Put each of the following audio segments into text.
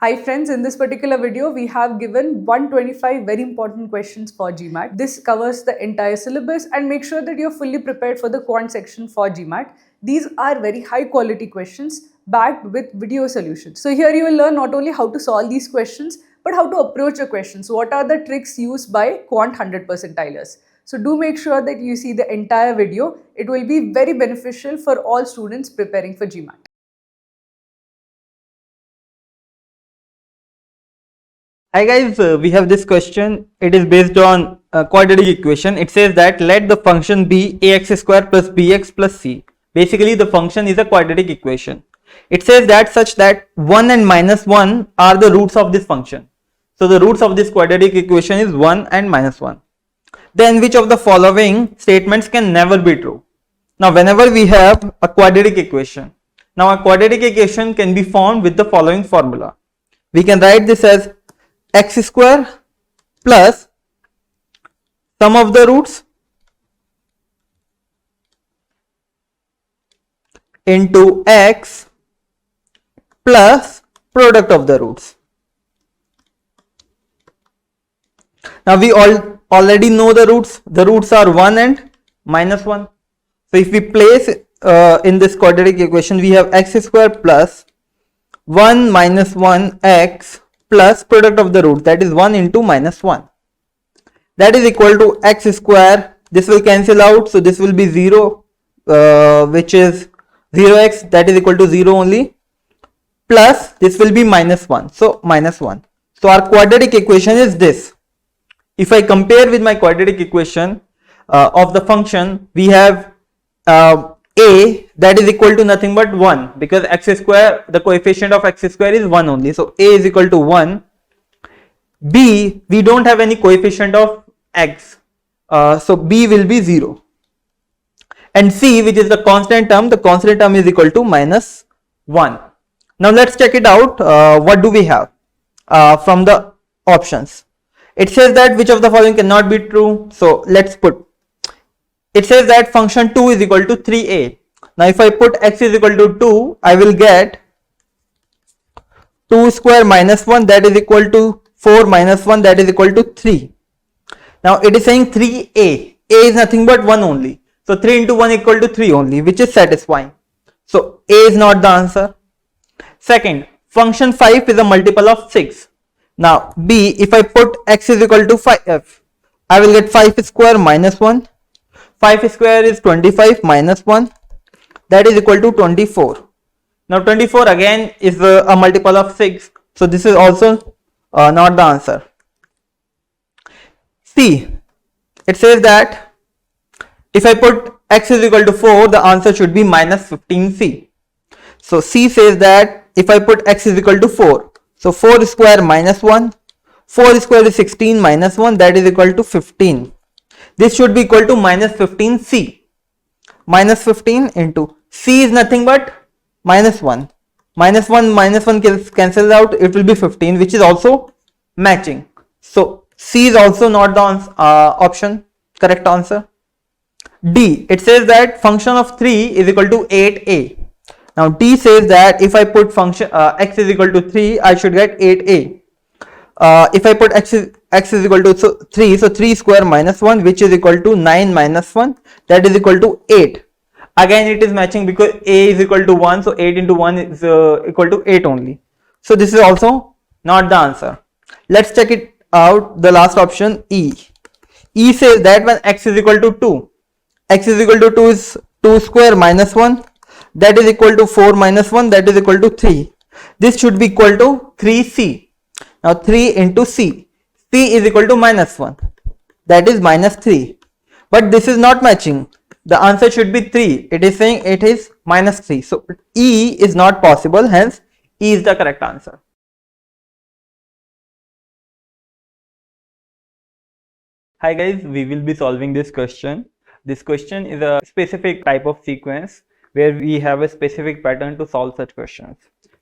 Hi friends, in this particular video, we have given 125 very important questions for GMAT. This covers the entire syllabus and make sure that you're fully prepared for the quant section for GMAT. These are very high quality questions backed with video solutions. So here you will learn not only how to solve these questions, but how to approach the questions. What are the tricks used by quant 100 percentilers? So do make sure that you see the entire video. It will be very beneficial for all students preparing for GMAT. Hi guys, we have this question. It is based on a quadratic equation. It says that let the function be ax square plus bx plus c. Basically the function is a quadratic equation. It says that such that 1 and minus 1 are the roots of this function. So the roots of this quadratic equation is 1 and minus 1. Then which of the following statements can never be true? Now whenever we have a quadratic equation, now a quadratic equation can be formed with the following formula. We can write this as x square plus sum of the roots into x plus product of the roots. Now we already know the roots. The roots are 1 and minus 1. So if we place in this quadratic equation, we have x square plus 1 minus 1 x plus product of the root, that is 1 into minus 1, that is equal to x square. This will cancel out, so this will be 0, which is 0x, that is equal to 0 only, plus this will be minus 1, so minus 1. So our quadratic equation is this. If I compare with my quadratic equation of the function, we have a, that is equal to nothing but 1, because x square, the coefficient of x square is 1 only, so a is equal to 1. B, we don't have any coefficient of x, so b will be 0. And c, which is the constant term is equal to minus 1. Now let's check it out. What do we have from the options? It says that which of the following cannot be true, so let's put. It says that function 2 is equal to 3a. Now if I put x is equal to 2, I will get 2 square minus 1, that is equal to 4 minus 1, that is equal to 3. Now it is saying 3a. A is nothing but 1 only. So 3 into 1 equal to 3 only, which is satisfying. So a is not the answer. Second, function 5 is a multiple of 6. Now b, if I put x is equal to 5, I will get 5 square minus 1. 5 square is 25 minus 1, that is equal to 24. Now 24 again is a multiple of 6, so this is also not the answer. C, it says that if I put x is equal to 4, the answer should be minus 15c. So C says that if I put x is equal to 4, so 4 square minus 1, 4 square is 16 minus 1, that is equal to 15. This should be equal to minus 15c. Minus 15 into c is nothing but minus 1. Minus 1 cancels out, it will be 15, which is also matching. So c is also not the correct answer. D, it says that function of 3 is equal to 8a. Now D says that if I put function x is equal to 3, I should get 8a. If I put x is equal to 3, so 3 square minus 1, which is equal to 9 minus 1, that is equal to 8. Again it is matching because a is equal to 1, so 8 into 1 is equal to 8 only. So this is also not the answer. Let's check it out, the last option, E. E says that when x is equal to 2, x is equal to 2 is 2 square minus 1, that is equal to 4 minus 1, that is equal to 3. This should be equal to 3c. Now 3 into c, c is equal to minus 1, that is minus 3, but this is not matching. The answer should be 3, it is saying it is minus 3, so E is not possible, hence E is the correct answer. Hi guys, we will be solving this question. This question is a specific type of sequence where we have a specific pattern to solve such questions.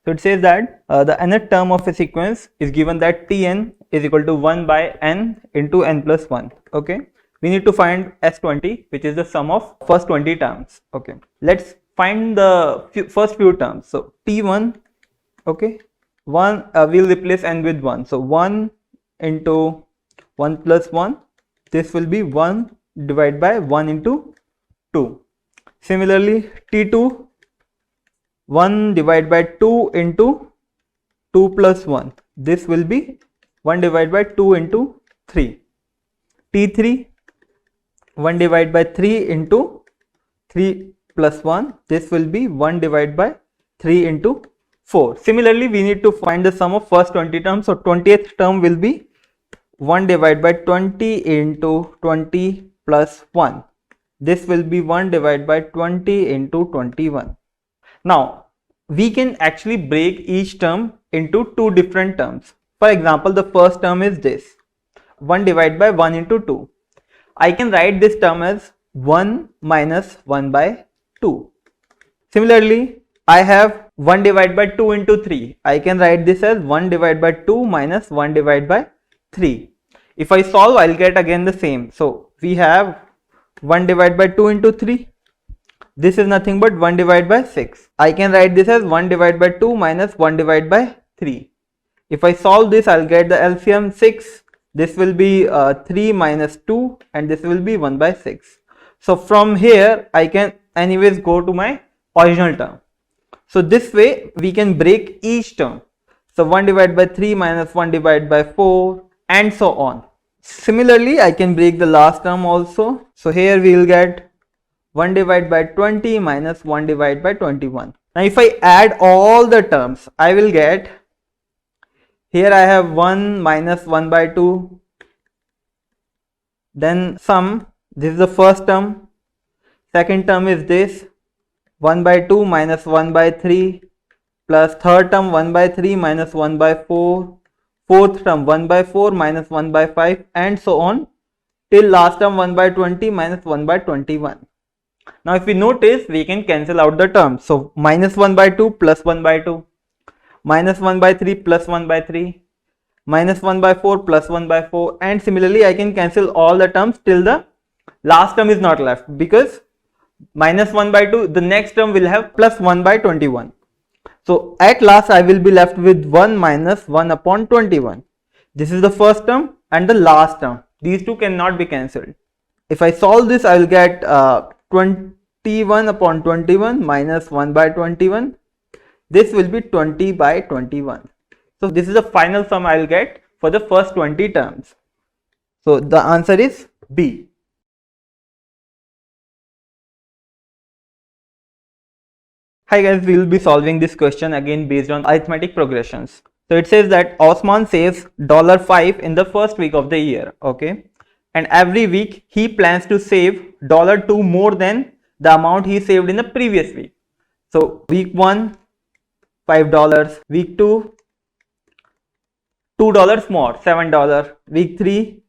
So it says that the nth term of a sequence is given that Tn is equal to 1 by n into n plus 1. Okay, we need to find S20, which is the sum of first 20 terms. Okay, let's find the first few terms. So T1, okay, 1, we'll replace n with 1. So 1 into 1 plus 1, this will be 1 divided by 1 into 2. Similarly, T2, 1 divided by 2 into 2 plus 1. This will be 1 divided by 2 into 3. T3, 1 divided by 3 into 3 plus 1. This will be 1 divided by 3 into 4. Similarly, we need to find the sum of first 20 terms. So 20th term will be 1 divided by 20 into 20 plus 1. This will be 1 divided by 20 into 21. Now, we can actually break each term into two different terms. For example, the first term is this, 1 divided by 1 into 2. I can write this term as 1 minus 1 by 2. Similarly, I have 1 divided by 2 into 3. I can write this as 1 divided by 2 minus 1 divided by 3. If I solve, I'll get again the same. So, we have 1 divided by 2 into 3. This is nothing but 1 divided by 6. I can write this as 1 divided by 2 minus 1 divided by 3. If I solve this, I'll get the LCM 6. This will be 3 minus 2 and this will be 1 by 6. So from here, I can anyways go to my original term. So this way, we can break each term. So 1 divided by 3 minus 1 divided by 4 and so on. Similarly, I can break the last term also. So here we will get 1 divided by 20 minus 1 divided by 21. Now if I add all the terms, I will get, here I have 1 minus 1 by 2, then sum, this is the first term, second term is this, 1 by 2 minus 1 by 3, plus third term 1 by 3 minus 1 by 4, fourth term 1 by 4 minus 1 by 5 and so on till last term 1 by 20 minus 1 by 21. Now if we notice, we can cancel out the terms. So minus 1 by 2 plus 1 by 2, minus 1 by 3 plus 1 by 3, minus 1 by 4 plus 1 by 4, and similarly I can cancel all the terms till the last term is not left, because minus 1 by 2, the next term will have plus 1 by 21. So at last I will be left with 1 minus 1 upon 21. This is the first term and the last term. These two cannot be cancelled. If I solve this, I will get 21 upon 21 minus 1 by 21. This will be 20 by 21. So this is the final sum I will get for the first 20 terms. So the answer is B. Hi guys, we will be solving this question again based on arithmetic progressions. So it says that Osman saves $5 in the first week of the year, okay? And every week he plans to save $2 more than the amount he saved in the previous week. So week 1, $5, week 2, $2 more, $7, week 3,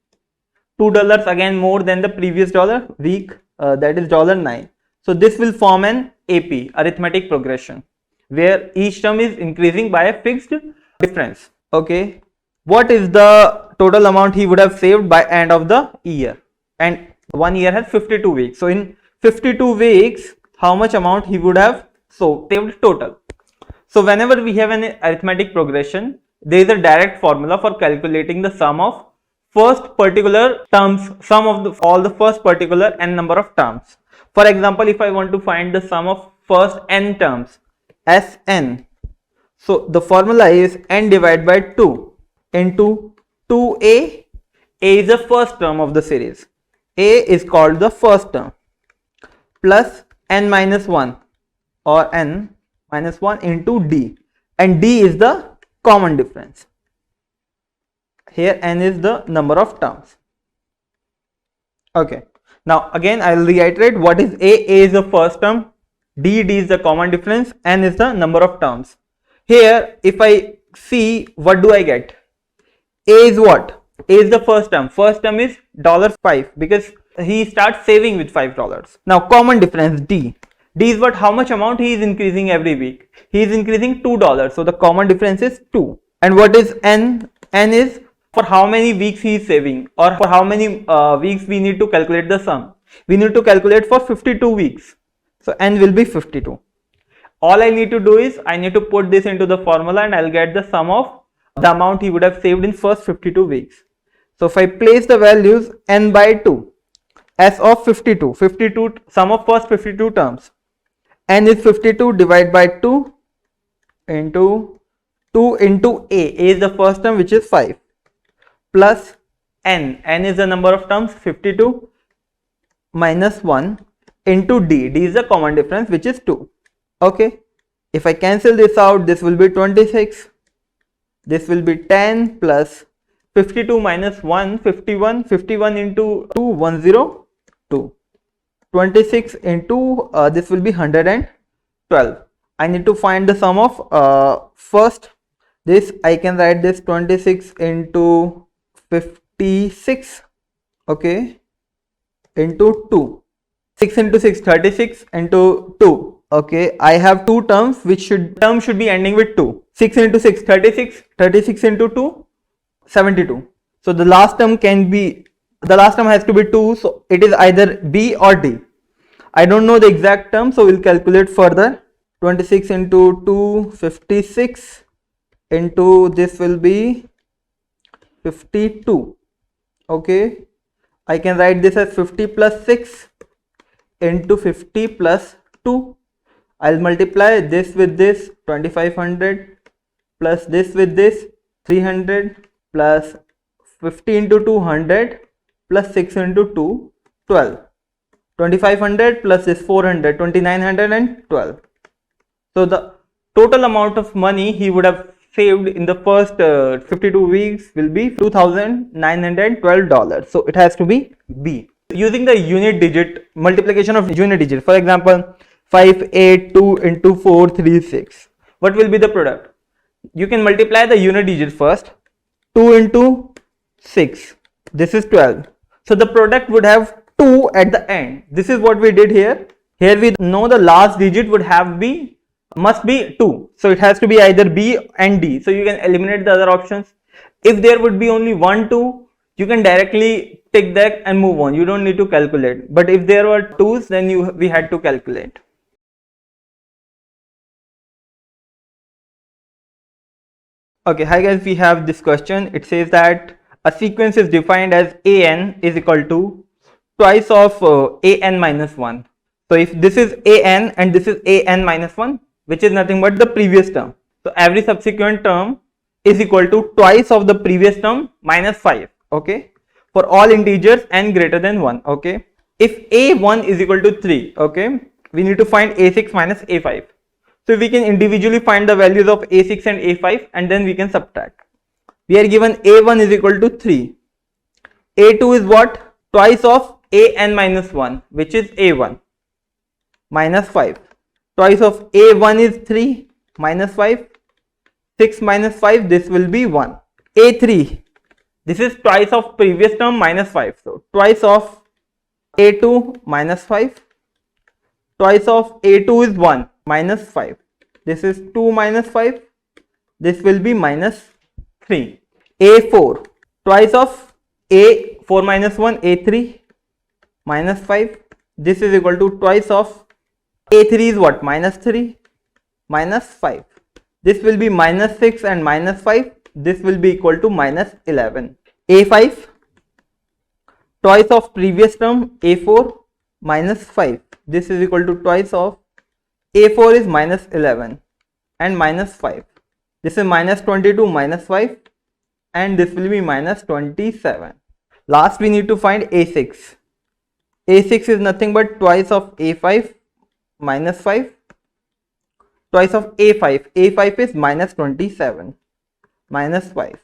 $2 again more than the previous dollar, week that is $9. So this will form an AP, arithmetic progression, where each term is increasing by a fixed difference. Okay, what is the total amount he would have saved by end of the year? And 1 year has 52 weeks. So in 52 weeks, how much amount he would have saved total? So whenever we have an arithmetic progression, there is a direct formula for calculating the sum of first particular terms, sum of all the first particular n number of terms. For example, if I want to find the sum of first n terms, Sn, so the formula is n divided by 2 into 2a. A is the first term of the series. A is called the first term, plus n minus 1 or n minus 1 into d, and d is the common difference. Here n is the number of terms. Okay. Now again I will reiterate what is A. A is the first term, D is the common difference, N is the number of terms. Here if I see, what do I get? A is what? A is the first term is $5 because he starts saving with $5. Now common difference D. D is what? How much amount he is increasing every week? He is increasing $2, so the common difference is 2. And what is N? N is for how many weeks he is saving, or for how many weeks we need to calculate the sum. We need to calculate for 52 weeks. So N will be 52. all I need to do is I need to put this into the formula and I'll get the sum of the amount he would have saved in first 52 weeks. So if I place the values n by 2 as of 52, sum of first 52 terms, n is 52 divided by 2 into 2 into a is the first term which is 5 plus n is the number of terms 52 minus 1 into d is the common difference which is 2. Okay, if I cancel this out, this will be 26, this will be 10 plus 52 minus 1, 51 into 2, 102, 26 into this will be 112. I need to find the sum of first this. I can write this 26 into 56, okay, into 2, 6 into 6, 36 into 2. Okay, I have two terms which should be ending with 2. 6 into 6, 36, 36 into 2, 72. So the last term has to be 2, so it is either B or D. I don't know the exact term, so we'll calculate further. 26 into 2, 56 into this will be 52. Okay, I can write this as 50 plus 6 into 50 plus 2. I'll multiply this with this, 2500 plus this with this, 300 plus 50 into 200 plus 6 into 2, 12. 2500 plus this 400, 2912. So the total amount of money he would have saved in the first 52 weeks will be $2,912. So it has to be B. Using the unit digit, multiplication of unit digit, for example 582 into 436, what will be the product? You can multiply the unit digit first. 2 into 6, this is 12, so the product would have 2 at the end. This is what we did here. Here we know the last digit must be 2, so it has to be either B and D, so you can eliminate the other options. If there would be only 1 2, you can directly tick that and move on, you don't need to calculate. But if there were 2s, then we had to calculate. Okay, hi guys, we have this question. It says that a sequence is defined as an is equal to twice of an minus 1. So if this is an and this is an minus 1, which is nothing but the previous term, so every subsequent term is equal to twice of the previous term minus 5. Okay, for all integers n greater than 1. Okay, if a1 is equal to 3, okay, we need to find a6 minus a5. So we can individually find the values of a6 and a5 and then we can subtract. We are given a1 is equal to 3. a2 is what? Twice of an minus 1, which is a1, minus 5. Twice of a1 is 3 minus 5. 6 minus 5, this will be 1. a3, this is twice of previous term minus 5. So twice of a2 minus 5. Twice of a2 is 1 minus 5. This is 2 minus 5. This will be minus 3. a4, twice of a4 minus 1, a3 minus 5. This is equal to twice of a3 is what? Minus 3 minus 5. This will be minus 6 and minus 5. This will be equal to minus 11. a5, twice of previous term a4 minus 5. This is equal to twice of a4 is minus 11 and minus 5. This is minus 22 minus 5 and this will be minus 27. Last we need to find a6. a6 is nothing but twice of a5 minus 5. Twice of a5. a5 is minus 27 minus 5.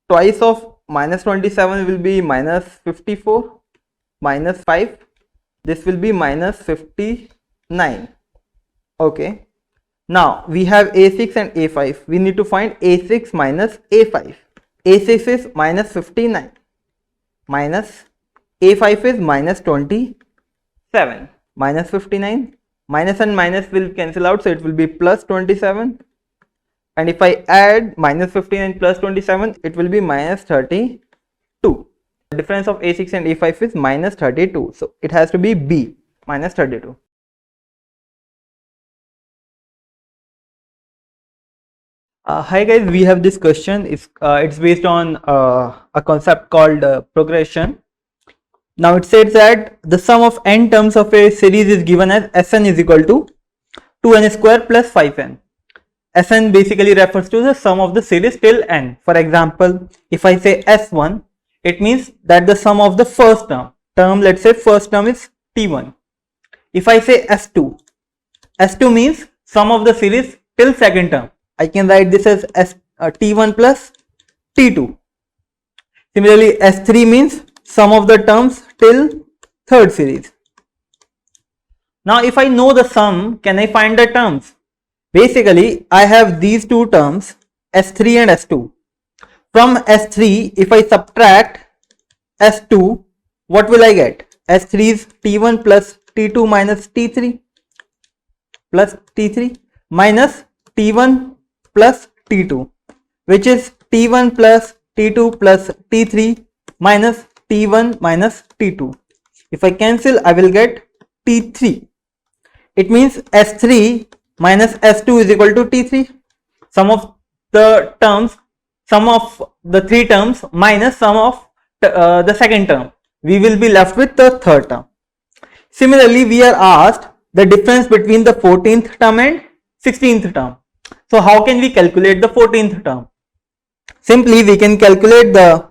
Twice of minus 27 will be minus 54 minus 5. This will be minus 59. Okay, now we have a6 and a5. We need to find a6 minus a5. a6 is minus 59 minus a5 is minus 27. Minus 59, minus and minus will cancel out, so it will be plus 27. And if I add minus 59 plus 27, it will be minus 32. The difference of a6 and a5 is minus 32, so it has to be B, minus 32. Hi guys, we have this question. It's based on a concept called progression. Now it says that the sum of n terms of a series is given as Sn is equal to 2n square plus 5n. Sn basically refers to the sum of the series till n. For example, if I say S1, it means that the sum of the first term, let's say first term is T1. If I say S2, S2 means sum of the series till second term. I can write this as T1 plus T2. Similarly, S3 means sum of the terms till third series. Now, if I know the sum, can I find the terms? Basically, I have these two terms, S3 and S2. From S3, if I subtract S2, what will I get? S3 is T1 plus T2 minus T3 plus T3 minus T1 plus T2, which is T1 plus T2 plus T3 minus T1 minus T2. If I cancel, I will get T3. It means S3 minus S2 is equal to T3. Sum of the terms, sum of the three terms minus sum of the second term. We will be left with the third term. Similarly, we are asked the difference between the 14th term and 16th term. So how can we calculate the 14th term? Simply we can calculate the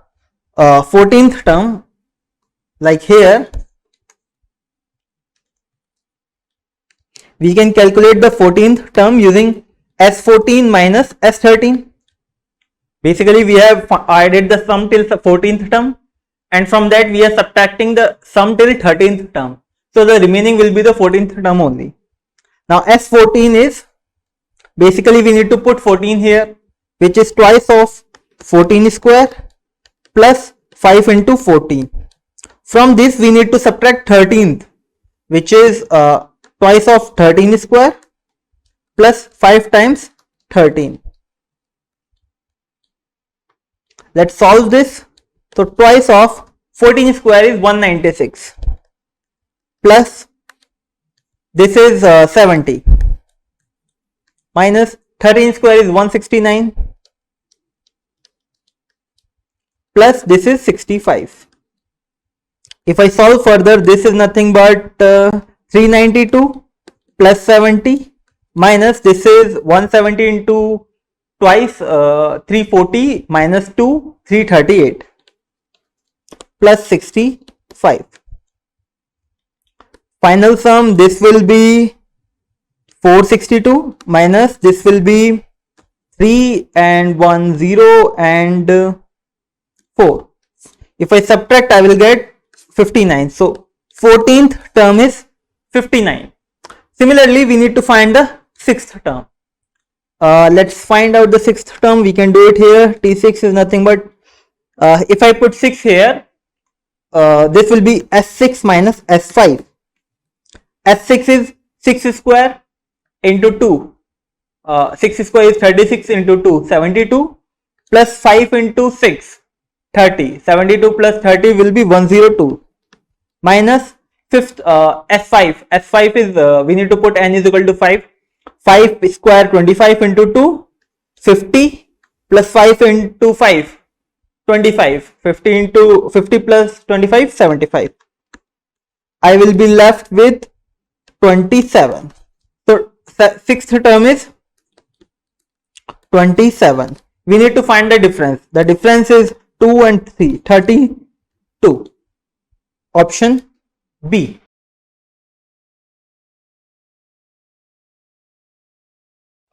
14th term like here. We can calculate the 14th term using S14 minus S13. Basically we have added the sum till the 14th term, and from that we are subtracting the sum till 13th term. So the remaining will be the 14th term only. Now S14 is, basically we need to put 14 here, which is twice of 14 square plus 5 into 14. From this we need to subtract 13th, which is twice of 13 square plus 5 times 13. Let's solve this. So twice of 14 square is 196 plus this is 70 minus 13 square is 169 plus this is 65. If I solve further, this is nothing but 392 plus 70 minus this is 170 into twice 340 minus 2 338 plus 65. Final sum, this will be 462 minus this will be 3 and 1 0 and 4. If I subtract, I will get 59. So 14th term is 59. Similarly, we need to find the 6th term. Let's find out the 6th term. We can do it here. T6 is nothing but if I put 6 here, this will be S6 minus S5. S6 is 6 square into 2. 6 square is 36 into 2, 72 plus 5 into 6, 30. 72 plus 30 will be 102 minus fifth S5. S5 is we need to put n is equal to 5. 5 square 25 into 2, 50 plus 5 into 5, 25. 50 into 50 plus 25, 75. I will be left with 27. So 6th term is 27. We need to find the difference. The difference is 2 and 3, 32. Option B.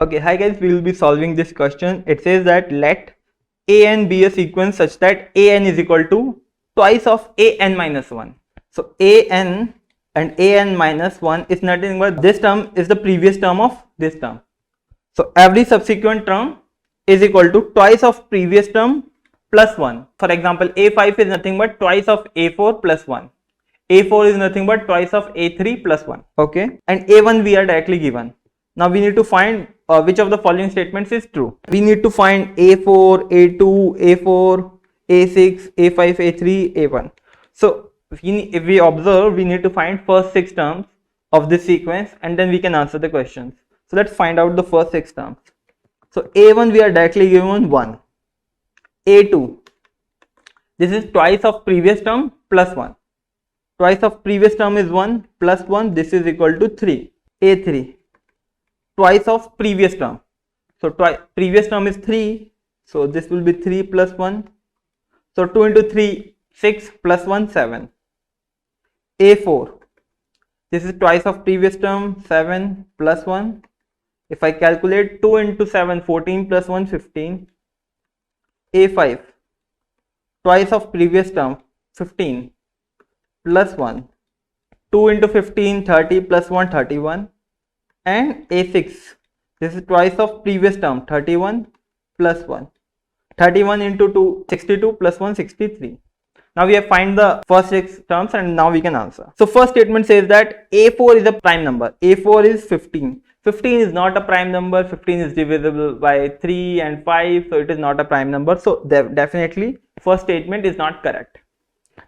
Okay, hi guys, we will be solving this question. It says that let an be a sequence such that an is equal to twice of an minus 1. So an and an minus 1 is nothing but this term is the previous term of this term. So every subsequent term is equal to twice of previous term plus 1. For example, a5 is nothing but twice of a4 plus 1. a4 is nothing but twice of a3 plus 1. Okay, and a1 we are directly given. Now we need to find which of the following statements is true. We need to find a4, a2, a4, a6, a5, a3, a1. So if we observe, we need to find first 6 terms of this sequence and then we can answer the questions. So let's find out the first 6 terms. So a1 we are directly given 1. a2, this is twice of previous term plus 1. Twice of previous term is 1 plus 1, this is equal to 3. a3, twice of previous term. So previous term is 3, so this will be 3 plus 1. So 2 into 3, 6 plus 1, 7. a4, this is twice of previous term, 7 plus 1. If I calculate 2 into 7, 14 plus 1, 15. a5, twice of previous term, 15 plus 1. 2 into 15, 30 plus 1, 31. And a6, this is twice of previous term, 31 plus 1. 31 into 2, 62 plus 1, 63. Now we have find the first 6 terms and now we can answer. So first statement says that a4 is a prime number. a4 is 15. 15 is not a prime number. 15 is divisible by 3 and 5, so it is not a prime number. So definitely first statement is not correct.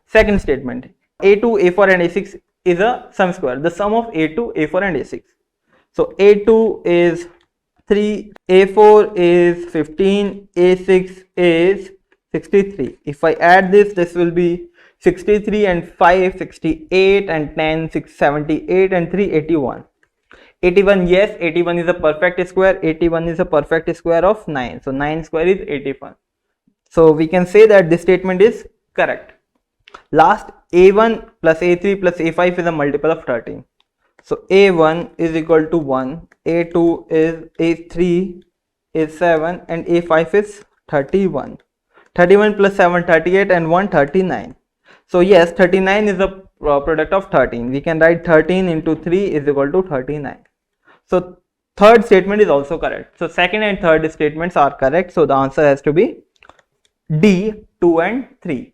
Second statement, a2, a4 and a6 is a sum square. The sum of a2, a4 and a6. So a2 is 3, a4 is 15, a6 is 63. If I add this, this will be 63 and 5, 68 and 10, 6, 78 and 3, 81. 81, yes, 81 is a perfect square. 81 is a perfect square of 9. So 9 square is 81. So we can say that this statement is correct. Last, a1 plus a3 plus a5 is a multiple of 13. So a1 is equal to 1, a2 is, a3 is 7 and a5 is 31. 31 plus 7, 38 and 1, 39. So yes, 39 is a product of 13. We can write 13 into 3 is equal to 39. So third statement is also correct. So second and third statements are correct. So the answer has to be D, 2 and 3.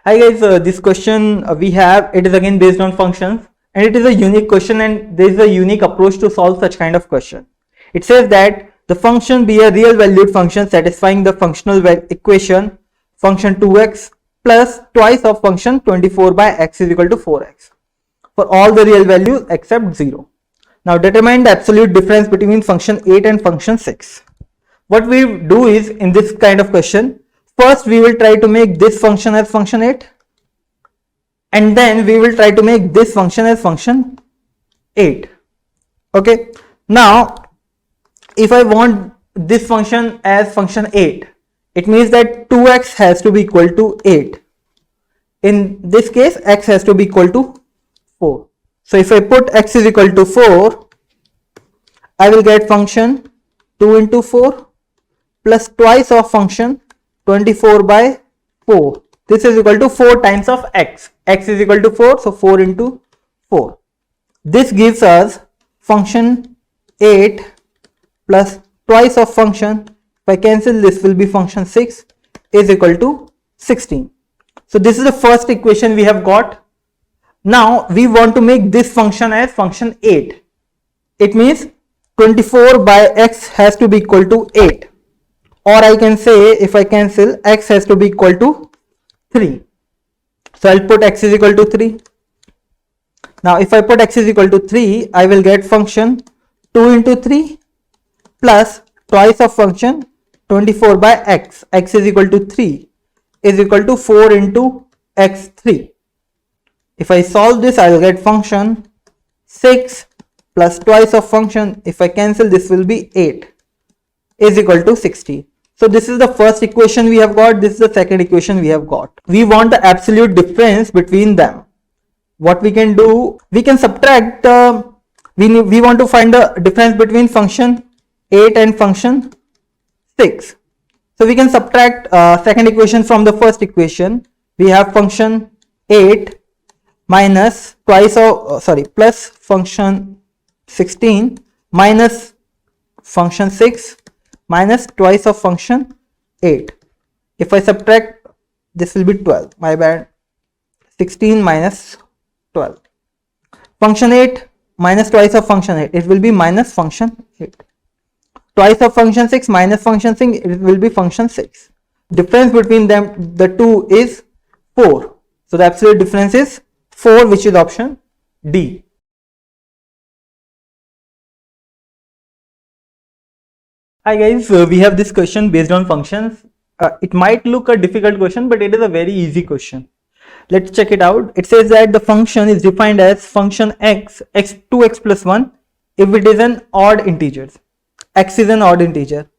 Hi guys, this question we have, it is again based on functions and it is a unique question and there is a unique approach to solve such kind of question. It says that the function be a real valued function satisfying the functional equation function 2x plus twice of function 24 by x is equal to 4x for all the real values except 0. Now determine the absolute difference between function 8 and function 6. What we do is, in this kind of question, first we will try to make this function as function 8 and then we will try to make this function as function 8. Okay, now if I want this function as function 8, it means that 2x has to be equal to 8. In this case, x has to be equal to 4. So if I put x is equal to 4, I will get function 2 into 4 plus twice of function 24 by 4. This is equal to 4 times of x. X is equal to 4, so 4 into 4. This gives us function 8 plus twice of function. If I cancel, this will be function 6 is equal to 16. So this is the first equation we have got. Now we want to make this function as function 8. It means 24 by x has to be equal to 8. Or I can say, if I cancel, x has to be equal to 3. So I'll put x is equal to 3. Now if I put x is equal to 3, I will get function 2 into 3 plus twice of function 24 by x. X is equal to 3 is equal to 4 into x3. If I solve this, I will get function 6 plus twice of function. If I cancel, this will be 8 is equal to 60. So this is the first equation we have got. This is the second equation we have got. We want the absolute difference between them. What we can do, we can subtract. We want to find the difference between function 8 and function 6. So we can subtract second equation from the first equation. We have function 8 minus twice of plus function 16 minus function 6 minus twice of function 8. If I subtract, this will be 12. My bad. 16 minus 12. Function 8 minus twice of function 8. It will be minus function 8. Twice of function 6 minus function 6. It will be function 6. Difference between them, the two, is 4. So the absolute difference is 4, which is option D. Hi guys, we have this question based on functions. It might look a difficult question, but it is a very easy question. Let's check it out. It says that the function is defined as function x, x 2x plus 1 if it is an odd integer. X is an odd integer.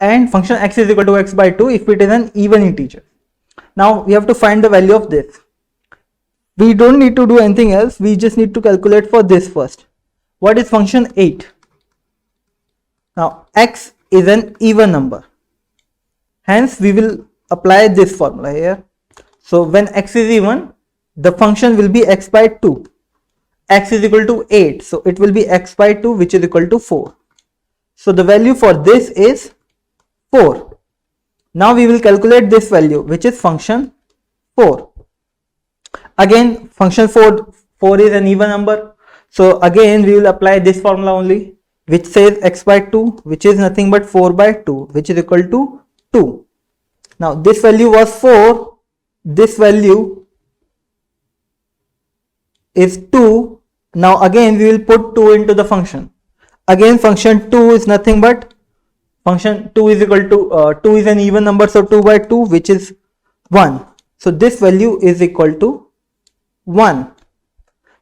And function x is equal to x by 2 if it is an even integer. Now we have to find the value of this. We don't need to do anything else. We just need to calculate for this first. What is function 8? Now x is an even number. Hence we will apply this formula here. So when x is even, the function will be x by 2. X is equal to 8. So it will be x by 2 which is equal to 4. So the value for this is 4. Now we will calculate this value which is function 4. Again function 4 is an even number. So again we will apply this formula only, which says x by 2 which is nothing but 4 by 2 which is equal to 2. Now this value was 4, this value is 2. Now again we will put 2 into the function. Again function 2 is nothing but function 2 is equal to 2 is an even number, so 2 by 2 which is 1. So this value is equal to 1.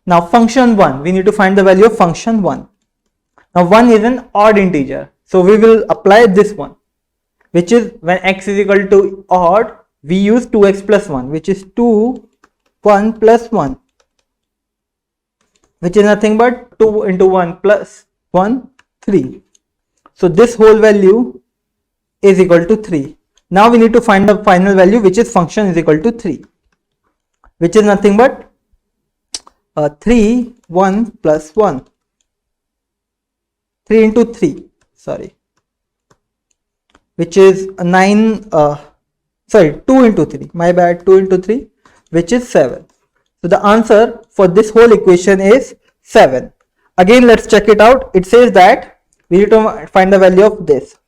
Now function 1, we need to find the value of function 1. Now 1 is an odd integer, so we will apply this one, which is when x is equal to odd, we use 2x plus 1, which is 2, 1 plus 1, which is nothing but 2 into 1 plus 1, 3. So this whole value is equal to 3. Now we need to find the final value, which is function is equal to 3, which is nothing but 3, 1 plus 1. 3 into 3, sorry, which is 9, 2 into 3, my bad, 2 into 3, which is 7. So the answer for this whole equation is 7. Again, let's check it out. It says that we need to find the value of this.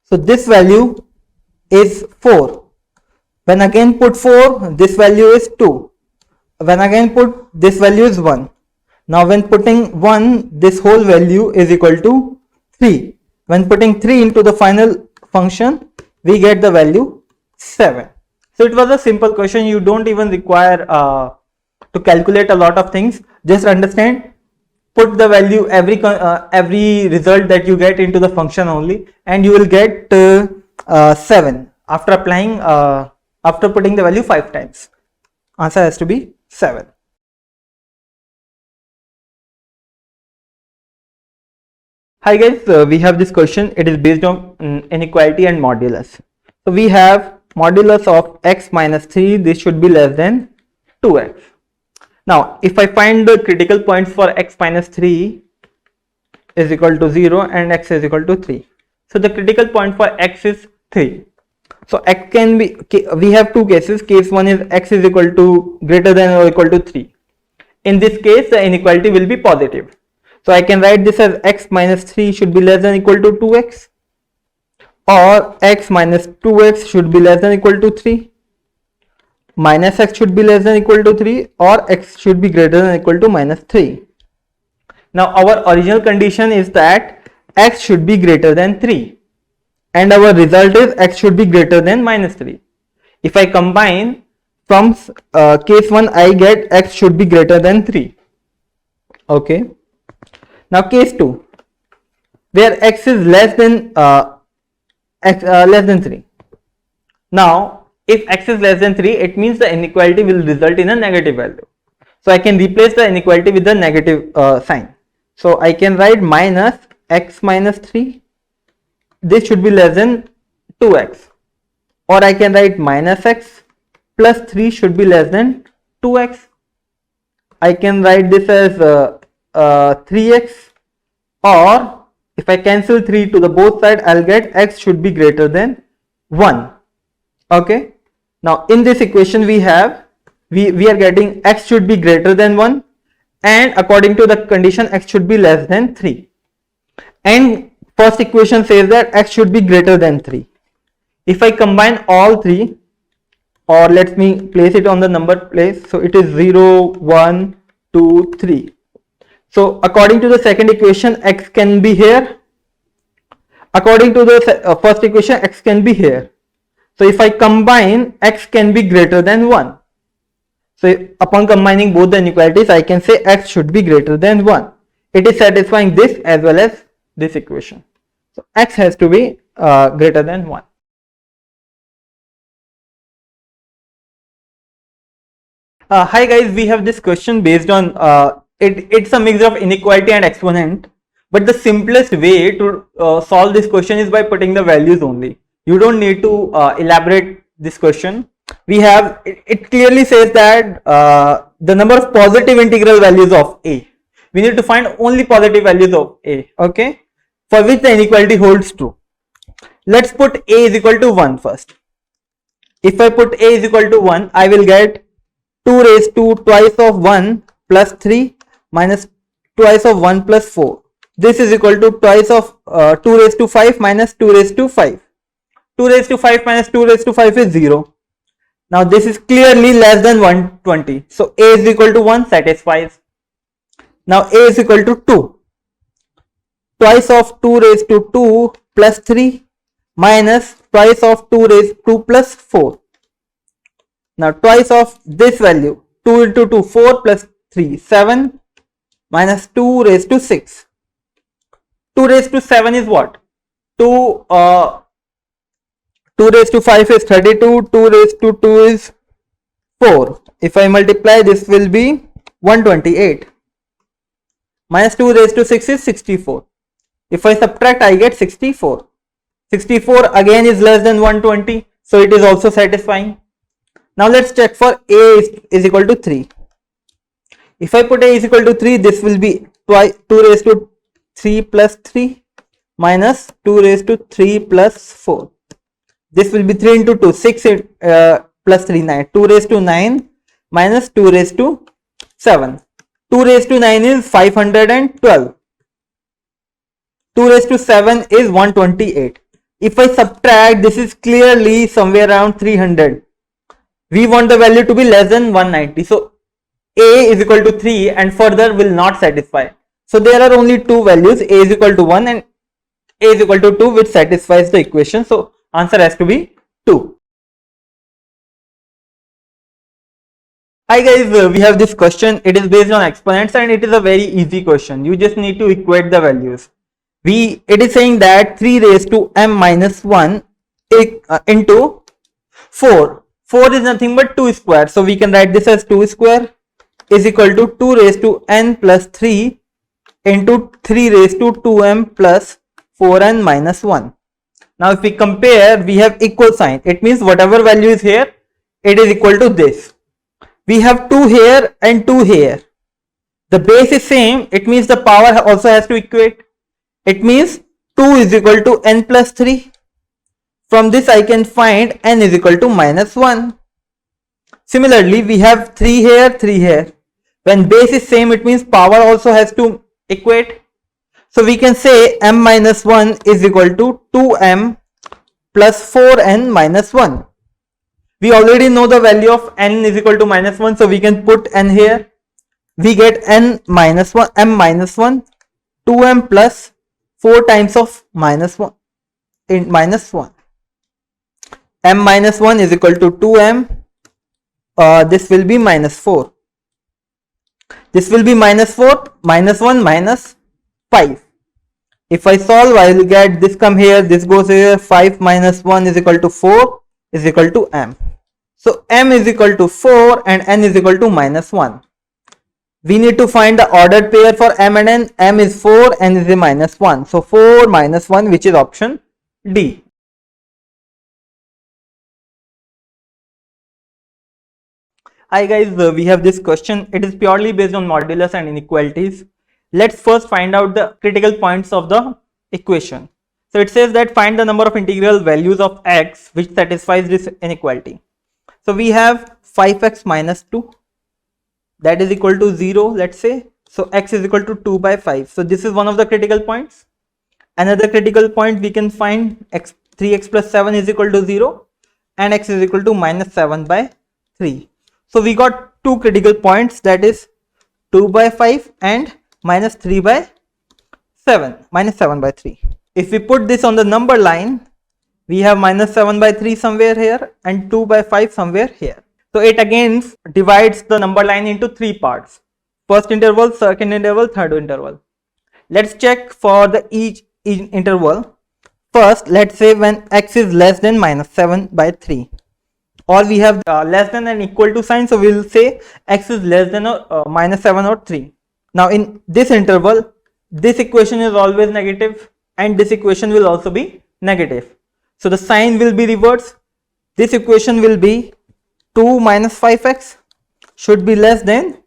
So this value is 4. When again put 4, this value is 2. When again put, this value is 1. Now when putting 1, this whole value is equal to 3. When putting 3 into the final function, we get the value 7. So it was a simple question. You don't even require to calculate a lot of things. Just understand, put the value, every result that you get into the function only, and you will get 7 after applying after putting the value 5 times. Answer has to be 7. Hi guys, we have this question. It is based on inequality and modulus. So we have modulus of x minus 3. This should be less than 2x. Now if I find the critical points for x minus 3 is equal to 0 and x is equal to 3. So the critical point for x is 3. So x can be, we have two cases. Case 1 is x is equal to greater than or equal to 3. In this case the inequality will be positive. So I can write this as x minus 3 should be less than equal to 2x, or x minus 2x should be less than equal to 3, minus x should be less than equal to 3, or x should be greater than equal to minus 3. Now our original condition is that x should be greater than 3, and our result is x should be greater than minus 3. If I combine from case 1, I get x should be greater than 3. Okay. Now case 2, where x is less than 3. Now if x is less than 3, it means the inequality will result in a negative value. So I can replace the inequality with the negative sign. So I can write minus x minus 3. This should be less than 2x. Or I can write minus x plus 3 should be less than 2x. I can write this as 3x, or if I cancel 3 to the both side, I'll get x should be greater than 1. Okay. Now in this equation we have, we are getting x should be greater than 1, and according to the condition x should be less than 3. And first equation says that x should be greater than 3. If I combine all three, or let me place it on the number place. So it is 0, 1, 2, 3. So according to the second equation, x can be here. According to the first equation, x can be here. So if I combine, x can be greater than 1. So upon combining both the inequalities, I can say x should be greater than 1. It is satisfying this as well as this equation. So x has to be greater than 1. Hi guys, we have this question based on it's a mix of inequality and exponent, but the simplest way to solve this question is by putting the values only. You don't need to elaborate this question. We have it clearly says that the number of positive integral values of a. We need to find only positive values of a, okay, for which the inequality holds true. Let's put a is equal to 1 first. If I put a is equal to 1, I will get 2 raised to twice of 1 plus 3 minus twice of 1 plus 4. This is equal to twice of 2 raised to 5 minus 2 raised to 5. 2 raised to 5 minus 2 raised to 5 is 0. Now this is clearly less than 120. So a is equal to 1 satisfies. Now a is equal to 2. Twice of 2 raised to 2 plus 3 minus twice of 2 raised to 2 plus 4. Now twice of this value, 2 into 2, 4 plus 3, 7 minus 2 raised to 6. 2 raised to 7 is what? 2 raised to 5 is 32, 2 raised to 2 is 4. If I multiply, this will be 128. Minus 2 raised to 6 is 64. If I subtract, I get 64. 64 again is less than 120, so it is also satisfying. Now let's check for a is equal to 3. If I put a is equal to 3, this will be 2 raised to 3 plus 3 minus 2 raised to 3 plus 4. This will be 3 into 2, 6 plus 3, 9. 2 raised to 9 minus 2 raised to 7. 2 raised to 9 is 512. 2 raised to 7 is 128. If I subtract, this is clearly somewhere around 300. We want the value to be less than 190. So a is equal to 3 and further will not satisfy. So there are only two values, a is equal to 1 and a is equal to 2, which satisfies the equation. So answer has to be 2. Hi guys, we have this question. It is based on exponents and it is a very easy question. You just need to equate the values. It is saying that 3 raised to m minus 1 into 4. 4 is nothing but 2 square. So we can write this as 2 square is equal to 2 raised to n plus 3 into 3 raised to 2m plus 4n minus 1. Now if we compare, we have equal sign. It means whatever value is here, it is equal to this. We have 2 here and 2 here. The base is same. It means the power also has to equate. It means 2 is equal to n plus 3. From this I can find n is equal to minus 1. Similarly, we have 3 here, 3 here. When base is same, it means power also has to equate. So we can say m minus 1 is equal to 2m plus 4n minus 1. We already know the value of n is equal to minus 1, so we can put n here. We get n minus 1, m minus 1, 2m plus 4 times of minus 1 in minus 1. M minus 1 is equal to 2m. This will be minus 4. This will be minus 4, minus 1, minus 5. If I solve, I will get this come here, this goes here. 5 minus 1 is equal to 4 is equal to m. So m is equal to 4 and n is equal to minus 1. We need to find the ordered pair for m and n. M is 4, n is a minus 1. So 4 minus 1, which is option D. Hi guys, we have this question. It is purely based on modulus and inequalities. Let's first find out the critical points of the equation. So it says that find the number of integral values of x which satisfies this inequality. So we have 5x minus 2, that is equal to 0, let's say. So x is equal to 2 by 5. So this is one of the critical points. Another critical point we can find 3x plus 7 is equal to 0. and x is equal to minus 7 by 3. So we got two critical points, that is 2 by 5 and minus 3 by 7, minus 7 by 3. If we put this on the number line, we have minus 7 by 3 somewhere here and 2 by 5 somewhere here. So it again divides the number line into three parts: first interval, second interval, third interval. Let's check for the each interval. First, let's say when x is less than minus 7 by 3, or we have less than and equal to sign, so we will say x is less than or minus 7 or 3. Now in this interval, this equation is always negative and this equation will also be negative. So the sign will be reversed. This equation will be 2 minus 5x should be less than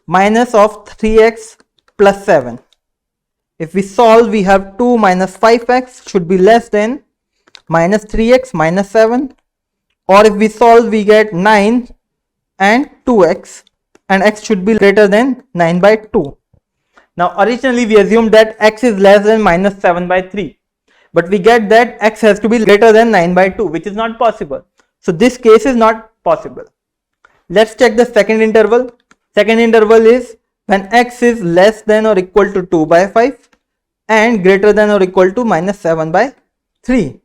minus of 3x plus 7. If we solve, we have 2 minus 5x should be less than minus 3x minus 7, or if we solve, we get 9 and 2x, and x should be greater than 9 by 2. Now originally we assumed that x is less than minus 7 by 3, but we get that x has to be greater than 9 by 2, which is not possible. So this case is not possible. Let's check the second interval. Second interval is when x is less than or equal to 2 by 5 and greater than or equal to minus 7 by 3.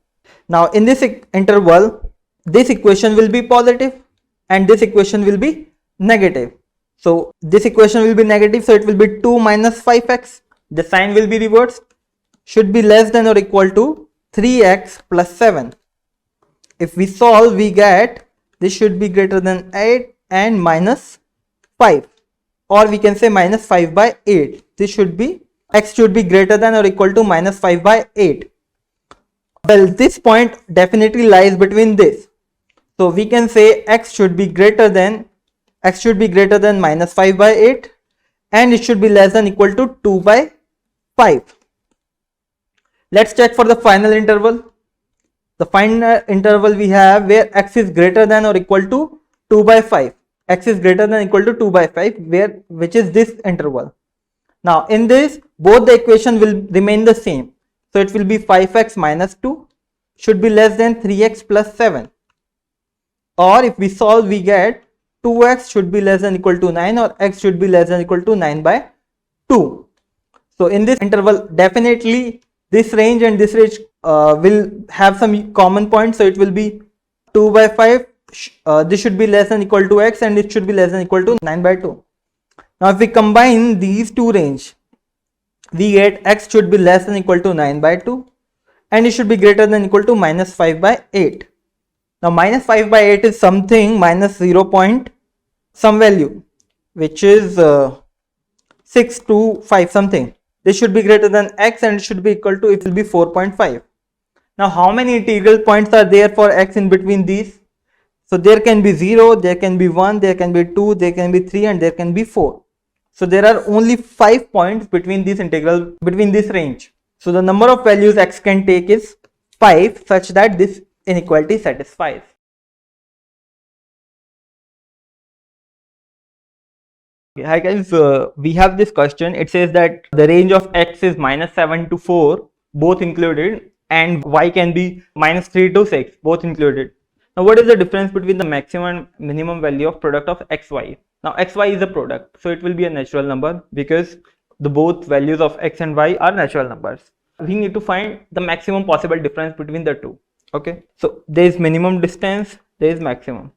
Now in this interval, this equation will be positive and this equation will be negative. So this equation will be negative, so it will be 2 minus 5x. The sign will be reversed. Should be less than or equal to 3x plus 7. If we solve, we get this should be greater than 8 and minus 5, or we can say minus 5 by 8. This should be, x should be greater than or equal to minus 5 by 8. Well, this point definitely lies between this. So we can say x should be greater than minus 5 by 8 and it should be less than equal to 2 by 5. Let's check for the final interval. The final interval we have where x is greater than or equal to 2 by 5. X is greater than or equal to 2 by 5, which is this interval. Now in this, both the equation will remain the same. So it will be 5x minus 2 should be less than 3x plus 7. Or if we solve, we get 2x should be less than equal to 9, or x should be less than equal to 9 by 2. So in this interval, definitely this range and this range will have some common points. So it will be 2 by 5. This should be less than equal to x and it should be less than equal to 9 by 2. Now if we combine these two range, we get x should be less than equal to 9 by 2 and it should be greater than equal to minus 5 by 8. Now minus 5 by 8 is something minus 0 point some value, which is 6 to 5 something. This should be greater than x and it should be equal to, it will be 4.5. Now how many integral points are there for x in between these? So there can be 0, there can be 1, there can be 2, there can be 3 and there can be 4. So there are only 5 points between this integral, between this range. So the number of values x can take is 5, such that this inequality satisfies. Hi guys, we have this question. It says that the range of x is minus 7 to 4 both included and y can be minus 3 to 6 both included. Now what is the difference between the maximum and minimum value of product of xy? Now xy is a product, so it will be a natural number because the both values of x and y are natural numbers. We need to find the maximum possible difference between the two. Okay, so there is minimum distance, there is maximum.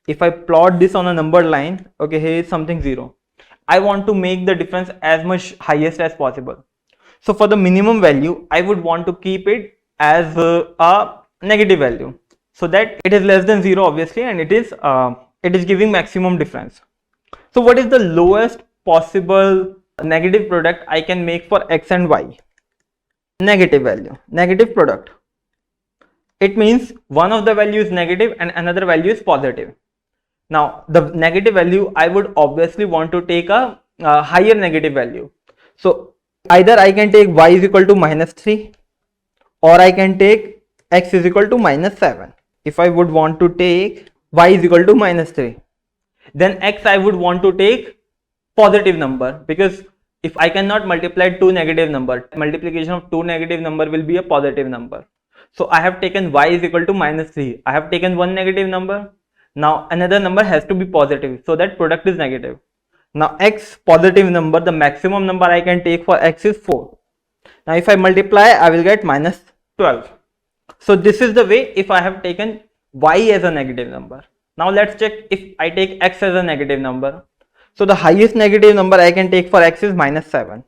If I plot this on a number line, okay, here is something 0. I want to make the difference as much highest as possible. So for the minimum value, I would want to keep it as a negative value, so that it is less than 0 obviously, and it is giving maximum difference. So what is the lowest possible negative product I can make for x and y? Negative value, negative product. It means one of the value is negative and another value is positive. Now the negative value, I would obviously want to take a higher negative value. So either I can take y is equal to minus 3 or I can take x is equal to minus 7. If I would want to take y is equal to minus 3, then x I would want to take positive number, because if I cannot multiply two negative number, multiplication of two negative number will be a positive number. So I have taken y is equal to minus 3. I have taken one negative number. Now another number has to be positive, so that product is negative. Now x positive number, the maximum number I can take for x is 4. Now if I multiply, I will get minus 12. So this is the way if I have taken y as a negative number. Now let's check if I take x as a negative number. So the highest negative number I can take for x is minus 7.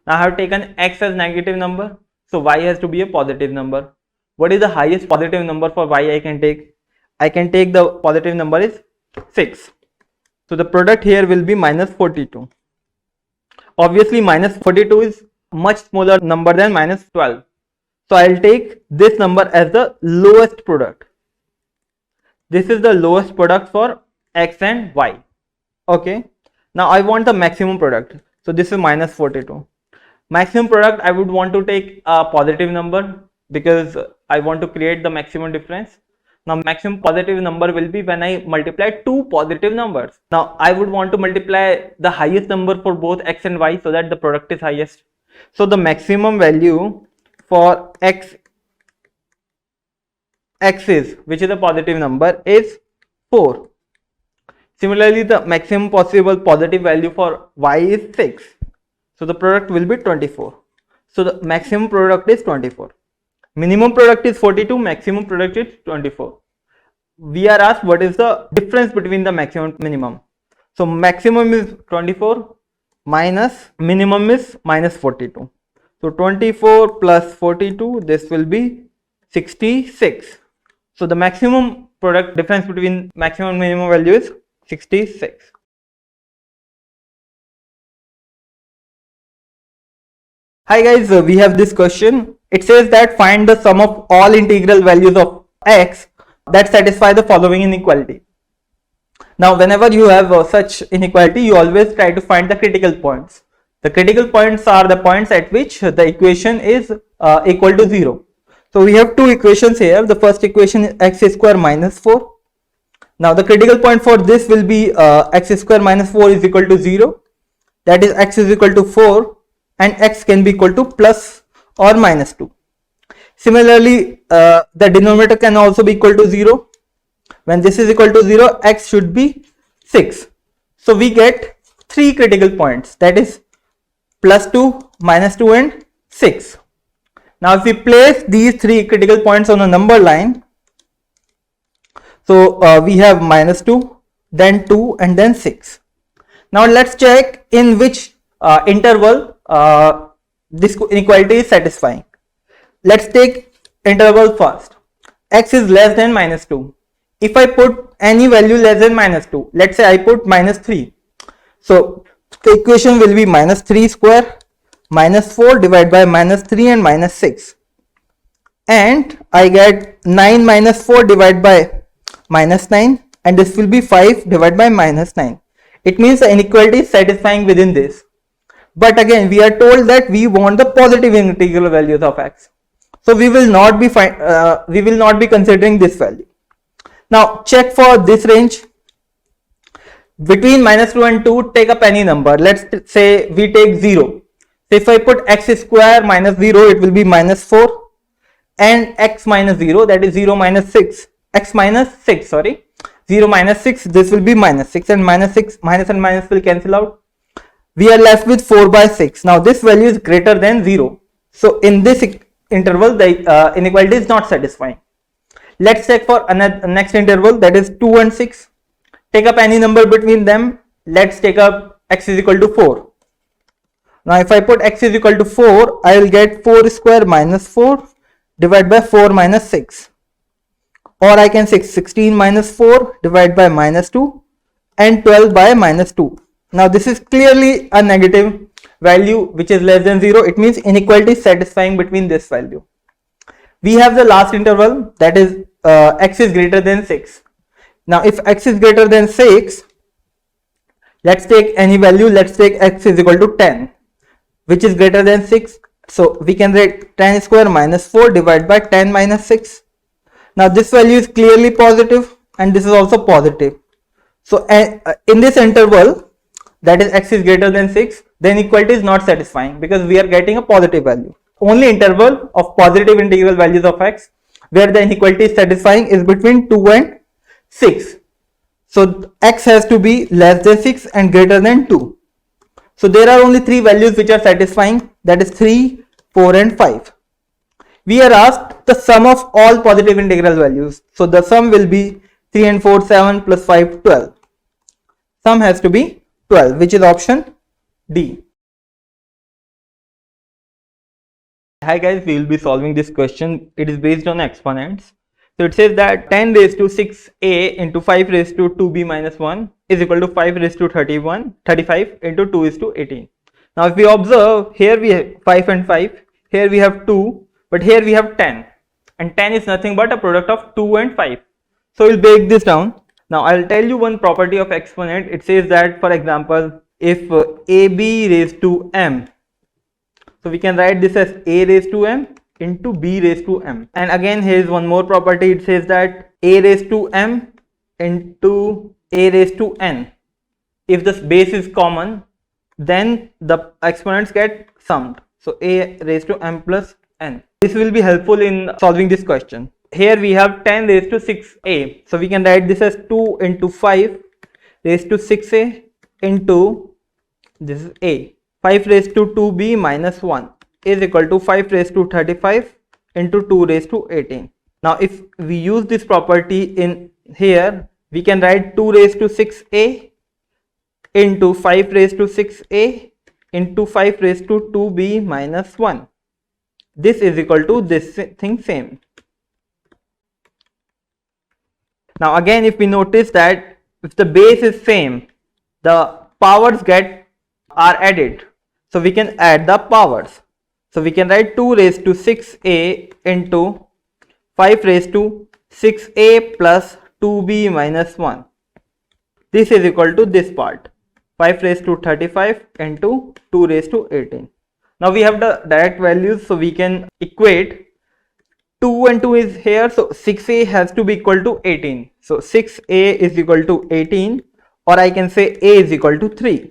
Now I have taken x as negative number, so y has to be a positive number. What is the highest positive number for y I can take? I can take the positive number is 6. So the product here will be minus 42. Obviously minus 42 is much smaller number than minus 12. So I will take this number as the lowest product. This is the lowest product for x and y. Okay. Now I want the maximum product. So this is minus 42. Maximum product, I would want to take a positive number because I want to create the maximum difference. Now maximum positive number will be when I multiply two positive numbers. Now I would want to multiply the highest number for both x and y so that the product is highest. So the maximum value for x's, which is a positive number, is 4. Similarly, the maximum possible positive value for y is 6. So the product will be 24. So the maximum product is 24. Minimum product is 42, maximum product is 24. We are asked what is the difference between the maximum and minimum. So maximum is 24 minus minimum is minus 42. So 24 plus 42, this will be 66. So the maximum product difference between maximum and minimum value is 66. Hi guys, we have this question. It says that find the sum of all integral values of x that satisfy the following inequality. Now whenever you have such inequality, you always try to find the critical points. The critical points are the points at which the equation is equal to 0. So we have two equations here. The first equation is x square minus 4. Now the critical point for this will be x square minus 4 is equal to 0. That is x is equal to 4 and x can be equal to plus or minus 2. Similarly, the denominator can also be equal to 0. When this is equal to 0, x should be 6. So we get three critical points, that is plus 2, minus 2 and 6. Now if we place these three critical points on a number line, so we have minus 2, then 2 and then 6. Now let's check in which interval this inequality is satisfying. Let's take interval first. X is less than minus 2. If I put any value less than minus 2, let's say I put minus 3. So the equation will be minus 3 square minus 4 divided by minus 3 and minus 6. And I get 9 minus 4 divided by minus 9, and this will be 5 divided by minus 9. It means the inequality is satisfying within this. But again, we are told that we want the positive integral values of x. So we will not be considering this value. Now check for this range. Between minus 2 and 2, take up any number. Let's say we take 0. So if I put x square minus 0, it will be minus 4. And x minus 0, that is 0 minus 6. X minus 6, sorry. 0 minus 6, this will be minus 6. And minus 6, minus and minus will cancel out. We are left with 4 by 6. Now this value is greater than 0. So in this interval, the inequality is not satisfying. Let's check for another next interval, that is 2 and 6. Take up any number between them. Let's take up x is equal to 4. Now if I put x is equal to 4, I will get 4 square minus 4 divided by 4 minus 6. Or I can say 16 minus 4 divided by minus 2 and 12 by minus 2. Now this is clearly a negative value which is less than 0. It means inequality is satisfying between this value. We have the last interval, that is x is greater than 6. Now if x is greater than 6, let's take any value. Let's take x is equal to 10, which is greater than 6. So we can write 10 square minus 4 divided by 10 minus 6. Now this value is clearly positive and this is also positive. So in this interval, that is x is greater than 6, the inequality is not satisfying because we are getting a positive value. only interval of positive integral values of x where the inequality is satisfying is between 2 and 6. So x has to be less than 6 and greater than 2. So there are only 3 values which are satisfying, that is 3, 4 and 5. We are asked the sum of all positive integral values. So the sum will be 3 and 4, 7 plus 5, 12. Sum has to be 12, which is option D. Hi guys, we will be solving this question. It is based on exponents. So it says that 10 raised to 6a into 5 raised to 2b minus 1 is equal to 5 raised to 35 into 2 is to 18. Now if we observe, here we have 5 and 5, here we have 2, but here we have 10. And 10 is nothing but a product of 2 and 5. So we'll break this down. Now I'll tell you one property of exponent. It says that, for example, if ab raised to m, so we can write this as a raised to m into b raised to m. And again, here is one more property. It says that a raised to m into a raised to n. If the base is common, then the exponents get summed. So a raised to m plus n. This will be helpful in solving this question. Here we have 10 raised to 6a. So we can write this as 2 into 5 raised to 6a into, this is a. 5 raised to 2b minus 1 is equal to 5 raised to 35 into 2 raised to 18. Now if we use this property in here, we can write 2 raised to 6a into 5 raised to 6a into 5 raised to 2b minus 1. This is equal to this thing same. Now again, if we notice that if the base is same, the powers are added. So we can add the powers. So we can write 2 raised to 6a into 5 raised to 6a plus 2b minus 1. This is equal to this part, 5 raised to 35 into 2 raised to 18. Now we have the direct values, so we can equate 2 and 2 is here, so 6a has to be equal to 18. So 6a is equal to 18, or I can say a is equal to 3.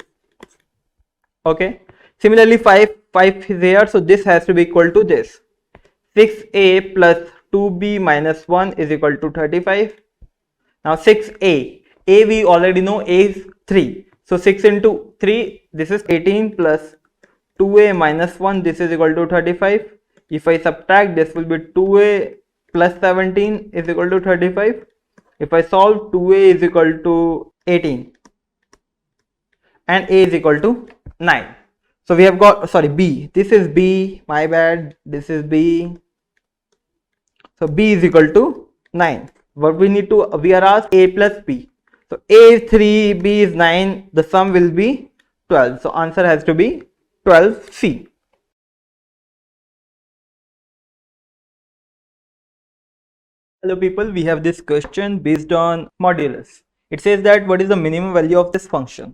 Okay. Similarly, 5 is here, so this has to be equal to this. 6a plus 2b minus 1 is equal to 35. Now 6a, a we already know, a is 3. So 6 into 3, this is 18 plus 2a minus 1, this is equal to 35. If I subtract, this will be 2a plus 17 is equal to 35. If I solve, 2a is equal to 18 and a is equal to 9. So we have got, sorry, b, this is b, my bad, this is b. So b is equal to 9. What we need to, we are asked a plus b. So a is 3, b is 9, the sum will be 12. So answer has to be 12c. Hello people, we have this question based on modulus. It says that what is the minimum value of this function?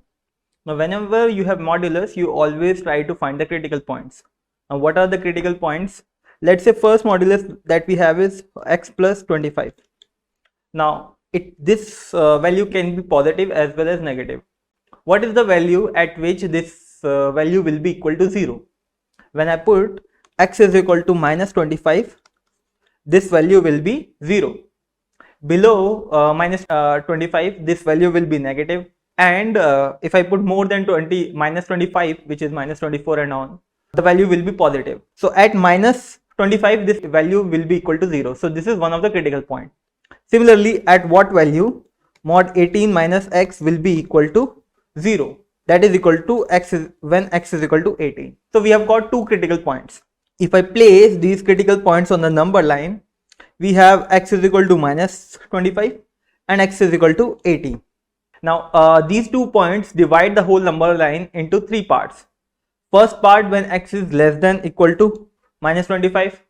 Now whenever you have modulus, you always try to find the critical points. Now what are the critical points? Let's say first modulus that we have is x plus 25. Now this value can be positive as well as negative. What is the value at which this value will be equal to 0? When I put x is equal to minus 25, this value will be 0. Below minus 25, this value will be negative. And if I put more than minus 25, which is minus 24 and on, the value will be positive. So at minus 25, this value will be equal to 0. So this is one of the critical points. Similarly, at what value mod 18 minus x will be equal to 0? That is equal to x when x is equal to 18. So we have got two critical points. If I place these critical points on the number line, we have x is equal to minus 25 and x is equal to 18. Now these 2 points divide the whole number line into 3 parts. First part when x is less than equal to minus 25.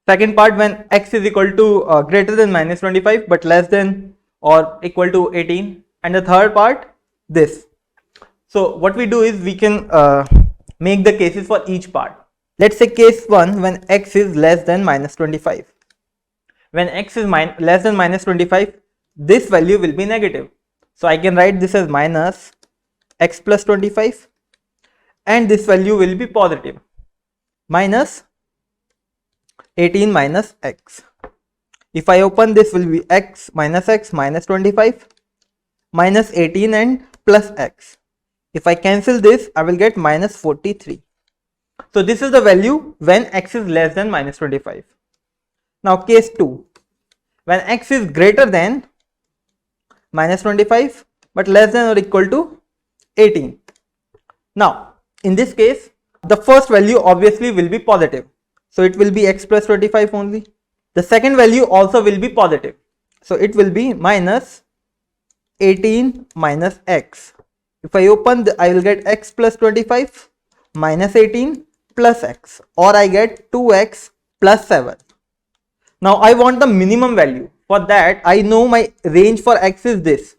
Second part when x is equal to greater than minus 25 but less than or equal to 18. And the third part, this. So what we do is we can make the cases for each part. Let's say case 1 when x is less than minus 25. When x is less than minus 25, this value will be negative. So I can write this as minus x plus 25 and this value will be positive. minus 18 minus x. If I open, this will be x minus 25 minus 18 and plus x. If I cancel this, I will get minus 43. So this is the value when x is less than minus 25. Now case 2, when x is greater than minus 25 but less than or equal to 18. Now in this case, the first value obviously will be positive, so it will be x plus 25 only. The second value also will be positive, so it will be minus 18 minus x. If I open, I will get x plus 25 minus 18 plus x, or I get 2x plus 7. Now I want the minimum value. For that, I know my range for x is this.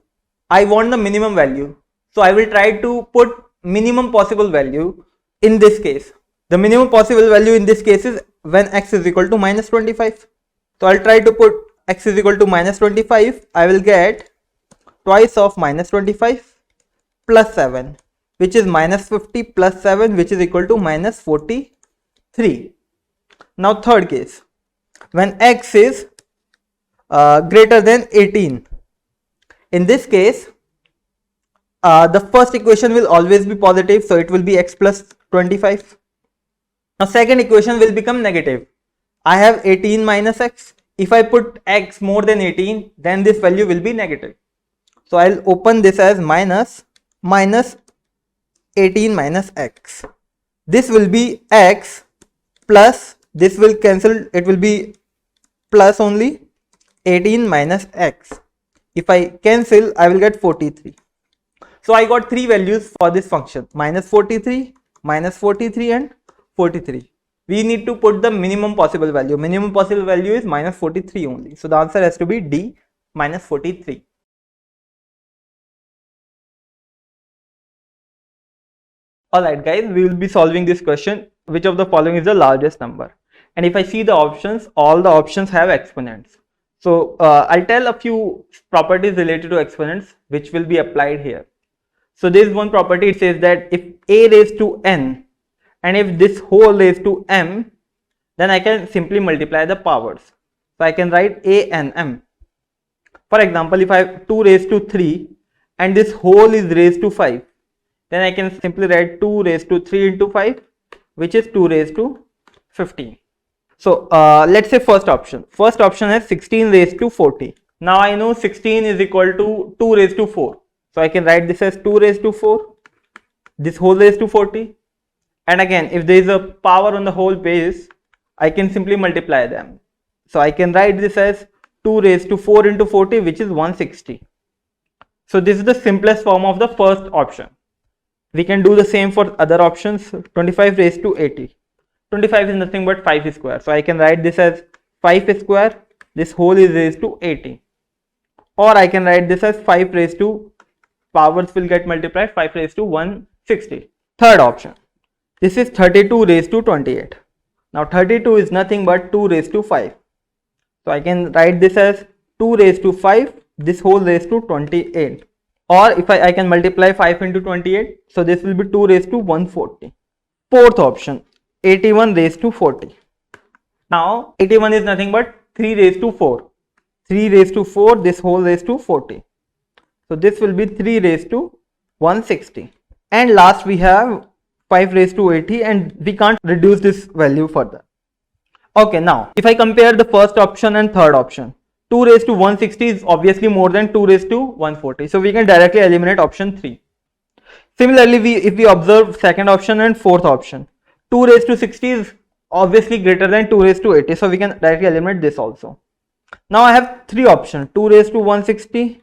I want the minimum value, so I will try to put minimum possible value in this case. The minimum possible value in this case is when x is equal to minus 25. So I'll try to put x is equal to minus 25. I will get twice of minus 25 plus 7, which is minus 50 plus 7, which is equal to minus 43. Now third case, when x is greater than 18. In this case, the first equation will always be positive, so it will be x plus 25. Now second equation will become negative. I have 18 minus x. If I put x more than 18, then this value will be negative. So I'll open this as minus 18 minus x. This will be x plus, this will cancel, it will be plus only 18 minus x. If I cancel, I will get 43. So I got three values for this function, minus 43 and 43. We need to put the minimum possible value. Minimum possible value is minus 43 only. So the answer has to be D, minus 43. Alright guys, we will be solving this question. Which of the following is the largest number? And if I see the options, all the options have exponents. So I'll tell a few properties related to exponents which will be applied here. So there is one property, it says that if a raised to n and if this whole raised to m, then I can simply multiply the powers. So I can write a and m. For example, if I have 2 raised to 3 and this whole is raised to 5, then I can simply write 2 raised to 3 into 5, which is 2 raised to 15. So let's say first option. First option is 16 raised to 40. Now I know 16 is equal to 2 raised to 4. So I can write this as 2 raised to 4, this whole raised to 40. And again, if there is a power on the whole base, I can simply multiply them. So I can write this as 2 raised to 4 into 40, which is 160. So this is the simplest form of the first option. We can do the same for other options. 25 raised to 80. 25 is nothing but 5 square. So I can write this as 5 square. This whole is raised to 80. Or I can write this as 5 raised to, powers will get multiplied, 5 raised to 160. Third option. This is 32 raised to 28. Now 32 is nothing but 2 raised to 5. So I can write this as 2 raised to 5. This whole raised to 28. Or if I can multiply 5 into 28. So this will be 2 raised to 140. Fourth option. 81 raised to 40. Now 81 is nothing but 3 raised to 4. 3 raised to 4, this whole raised to 40. So this will be 3 raised to 160. And last we have 5 raised to 80, and we can't reduce this value further. Okay, now if I compare the first option and third option, 2 raised to 160 is obviously more than 2 raised to 140. So we can directly eliminate option 3. Similarly, if we observe second option and fourth option, 2 raised to 60 is obviously greater than 2 raised to 80. So we can directly eliminate this also. Now I have three options: 2 raised to 160,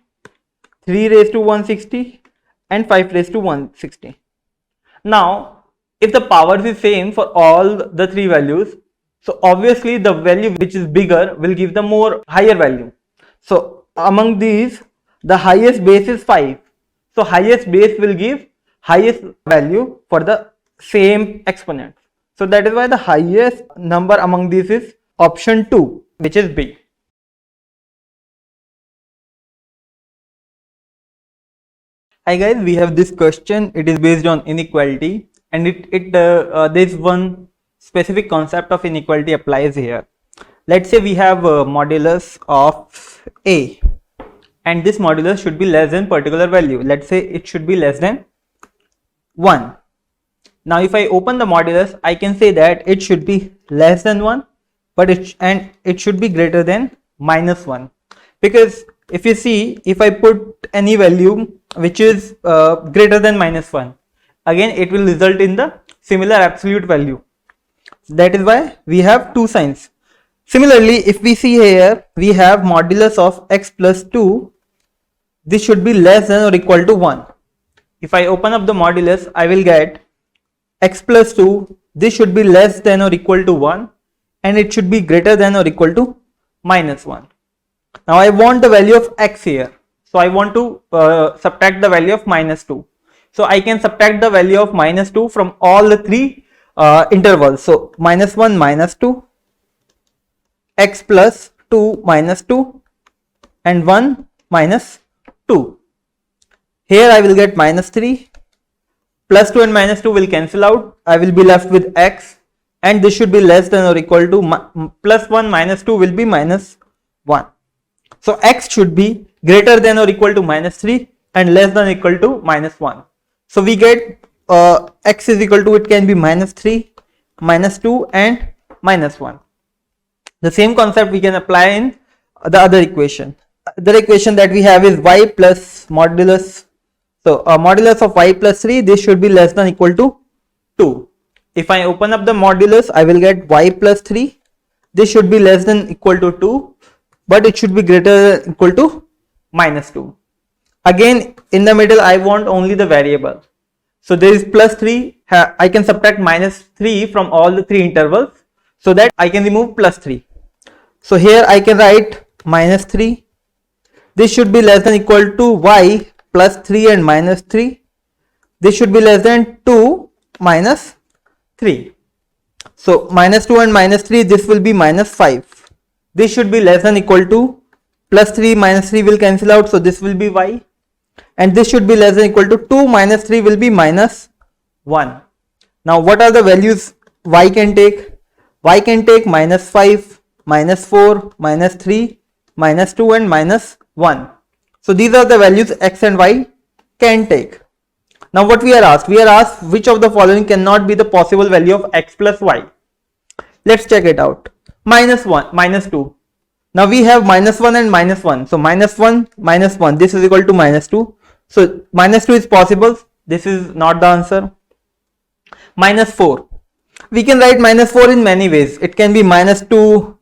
3 raised to 160 and 5 raised to 160. Now if the powers is same for all the three values, so obviously the value which is bigger will give the more higher value. So among these, the highest base is 5. So highest base will give highest value for the same exponent. So that is why the highest number among these is option 2, which is B. Hi guys, we have this question. It is based on inequality, and there is one specific concept of inequality applies here. Let's say we have a modulus of a, and this modulus should be less than particular value. Let's say it should be less than 1. Now if I open the modulus, I can say that it should be less than 1, but it should be greater than -1, because if you see, if I put any value which is greater than -1, again it will result in the similar absolute value. That is why we have two signs. Similarly, if we see here, we have modulus of x plus 2, this should be less than or equal to 1. If I open up the modulus, I will get x plus 2, this should be less than or equal to 1, and it should be greater than or equal to -1. Now I want the value of x here, so I want to subtract the value of -2. So I can subtract the value of -2 from all the three intervals. So -1 -2, x plus 2 -2, and 1 -2. Here I will get -3, plus 2 and -2 will cancel out. I will be left with x, and this should be less than or equal to plus 1 -2 will be -1. So x should be greater than or equal to -3 and less than or equal to -1. So we get x is equal to, it can be -3, -2 and -1. The same concept we can apply in the other equation. The equation that we have is y plus modulus. So modulus of y plus 3, this should be less than or equal to 2. If I open up the modulus, I will get y plus 3. This should be less than or equal to 2, but it should be greater than or equal to -2. Again, in the middle, I want only the variable. So there is plus 3. I can subtract -3 from all the three intervals, so that I can remove plus 3. So here I can write -3. This should be less than or equal to y plus 3 and -3. This should be less than 2 minus 3. So -2 and -3, this will be -5. This should be less than or equal to plus 3 minus 3 will cancel out, so this will be y. And this should be less than or equal to 2 minus 3 will be -1. Now what are the values y can take? Y can take -5, -4, -3, -2 and -1. So these are the values x and y can take. Now what we are asked? We are asked which of the following cannot be the possible value of x plus y. Let's check it out. -1, -2. Now we have -1 and -1. So -1, -1, this is equal to -2. So -2 is possible. This is not the answer. -4. We can write -4 in many ways. It can be -2,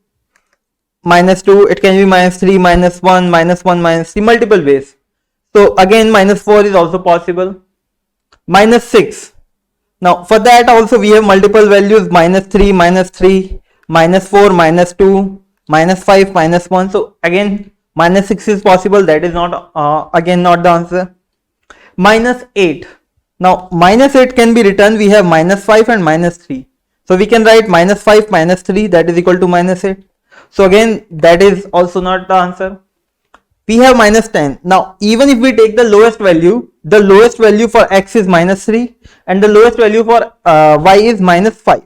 it can be -3, -1, -1, -3, multiple ways. So again -4 is also possible. -6. Now for that also we have multiple values, -3, -3, -4, -2, -5, -1. So again -6 is possible. That is not again not the answer. -8. Now -8 can be written. We have -5 and -3. So we can write -5 -3, that is equal to -8. So again that is also not the answer. We have -10. Now even if we take the lowest value for x is -3 and the lowest value for y is -5.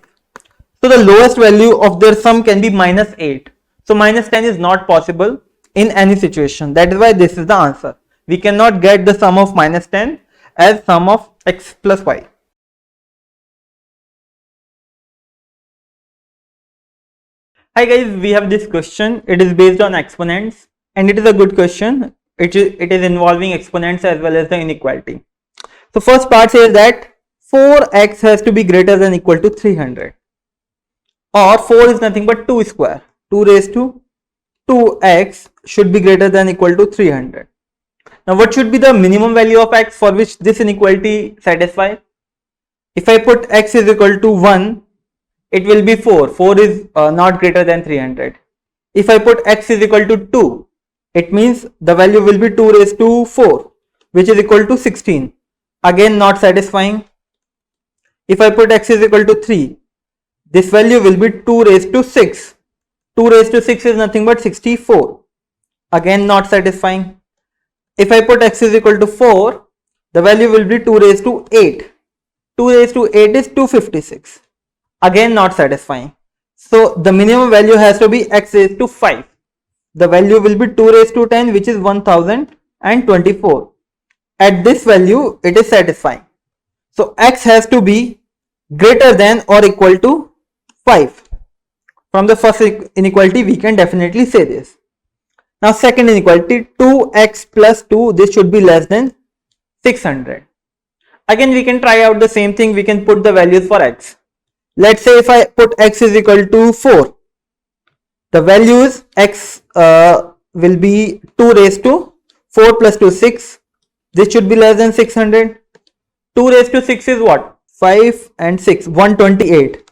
So the lowest value of their sum can be -8. So -10 is not possible in any situation. That is why this is the answer. We cannot get the sum of -10 as sum of x plus y. Hi guys, we have this question. It is based on exponents and it is a good question. It is involving exponents as well as the inequality. So first part says that 4x has to be greater than or equal to 300, or 4 is nothing but 2 square. 2 raised to 2x should be greater than or equal to 300. Now what should be the minimum value of x for which this inequality satisfies? If I put x is equal to 1, it will be 4. 4 is not greater than 300. If I put x is equal to 2, it means the value will be 2 raised to 4, which is equal to 16. Again not satisfying. If I put x is equal to 3, this value will be 2 raised to 6. 2 raised to 6 is nothing but 64. Again not satisfying. If I put x is equal to 4, the value will be 2 raised to 8. 2 raised to 8 is 256. Again not satisfying. So the minimum value has to be x raised to 5. The value will be 2 raised to 10, which is 1024. At this value it is satisfying. So x has to be greater than or equal to 5. From the first inequality we can definitely say this. Now second inequality, 2x plus 2, this should be less than 600. Again we can try out the same thing. We can put the values for x. Let's say if I put x is equal to 4, the values x will be 2 raised to 4 plus 2 6. This should be less than 600. 2 raised to 6 is what? 5 and 6, 128.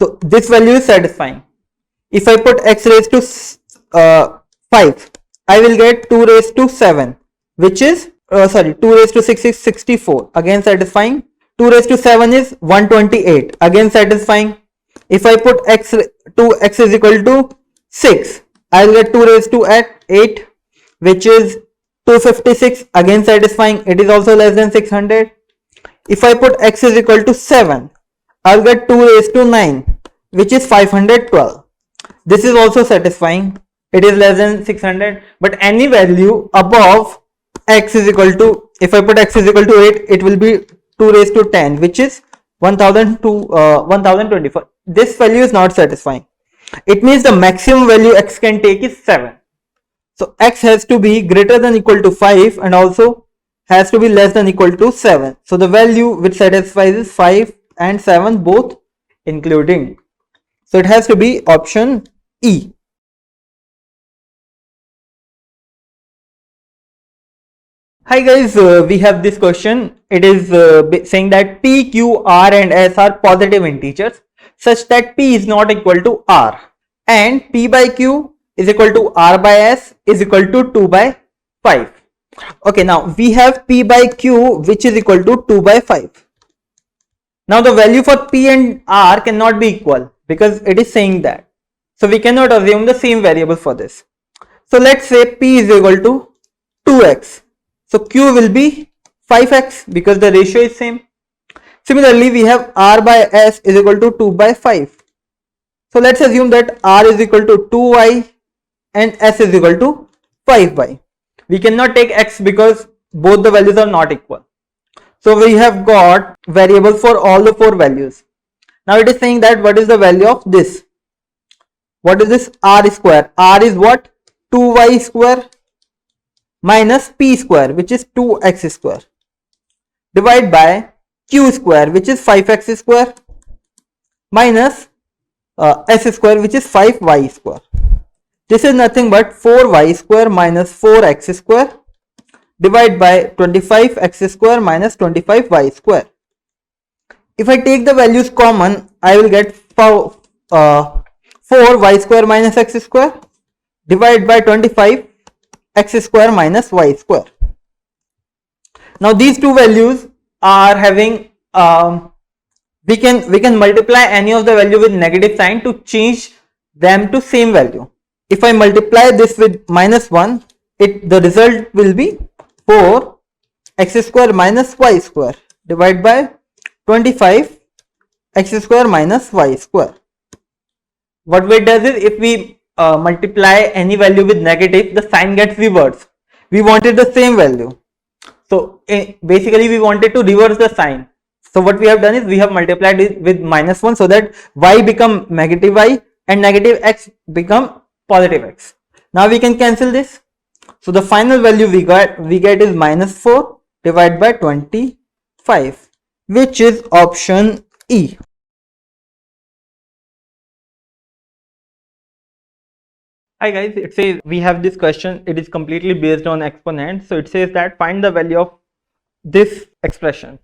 So this value is satisfying. If I put x raised to 5, I will get 2 raised to 7, which is 2 raised to 6 is 64, again satisfying. 2 raised to 7 is 128, again satisfying. If I put x is equal to 6, I will get 2 raised to 8, which is 256, again satisfying. It is also less than 600. If I put x is equal to 7, I will get 2 raised to 9, which is 512. This is also satisfying. It is less than 600, but any value above x is equal to, if I put x is equal to 8, it will be 2 raised to 10, which is 1024. This value is not satisfying. It means the maximum value x can take is 7. So x has to be greater than equal to 5 and also has to be less than equal to 7. So the value which satisfies is 5 and 7 both including. So it has to be option E. Hi guys, we have this question. It is saying that P, Q, R and S are positive integers such that P is not equal to R and P by Q is equal to R by S is equal to 2 by 5. Okay, now we have P by Q which is equal to 2 by 5. Now the value for P and R cannot be equal because it is saying that. So we cannot assume the same variable for this. So let's say P is equal to 2x. So Q will be 5x because the ratio is same. Similarly, we have R by S is equal to 2 by 5. So let's assume that R is equal to 2y and S is equal to 5y. We cannot take x because both the values are not equal. So we have got variables for all the 4 values. Now it is saying that what is the value of this? What is this R square? R is what? 2y square minus P square, which is 2x square, divide by Q square, which is 5x square, minus S square, which is 5y square. This is nothing but 4y square minus 4x square, divide by 25x square minus 25y square. If I take the values common, I will get 4y square minus x square, divide by 25 x square minus y square. Now these two values are having we can multiply any of the value with negative sign to change them to same value. If I multiply this with minus 1, the result will be 4 x square minus y square divided by 25 x square minus y square. What it does is, if we multiply any value with negative, the sign gets reversed. We wanted the same value, so basically we wanted to reverse the sign. So what we have done is we have multiplied it with minus 1 so that y become negative y and negative x become positive x. Now we can cancel this. So the final value we get is minus 4 divided by 25, which is option E. Hi guys, it says we have this question. It is completely based on exponents. So it says that find the value of this expression.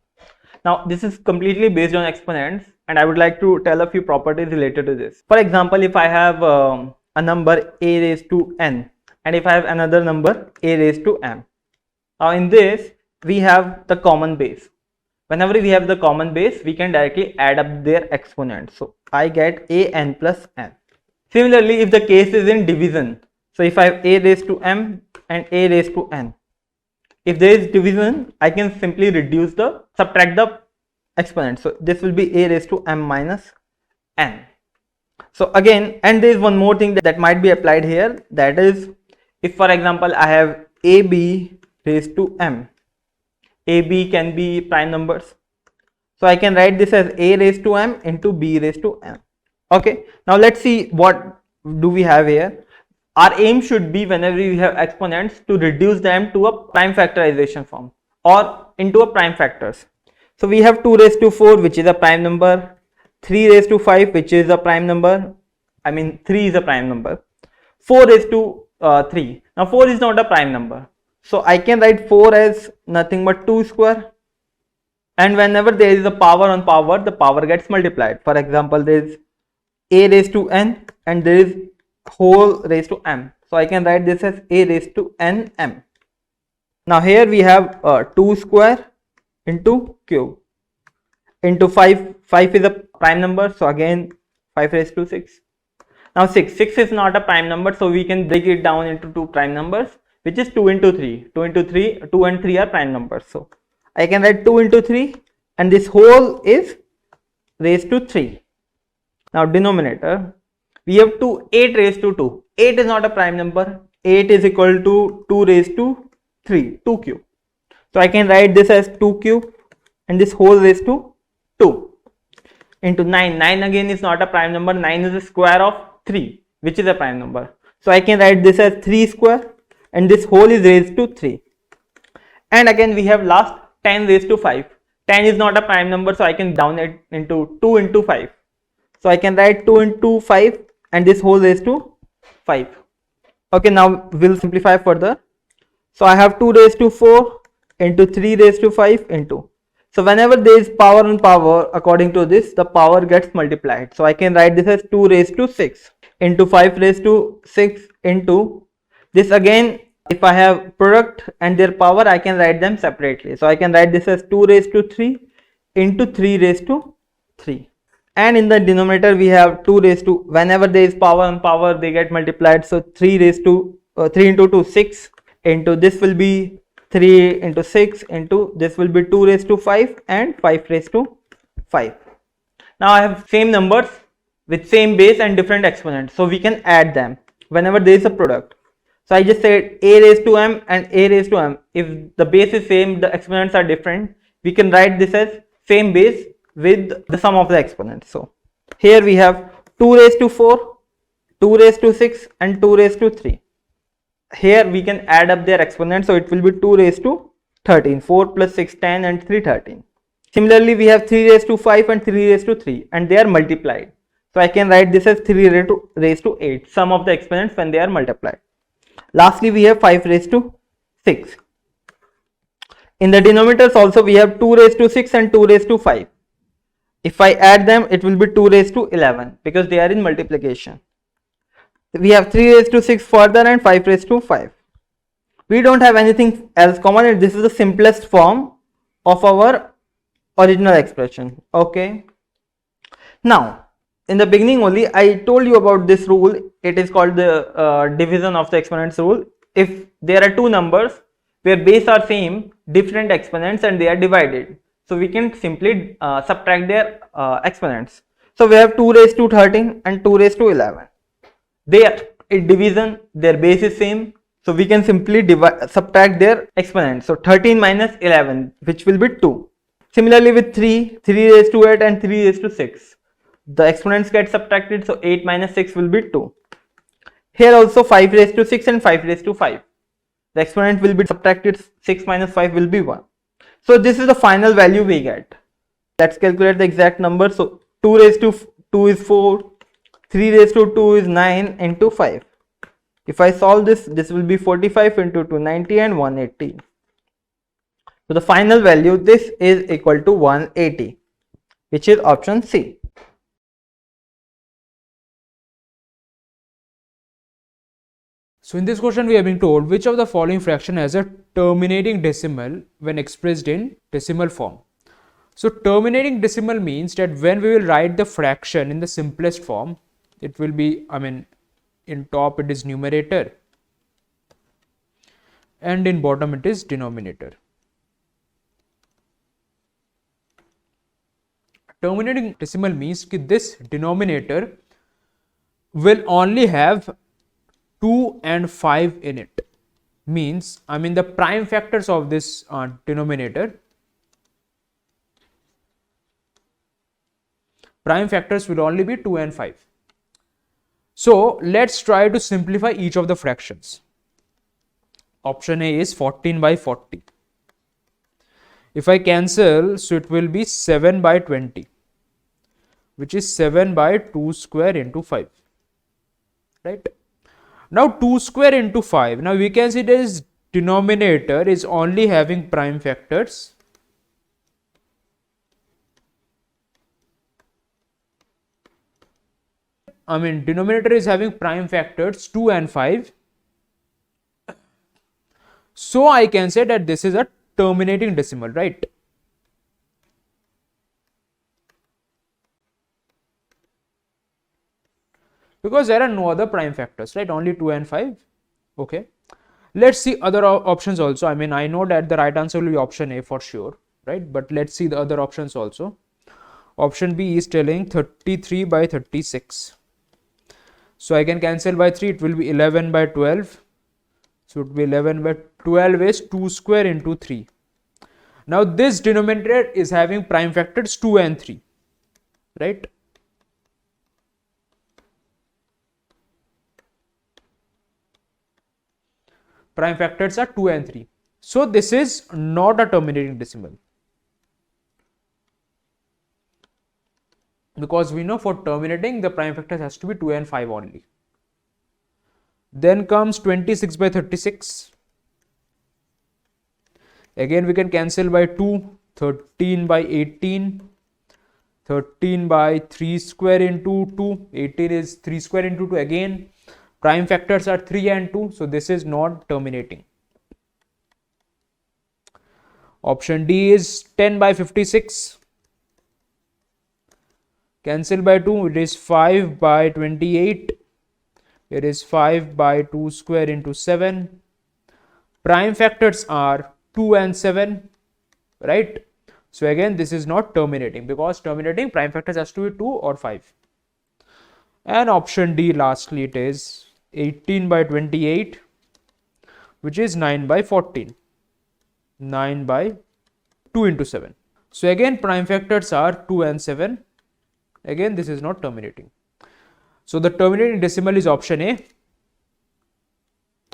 Now this is completely based on exponents, and I would like to tell a few properties related to this. For example, if I have a number a raised to n, and if I have another number a raised to m. Now in this we have the common base. Whenever we have the common base, we can directly add up their exponents. So I get a n plus n. Similarly, if the case is in division, so if I have a raised to m and a raised to n, if there is division, I can simply subtract the exponent. So this will be a raised to m minus n. So again, and there is one more thing that might be applied here, that is, if for example I have ab raised to m, ab can be prime numbers, so I can write this as a raised to m into b raised to m. Okay, now let's see what do we have here. Our aim should be, whenever we have exponents, to reduce them to a prime factorization form or into a prime factors. So we have 2 raised to 4, which is a prime number, 3 raised to 5, which is a prime number, I mean 3 is a prime number, 4 raised to 3. Now 4 is not a prime number, so I can write 4 as nothing but 2 square, and whenever there is a power on power, the power gets multiplied. For example, there is a raised to n and there is whole raised to m, so I can write this as a raised to n m. Now here we have 2 square into cube into 5. 5 is a prime number, so again 5 raised to 6. Now 6 is not a prime number, so we can break it down into 2 prime numbers, which is 2 into 3. 2 into 3, 2 and 3 are prime numbers, so I can write 2 into 3 and this whole is raised to 3. Now denominator, we have 8 raised to 2. 8 is not a prime number. 8 is equal to 2 raised to 3, 2 cube. So I can write this as 2 cube and this whole raised to 2 into 9. 9 again is not a prime number. 9 is the square of 3, which is a prime number. So I can write this as 3 square and this whole is raised to 3. And again we have last 10 raised to 5. 10 is not a prime number, so I can down it into 2 into 5. So I can write 2 into 5 and this whole raised to 5. Okay, now we'll simplify further. So I have 2 raised to 4 into 3 raised to 5 into. So whenever there is power on power, according to this, the power gets multiplied. So I can write this as 2 raised to 6 into 5 raised to 6 into this. Again, if I have product and their power, I can write them separately. So I can write this as 2 raised to 3 into 3 raised to 3. And in the denominator we have 2 raised to, whenever there is power on power, they get multiplied. So 3 raised to 3 into 2, 6 into this will be 3 into 6 into this will be 2 raised to 5 and 5 raised to 5. Now I have same numbers with same base and different exponents, so we can add them whenever there is a product. So I just said a raised to m and a raised to m. If the base is same, the exponents are different, we can write this as same base with the sum of the exponents. So here we have 2 raised to 4, 2 raised to 6 and 2 raised to 3. Here we can add up their exponents, so it will be 2 raised to 13. 4 plus 6, 10 and 3, 13. Similarly, we have 3 raised to 5 and 3 raised to 3 and they are multiplied. So I can write this as 3 raised to 8, sum of the exponents when they are multiplied. Lastly, we have 5 raised to 6. In the denominators also we have 2 raised to 6 and 2 raised to 5. If I add them, it will be 2 raised to 11 because they are in multiplication. We have 3 raised to 6 further and 5 raised to 5. We don't have anything else common, and this is the simplest form of our original expression. Okay. Now, in the beginning only, I told you about this rule. It is called the division of the exponents rule. If there are two numbers where base are same, different exponents, and they are divided, so we can simply subtract their exponents. So we have 2 raised to 13 and 2 raised to 11. They are in division, their base is same, so we can simply subtract their exponents. So 13 minus 11, which will be 2. Similarly with 3 raised to 8 and 3 raised to 6. The exponents get subtracted, so 8 minus 6 will be 2. Here also 5 raised to 6 and 5 raised to 5. The exponent will be subtracted, 6 minus 5 will be 1. So this is the final value we get. Let's calculate the exact number. So 2 raised to 2 is 4, 3 raised to 2 is 9 into 5. If I solve this, this will be 45 into 2, 90 and 180. So the final value, this is equal to 180, which is option C. So in this question we are being told which of the following fraction has a terminating decimal when expressed in decimal form. So terminating decimal means that when we will write the fraction in the simplest form, it will be, in top it is numerator and in bottom it is denominator. terminating decimal means that this denominator will only have 2 and 5 in it. Means, I mean, the prime factors of this denominator, prime factors will only be 2 and 5. So let's try to simplify each of the fractions. Option A is 14 by 40. If I cancel, so it will be 7 by 20, which is 7 by 2 square into 5. Right? Now 2 square into 5. Now we can see this denominator is only having prime factors. I mean, denominator is having prime factors 2 and 5. So I can say that this is a terminating decimal, right? Because there are no other prime factors, right? Only 2 and 5. Okay. Let's see other options also. I mean, I know that the right answer will be option A for sure, right? But let's see the other options also. Option B is telling 33 by 36. So I can cancel by 3, it will be 11 by 12. So it will be 11 by 12 is 2 square into 3. Now this denominator is having prime factors 2 and 3, right? Prime factors are 2 and 3. So this is not a terminating decimal. Because we know for terminating the prime factors has to be 2 and 5 only. Then comes 26 by 36. Again we can cancel by 2, 13 by 18, 13 by 3 square into 2, 18 is 3 square into 2 again. Prime factors are 3 and 2, so this is not terminating. Option D is 10 by 56. Cancel by 2, it is 5 by 28. It is 5 by 2 square into 7. Prime factors are 2 and 7, right? So again, this is not terminating, because terminating prime factors has to be 2 or 5. And option D, lastly, it is 18 by 28, which is 9 by 14. 9 by 2 into 7. So again, prime factors are 2 and 7. Again, this is not terminating. So the terminating decimal is option A.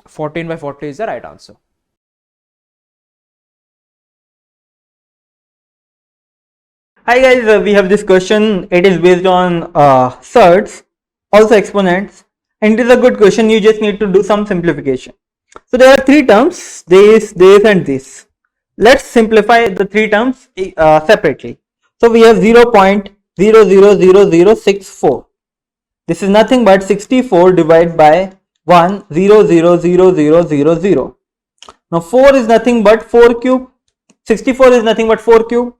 14 by 40 is the right answer. Hi guys, we have this question. It is based on surds, also exponents, and it is a good question. You just need to do some simplification. So there are three terms, this, and this. Let's simplify the three terms separately. So we have 0.000064. This is nothing but 64 divided by 1,0,0,0,0,0,0. Now 4 is nothing but 4 cube. 64 is nothing but 4 cube.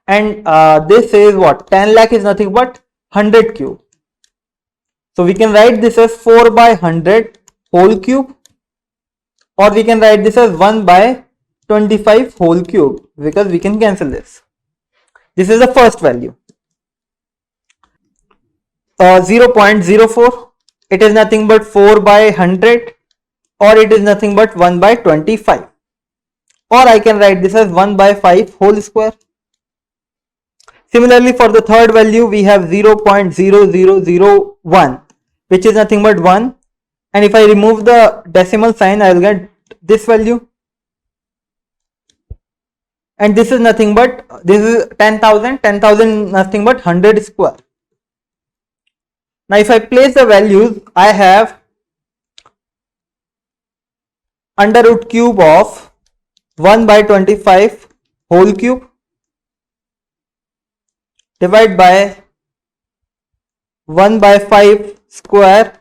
And this is what? 10 lakh is nothing but 100 cube. So we can write this as 4 by 100 whole cube, or we can write this as 1 by 25 whole cube, because we can cancel this. This is the first value. 0.04, it is nothing but 4 by 100, or it is nothing but 1 by 25, or I can write this as 1 by 5 whole square. Similarly, for the third value, we have 0.0001, which is nothing but 1, and if I remove the decimal sign, I will get this value, and this is nothing but, this is 10,000, 10,000 nothing but 100 square. Now if I place the values, I have under root cube of 1 by 25 whole cube divided by 1 by 5 square,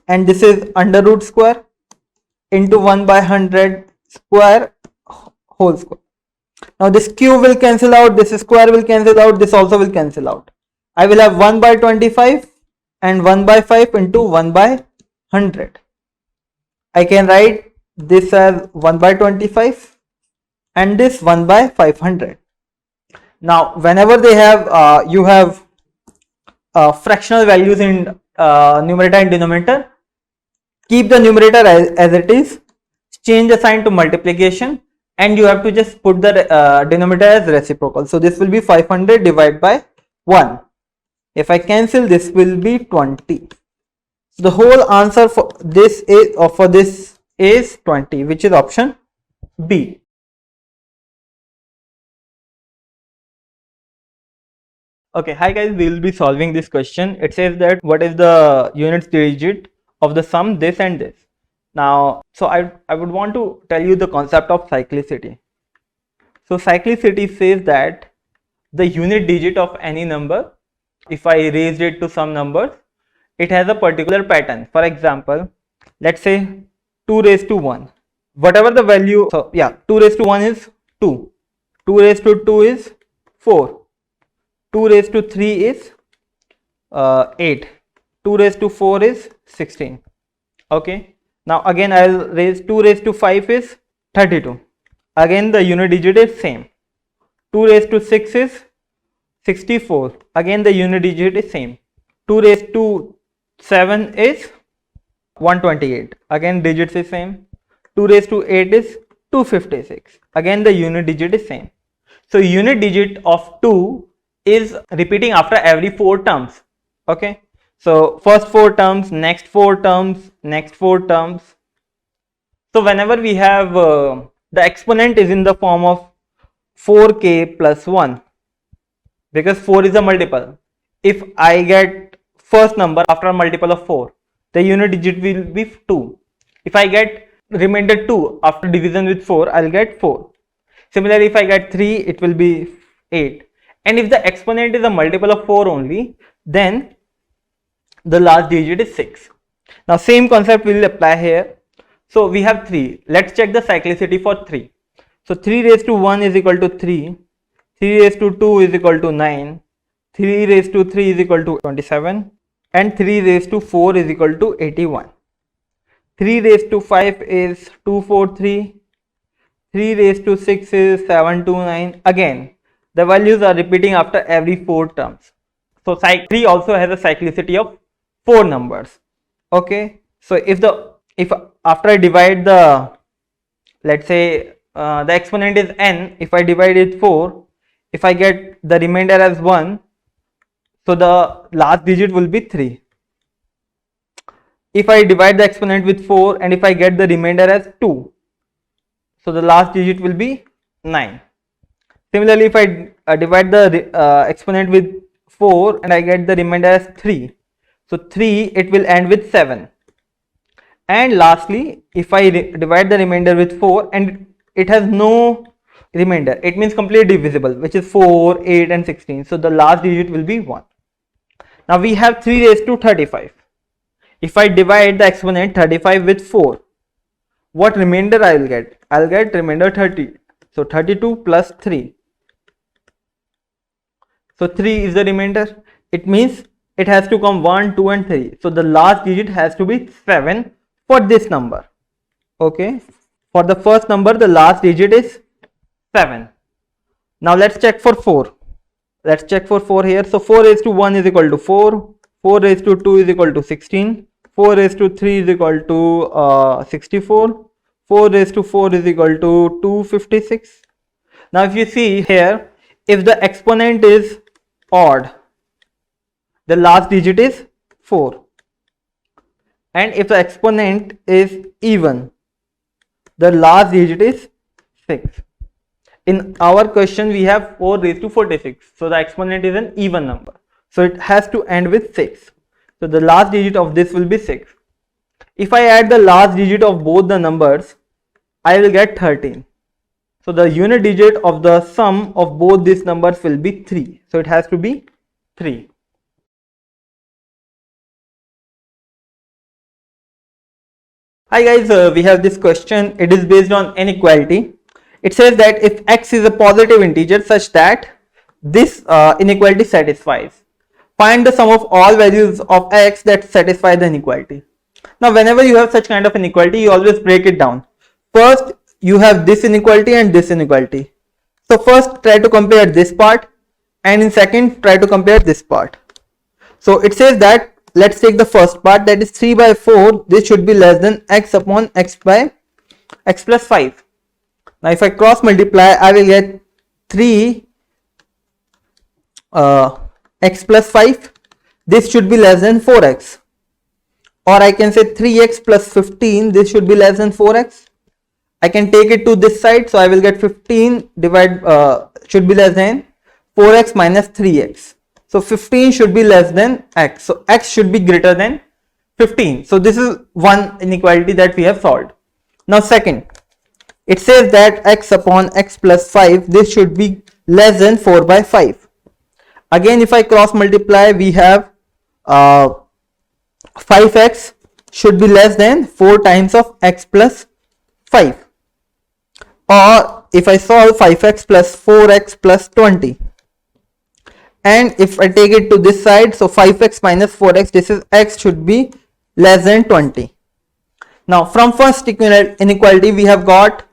and this is under root square, into 1 by 100 square whole square. Now this cube will cancel out, this square will cancel out, this also will cancel out. I will have 1 by 25 and 1 by 5 into 1 by 100. I can write this as 1 by 25 and this 1 by 500. Now whenever they have you have fractional values in numerator and denominator, keep the numerator as it is, change the sign to multiplication, and you have to just put the denominator as reciprocal. So this will be 500 divided by 1. If I cancel, this will be 20. So the whole answer for this is 20, which is option B. Okay, hi guys, we will be solving this question. It says that what is the units digit of the sum this and this. Now, so I would want to tell you the concept of cyclicity. So cyclicity says that the unit digit of any number, if I raised it to some numbers, it has a particular pattern. For example, let's say 2 raised to 1. Whatever the value, so yeah, 2 raised to 1 is 2. 2 raised to 2 is 4. 2 raised to 3 is 8. 2 raised to 4 is 16. Okay. Now again I will raise 2 raised to 5 is 32. Again the unit digit is same. 2 raised to 6 is 64. Again the unit digit is same. 2 raised to 7 is 128. Again digits is same. 2 raised to 8 is 256. Again the unit digit is same. So unit digit of 2 is repeating after every 4 terms. Okay. So first 4 terms, next 4 terms, next 4 terms. So whenever we have the exponent is in the form of 4k plus 1, because 4 is a multiple. If I get first number after a multiple of 4, the unit digit will be 2. If I get remainder 2 after division with 4, I'll get 4. Similarly, if I get 3, it will be 8. And if the exponent is a multiple of 4 only, then the last digit is 6. Now same concept will apply here. So we have 3. Let's check the cyclicity for 3. So 3 raised to 1 is equal to 3. 3 raised to 2 is equal to 9. 3 raised to 3 is equal to 27. And 3 raised to 4 is equal to 81. 3 raised to 5 is 243. 3 raised to 6 is 729. Again, the values are repeating after every 4 terms. So 3 also has a cyclicity of 4 numbers. Okay. So if after I divide the, let's say the exponent is n, if I divide it 4, if I get the remainder as 1, so the last digit will be 3. If I divide the exponent with 4 and if I get the remainder as 2, so the last digit will be 9. Similarly, if I divide the exponent with 4 and I get the remainder as 3, so 3, it will end with 7. And lastly, if I divide the remainder with 4 and it has no remainder, it means completely divisible, which is 4, 8 and 16. So the last digit will be 1. Now we have 3 raised to 35. If I divide the exponent 35 with 4, what remainder I will get? I will get remainder 30. So 32 plus 3. So 3 is the remainder. It means it has to come 1, 2 and 3. So the last digit has to be 7 for this number. Okay. For the first number, the last digit is 7. Now let's check for 4. Let's check for 4 here. So 4 raised to 1 is equal to 4. 4 raised to 2 is equal to 16. 4 raised to 3 is equal to 64. 4 raised to 4 is equal to 256. Now if you see here, if the exponent is odd, the last digit is 4. And if the exponent is even, the last digit is 6. In our question, we have 4 raised to 46. So the exponent is an even number. So it has to end with 6. So the last digit of this will be 6. If I add the last digit of both the numbers, I will get 13. So the unit digit of the sum of both these numbers will be 3. So it has to be 3. Hi guys, we have this question. It is based on inequality. It says that if x is a positive integer such that this inequality satisfies, find the sum of all values of x that satisfy the inequality. Now whenever you have such kind of inequality, you always break it down. First you have this inequality and this inequality. So first try to compare this part and in second try to compare this part. So it says that let's take the first part, that is 3 by 4. This should be less than x upon x by x plus 5. Now if I cross multiply, I will get 3 x plus 5. This should be less than 4x. Or I can say 3x plus 15. This should be less than 4x. I can take it to this side, so I will get 15 should be less than 4x minus 3x. So 15 should be less than x. So x should be greater than 15. So this is one inequality that we have solved. Now second, it says that x upon x plus 5, this should be less than 4 by 5. Again, if I cross multiply, we have 5x should be less than 4 times of x plus 5. Or if I solve 5x plus 4x plus 20, and if I take it to this side, so 5x minus 4x, this is x should be less than 20. Now from first inequality we have got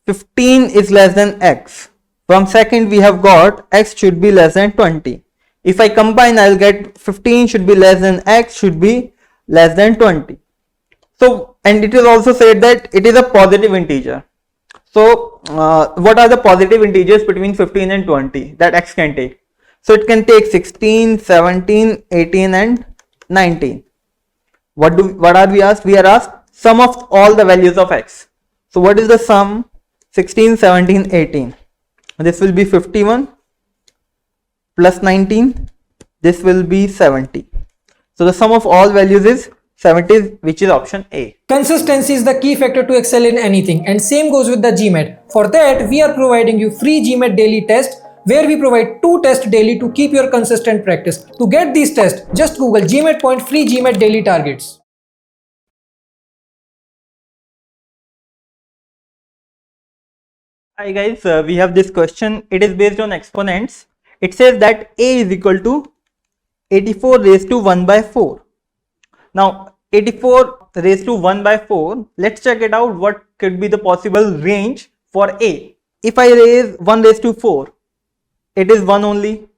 15 is less than x. From second we have got x should be less than 20. If I combine, I will get 15 should be less than x should be less than 20. So, and it is also said that it is a positive integer. So what are the positive integers between 15 and 20 that x can take? So it can take 16, 17, 18 and 19. What are we asked? We are asked sum of all the values of x. So what is the sum? 16, 17, 18. This will be 51 plus 19. This will be 70. So the sum of all values is 70, which is option A. Consistency is the key factor to excel in anything, and same goes with the GMAT. For that, we are providing you free GMAT daily test, where we provide 2 tests daily to keep your consistent practice. To get these tests, just Google GMATPoint free GMAT daily targets. Hi guys, we have this question. It is based on exponents. It says that a is equal to 84 raised to 1 by 4. Now 84 raised to 1 by 4, let's check it out. What could be the possible range for a? If I raise 1 raised to 4, it is 1 only.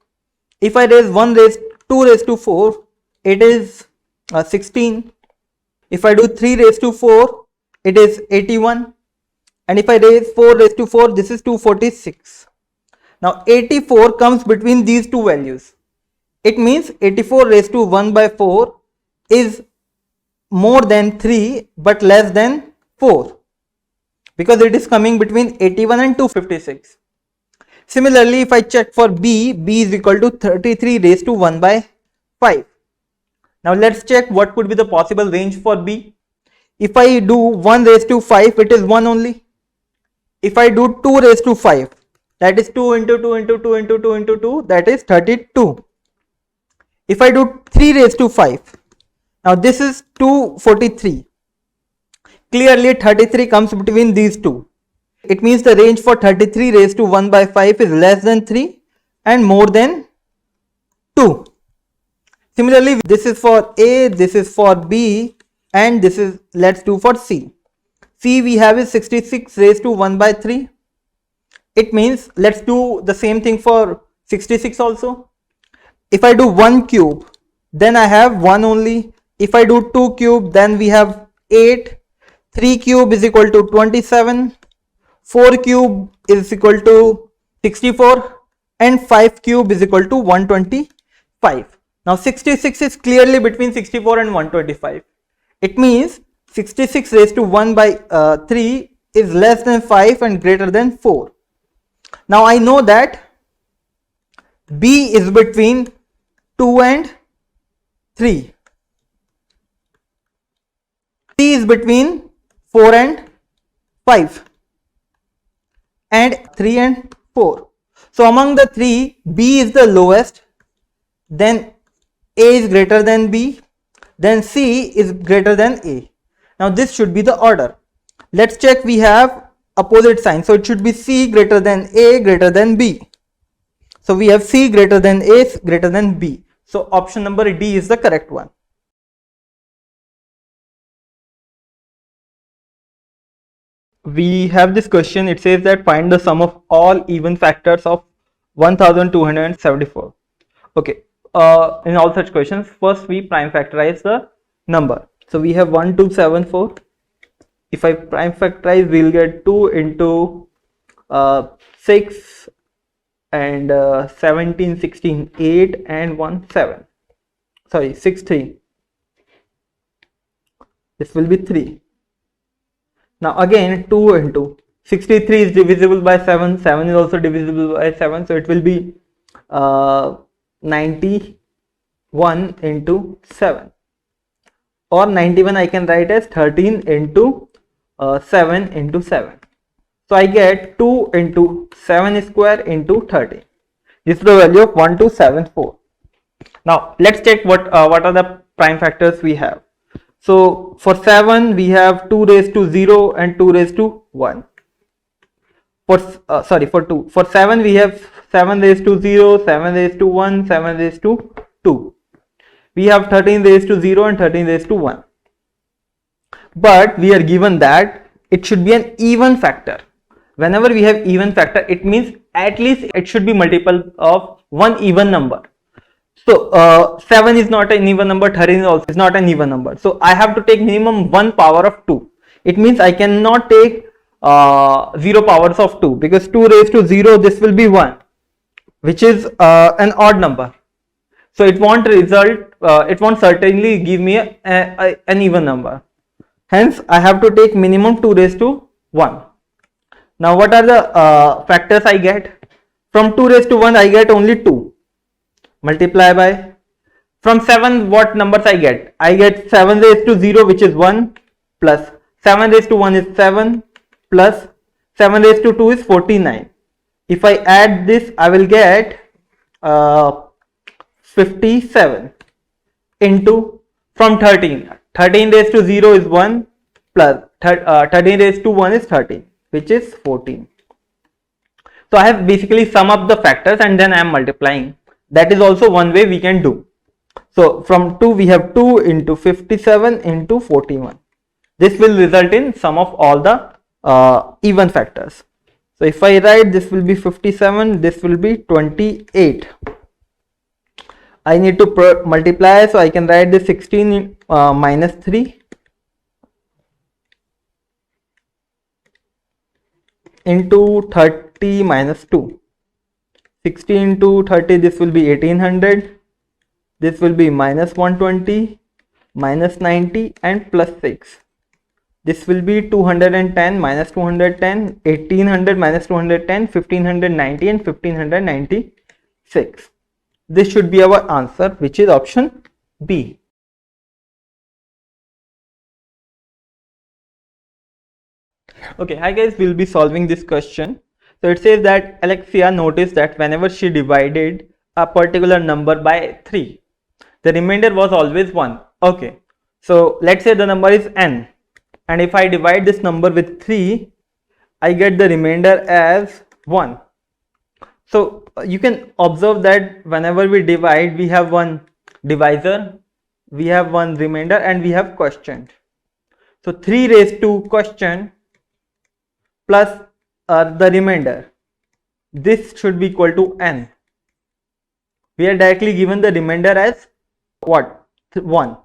If I raise 2 raised to 4, it is 16. If I do 3 raised to 4, it is 81. And if I raise 4 raised to 4, this is 246. Now 84 comes between these two values. It means 84 raised to 1 by 4 is more than 3 but less than 4, because it is coming between 81 and 256. Similarly, if I check for b is equal to 33 raised to 1 by 5. Now let's check what could be the possible range for b. If I do 1 raised to 5, it is 1 only. If I do 2 raised to 5, that is 2 into 2 into 2 into 2 into 2, that is 32. If I do 3 raised to 5, now this is 243. Clearly 33 comes between these two. It means the range for 33 raised to 1 by 5 is less than 3 and more than 2. Similarly, this is for A, this is for B, and this is, let's do for C. C we have is 66 raised to 1 by 3. It means let's do the same thing for 66 also. If I do 1 cube, then I have 1 only. If I do 2 cube, then we have 8. 3 cube is equal to 27. 4 cube is equal to 64. And 5 cube is equal to 125. Now 66 is clearly between 64 and 125. It means 66 raised to 1 by 3 is less than 5 and greater than 4. Now I know that B is between 2 and 3. C is between 4 and 5. And 3 and 4. So among the three, B is the lowest, then A is greater than B, then C is greater than A. Now this should be the order. Let's check, we have opposite sign, so it should be C greater than A greater than B. So we have C greater than A greater than B. So option number D is the correct one. We have this question. It says that find the sum of all even factors of 1274. Okay, in all such questions, first we prime factorize the number. So we have 1274. If I prime factorize, we'll get 2 into 6 and 17, 16, 8 and 1, 7. Sorry, 6, 3. This will be 3. Now again 2 into 63 is divisible by 7, 7 is also divisible by 7, so it will be 91 into 7, or 91 I can write as 13 into 7 into 7. So I get 2 into 7 square into 13. This is the value of 1274. Now let's check what are the prime factors we have. So for 7 we have 2 raised to 0 and 2 raised to 1. For 2. For 7 we have 7 raised to 0, 7 raised to 1, 7 raised to 2. We have 13 raised to 0 and 13 raised to 1. But we are given that it should be an even factor. Whenever we have even factor, it means at least it should be multiple of one even number. So 7 is not an even number, 13 is also not an even number. So I have to take minimum 1 power of 2. It means I cannot take 0 powers of 2, because 2 raised to 0, this will be 1, which is an odd number. So it won't certainly give me an even number. Hence I have to take minimum 2 raised to 1. Now what are the factors I get? From 2 raised to 1 I get only 2. Multiply by, from 7 what numbers I get? I get 7 raised to 0, which is 1, plus 7 raised to 1 is 7, plus 7 raised to 2 is 49. If I add this, I will get 57 into, from 13. 13 raised to 0 is 1, plus 13 raised to 1 is 13, which is 14. So I have basically sum up the factors and then I am multiplying. That is also one way we can do. So from 2 we have 2 into 57 into 41. This will result in sum of all the even factors. So if I write, this will be 57, this will be 28. I need to multiply, so I can write this 16 minus 3 into 30 minus 2. 60 into 30, this will be 1800, this will be minus 120, minus 90 and plus 6. This will be 210 minus 210, 1800 minus 210, 1590 and 1596. This should be our answer, which is option B. Okay, hi guys, we'll be solving this question. So it says that Alexia noticed that whenever she divided a particular number by 3, the remainder was always 1. Okay, so let's say the number is n, and if I divide this number with 3, I get the remainder as 1. So you can observe that whenever we divide, we have one divisor, we have one remainder, and we have quotient. So 3 raised to quotient plus the remainder, this should be equal to n. We are directly given the remainder as what? 1.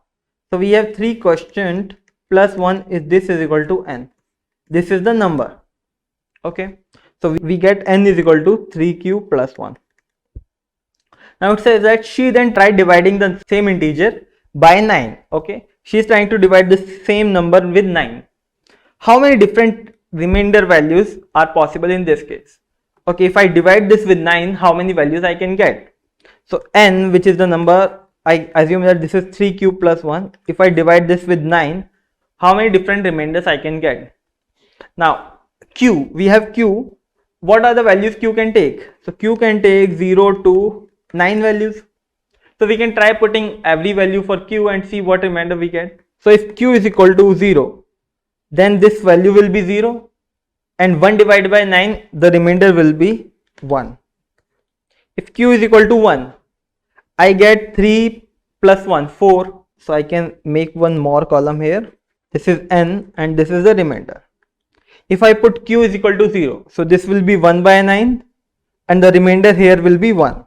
So we have 3 quotient plus 1 is, this is equal to n. This is the number. Okay, so we get n is equal to 3q plus 1. Now it says that she then tried dividing the same integer by 9. Okay, she is trying to divide the same number with 9. How many different remainder values are possible in this case? Okay, if I divide this with 9, how many values I can get? So n, which is the number, I assume that this is 3q plus 1. If I divide this with 9, how many different remainders I can get? Now q, we have q. What are the values q can take? So q can take 0 to 9 values. So we can try putting every value for q and see what remainder we get. So if q is equal to 0, then this value will be 0, and 1 divided by 9, the remainder will be 1. If q is equal to 1, I get 3 plus 1, 4. So I can make one more column here. This is n and this is the remainder. If I put q is equal to 0, so this will be 1 by 9 and the remainder here will be 1.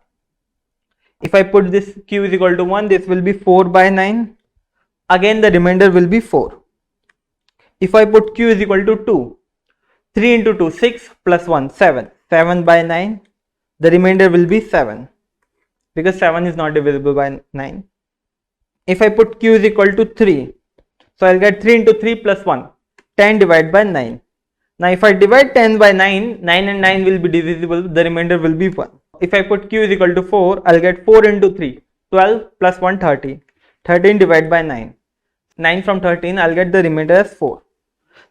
If I put this q is equal to 1, this will be 4 by 9. Again the remainder will be 4. If I put q is equal to 2, 3 into 2, 6 plus 1, 7. 7 by 9. The remainder will be 7 because 7 is not divisible by 9. If I put q is equal to 3, so I'll get 3 into 3 plus 1, 10 divided by 9. Now if I divide 10 by 9, 9 and 9 will be divisible, the remainder will be 1. If I put q is equal to 4, I'll get 4 into 3, 12 plus 1, 13. 13 divided by 9. 9 from 13, I'll get the remainder as 4.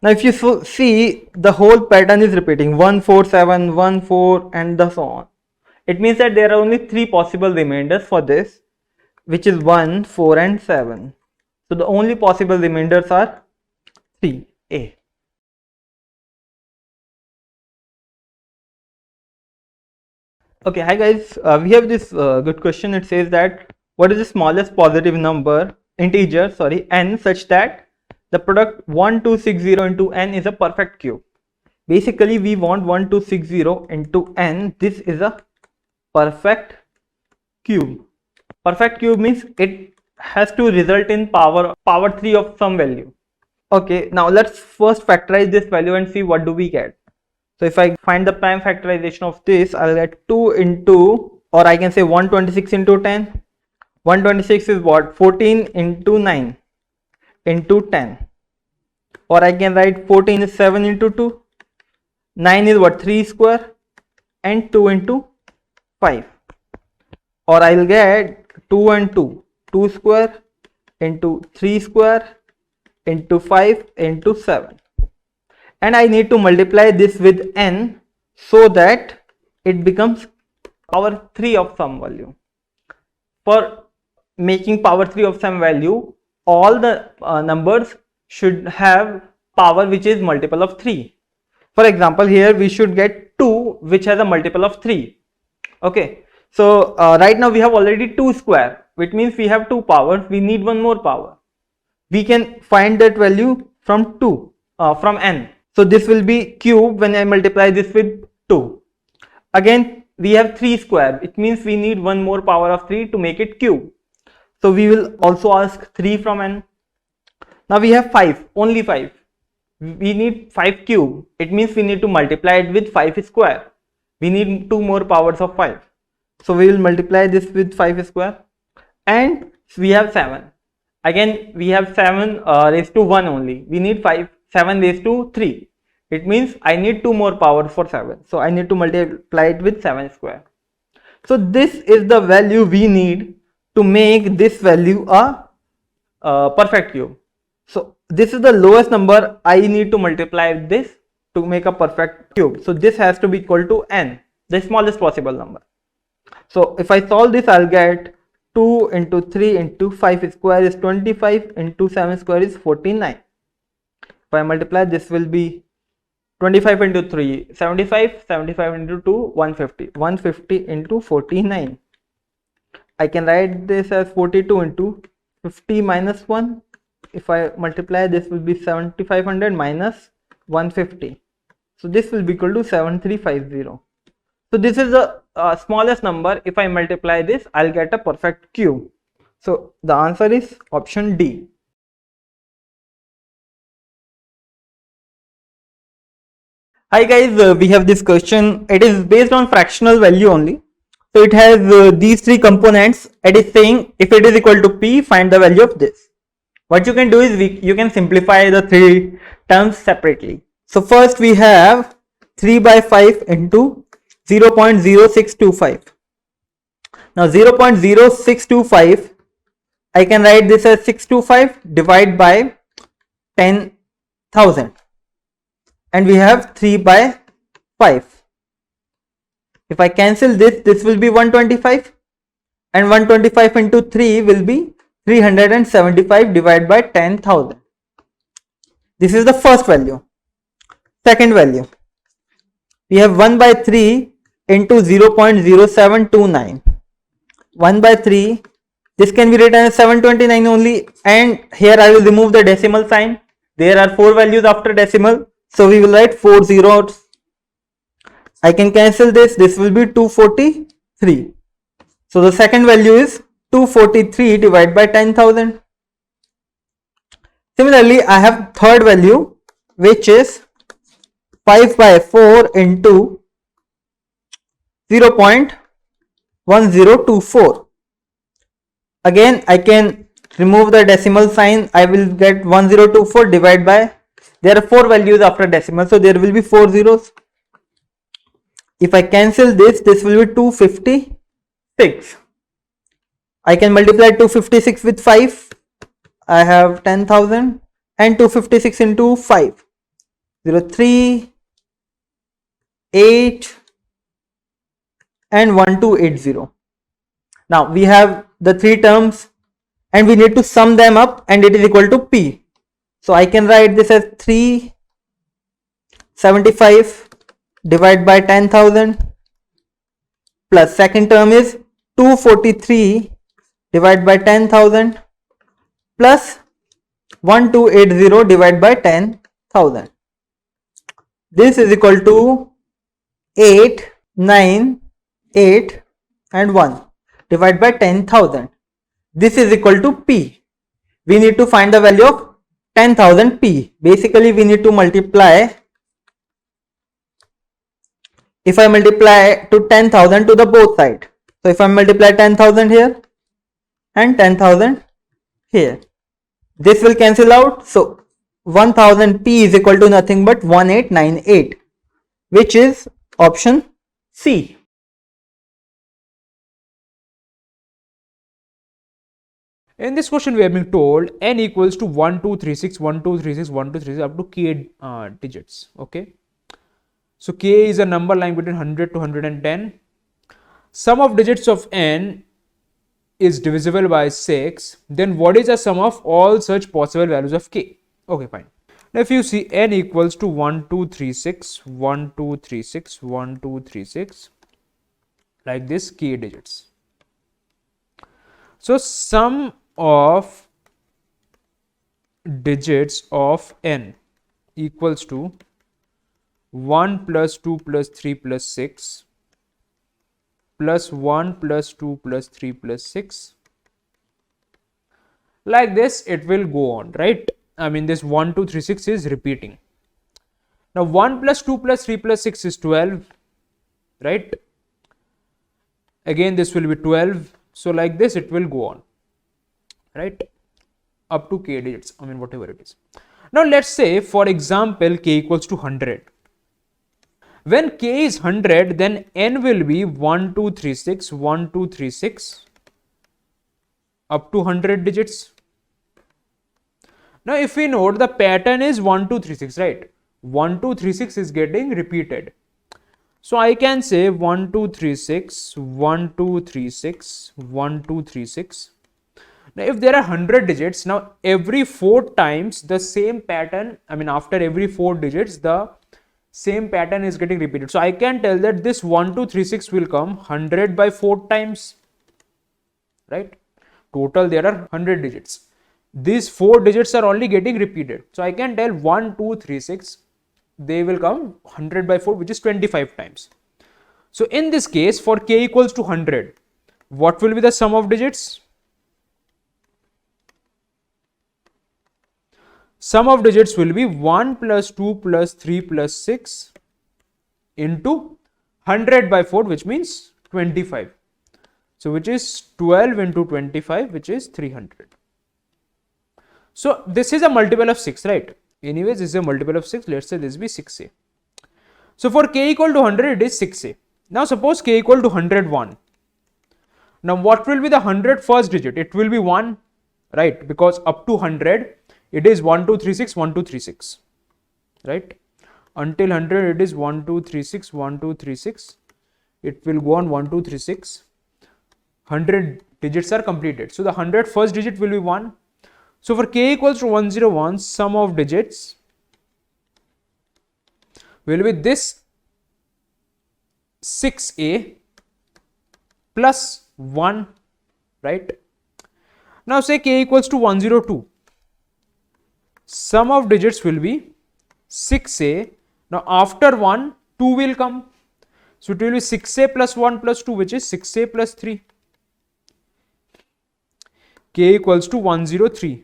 Now if you see, the whole pattern is repeating 1, 4, 7, 1, 4 and so on. It means that there are only 3 possible remainders for this, which is 1, 4 and 7. So the only possible remainders are 3a. Okay, hi guys, we have this good question. It says that what is the smallest positive number, integer, n, such that the product 1260 into n is a perfect cube. Basically we want 1260 into n. This is a perfect cube. Perfect cube means it has to result in power 3 of some value. Okay, now let's first factorize this value and see what do we get. So if I find the prime factorization of this, I'll get 2 into, or I can say 126 into 10. 126 is what? 14 into 9 into 10. Or I can write 14 is 7 into 2. 9 is what? 3 square and 2 into 5. Or I'll get 2 and 2. 2 square into 3 square into 5 into 7. And I need to multiply this with n so that it becomes power 3 of some value. For making power 3 of some value, all the numbers should have power which is multiple of 3. For example, here we should get 2 which has a multiple of 3. Okay, so right now we have already 2 square, which means we have 2 powers. We need one more power. We can find that value from from n. So this will be cube when I multiply this with 2. Again we have 3 square. It means we need one more power of 3 to make it cube. So we will also ask 3 from n. Now we have 5, only 5. We need 5 cube. It means we need to multiply it with 5 square. We need 2 more powers of 5. So we will multiply this with 5 square. And we have 7. Again we have 7 raised to 1 only. We need 7 raised to 3. It means I need 2 more powers for 7. So I need to multiply it with 7 square. So this is the value we need to make this value a perfect cube. So this is the lowest number I need to multiply with this to make a perfect cube. So this has to be equal to n, the smallest possible number. So if I solve this, I'll get 2 into 3 into 5 square is 25 into 7 square is 49. If I multiply, this will be 25 into 3, 75, 75 into 2, 150. 150 into 49. I can write this as 42 into 50 minus 1. If I multiply, this will be 7500 minus 150. So this will be equal to 7350. So this is the smallest number. If I multiply this, I'll get a perfect cube. So the answer is option D. Hi guys, we have this question. It is based on fractional value only. So it has these 3 components. It is saying if it is equal to p, find the value of this. What you can do is you can simplify the 3 terms separately. So first we have 3 by 5 into 0.0625. Now 0.0625, I can write this as 625 divided by 10,000. And we have 3 by 5. If I cancel this, this will be 125. And 125 into 3 will be 375 divided by 10,000. This is the first value. Second value, we have 1 by 3 into 0.0729. 1 by 3, this can be written as 729 only, and here I will remove the decimal sign. There are 4 values after decimal, so we will write 4 zeros. I can cancel this. This will be 243. So the second value is 243 divided by 10,000. Similarly, I have third value, which is 5 by 4 into 0.1024. Again, I can remove the decimal sign. I will get 1024 divided by, there are 4 values after decimal, so there will be 4 zeros. If I cancel this, this will be 256. I can multiply 256 with 5. I have 10,000 and 256 into 5. 03, 8 and 1280. Now we have the 3 terms and we need to sum them up, and it is equal to P. So I can write this as 375 divided by 10,000 plus second term is 243 divided by 10,000 plus 1280 divided by 10,000. This is equal to 8, 9, 8 and 1 divided by 10,000. This is equal to P. We need to find the value of 10,000 P. Basically, we need to multiply. If I multiply to 10,000 to the both side, so if I multiply 10,000 here and 10,000 here, this will cancel out. So 1000 P is equal to nothing but 1898, which is option C. In this question, we have been told n equals to 1, 2, 3, 6, 1, 2, 3, 6, 1, 2, 3, 6 up to k digits. Okay. So k is a number lying between 100 to 110. Sum of digits of n is divisible by 6. Then what is the sum of all such possible values of k? Okay, fine. Now if you see n equals to 1, 2, 3, 6, 1, 2, 3, 6, 1, 2, 3, 6, like this k digits. So sum of digits of n equals to 1 plus 2 plus 3 plus 6 plus 1 plus 2 plus 3 plus 6. Like this it will go on, right? I mean, this 1, 2, 3, 6 is repeating. Now 1 plus 2 plus 3 plus 6 is 12, right? Again this will be 12. So like this it will go on, right, up to k digits, I mean whatever it is. Now let's say, for example, k equals to 100. When k is 100, then n will be 1, 2, 3, 6, 1, 2, 3, 6 up to 100 digits. Now if we note, the pattern is 1, 2, 3, 6, right? 1, 2, 3, 6 is getting repeated. So I can say 1, 2, 3, 6, 1, 2, 3, 6, 1, 2, 3, 6. Now if there are 100 digits, now every 4 times the same pattern, I mean after every 4 digits the same pattern is getting repeated. So I can tell that this 1, 2, 3, 6 will come 100 by 4 times, right? Total there are 100 digits. These 4 digits are only getting repeated. So I can tell 1, 2, 3, 6, they will come 100 by 4, which is 25 times. So in this case, for k equals to 100, what will be the sum of digits? Sum of digits will be 1 plus 2 plus 3 plus 6 into 100 by 4, which means 25. So which is 12 into 25, which is 300. So this is a multiple of 6, right? Anyways, this is a multiple of 6. Let's say this be 6a. So for k equal to 100, it is 6a. Now suppose k equal to 101. Now what will be the 100 first digit? It will be 1, right? Because up to 100, it is 1, 2, 3, 6, 1, 2, 3, 6, right? Until 100, it is 1, 2, 3, 6, 1, 2, 3, 6. It will go on 1, 2, 3, 6. 100 digits are completed. So the 100 first digit will be 1. So for k equals to 101, sum of digits will be this 6a plus 1, right? Now say k equals to 102. Sum of digits will be 6a. Now after 1, 2 will come. So it will be 6a plus 1 plus 2, which is 6a plus 3. K equals to 103.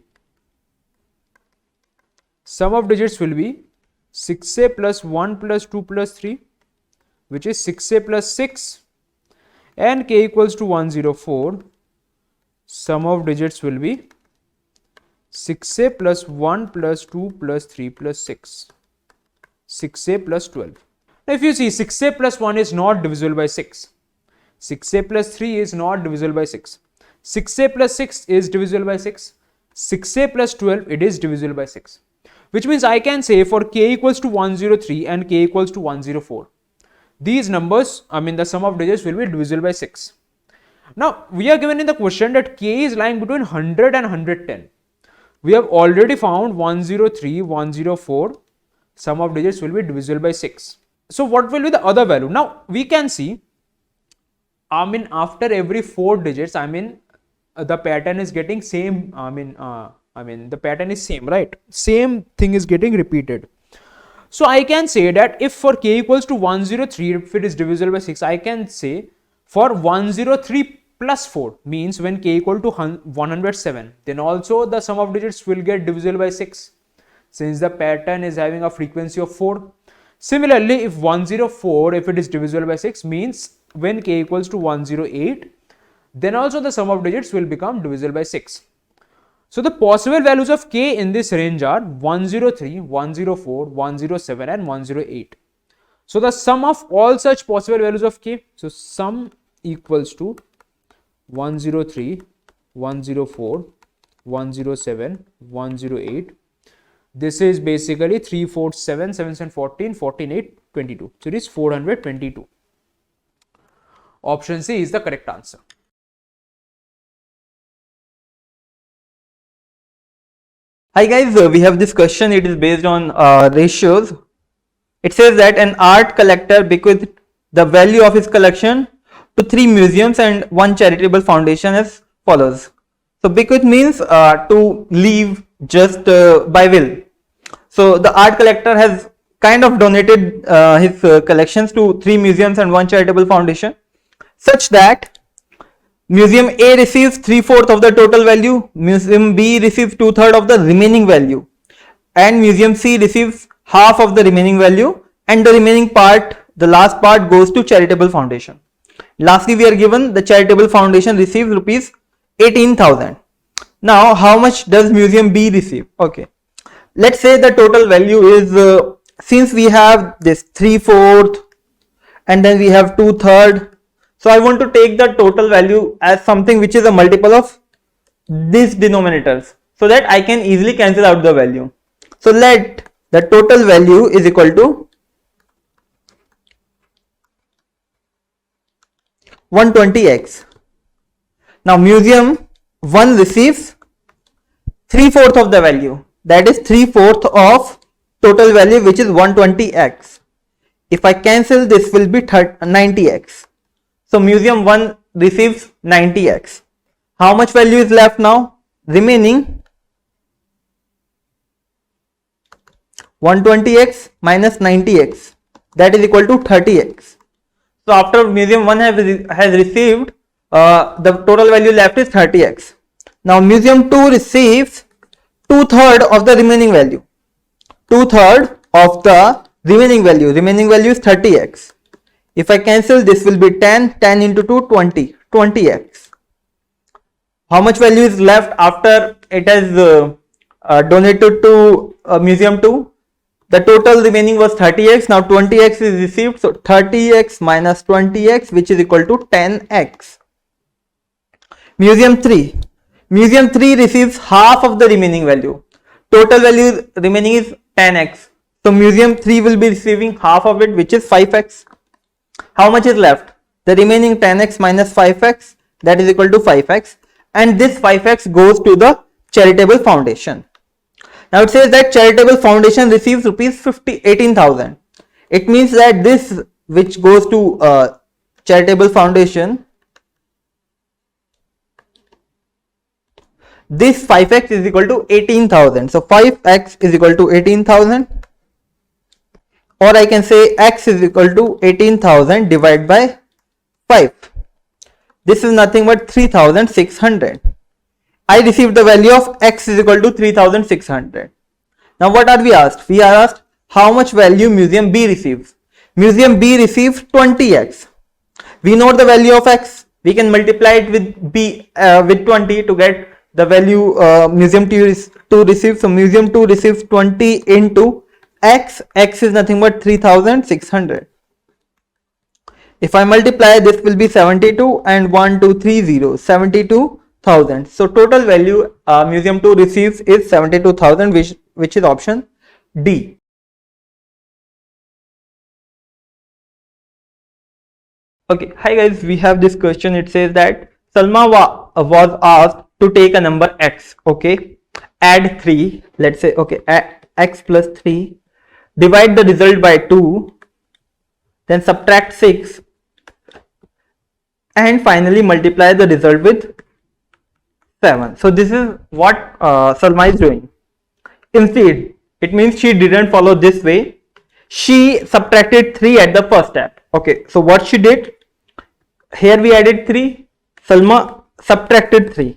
Sum of digits will be 6a plus 1 plus 2 plus 3, which is 6a plus 6, and k equals to 104. Sum of digits will be 6a plus 1 plus 2 plus 3 plus 6, 6a plus 12. Now if you see, 6a plus 1 is not divisible by 6, 6a plus 3 is not divisible by 6, 6a plus 6 is divisible by 6, 6a plus 12 it is divisible by 6, which means I can say for k equals to 103 and k equals to 104, these numbers, the sum of digits will be divisible by 6. Now we are given in the question that k is lying between 100 and 110. We have already found 103, 104, sum of digits will be divisible by 6. So what will be the other value? Now we can see, after every 4 digits, the pattern is getting same, the pattern is same, right? Same thing is getting repeated. So I can say that if for k equals to 103, if it is divisible by 6, I can say for 103 plus 4 means when k equal to 107, then also the sum of digits will get divisible by 6, since the pattern is having a frequency of 4. Similarly, if 104, if it is divisible by 6, means when k equals to 108, then also the sum of digits will become divisible by 6. So the possible values of k in this range are 103, 104, 107 and 108. So the sum of all such possible values of k, so sum equals to 103, 104, 107, 108. This is basically 3, 4, 7, 7, 7, 14, 14, 8, 22. So it is 422. Option C is the correct answer. Hi guys, we have this question. It is based on ratios. It says that an art collector bequeathed the value of his collection to 3 museums and 1 charitable foundation as follows. So bequeath means to leave just by will. So the art collector has kind of donated his collections to 3 museums and 1 charitable foundation, such that Museum A receives 3/4 of the total value, Museum B receives 2/3 of the remaining value, and Museum C receives half of the remaining value, and the remaining part, the last part, goes to charitable foundation. Lastly, we are given the charitable foundation receives rupees 18,000. Now, how much does Museum B receive? Okay, let's say the total value is, since we have this 3/4 and then we have 2/3, so I want to take the total value as something which is a multiple of these denominators, so that I can easily cancel out the value. So let the total value is equal to 120x. Now Museum 1 receives 3/4 of the value, that is 3/4 of total value, which is 120x. If I cancel, this will be 90x. So Museum 1 receives 90x. How much value is left now? Remaining 120x minus 90x, that is equal to 30x. So after Museum 1 has received, the total value left is 30x. Now Museum 2 receives 2/3 of the remaining value. 2/3 of the remaining value is 30x. If I cancel, this will be 10, 10 into 2, 20, 20x. How much value is left after it has donated to Museum 2? The total remaining was 30x, now 20x is received, so 30x minus 20x, which is equal to 10x. Museum 3 receives half of the remaining value. Total value remaining is 10x. So Museum 3 will be receiving half of it, which is 5x. How much is left? The remaining 10x minus 5x, that is equal to 5x, and this 5x goes to the charitable foundation. Now it says that charitable foundation receives rupees 18,000. It means that this which goes to charitable foundation, this 5x is equal to 18,000. So 5x is equal to 18,000. or I can say x is equal to 18,000 divided by 5. This is nothing but 3,600. I received the value of x is equal to 3,600. Now what are we asked? We are asked how much value museum B receives. Museum B receives 20x. We know the value of x. We can multiply it with B with 20 to get the value museum 2 receives. So museum 2 receives 20 into x. X is nothing but 3,600. If I multiply, this will be 72 and 1, 2, 3 zeros, 72,000. So total value museum 2 receives is 72,000, which is option D. Okay, hi guys, we have this question. It says that Salma was asked to take a number x, okay, add 3, let's say, okay, x plus 3, divide the result by 2, then subtract 6, and finally multiply the result with 7. So this is what Salma is doing. Instead, it means she didn't follow this way. She subtracted 3 at the first step. Okay, so what she did, here we added 3, Salma subtracted 3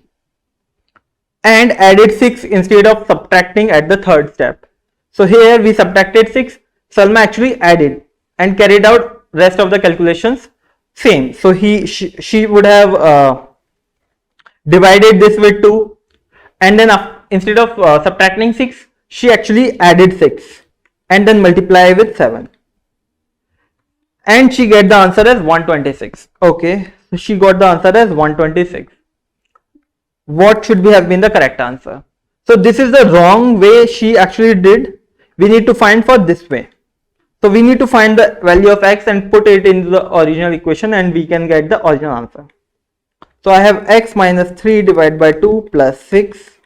and added 6 instead of subtracting at the third step. So here we subtracted 6, Salma actually added and carried out rest of the calculations same. So she would have divided this with 2, and then instead of subtracting 6, she actually added 6 and then multiply with 7, and she get the answer as 126. Okay, so she got the answer as 126. What should have been the correct answer? So this is the wrong way she actually did. We need to find for this way. So we need to find the value of x and put it into the original equation, and we can get the original answer. So I have x minus 3 divided by 2 plus 6.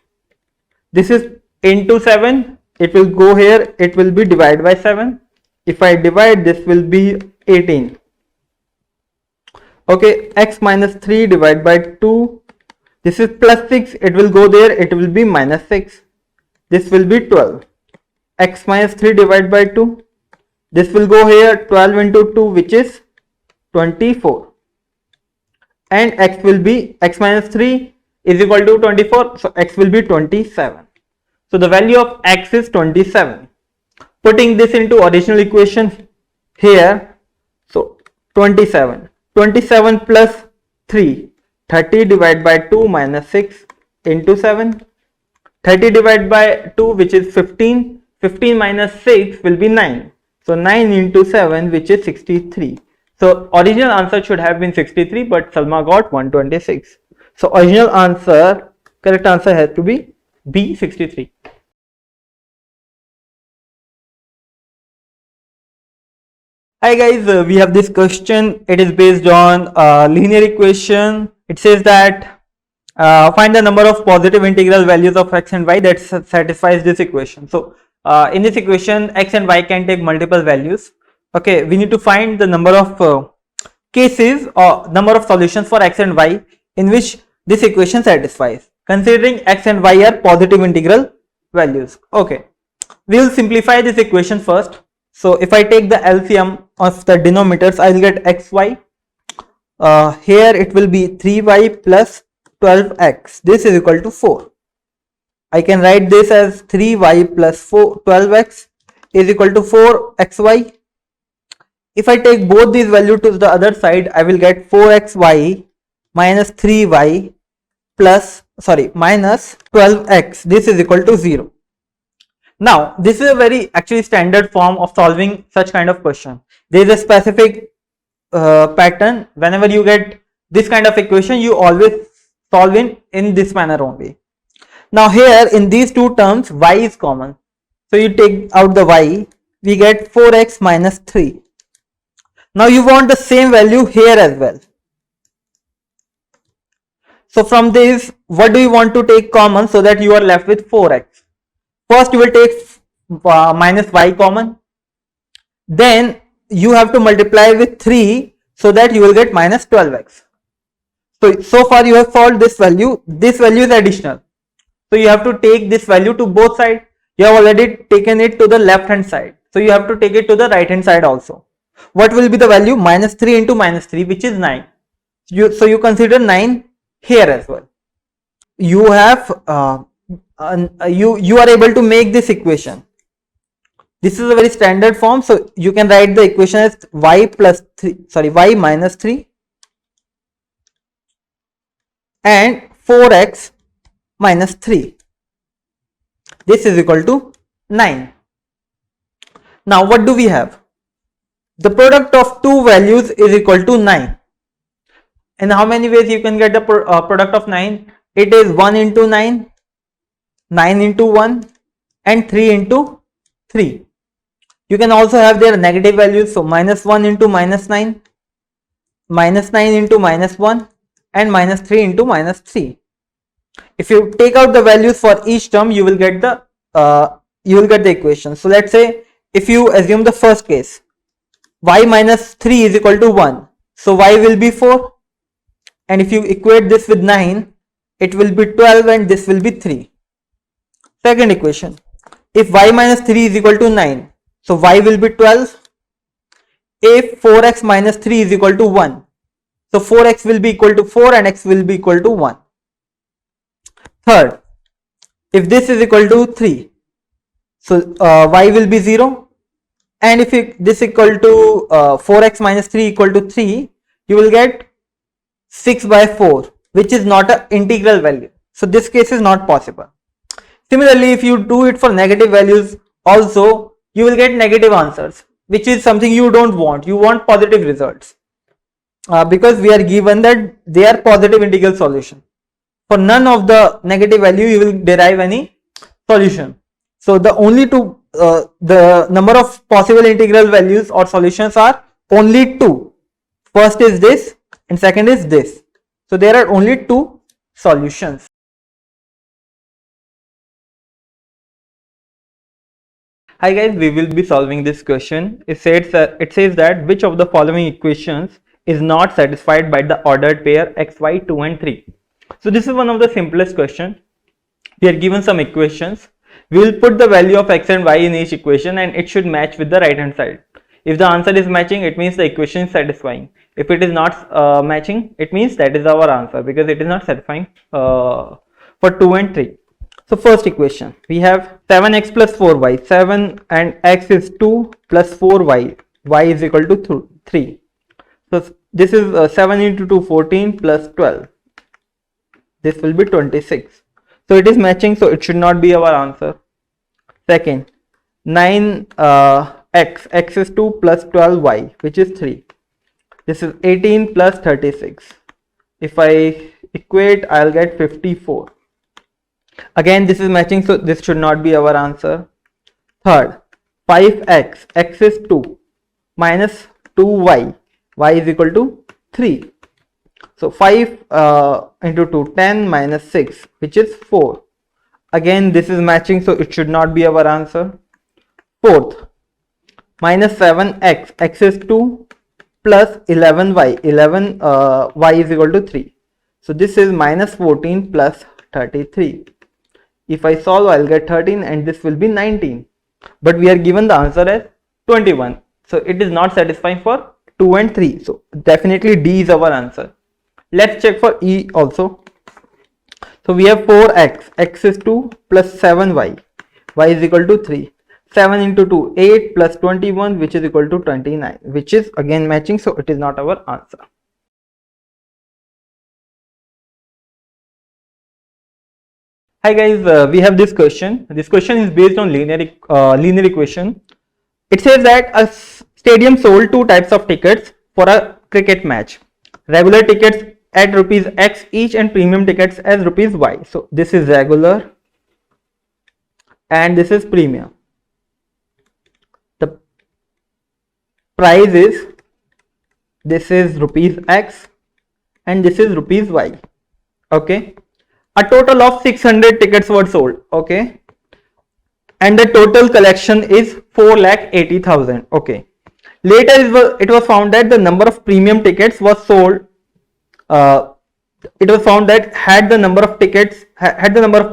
This is into 7. It will go here. It will be divided by 7. If I divide, this will be 18. Okay, x minus 3 divided by 2. This is plus 6. It will go there. It will be minus 6. This will be 12. X minus 3 divided by 2. This will go here, 12 into 2, which is 24. And x will be, x minus 3 is equal to 24. So x will be 27. So the value of x is 27. Putting this into original equation here. So 27. 27 plus 3. 30 divided by 2 minus 6 into 7. 30 divided by 2, which is 15. 15 minus 6 will be 9. So 9 into 7, which is 63. So original answer should have been 63, but Salma got 126. So original answer, correct answer has to be B, 63. Hi guys, we have this question. It is based on linear equation. It says that find the number of positive integral values of x and y that satisfies this equation. So in this equation, x and y can take multiple values. Okay, we need to find the number of cases or number of solutions for x and y in which this equation satisfies, considering x and y are positive integral values. Okay, we will simplify this equation first. So if I take the LCM of the denominators, I will get xy. Here it will be 3y plus 12x. This is equal to 4. I can write this as 3y plus 12x is equal to 4xy. If I take both these values to the other side, I will get 4xy minus 3y minus 12x. This is equal to 0. Now, this is a very actually standard form of solving such kind of question. There is a specific pattern. Whenever you get this kind of equation, you always solve in this manner only. Now here in these two terms, y is common. So you take out the y, we get 4x minus 3. Now you want the same value here as well. So from this, what do you want to take common so that you are left with 4x? First you will take minus y common. Then you have to multiply with 3 so that you will get minus 12x. So far you have solved this value. This value is additional. So you have to take this value to both sides. You have already taken it to the left hand side. So you have to take it to the right hand side also. What will be the value? Minus 3 into minus 3, which is 9. So you consider 9 here as well. You have you are able to make this equation. This is a very standard form, so you can write the equation as y minus 3 and 4x minus 3. This is equal to 9. Now what do we have? The product of two values is equal to 9. And how many ways you can get the product of 9? It is 1 into 9, 9 into 1 and 3 into 3. You can also have their negative values, so minus 1 into minus 9, minus 9 into minus 1 and minus 3 into minus 3. If you take out the values for each term, you will get the equation. So let's say if you assume the first case, y minus 3 is equal to 1, so y will be 4, and if you equate this with 9, it will be 12 and this will be 3. Second equation, if y minus 3 is equal to 9, so y will be 12. If 4x minus 3 is equal to 1, so 4x will be equal to 4 and x will be equal to 1. Third, if this is equal to 3, so y will be 0, and if this equal to 4x minus 3 equal to 3, you will get 6 by 4, which is not an integral value. So this case is not possible. Similarly, if you do it for negative values also, you will get negative answers, which is something you don't want. You want positive results because we are given that they are positive integral solution. For none of the negative value you will derive any solution. So the only two, the number of possible integral values or solutions are only two. First is this and second is this. So there are only two solutions. Hi guys, we will be solving this question. It says that which of the following equations is not satisfied by the ordered pair x, y, 2 and 3. So this is one of the simplest questions. We are given some equations. We will put the value of x and y in each equation and it should match with the right hand side. If the answer is matching, it means the equation is satisfying. If it is not matching, it means that is our answer because it is not satisfying for 2 and 3. So first equation, we have 7x plus 4y, 7 and x is 2 plus 4y, y is equal to 3. So this is 7 into 2, 14 plus 12. This will be 26. So it is matching, so it should not be our answer. Second, 9x, x is 2 plus 12y, which is 3. This is 18 plus 36. If I equate, I'll get 54. Again, this is matching, so this should not be our answer. Third, 5x, x is 2 minus 2y, y is equal to 3. So 5 into 2, 10 minus 6, which is 4. Again, this is matching, so it should not be our answer. Fourth, minus 7x, x is 2 plus 11y, 11 y is equal to 3. So this is minus 14 plus 33. If I solve, I'll get 13 and this will be 19. But we are given the answer as 21. So it is not satisfying for 2 and 3. So definitely D is our answer. Let's check for E also. So we have 4x, x is 2 plus 7y, y is equal to 3. 7 into 2, 8 plus 21, which is equal to 29, which is again matching, so it is not our answer. Hi guys, we have this question. This question is based on linear equation. It says that a stadium sold two types of tickets for a cricket match. Regular tickets at rupees X each and premium tickets as rupees Y. So this is regular and this is premium. The price is, this is rupees X and this is rupees Y. Okay. A total of 600 tickets were sold. Okay. And the total collection is 4,80,000. Okay. Later it was found that the number of premium tickets was sold. It was found that had the number of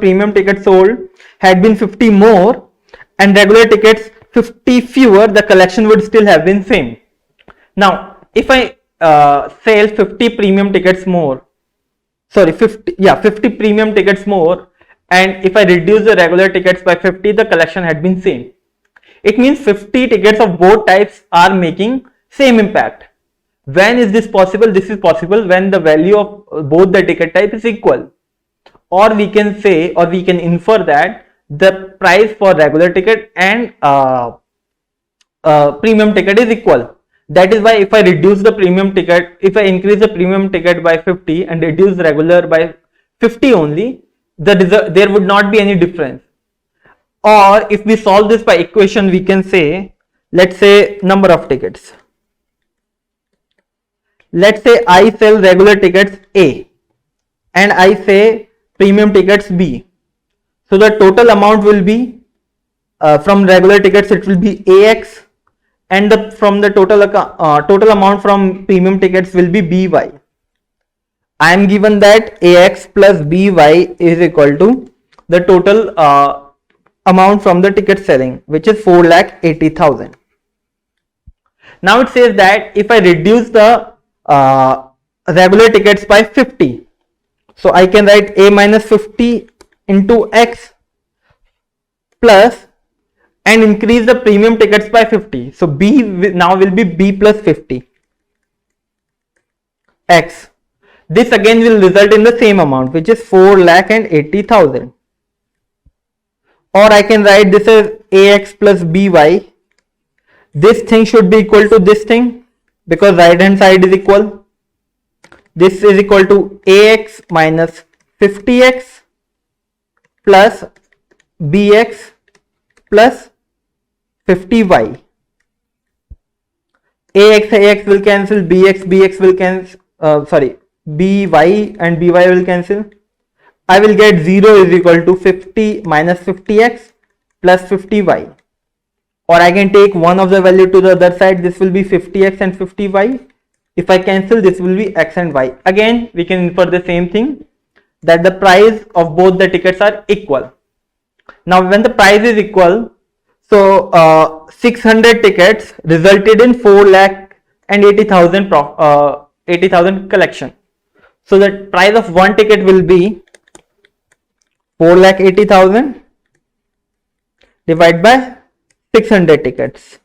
premium tickets sold had been 50 more and regular tickets 50 fewer, the collection would still have been same. Now, if I sell 50 premium tickets more, 50 premium tickets more, and if I reduce the regular tickets by 50, the collection had been same. It means 50 tickets of both types are making same impact. When is this possible? This is possible when the value of both the ticket type is equal. Or we can say, or we can infer that the price for regular ticket and premium ticket is equal. That is why if I reduce the premium ticket, if I increase the premium ticket by 50 and reduce regular by 50 only, there would not be any difference. Or if we solve this by equation, we can say, let's say number of tickets. Let's say I sell regular tickets A and I say premium tickets B. So the total amount will be from regular tickets, it will be AX, and from the total amount from premium tickets will be BY. I am given that AX plus BY is equal to the total amount from the ticket selling, which is 4,80,000. Now it says that if I reduce the regular tickets by 50, so I can write A minus 50 into X plus and increase the premium tickets by 50. So B now will be B plus 50 X. This again will result in the same amount, which is 4,80,000. Or I can write this as AX plus BY. This thing should be equal to this thing because right hand side is equal. This is equal to AX minus 50X plus BX plus 50Y. AX will cancel, BX will cancel, BY and BY will cancel. I will get 0 is equal to 50 minus 50X plus 50Y. Or I can take one of the value to the other side, this will be 50X and 50Y. If I cancel, this will be X and Y. Again, we can infer the same thing, that the price of both the tickets are equal. Now when the price is equal, so 600 tickets resulted in 4,80,000 collection. So the price of one ticket will be 4,80,000 divided by 600 tickets.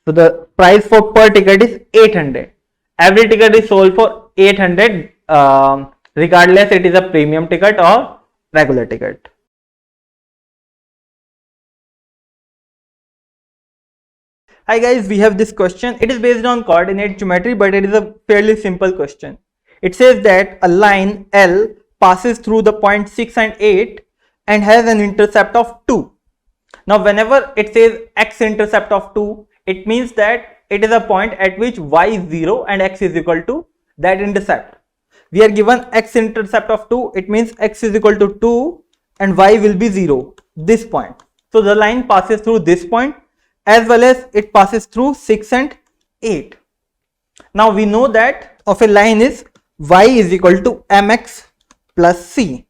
So the price for per ticket is 800. Every ticket is sold for 800 regardless it is a premium ticket or regular ticket. Hi guys, we have this question. It is based on coordinate geometry, but it is a fairly simple question. It says that a line L passes through the point 6 and 8 and has an intercept of 2. Now whenever it says x-intercept of 2, it means that it is a point at which y is 0 and x is equal to that intercept. We are given x-intercept of 2, it means x is equal to 2 and y will be 0, this point. So the line passes through this point as well as it passes through 6 and 8. Now we know that of a line is y is equal to mx plus c,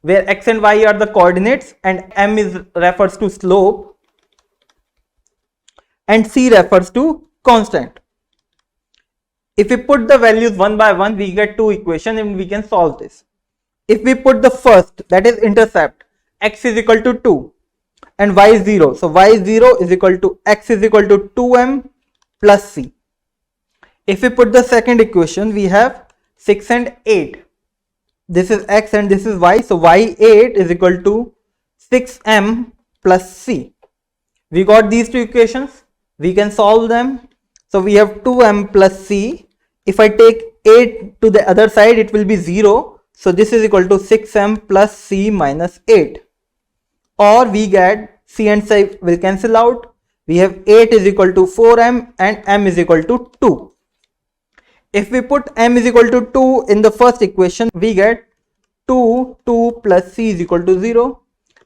where x and y are the coordinates and m refers to slope and c refers to constant. If we put the values one by one, we get two equations and we can solve this. If we put the first, that is intercept, x is equal to 2 and y is 0. So y is 0 is equal to x is equal to 2m plus c. If we put the second equation, we have 6 and 8. This is x and this is y. So y8 is equal to 6m plus c. We got these two equations. We can solve them. So we have 2m plus c. If I take 8 to the other side, it will be 0. So this is equal to 6m plus c minus 8. Or we get c and c will cancel out. We have 8 is equal to 4m and m is equal to 2. If we put m is equal to 2 in the first equation, we get 2 plus c is equal to 0.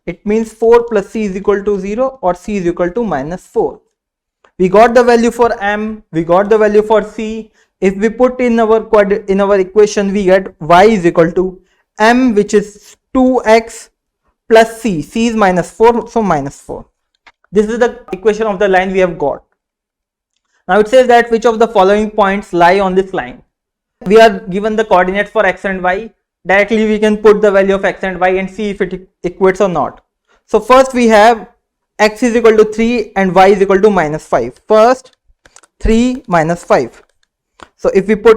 It means 4 plus c is equal to 0 or c is equal to minus 4. We got the value for m, we got the value for c. If we put in our equation, we get y is equal to m, which is 2x plus C. C is minus 4, so minus 4. This is the equation of the line we have got. Now it says that which of the following points lie on this line. We are given the coordinates for x and y. Directly we can put the value of x and y and see if it equates or not. So first we have x is equal to 3 and y is equal to minus 5. First 3 minus 5. So if we put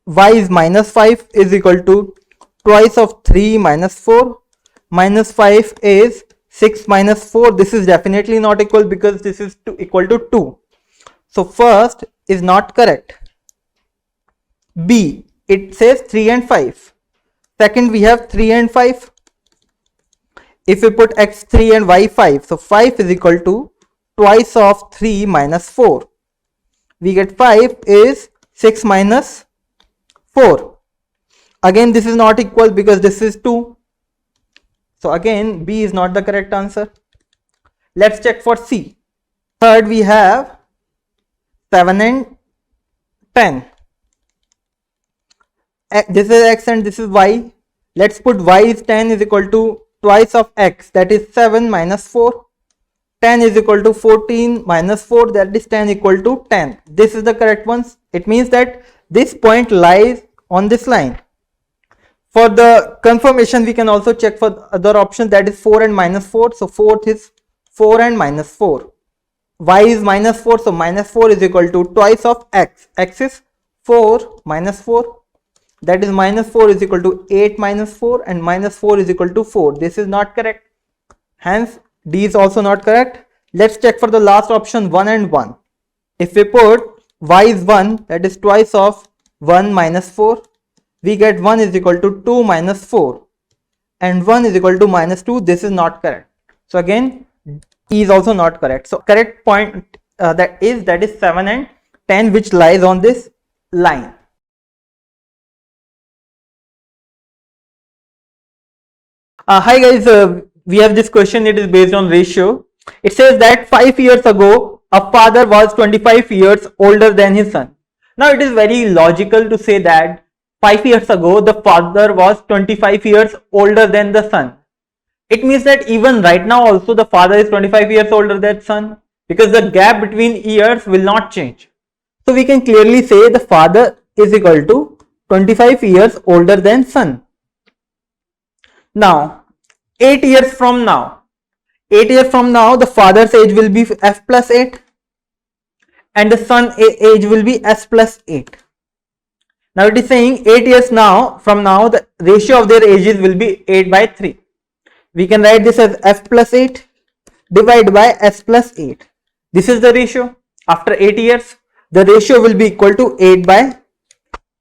y is minus 5 is equal to twice of 3 minus 4. Minus 5 is 6 minus 4. This is definitely not equal because this is equal to 2. So first is not correct. B, it says 3 and 5. Second we have 3 and 5. If we put x 3 and y 5, so 5 is equal to twice of 3 minus 4. We get 5 is 6 minus 4. Again this is not equal because this is 2. So again B is not the correct answer. Let's check for C. Third we have 7 and 10. This is x and this is y. Let's put y is 10 is equal to twice of x, that is 7 minus 4. 10 is equal to 14 minus 4, that is 10 equal to 10. This is the correct one. It means that this point lies on this line. For the confirmation we can also check for other options, that is 4 and minus 4. So fourth is 4 and minus 4. Y is minus 4, so minus 4 is equal to twice of x. X is 4 minus 4. That is minus 4 is equal to 8 minus 4 and minus 4 is equal to 4. This is not correct. Hence D is also not correct. Let's check for the last option 1 and 1. If we put y is 1, that is twice of 1 minus 4. We get 1 is equal to 2 minus 4 and 1 is equal to minus 2. This is not correct. So again E is also not correct. So correct point that is 7 and 10 which lies on this line. Hi guys, we have this question. It is based on ratio. It says that 5 years ago a father was 25 years older than his son. Now it is very logical to say that 5 years ago the father was 25 years older than the son. It means that even right now also the father is 25 years older than son, because the gap between years will not change. So we can clearly say the father is equal to 25 years older than son. Now 8 years from now the father's age will be f plus 8 and the son age will be s plus 8. Now it is saying 8 years from now the ratio of their ages will be 8 by 3. We can write this as f plus 8 divided by s plus 8. This is the ratio. After 8 years the ratio will be equal to 8 by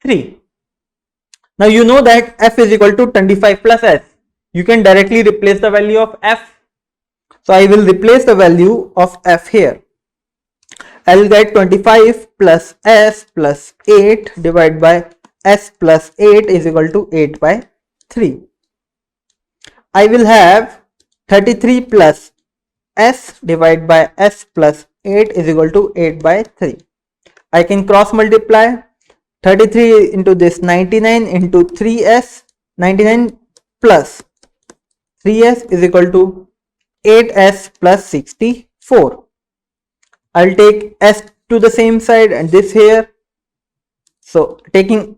3. Now you know that f is equal to 25 plus s. You can directly replace the value of f. So I will replace the value of f here. I will get 25 plus s plus 8 divided by s plus 8 is equal to 8 by 3. I will have 33 plus s divided by s plus 8 is equal to 8 by 3. I can cross multiply 33 into this 99 into 3s. 99 plus 3s is equal to 8s plus 64. I'll take s to the same side and this here. So taking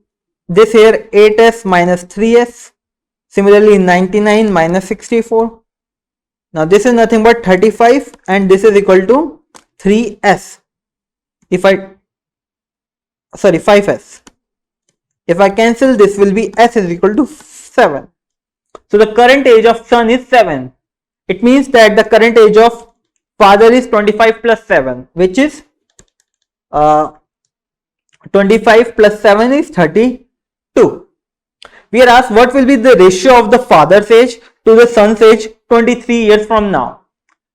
this here 8s minus 3s. Similarly 99 minus 64. Now this is nothing but 35 and this is equal to 3s. 5s. If I cancel, this will be s is equal to 7. So the current age of son is 7. It means that the current age of father is 25 plus 7, which is 25 plus 7 is 32. We are asked what will be the ratio of the father's age to the son's age 23 years from now.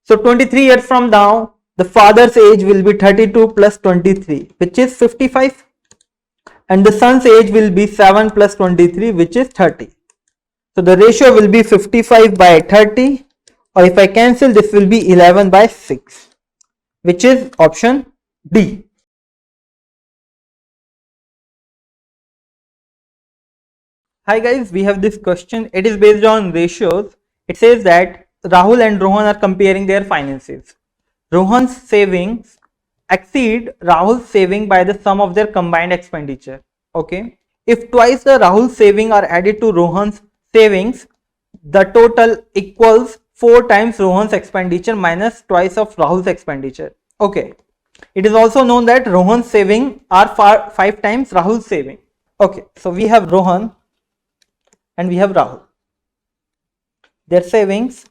So 23 years from now the father's age will be 32 plus 23, which is 55, and the son's age will be 7 plus 23, which is 30. So the ratio will be 55 by 30, or if I cancel, this will be 11 by 6, which is option D. Hi guys, we have this question. It is based on ratios. It says that Rahul and Rohan are comparing their finances. Rohan's savings exceed Rahul's saving by the sum of their combined expenditure. Okay. If twice the Rahul's saving are added to Rohan's savings, the total equals 4 times Rohan's expenditure minus twice of Rahul's expenditure. Okay. It is also known that Rohan's saving are 5 times Rahul's saving. Okay. So we have Rohan and we have Rahul. Their savings,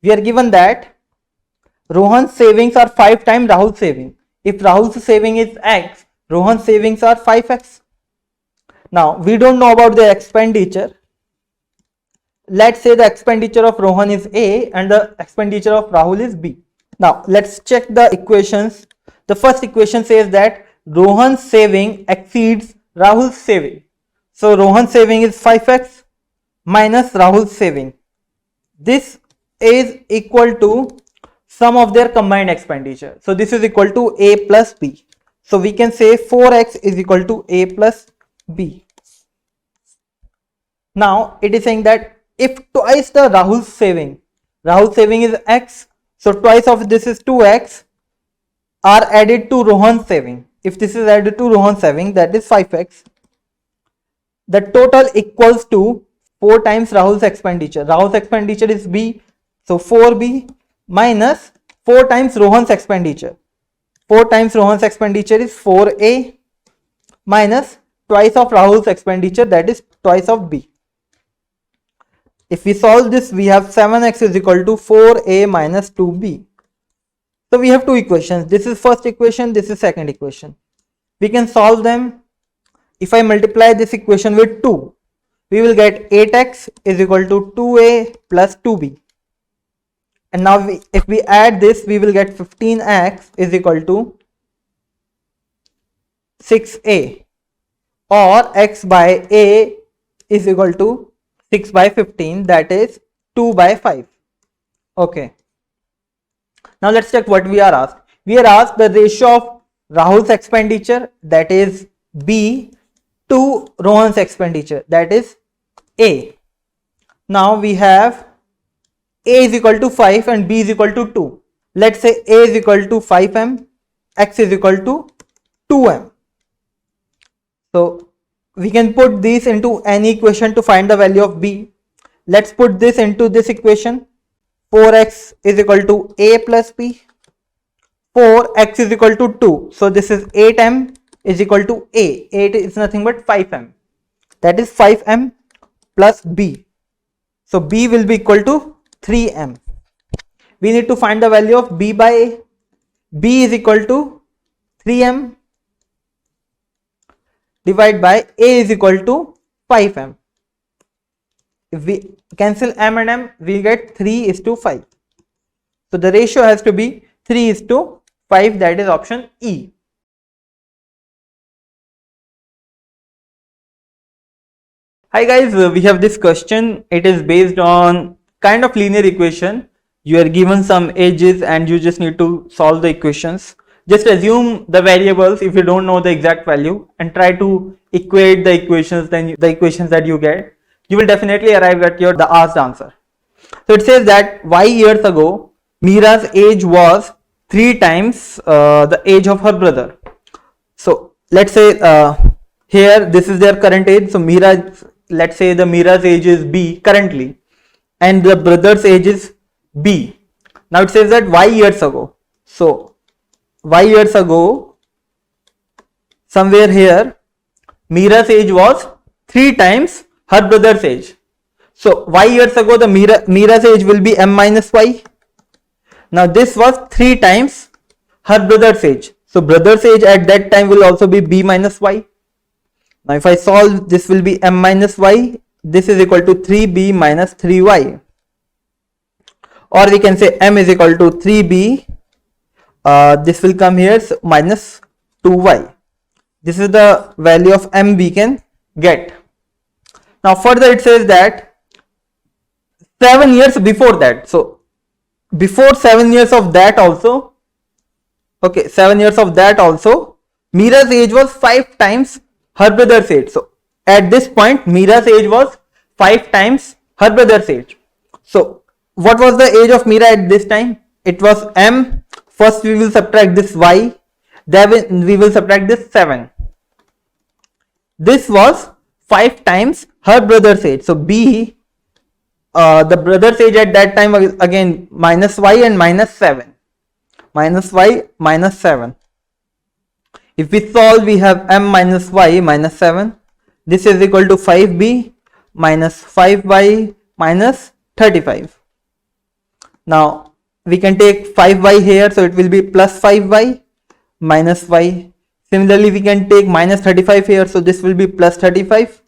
we are given that Rohan's savings are 5 times Rahul's saving. If Rahul's saving is X, Rohan's savings are 5X. Now, we don't know about their expenditure. Let's say the expenditure of Rohan is A and the expenditure of Rahul is B. Now, let's check the equations. The first equation says that Rohan's saving exceeds Rahul's saving. So, Rohan's saving is 5X minus Rahul's saving. This is equal to sum of their combined expenditure. So, this is equal to A plus B. So, we can say 4X is equal to A plus B. Now, it is saying that if twice the Rahul's saving is X, so twice of this is 2X are added to Rohan's saving. If this is added to Rohan's saving, that is 5X. The total equals to 4 times Rahul's expenditure. Rahul's expenditure is B, so 4B minus 4 times Rohan's expenditure. 4 times Rohan's expenditure is 4A minus twice of Rahul's expenditure, that is twice of B. If we solve this, we have 7X is equal to 4A minus 2B. So we have two equations. This is first equation, this is second equation. We can solve them. If I multiply this equation with 2, we will get 8X is equal to 2A plus 2B. And now if we add this, we will get 15X is equal to 6A, or X by A is equal to 6 by 15, that is 2 by 5. Okay. Now let's check what we are asked. We are asked the ratio of Rahul's expenditure, that is B, to Rohan's expenditure, that is A. Now we have A is equal to 5 and B is equal to 2. Let's say A is equal to 5M, X is equal to 2M. So we can put these into any equation to find the value of B. Let's put this into this equation. 4X is equal to A plus B. 4X is equal to 2. So this is 8M is equal to A. 8 is nothing but 5M. That is 5M plus B. So B will be equal to 3M. We need to find the value of B by A. B is equal to 3M divided by A is equal to 5M. If we cancel M and M, we get 3:5. So the ratio has to be 3:5, that is option E. Hi guys, we have this question. It is based on kind of linear equation. You are given some edges and you just need to solve the equations. Just assume the variables if you don't know the exact value and try to equate the equations, then the equations that you get, you will definitely arrive at the asked answer. So it says that Y years ago, Mira's age was 3 times the age of her brother. So let's say here this is their current age. So Mira, let's say the Mira's age is B currently and the brother's age is B. Now it says that Y years ago. So Y years ago, somewhere here, Mira's age was 3 times her brother's age. So Y years ago, the Mira's age will be M minus Y. Now this was 3 times her brother's age. So brother's age at that time will also be B minus Y. Now if I solve, this will be M minus Y. This is equal to 3B minus 3Y. Or we can say M is equal to 3B. This will come here, so minus 2Y. This is the value of M we can get. Now further it says that 7 years before that. So before 7 years of that also, okay, 7 years of that also, Mira's age was 5 times her brother's age. So at this point, Mira's age was 5 times her brother's age. So what was the age of Mira at this time? It was M. First we will subtract this Y, then we will subtract this 7. This was 5 times her brother's age. So B, the brother's age at that time was again minus Y and minus 7. Minus Y minus 7. If we solve, we have M minus Y minus 7. This is equal to 5B minus 5Y minus 35. Now we can take 5Y here, so it will be plus 5Y minus Y. Similarly, we can take minus 35 here, so this will be plus 35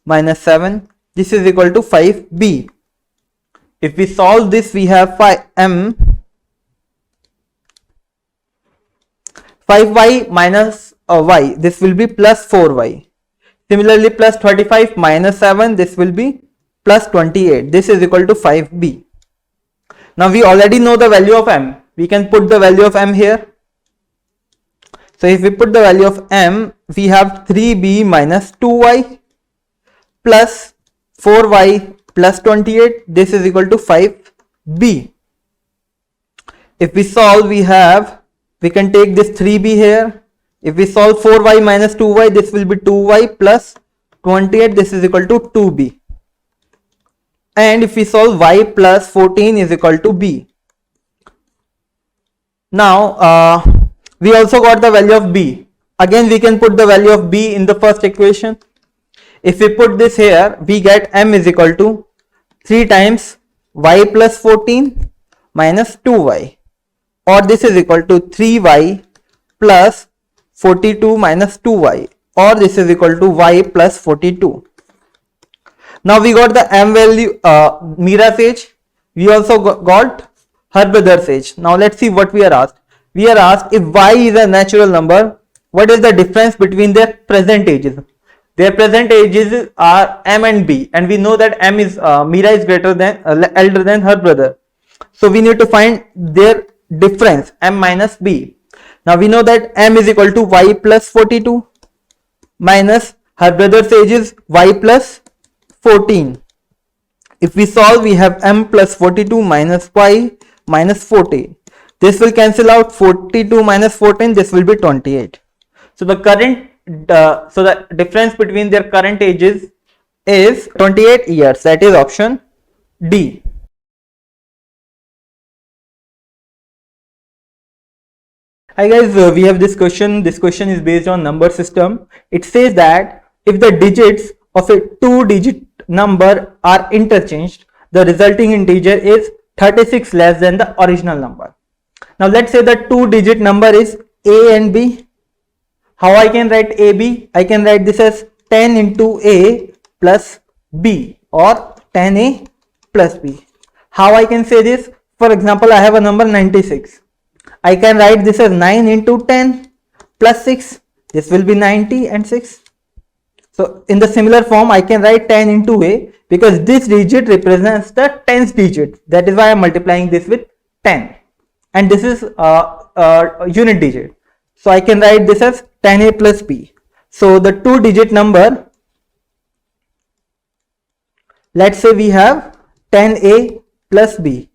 minus 7. This is equal to 5B. If we solve this, we have 5y minus y. This will be plus 4y. Similarly, plus 35 minus 7. This will be plus 28. This is equal to 5b. Now we already know the value of m. We can put the value of m here. So if we put the value of m, we have 3b minus 2y plus 4y plus 28. This is equal to 5b. If we solve, we can take this 3b here. If we solve 4y minus 2y, this will be 2y plus 28. This is equal to 2b. And if we solve y plus 14 is equal to b. Now we also got the value of b. Again we can put the value of b in the first equation. If we put this here, we get m is equal to 3 times y plus 14 minus 2y, or this is equal to 3y plus 42 minus 2y, or this is equal to y plus 42. Now we got the m value, Mira's age. We also got her brother's age. Now let's see what we are asked. We are asked, if y is a natural number, what is the difference between their present ages? Their present ages are m and b, and we know that m is Mira is greater than elder than her brother. So we need to find their difference, m minus b. Now we know that m is equal to y plus 42 minus her brother's age is y plus 14. If we solve, we have m plus 42 minus y minus 14. This will cancel out. 42 minus 14, this will be 28. So the difference between their current ages is 28 years. That is option D. Hi guys, we have this question. This question is based on number system. It says that if the digits of a 2-digit number are interchanged, the resulting integer is 36 less than the original number. Now let's say the 2-digit number is a and b. How I can write ab? I can write this as 10 into a plus b, or 10a plus b. How I can say this? For example, I have a number 96. I can write this as 9 into 10 plus 6. This will be 90 and 6. So in the similar form, I can write 10 into a, because this digit represents the 10th digit. That is why I am multiplying this with 10. And this is a unit digit. So I can write this as 10a plus b. So the 2-digit number, let's say we have 10a plus b.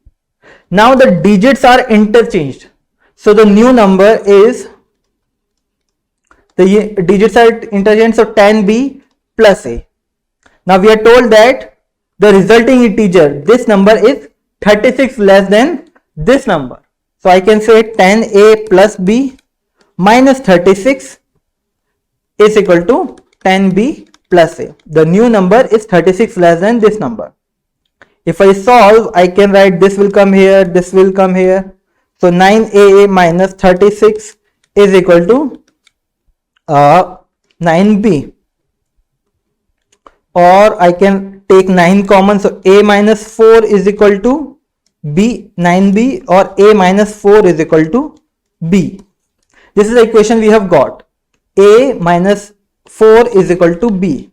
Now the digits are interchanged. So the new number is, the digits are interchanged, so 10b plus a. Now we are told that the resulting integer, this number is 36 less than this number. So I can say 10a plus b minus 36 is equal to 10b plus a. The new number is 36 less than this number. If I solve, I can write this will come here, this will come here. So 9a minus 36 is equal to 9b, or I can take 9 common, so a minus 4 is equal to b, 9b, or a minus 4 is equal to b. This is the equation we have got. A minus 4 is equal to b.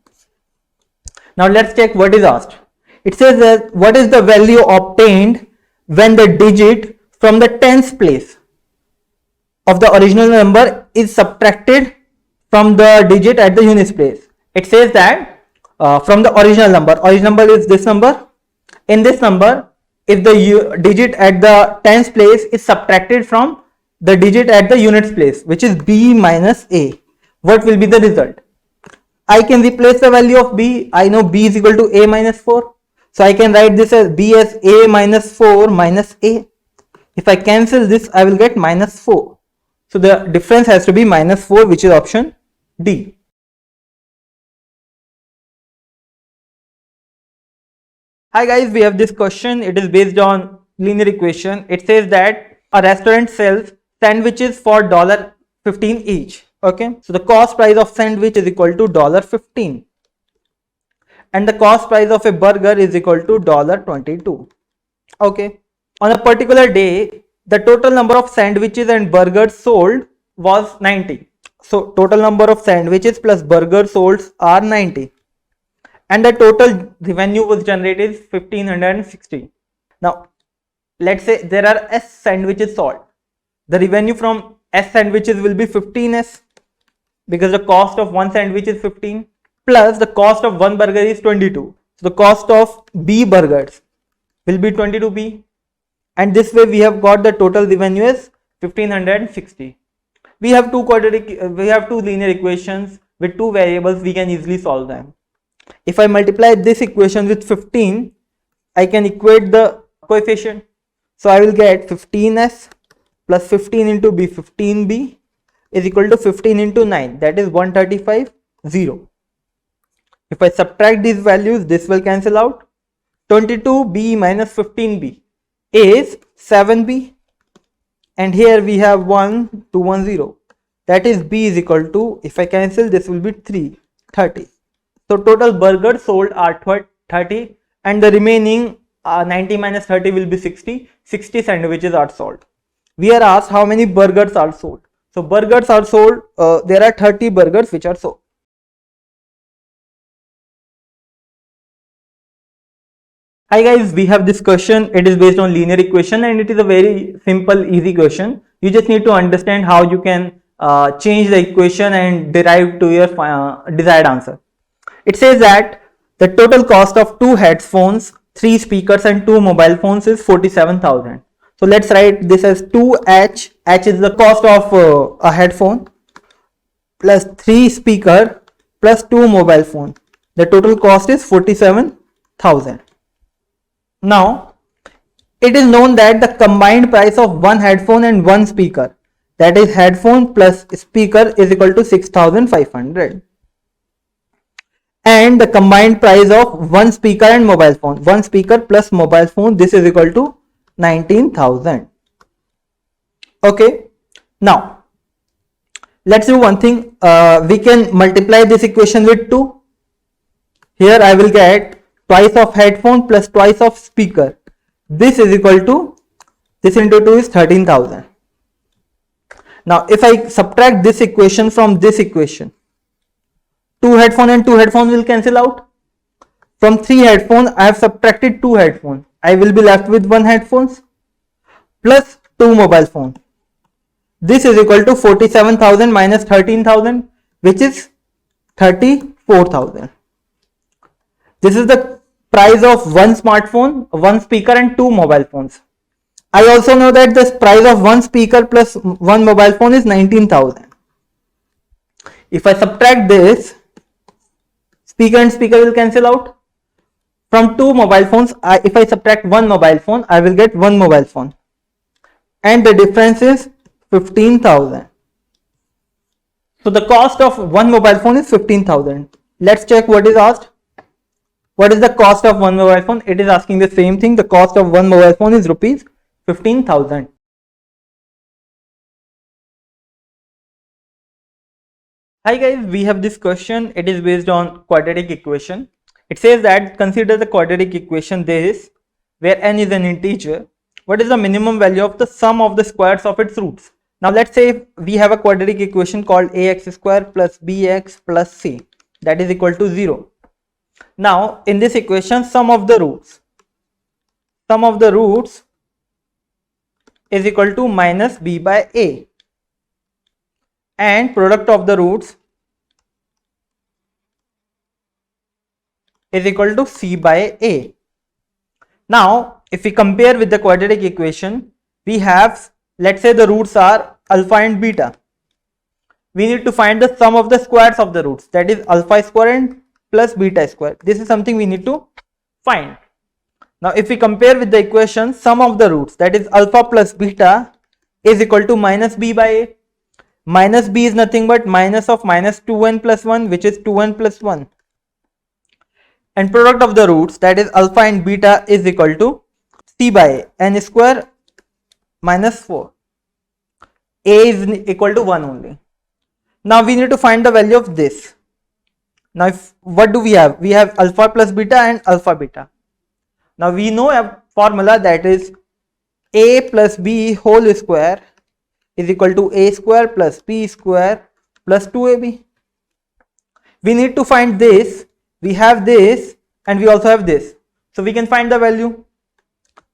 Now let's check what is asked. It says that what is the value obtained when the digit from the tens place of the original number is subtracted from the digit at the units place. It says that from the original number is this number. In this number, if the digit at the tens place is subtracted from the digit at the units place, which is b minus a, what will be the result? I can replace the value of b. I know b is equal to a minus 4. So I can write this as b as a minus 4 minus a. If I cancel this, I will get minus 4. So the difference has to be minus 4, which is option D. Hi guys, we have this question. It is based on linear equation. It says that a restaurant sells sandwiches for $15 each. Okay, so the cost price of sandwich is equal to $15, and the cost price of a burger is equal to $22. Okay, on a particular day, the total number of sandwiches and burgers sold was 90. So total number of sandwiches plus burgers sold are 90, and the total revenue was generated 1560. Now let's say there are S sandwiches sold. The revenue from S sandwiches will be 15S, because the cost of one sandwich is 15 plus the cost of one burger is 22. So the cost of B burgers will be 22B, and this way we have got the total revenue as 1560. We have two linear equations with two variables. We can easily solve them. If I multiply this equation with 15, I can equate the coefficient. So I will get 15S plus 15 into B, 15B is equal to 15 into 9, that is 135, 0. If I subtract these values, this will cancel out. 22B minus 15B is 7B, and here we have 1, 2, 1, 0. That is B is equal to, if I cancel, this will be 3, 30. So total burgers sold are 30, and the remaining 90 minus 30 will be 60. 60 sandwiches are sold. We are asked how many burgers are sold. So burgers are sold, there are 30 burgers which are sold. Hi guys, we have this question. It is based on linear equation, and it is a very simple, easy question. You just need to understand how you can change the equation and derive to your desired answer. It says that the total cost of 2 headphones, 3 speakers and 2 mobile phones is 47,000. So let's write this as 2H. H is the cost of a headphone plus 3 speaker plus 2 mobile phone. The total cost is 47,000. Now it is known that the combined price of one headphone and one speaker, that is headphone plus speaker, is equal to 6,500. And the combined price of one speaker and mobile phone, one speaker plus mobile phone, this is equal to 19,000. Okay, now let's do one thing. We can multiply this equation with 2. Here I will get twice of headphone plus twice of speaker. This is equal to, this into 2 is 13,000. Now if I subtract this equation from this equation, 2 headphone and 2 headphones will cancel out. From 3 headphones, I have subtracted 2 headphones. I will be left with 1 headphones plus 2 mobile phones. This is equal to 47,000 minus 13,000, which is 34,000. This is the price of one smartphone, one speaker and 2 mobile phones. I also know that the price of one speaker plus one mobile phone is 19,000. If I subtract this, speaker and speaker will cancel out. From 2 mobile phones, if I subtract one mobile phone, I will get one mobile phone, and the difference is 15,000. So the cost of one mobile phone is 15,000. Let's check what is asked. What is the cost of one mobile phone? It is asking the same thing. The cost of one mobile phone is rupees 15,000. Hi guys, we have this question. It is based on quadratic equation. It says that consider the quadratic equation this, where n is an integer. What is the minimum value of the sum of the squares of its roots? Now let's say we have a quadratic equation called ax square plus bx plus c, that is equal to 0. Now in this equation, sum of the roots is equal to minus b by a, and product of the roots is equal to c by a. Now if we compare with the quadratic equation, we have, let's say the roots are alpha and beta. We need to find the sum of the squares of the roots, that is alpha square and plus beta square. This is something we need to find. Now if we compare with the equation, sum of the roots, that is alpha plus beta, is equal to minus b by a. Minus b is nothing but minus of minus 2n plus 1, which is 2n plus 1. And product of the roots, that is alpha and beta, is equal to c by a, n square minus 4. A is equal to 1 only. Now we need to find the value of this. Now what do we have? We have alpha plus beta and alpha beta. Now we know a formula, that is a plus b whole square is equal to a square plus b square plus 2ab. We need to find this. We have this and we also have this. So we can find the value.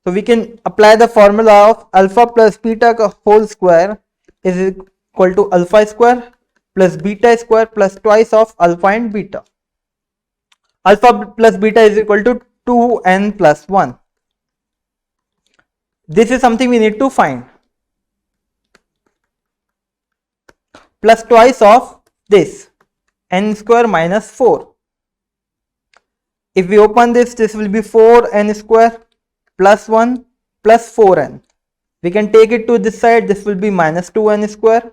So we can apply the formula of alpha plus beta whole square is equal to alpha square plus beta square plus twice of alpha and beta. Alpha plus beta is equal to 2n plus 1. This is something we need to find. Plus twice of this, n square minus 4. If we open this, this will be 4n square plus 1 plus 4n. We can take it to this side, this will be minus 2n square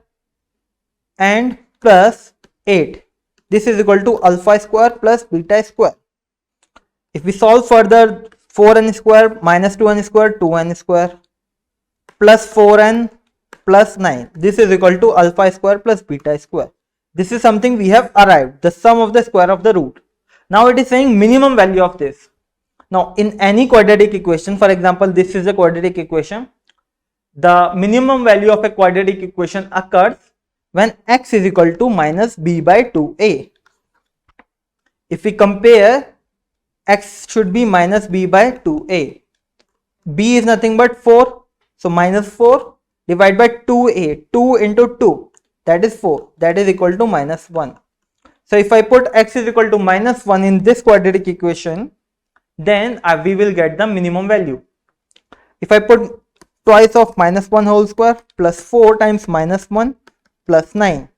and plus 8. This is equal to alpha square plus beta square. If we solve further, 4n square minus 2n square, 2n square plus 4n plus 9. This is equal to alpha square plus beta square. This is something we have arrived, the sum of the square of the root. Now it is saying minimum value of this. Now in any quadratic equation, for example, this is a quadratic equation. The minimum value of a quadratic equation occurs when x is equal to minus b by 2a. If we compare, x should be minus b by 2a. b is nothing but 4. So minus 4 divided by 2a. 2 into 2, that is 4. That is equal to minus 1. So if I put x is equal to minus 1 in this quadratic equation, then we will get the minimum value. If I put twice of minus 1 whole square plus 4 times minus 1 plus 9.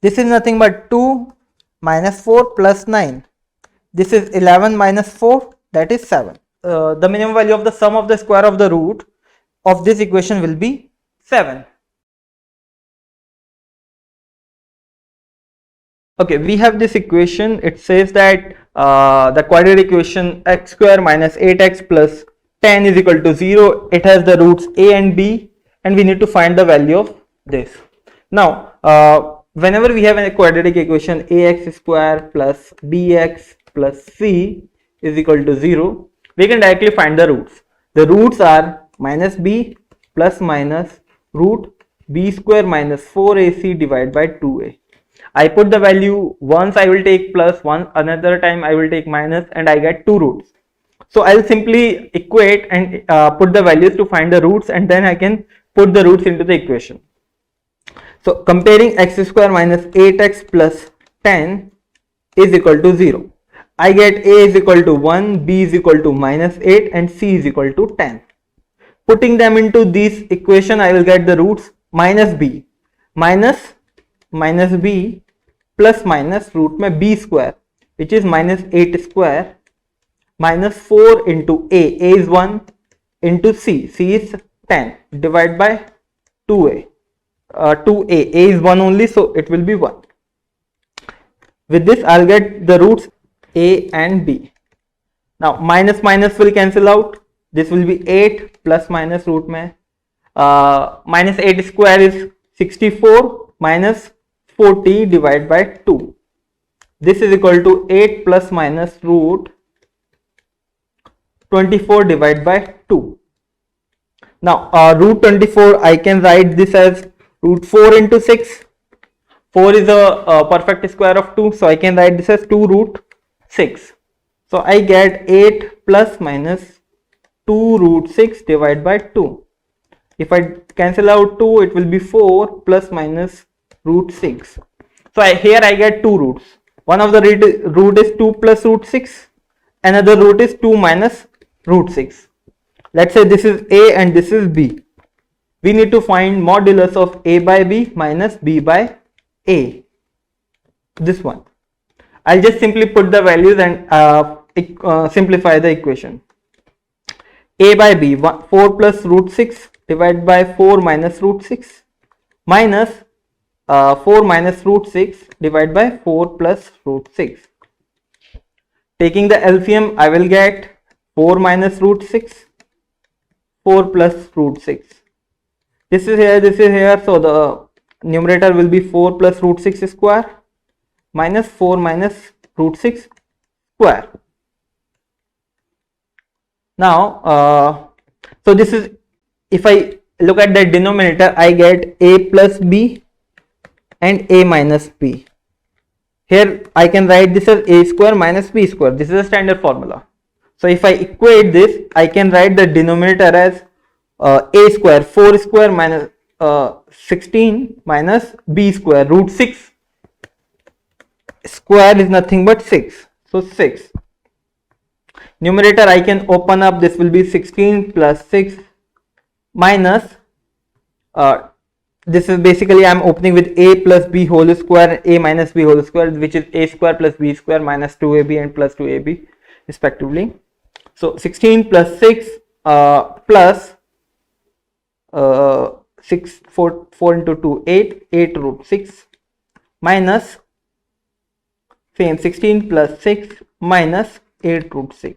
This is nothing but 2 minus 4 plus 9. This is 11 minus 4, that is 7. The minimum value of the sum of the square of the root of this equation will be 7. Okay, we have this equation. It says that the quadratic equation x square minus 8x plus 10 is equal to 0. It has the roots a and b, and we need to find the value of this. Now, whenever we have a quadratic equation ax square plus bx plus c is equal to 0, we can directly find the roots. The roots are minus b plus minus root b square minus 4ac divided by 2a. I put the value, once I will take plus, another time I will take minus, and I get two roots. So I'll simply equate and put the values to find the roots, and then I can put the roots into the equation. So comparing x square minus 8x plus 10 is equal to 0. I get a is equal to 1, b is equal to minus 8, and c is equal to 10. Putting them into this equation, I will get the roots minus b minus b plus minus root में b square, which is minus 8 square minus 4 into a is 1 into c is 10 divided by 2a. 2a, a is 1 only, so it will be 1. With this I'll get the roots a and b. Now minus minus will cancel out. This will be 8 plus minus root में minus 8 square is 64 minus 40 divided by 2. This is equal to 8 plus minus root 24 divided by 2. Now root 24, I can write this as root 4 into 6. 4 is a perfect square of 2, so I can write this as 2 root 6. So I get 8 plus minus 2 root 6 divided by 2. If I cancel out 2, it will be 4 plus minus root 6. So here I get two roots. One of the root is 2 plus root 6. Another root is 2 minus root 6. let's say this is A and this is B. We need to find modulus of A by B minus B by A. This one. I'll just simply put the values and simplify the equation. A by B, 4 plus root 6 divided by 4 minus root 6 minus 4 minus root 6 divided by 4 plus root 6. Taking the LCM, I will get 4 minus root 6, 4 plus root 6. This is here, so the numerator will be 4 plus root 6 square minus 4 minus root 6 square. Now, so this is, if I look at the denominator, I get A plus B and A minus B. Here I can write this as A square minus B square. This is a standard formula. So if I equate this, I can write the denominator as A square, 4 square minus 16 minus B square, root 6 square is nothing but 6. So 6. Numerator I can open up, this will be 16 plus 6 minus, this is basically I am opening with A plus B whole square, A minus B whole square, which is A square plus B square minus 2AB and plus 2AB respectively. So 16 plus 6 plus 6, 4 into 2, 8 root 6 minus same 16 plus 6 minus 8 root 6.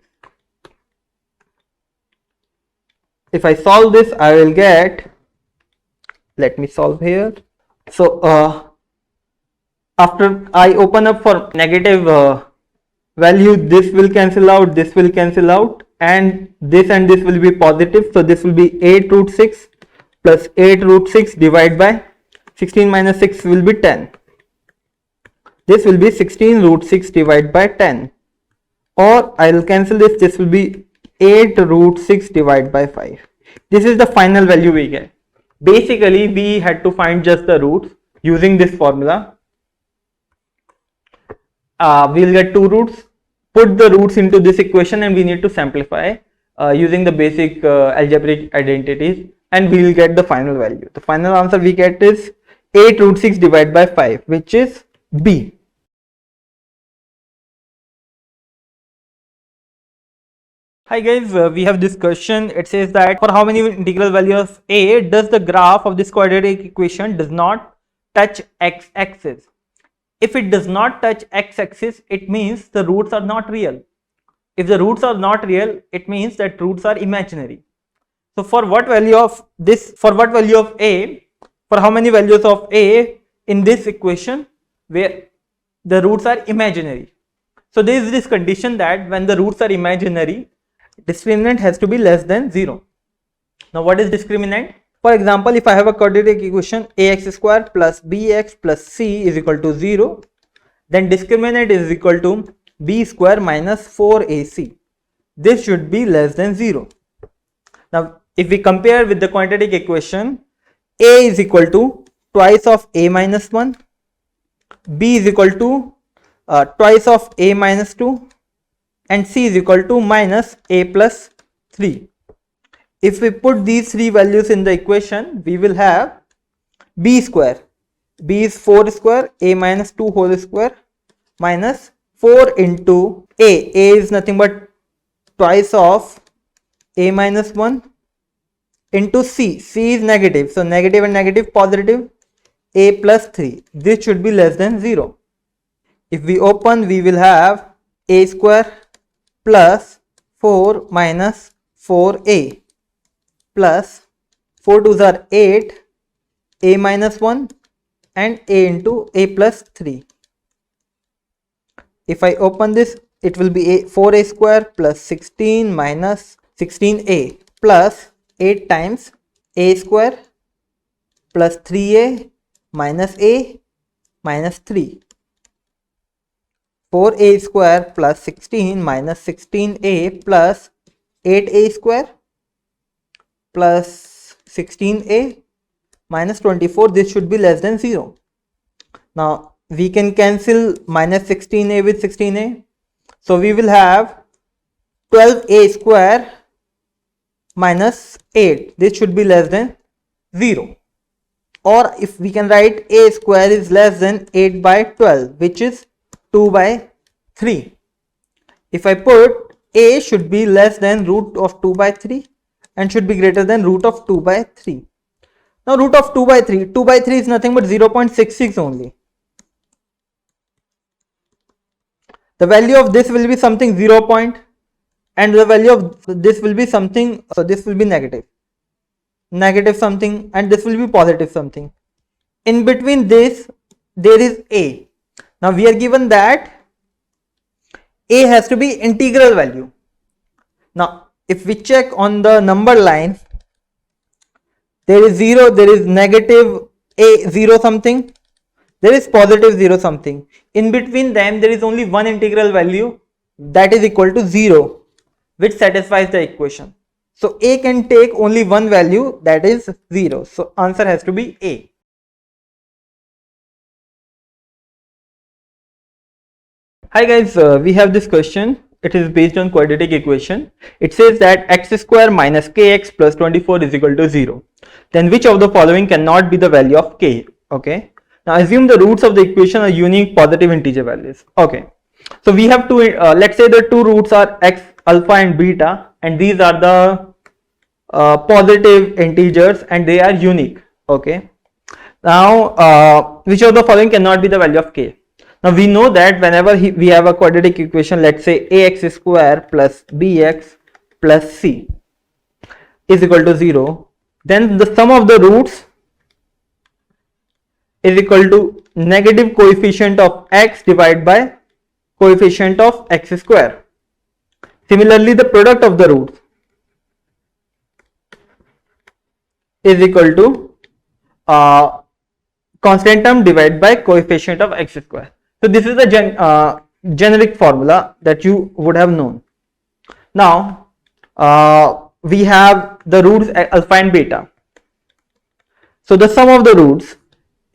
If I solve this, I will get, let me solve here. So after I open up for negative value, this will cancel out, this will cancel out, and this will be positive. So this will be 8 root 6 plus 8 root 6 divided by 16 minus 6 will be 10. This will be 16 root 6 divided by 10, or I will cancel this, this will be 8 root 6 divided by 5. This is the final value we get. Basically we had to find just the roots using this formula. We will get two roots, put the roots into this equation, and we need to simplify using the basic algebraic identities, and we will get the final value. The final answer we get is 8 root 6 divided by 5, which is B. Hi guys, we have this question. It says that for how many integral value of A does the graph of this quadratic equation does not touch x-axis? If it does not touch x-axis, it means the roots are not real. If the roots are not real, it means that roots are imaginary. So for what value of this, for what value of A, for how many values of A in this equation where the roots are imaginary? So there is this condition that when the roots are imaginary, discriminant has to be less than 0. Now what is discriminant? For example, if I have a quadratic equation ax square plus bx plus c is equal to 0, then discriminant is equal to b square minus 4ac. This should be less than 0. Now if we compare with the quadratic equation, a is equal to twice of a minus 1, b is equal to twice of a minus 2, and c is equal to minus a plus 3. If we put these three values in the equation, we will have b square. B is 4 square, a minus 2 whole square minus 4 into a. A is nothing but twice of a minus 1 into c. C is negative. So negative and negative positive, a plus 3. This should be less than 0. If we open, we will have a square plus 4 minus 4a plus 4 2s are 8, a minus 1 and a into a plus 3. If I open this, it will be 4a square plus 16 minus 16a plus 8 times a square plus 3a minus a minus 3. 4a square plus 16 minus 16a plus 8a square plus 16a minus 24. This should be less than 0. Now we can cancel minus 16a with 16a. So we will have 12a square minus 8. This should be less than 0. Or if we can write a square is less than 8 by 12, which is 2 by 3. If I put a should be less than root of 2 by 3 and should be greater than root of 2 by 3. Now root of 2 by 3, 2 by 3 is nothing but 0.66 only. The value of this will be something 0 point and the value of this will be something, so this will be negative something and this will be positive something. In between this there is a. Now we are given that a has to be integral value. Now if we check on the number line, there is 0, there is negative a 0 something, there is positive 0 something. In between them there is only one integral value, that is equal to 0, which satisfies the equation. So a can take only one value, that is 0. So answer has to be a. Hi guys, we have this question. It is based on quadratic equation. It says that x square minus kx plus 24 is equal to 0. Then which of the following cannot be the value of k? Okay. Now assume the roots of the equation are unique positive integer values. Okay. So we have two, let's say the two roots are x, alpha and beta, and these are the positive integers and they are unique. Okay. Now which of the following cannot be the value of k? Now we know that whenever we have a quadratic equation, let's say ax square plus bx plus c is equal to 0, then the sum of the roots is equal to negative coefficient of x divided by coefficient of x square. Similarly, the product of the roots is equal to constant term divided by coefficient of x square. So this is the generic formula that you would have known. Now we have the roots alpha and beta. So the sum of the roots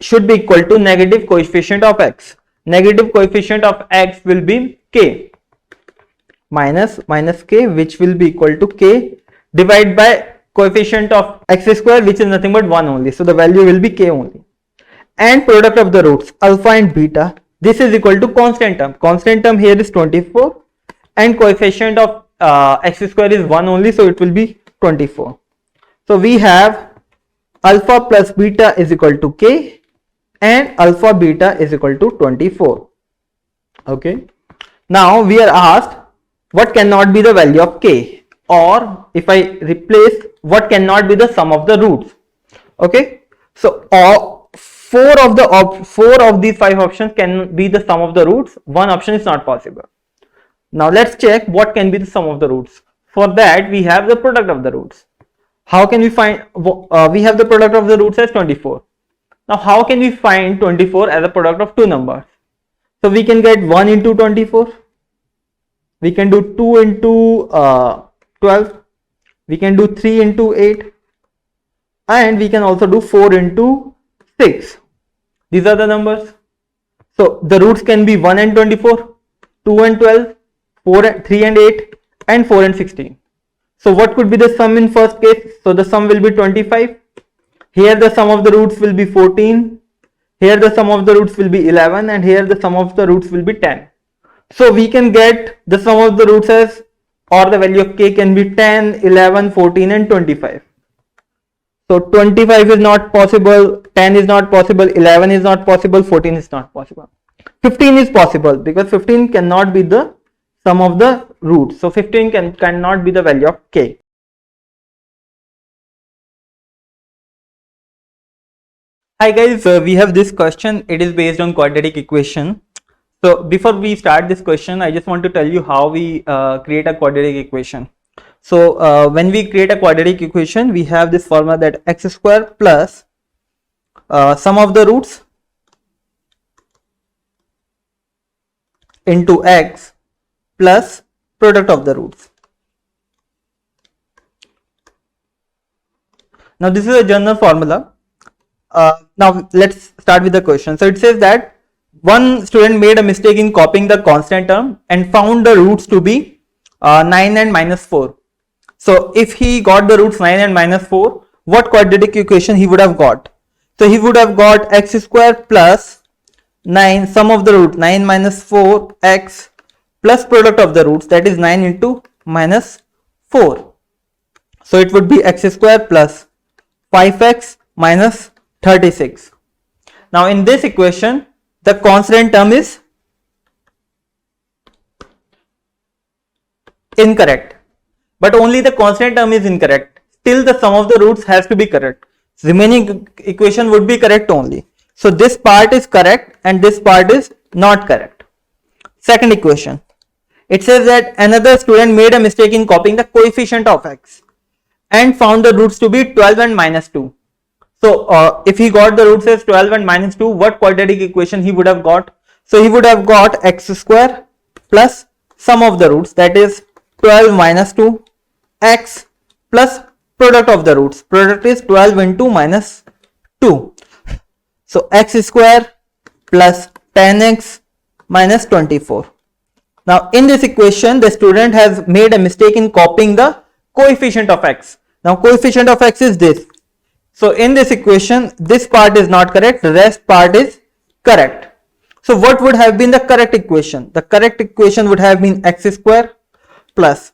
should be equal to negative coefficient of x. Negative coefficient of x will be k minus k, which will be equal to k divided by coefficient of x square, which is nothing but 1 only. So the value will be k only. And product of the roots alpha and beta, this is equal to constant term. Constant term here is 24 and coefficient of x square is 1 only, so it will be 24. So we have alpha plus beta is equal to k and alpha beta is equal to 24. Okay. Now we are asked what cannot be the value of k, or if I replace what cannot be the sum of the roots. Okay. So four of these 5 options can be the sum of the roots. One option is not possible. Now let's check what can be the sum of the roots. For that we have the product of the roots. How can we find, we have the product of the roots as 24. Now how can we find 24 as a product of two numbers? So we can get 1 into 24, we can do 2 into 12, we can do 3 into 8, and we can also do 4 into 6. These are the numbers. So the roots can be 1 and 24, 2 and 12, 3 and 8, and 4 and 16. So what could be the sum in first case? So the sum will be 25. Here the sum of the roots will be 14. Here the sum of the roots will be 11, and here the sum of the roots will be 10. So we can get the sum of the roots as, or the value of k can be 10, 11, 14 and 25. So 25 is not possible, 10 is not possible, 11 is not possible, 14 is not possible. 15 is possible because 15 cannot be the sum of the roots. So 15 cannot be the value of k. Hi guys, we have this question. It is based on quadratic equation. So before we start this question, I just want to tell you how we create a quadratic equation. So when we create a quadratic equation, we have this formula that x square plus sum of the roots into x plus product of the roots. Now this is a general formula. Now let's start with the question. So it says that one student made a mistake in copying the constant term and found the roots to be 9 and minus 4. So if he got the roots 9 and minus 4, what quadratic equation he would have got? So he would have got x square plus 9, sum of the root 9 minus 4 x plus product of the roots, that is 9 into minus 4. So it would be x square plus 5x minus 36. Now in this equation, the constant term is incorrect, but only the constant term is incorrect. Still the sum of the roots has to be correct. Remaining equation would be correct only. So this part is correct and this part is not correct. Second equation, it says that another student made a mistake in copying the coefficient of x and found the roots to be 12 and minus 2. So if he got the roots as 12 and minus 2, what quadratic equation he would have got? So he would have got x square plus sum of the roots, that is 12 minus 2 x plus product of the roots. Product is 12 into minus 2. So x square plus 10x minus 24. Now in this equation, the student has made a mistake in copying the coefficient of x. Now coefficient of x is this. So in this equation, this part is not correct, the rest part is correct. So what would have been the correct equation? The correct equation would have been x square plus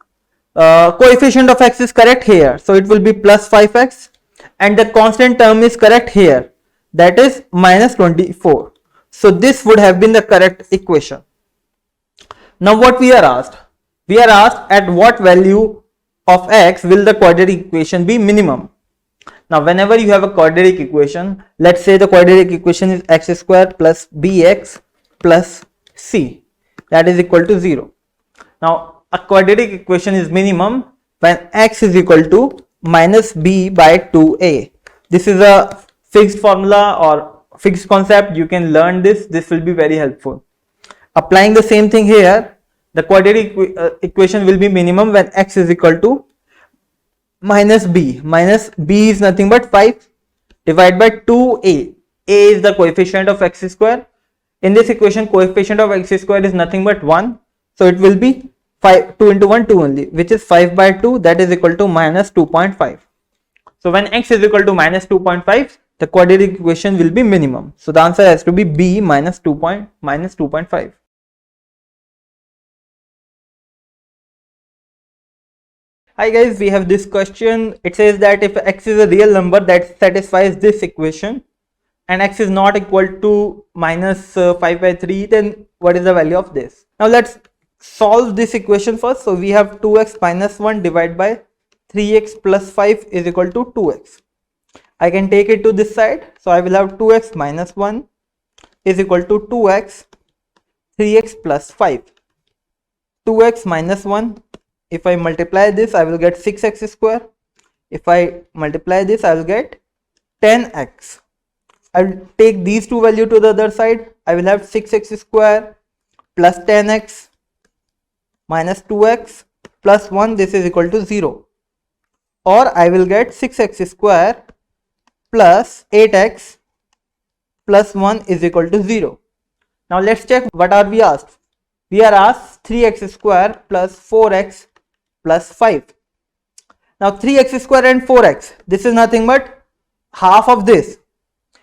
coefficient of x is correct here, so it will be plus 5x, and the constant term is correct here, that is minus 24. So this would have been the correct equation. Now what we are asked? We are asked at what value of x will the quadratic equation be minimum. Now whenever you have a quadratic equation, let's say the quadratic equation is x square plus bx plus c, that is equal to 0. Now a quadratic equation is minimum when x is equal to minus b by 2a. This is a fixed formula or fixed concept. You can learn this. This will be very helpful. Applying the same thing here, the quadratic equation will be minimum when x is equal to minus b. Minus b is nothing but 5 divided by 2a. A is the coefficient of x square. In this equation, coefficient of x square is nothing but 1. So it will be 2 into 1, 2 only, which is 5 by 2, that is equal to minus 2.5. So when x is equal to minus 2.5, the quadratic equation will be minimum. So the answer has to be b minus 2.5. Hi guys, we have this question. It says that if x is a real number that satisfies this equation and x is not equal to minus 5 by 3, then what is the value of this? Now let's solve this equation first. So we have 2x minus 1 divided by 3x plus 5 is equal to 2x. I can take it to this side. So I will have 2x minus 1 is equal to 2x 3x plus 5. 2x minus 1, if I multiply this, I will get 6x square. If I multiply this, I will get 10x. I will take these two values to the other side. I will have 6x square plus 10x minus 2x plus 1, this is equal to 0. Or I will get 6x square plus 8x plus 1 is equal to 0. Now let's check what are we asked. We are asked 3x square plus 4x plus 5. Now 3x square and 4x, this is nothing but half of this.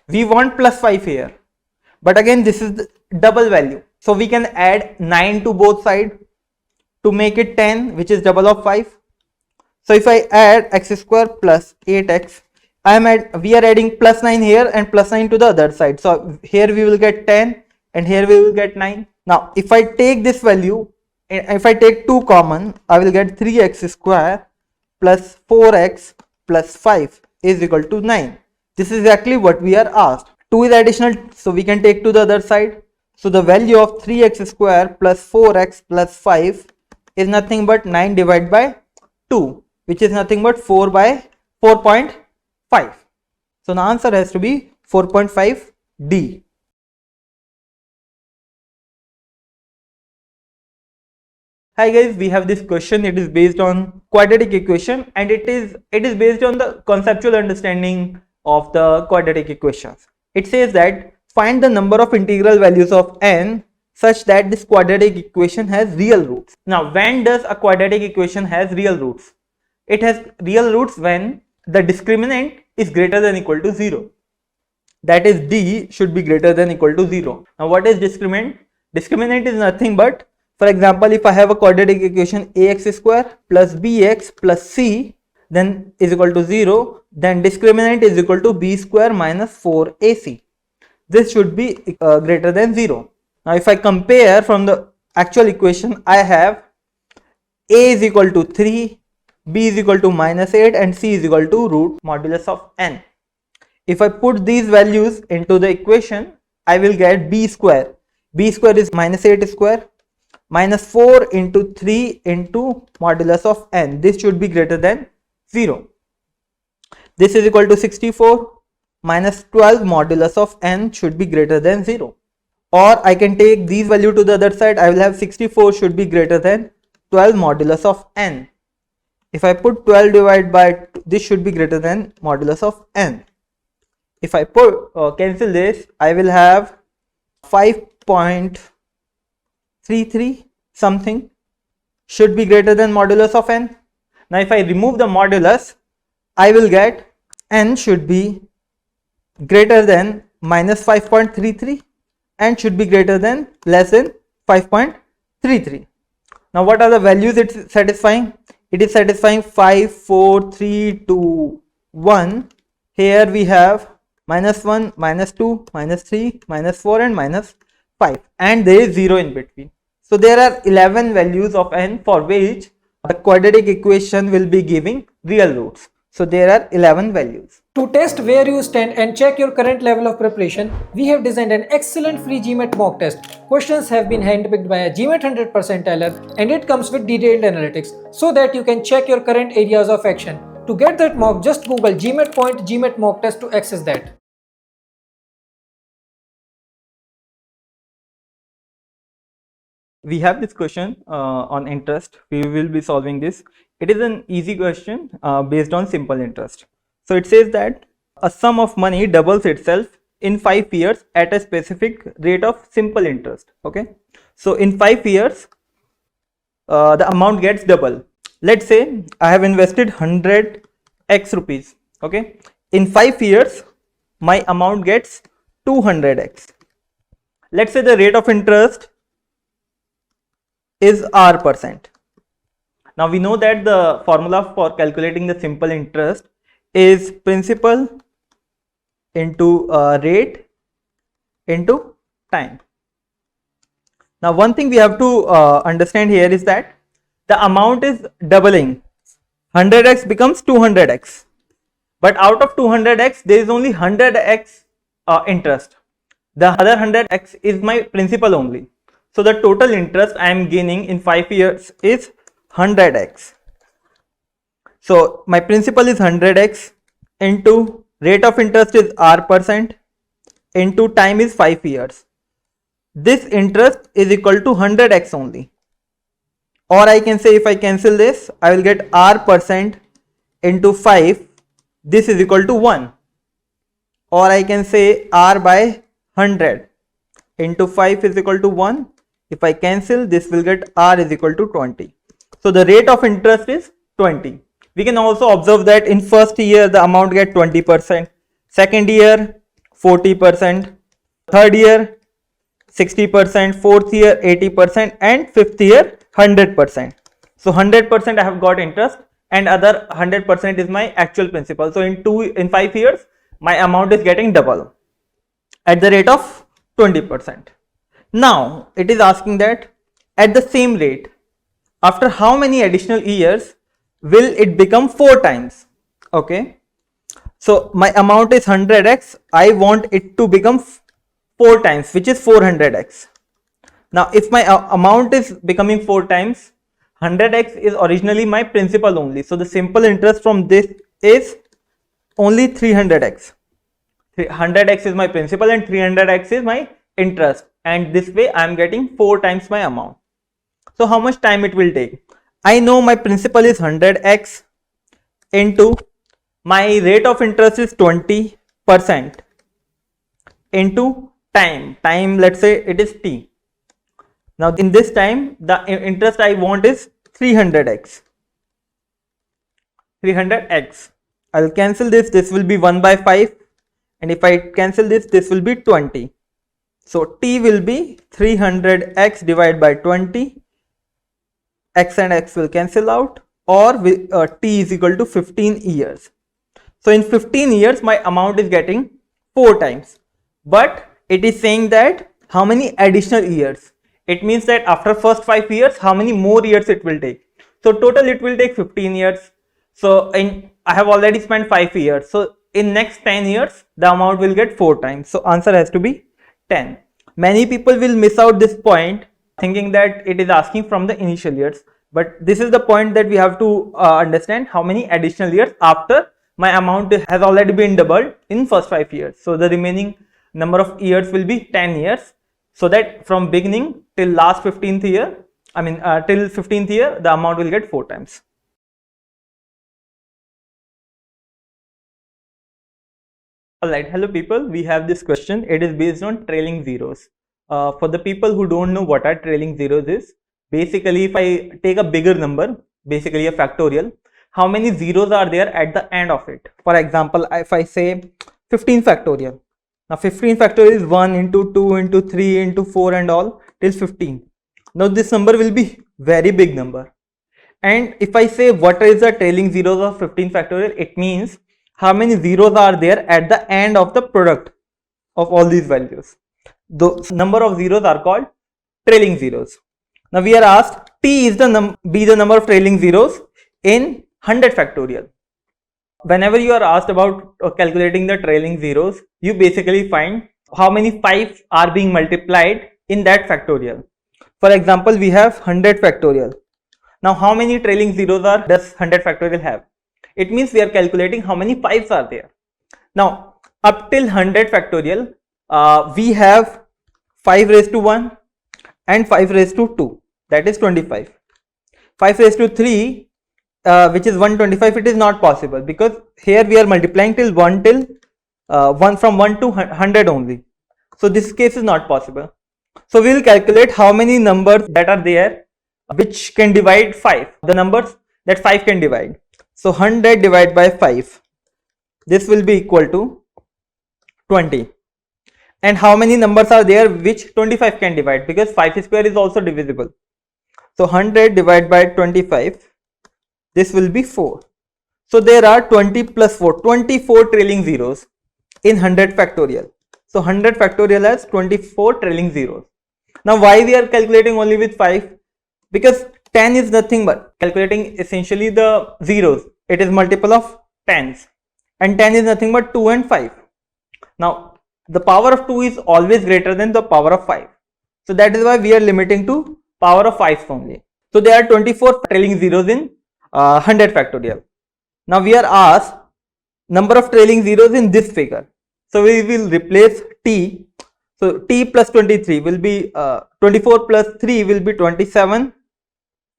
We want plus 5 here, but again this is the double value. So we can add 9 to both sides to make it 10, which is double of 5. So if I add x square plus 8x, we are adding plus 9 here and plus 9 to the other side. So here we will get 10 and here we will get 9. Now if I take this value, if I take 2 common, I will get 3x square plus 4x plus 5 is equal to 9. This is exactly what we are asked. 2 is additional, so we can take to the other side. So the value of 3x square plus 4x plus 5 is nothing but 9 divided by 2, which is nothing but 4.5. So the answer has to be 4.5 D. Hi guys, we have this question. It is based on quadratic equation and it is based on the conceptual understanding of the quadratic equations. It says that find the number of integral values of n such that this quadratic equation has real roots. Now when does a quadratic equation has real roots? it has real roots when the discriminant is greater than equal to 0. That is, d should be greater than equal to 0. Now what is discriminant? Discriminant is nothing but, for example, if I have a quadratic equation ax square plus bx plus c then is equal to 0, then discriminant is equal to b square minus 4ac. This should be greater than 0. Now if I compare from the actual equation, I have a is equal to 3, b is equal to minus 8 and c is equal to root modulus of n. If I put these values into the equation, I will get b square. B square is minus 8 square minus 4 into 3 into modulus of n. This should be greater than 0. This is equal to 64 minus 12 modulus of n should be greater than 0. Or I can take these value to the other side. I will have 64 should be greater than 12 modulus of n. If I put 12 divided by 2, this should be greater than modulus of n. If I put cancel this, I will have 5.33 something should be greater than modulus of n. Now if I remove the modulus, I will get n should be greater than minus 5.33 and should be greater than less than 5.33. Now what are the values it is satisfying? It is satisfying 5, 4, 3, 2, 1. Here we have minus 1, minus 2, minus 3, minus 4 and minus 5, and there is 0 in between. So there are 11 values of n for which the quadratic equation will be giving real roots. So there are 11 values. To test where you stand and check your current level of preparation, we have designed an excellent free GMAT mock test. Questions have been handpicked by a GMAT 100 percentiler and it comes with detailed analytics so that you can check your current areas of action. To get that mock, just Google GMATPoint GMAT mock test to access that. We have this question on interest. We will be solving this. It is an easy question based on simple interest. So it says that a sum of money doubles itself in 5 years at a specific rate of simple interest. Okay, so in 5 years the amount gets double. Let's say I have invested 100x rupees. Okay, in 5 years my amount gets 200x. Let's say the rate of interest is r%. Now we know that the formula for calculating the simple interest is principal into rate into time. Now one thing we have to understand here is that the amount is doubling. 100x becomes 200x, but out of 200x there is only 100x interest. The other 100x is my principal only. So the total interest I am gaining in 5 years is 100x. So my principal is 100x into rate of interest is r% into time is 5 years. This interest is equal to 100x only. Or I can say if I cancel this, I will get r% into 5. This is equal to 1. Or I can say r by 100 into 5 is equal to 1. If I cancel, this will get r is equal to 20. So the rate of interest is 20. We can also observe that in first year the amount get 20%, second year 40%, third year 60%, fourth year 80% and fifth year 100%. So 100% I have got interest and other 100% is my actual principal. So in 5 years my amount is getting double at the rate of 20%. Now it is asking that at the same rate, after how many additional years will it become 4 times? Okay, so my amount is 100x. I want it to become 4 times, which is 400x. Now if my amount is becoming 4 times, 100x is originally my principal only. So the simple interest from this is only 300x. 100x is my principal and 300x is my interest, and this way I am getting 4 times my amount. So how much time it will take? I know my principal is 100x into my rate of interest is 20% into time. Time, let's say it is t. Now in this time the interest I want is 300x. 300x. I'll cancel this. This will be 1 by 5. And if I cancel this, this will be 20. So t will be 300x divided by 20. X and x will cancel out, or t is equal to 15 years. So in 15 years, my amount is getting 4 times. But it is saying that how many additional years. It means that after first 5 years, how many more years it will take. So total it will take 15 years. So I have already spent 5 years. So in next 10 years, the amount will get 4 times. So answer has to be 10. Many people will miss out this point thinking that it is asking from the initial years. But this is the point that we have to understand how many additional years after my amount has already been doubled in first 5 years. So the remaining number of years will be 10 years. So that from beginning till last 15th year, till 15th year, the amount will get 4 times. Alright, hello people, we have this question. It is based on trailing zeros. For the people who don't know what are trailing zeros is, basically if I take a bigger number, basically a factorial, how many zeros are there at the end of it? For example, if I say 15 factorial. Now 15 factorial is 1 into 2 into 3 into 4 and all till 15. Now this number will be very big number. And if I say what is the trailing zeros of 15 factorial, it means how many zeros are there at the end of the product of all these values. The number of zeros are called trailing zeros. Now we are asked t is the number of trailing zeros in 100 factorial. Whenever you are asked about calculating the trailing zeros, you basically find how many 5s are being multiplied in that factorial. For example, we have 100 factorial. Now how many trailing zeros does 100 factorial have? It means we are calculating how many 5s are there. Now up till 100 factorial, we have 5 raised to 1 and 5 raised to 2, that is 25. 5 raised to 3, which is 125, it is not possible because here we are multiplying till 1 from 1 to 100 only. So this case is not possible. So we will calculate how many numbers that are there which can divide 5, the numbers that 5 can divide. So 100 divided by 5, this will be equal to 20. And how many numbers are there which 25 can divide, because 5 square is also divisible. So 100 divided by 25, this will be 4. So there are 20 plus 4, 24 trailing zeros in 100 factorial. So 100 factorial has 24 trailing zeros. Now why we are calculating only with 5? Because 10 is nothing but calculating essentially the zeros. It is multiple of 10s, and 10 is nothing but 2 and 5. Now the power of 2 is always greater than the power of 5. So that is why we are limiting to power of 5 only. So there are 24 trailing zeros in 100 factorial. Now we are asked number of trailing zeros in this figure. So we will replace t. So t plus 23 will be 24 plus 3 will be 27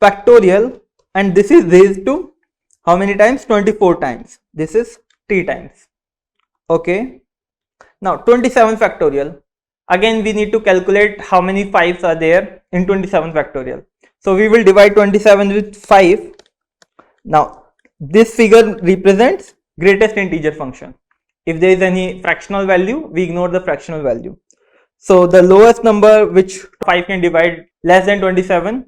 factorial, and this is raised to how many times? 24 times. This is t times. Okay. Now 27 factorial. Again we need to calculate how many 5s are there in 27 factorial. So we will divide 27 with 5. Now this figure represents greatest integer function. If there is any fractional value, we ignore the fractional value. So the lowest number which 5 can divide less than 27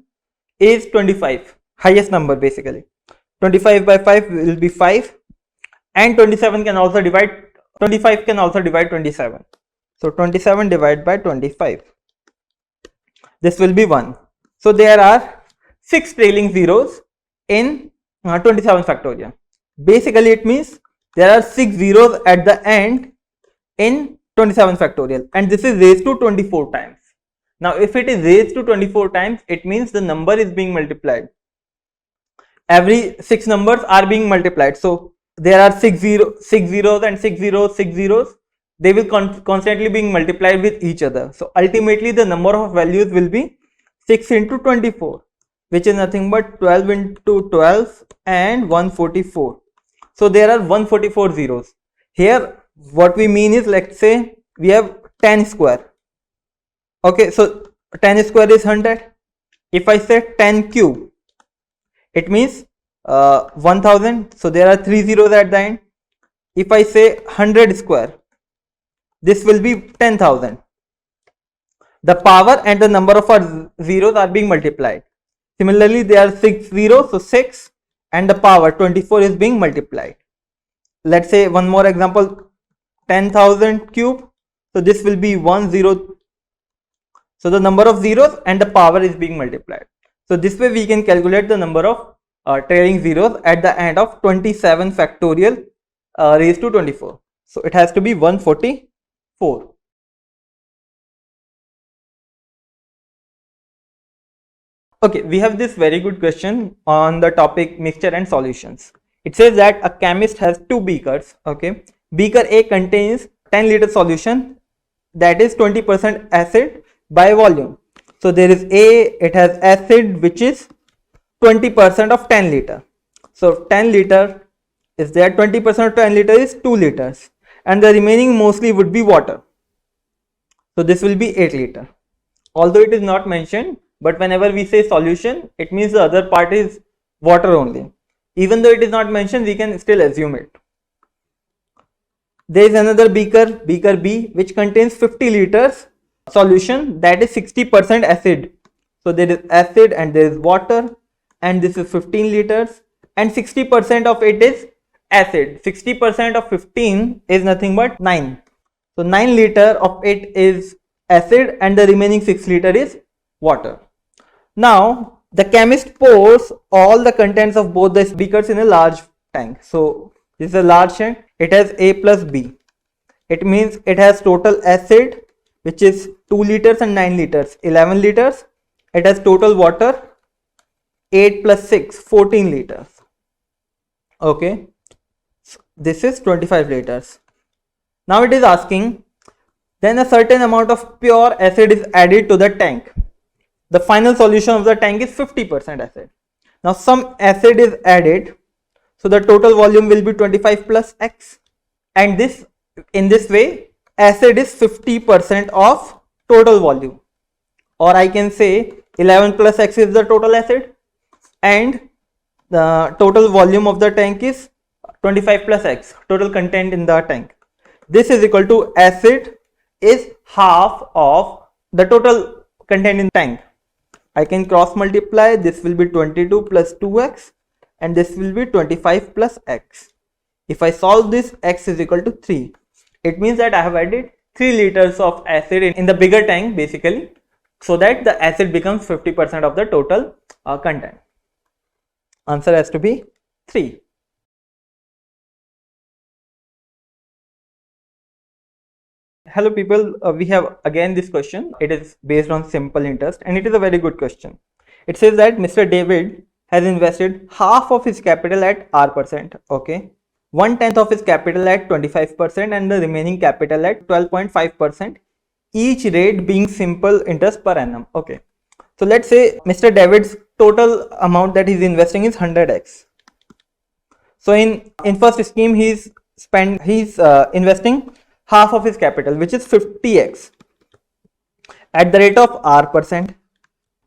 is 25, highest number basically. 25 by 5 will be 5, and 25 can also divide 27. So 27 divided by 25, this will be 1. So there are 6 trailing zeros in 27 factorial. Basically it means there are 6 zeros at the end in 27 factorial, and this is raised to 24 times. Now if it is raised to 24 times, it means the number is being multiplied. Every 6 numbers are being multiplied. So there are 6 zeros and 6 zeros. They will constantly being multiplied with each other. So ultimately the number of values will be 6 into 24, which is nothing but 12 into 12 and 144. So there are 144 zeros. Here what we mean is, let's say we have 10 square. Okay, so 10 square is 100. If I say 10 cube, it means 1000, so there are 3 zeros at the end. If I say 100 square, this will be 10,000. The power and the number of our zeros are being multiplied. Similarly, there are 6 zeros, so 6 and the power 24 is being multiplied. Let's say one more example, 10,000 cube, so this will be 1 0. So the number of zeros and the power is being multiplied. So this way we can calculate the number of trailing zeros at the end of 27 factorial raised to 24. So it has to be 144. Okay, we have this very good question on the topic mixture and solutions. It says that a chemist has two beakers. Okay, beaker A contains 10-liter solution that is 20% acid by volume. So there is A, it has acid which is 20% of 10 liter. So 10 liter is there, 20% of 10 liter is 2 liters, and the remaining mostly would be water. So this will be 8 liter. Although it is not mentioned, but whenever we say solution, it means the other part is water only. Even though it is not mentioned, we can still assume it. There is another beaker, beaker B, which contains 50 liters solution that is 60% acid. So there is acid and there is water, and this is 15 liters, and 60% of it is acid. 60% of 15 is nothing but 9. So 9 liter of it is acid and the remaining 6 liter is water. Now the chemist pours all the contents of both the beakers in a large tank. So this is a large tank. It has A plus B. It means it has total acid which is 2 liters and 9 liters, 11 liters. It has total water 8 plus 6, 14 liters. Okay, so this is 25 liters. Now it is asking, then a certain amount of pure acid is added to the tank. The final solution of the tank is 50% acid. Now some acid is added, so the total volume will be 25 plus x, and this, in this way, acid is 50% of total volume, or I can say 11 plus x is the total acid, and the total volume of the tank is 25 plus x, total content in the tank. This is equal to acid is half of the total content in the tank. I can cross multiply, this will be 22 plus 2x and this will be 25 plus x. If I solve this, x is equal to 3. It means that I have added 3 liters of acid in the bigger tank basically, so that the acid becomes 50% of the total content. Answer has to be 3. Hello people, we have again this question. It is based on simple interest and it is a very good question. It says that Mr. David has invested half of his capital at R%, okay, 1/10 of his capital at 25% and the remaining capital at 12.5%, each rate being simple interest per annum. Okay, so let's say Mr. David's total amount that he's investing is 100x. So in first scheme he's investing half of his capital, which is 50x at the rate of R%.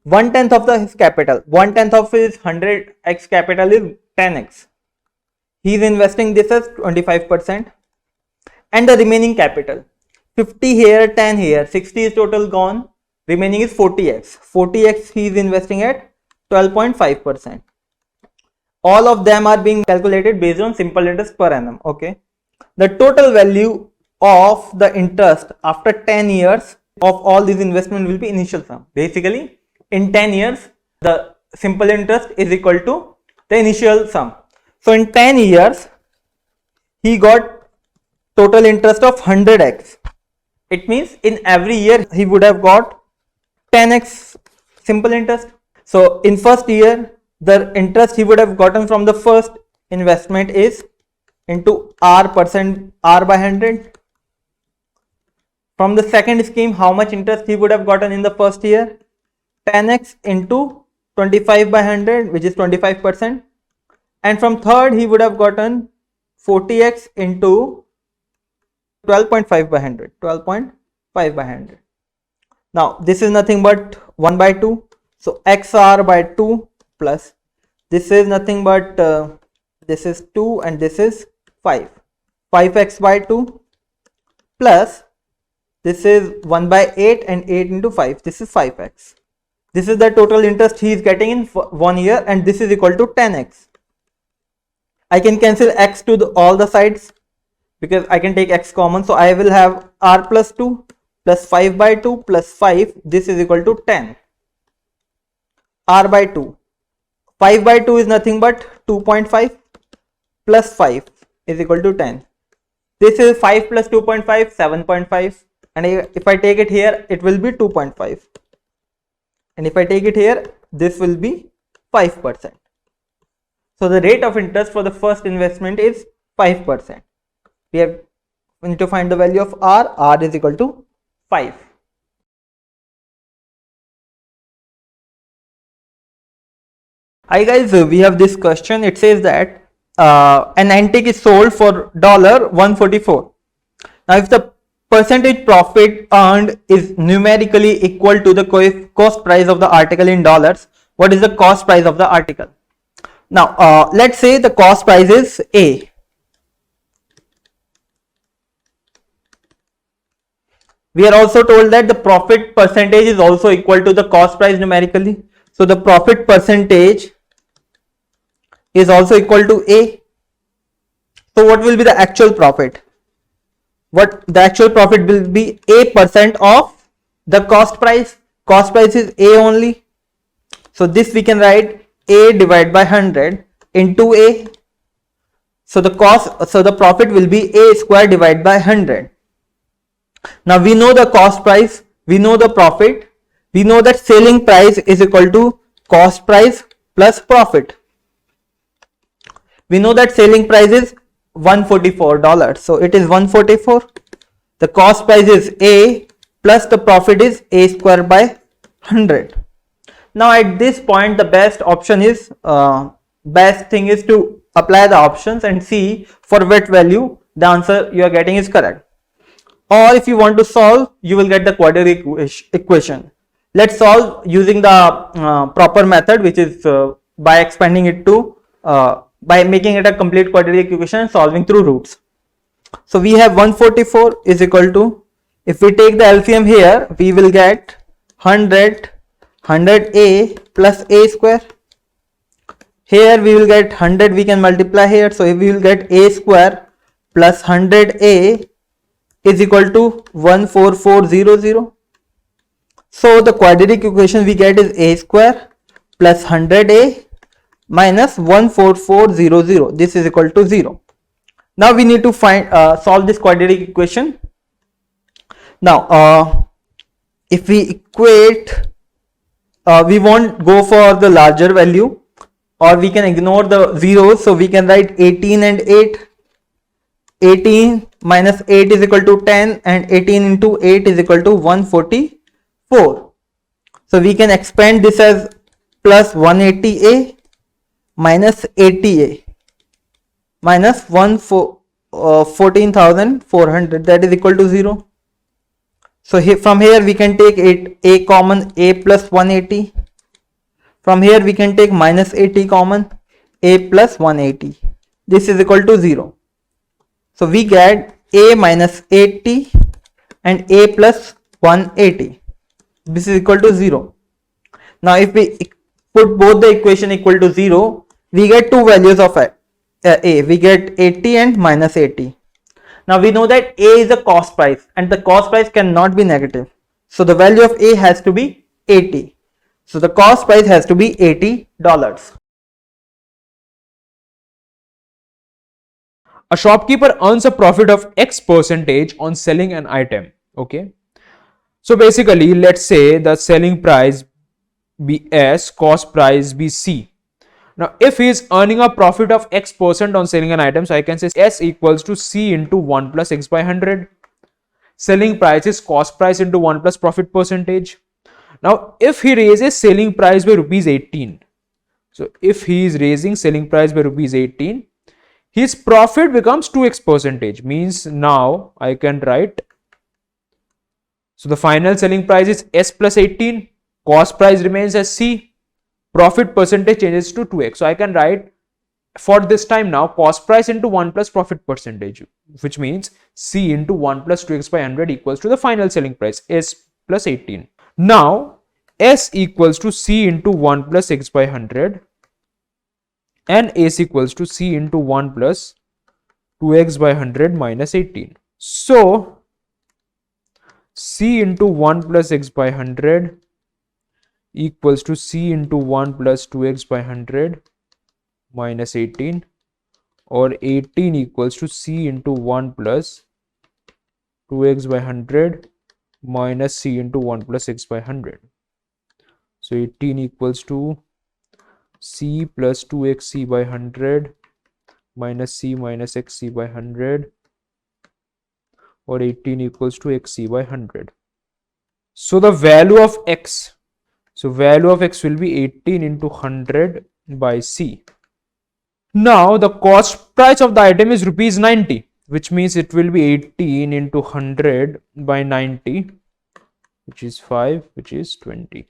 1/10 of his capital, 1/10 of his 100x capital is 10x. He is investing this as 25%, and the remaining capital 50 here, 10 here, 60 is total gone. Remaining is 40x. 40x he is investing at 12.5%. All of them are being calculated based on simple interest per annum. Okay, the total value of the interest after 10 years of all these investment will be initial sum. Basically, in 10 years, the simple interest is equal to the initial sum. So in 10 years, he got total interest of 100x. It means in every year he would have got 10x simple interest. So in first year, the interest he would have gotten from the first investment is into R by 100. From the second scheme, how much interest he would have gotten in the first year? 10x into 25 by 100, which is 25%. And from third, he would have gotten 40x into 12.5 by 100, 12.5 by 100. Now, this is nothing but 1 by 2. So, xr by 2 plus This is nothing but this is 2 and this is 5. 5x by 2 plus this is 1 by 8 and 8 into 5. This is 5x. This is the total interest he is getting in 1 year, and this is equal to 10x. I can cancel x to all the sides because I can take x common. So I will have r plus 2 plus 5 by 2 plus 5. This is equal to 10. R by 2. 5 by 2 is nothing but 2.5 plus 5 is equal to 10. This is 5 plus 2.5, 7.5. And if I take it here, it will be 2.5. And if I take it here, this will be 5%. So the rate of interest for the first investment is 5%. We need to find the value of R. R is equal to 5. Hi guys, we have this question. It says that an antique is sold for $144. Now if the percentage profit earned is numerically equal to the cost price of the article in dollars, what is the cost price of the article? Now let's say the cost price is A. We are also told that the profit percentage is also equal to the cost price numerically. So the profit percentage is also equal to A. So what will be the actual profit? What the actual profit will be A% of the cost price. Cost price is A only. So this we can write A divided by 100 into A. So the profit will be A square divided by 100. Now we know the cost price, we know the profit, we know that selling price is equal to cost price plus profit. We know that selling price is $144. So it is 144. The cost price is A plus the profit is A square by 100. Now at this point the best thing is to apply the options and see for what value the answer you are getting is correct. Or if you want to solve, you will get the quadratic equation. Let's solve using the proper method, which is by expanding it to by making it a complete quadratic equation and solving through roots. So we have 144 is equal to, if we take the LCM here, we will get 100a plus a square. Here we will get 100, we can multiply here, so we will get a square plus 100a is equal to 14400. So the quadratic equation we get is a square plus 100a minus 14400. This is equal to 0. Now we need to solve this quadratic equation. Now if we equate, we won't go for the larger value, or we can ignore the zeros. So we can write 18 and 8. 18 minus 8 is equal to 10, and 18 into 8 is equal to 144. So we can expand this as plus 180a minus 80a minus 14,400, that is equal to 0. So from here we can take a common, a plus 180. From here we can take minus 80 common, a plus 180. This is equal to 0. So we get a minus 80 and a plus 180. This is equal to 0. Now if we put both the equation equal to 0, we get two values of a. We get 80 and minus 80. Now we know that a is a cost price, and the cost price cannot be negative. So the value of a has to be 80. So the cost price has to be $80. A shopkeeper earns a profit of X percentage on selling an item. Okay. So basically, let's say the selling price be S, cost price be C. Now, if he is earning a profit of X percent on selling an item, so I can say S equals to C into 1 plus X by 100. Selling price is cost price into 1 plus profit percentage. Now, if he raises selling price by rupees 18, so if he is raising selling price by rupees 18, his profit becomes 2x percentage, means now I can write, so the final selling price is S plus 18, cost price remains as C, profit percentage changes to 2x. So I can write for this time now cost price into 1 plus profit percentage, which means C into 1 plus 2x by 100 equals to the final selling price, S plus 18. Now S equals to C into 1 plus x by 100 and S equals to C into 1 plus 2x by 100 minus 18. So C into 1 plus x by 100 equals to C into 1 plus 2x by 100 minus 18, or 18 equals to C into 1 plus 2x by 100 minus C into 1 plus x by 100. So 18 equals to C plus 2xc by 100 minus C minus xc by 100, or 18 equals to xc by 100. So the value of x, will be 18 into 100 by C. Now the cost price of the item is rupees 90, which means it will be 18 into 100 by 90, which is 5, which is 20.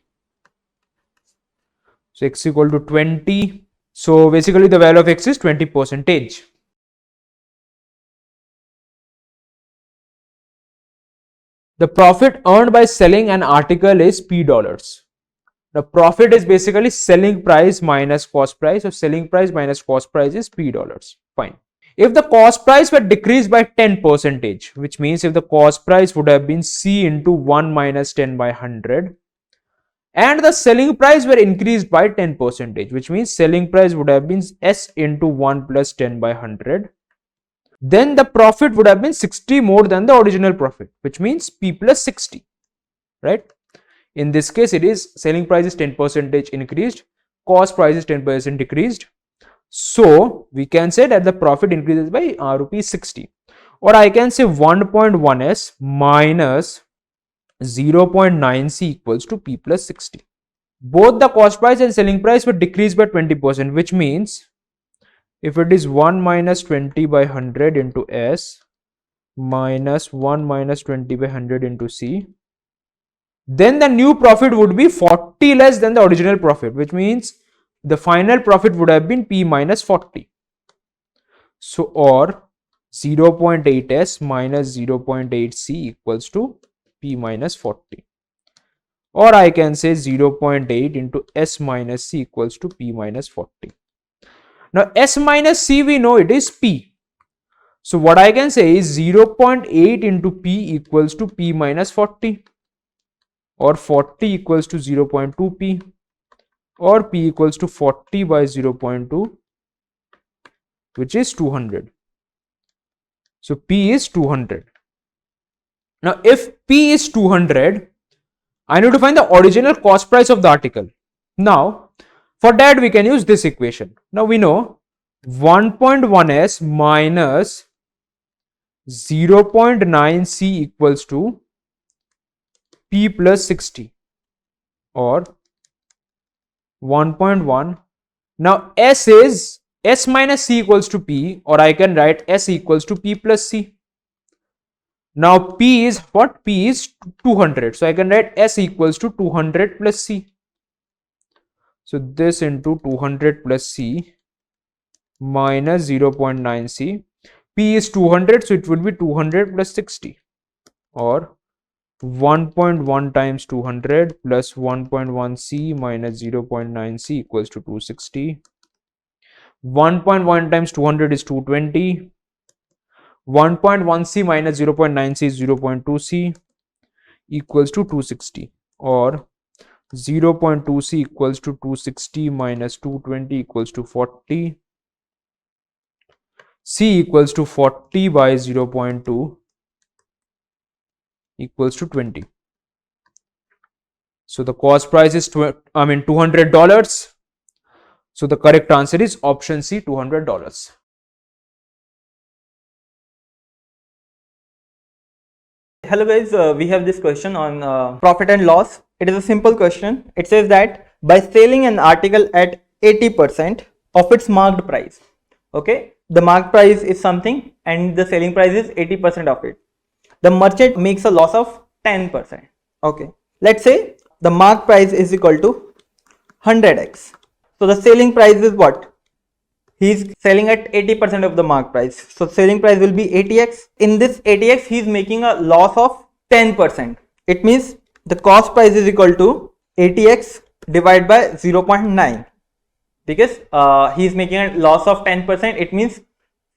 So x equal to 20. So basically the value of x is 20%. The profit earned by selling an article is P dollars. The profit is basically selling price minus cost price. So selling price minus cost price is P dollars. Fine. If the cost price were decreased by 10%, which means if the cost price would have been C into 1 minus 10 by 100, and the selling price were increased by 10%, which means selling price would have been S into 1 plus 10 by 100, then the profit would have been 60 more than the original profit, which means P plus 60, right? In this case, it is selling price is 10% increased, cost price is 10% decreased. So we can say that the profit increases by rupees 60, or I can say 1.1s minus 0.9c equals to P plus 60. Both the cost price and selling price were decreased by 20%, which means if it is 1 minus 20 by 100 into S minus 1 minus 20 by 100 into C, then the new profit would be 40 less than the original profit, which means the final profit would have been P minus 40. So, or 0.8S minus 0.8C equals to P minus 40. Or I can say 0.8 into S minus C equals to P minus 40. Now, S minus C, we know it is P. So, what I can say is 0.8 into P equals to P minus 40. Or 40 equals to 0.2p, or p equals to 40 by 0.2, which is 200. So p is 200. Now if p is 200, I need to find the original cost price of the article. Now for that we can use this equation. Now we know 1.1s minus 0.9c equals to P plus 60, or 1.1. Now S is S minus C equals to P, or I can write S equals to P plus C. Now P is what? P is 200. So I can write S equals to 200 plus C. So this into 200 plus C minus 0.9C. P is 200, so it would be 200 plus 60, or 1.1 times 200 plus 1.1c minus 0.9c equals to 260. 1.1 times 200 is 220. 1.1c minus 0.9c is 0.2c equals to 260, or 0.2c equals to 260 minus 220 equals to 40. C equals to 40 by 0.2 equals to 20. So the cost price is $200. So the correct answer is option C, $200. Hello guys, we have this question on profit and loss. It is a simple question. It says that by selling an article at 80% of its marked price, okay, the marked price is something and the selling price is 80% of it, the merchant makes a loss of 10%. Okay, let's say the marked price is equal to 100x. So the selling price is what? He's selling at 80% of the mark price. So selling price will be 80x. In this 80x, he's making a loss of 10%. It means the cost price is equal to 80x divided by 0.9. Because he's making a loss of 10%, it means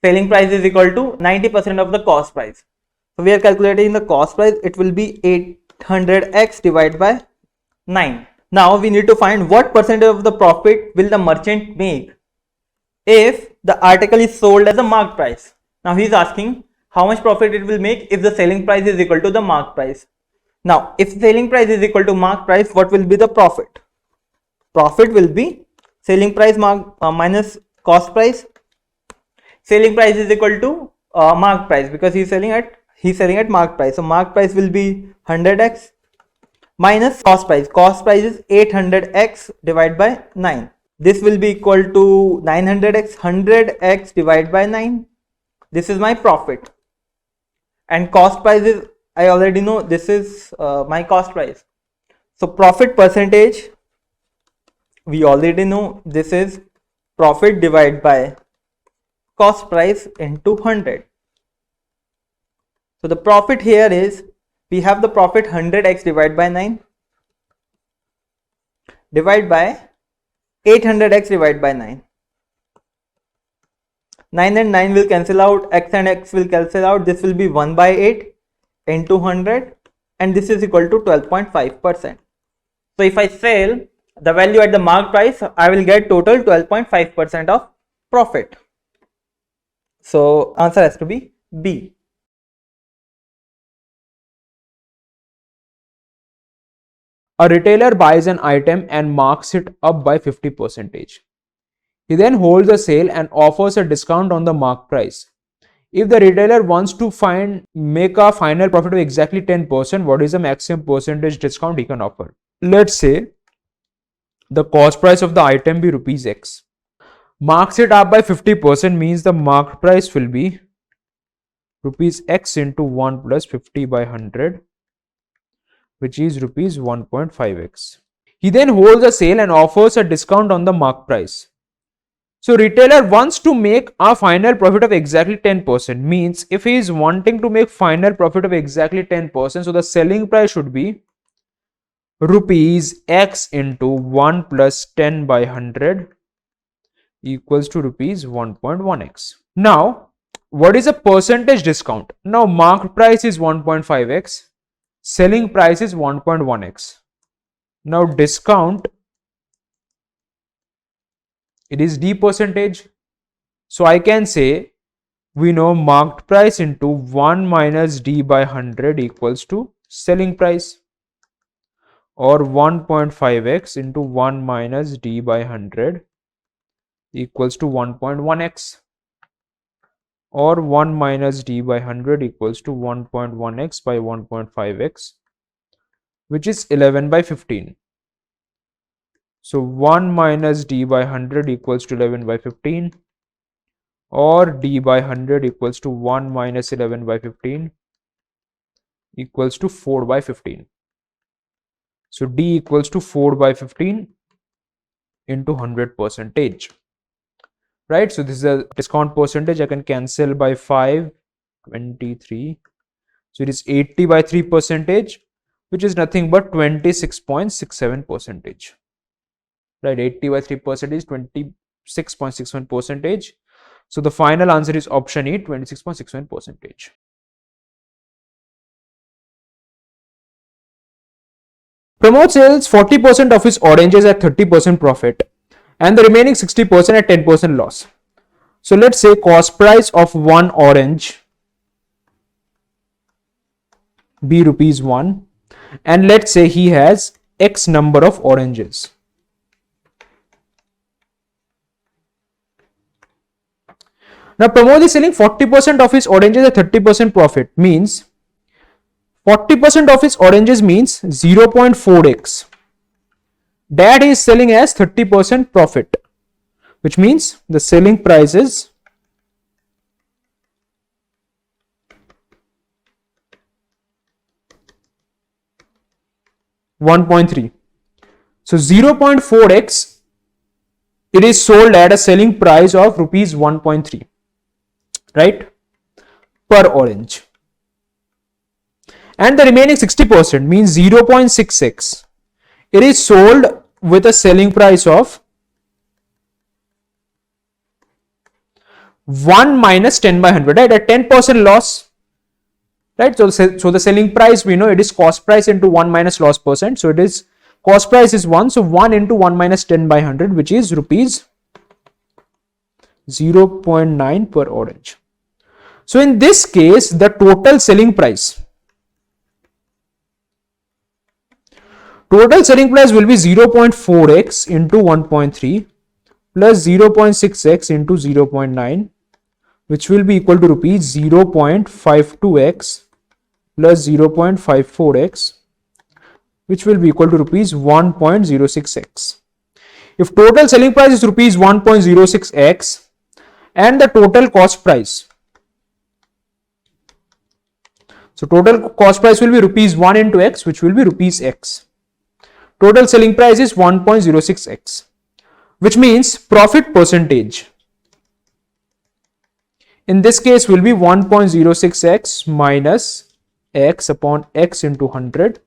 selling price is equal to 90% of the cost price. So we are calculating the cost price. It will be 800x divided by 9. Now we need to find what percentage of the profit will the merchant make if the article is sold as a marked price. Now he is asking how much profit it will make if the selling price is equal to the marked price. Now if selling price is equal to marked price, what will be the profit? Profit will be selling price minus cost price. Selling price is equal to marked price because he's selling at marked price. So marked price will be 100x minus cost price. Cost price is 800x divided by 9. This will be equal to 900x. 100x divided by 9. This is my profit. And cost price is, I already know, this is my cost price. So profit percentage, we already know, this is profit divided by cost price into 100. So the profit here is, we have the profit 100x divided by 9 divided by 800x divided by 9. 9 and 9 will cancel out, x and x will cancel out. This will be 1 by 8 into 100 and this is equal to 12.5%. So if I sell the value at the mark price, I will get total 12.5% of profit. So answer has to be B. A retailer buys an item and marks it up by 50%. He then holds a sale and offers a discount on the mark price. If the retailer wants to make a final profit of exactly 10%, what is the maximum percentage discount he can offer? Let's say the cost price of the item be rupees X. Marks it up by 50% means the marked price will be rupees X into 1 plus 50 by 100, which is rupees 1.5x. He then holds a sale and offers a discount on the mark price. So retailer wants to make a final profit of exactly 10%, means if he is wanting to make final profit of exactly 10%, so the selling price should be rupees X into 1 plus 10 by 100 equals to rupees 1.1x. Now, what is a percentage discount? Now, marked price is 1.5x, selling price is 1.1x. Now, discount, it is D percentage. So, I can say we know marked price into 1 minus D by 100 equals to selling price, or 1.5x into 1 minus D by 100 equals to 1.1x, or 1 minus D by 100 equals to 1.1x by 1.5x, which is 11 by 15. So 1 minus D by 100 equals to 11 by 15, or D by 100 equals to 1 minus 11 by 15 equals to 4 by 15. So D equals to 4 by 15 into 100 percentage. Right? So this is a discount percentage. I can cancel by 5, 23. So it is 80 by 3 percentage, which is nothing but 26.67 percentage. Right? 80 by 3 percentage, 26.61 percentage. So the final answer is option E, 26.61 percentage. Pramod sells 40% of his oranges at 30% profit and the remaining 60% at 10% loss. So let's say cost price of one orange be rupees 1, and let's say he has X number of oranges. Now Pramod is selling 40% of his oranges at 30% profit, means 40% of his oranges means 0.4x. That is selling as 30% profit, which means the selling price is 1.3. So 0.4x, it is sold at a selling price of rupees 1.3, right, per orange. And the remaining 60% means 0.6x, it is sold with a selling price of 1 minus 10 by 100, right, a 10% loss, right? So the selling price, we know it is cost price into 1 minus loss percent. So it is cost price is 1. So 1 into 1 minus 10 by 100, which is rupees 0.9 per orange. So in this case, the total selling price will be 0.4x into 1.3 plus 0.6x into 0.9, which will be equal to rupees 0.52x plus 0.54x, which will be equal to rupees 1.06x. If total selling price is rupees 1.06x and the total cost price, so total cost price will be rupees 1 into x, which will be rupees x. Total selling price is 1.06x, which means profit percentage in this case will be 1.06x minus x upon x into 100,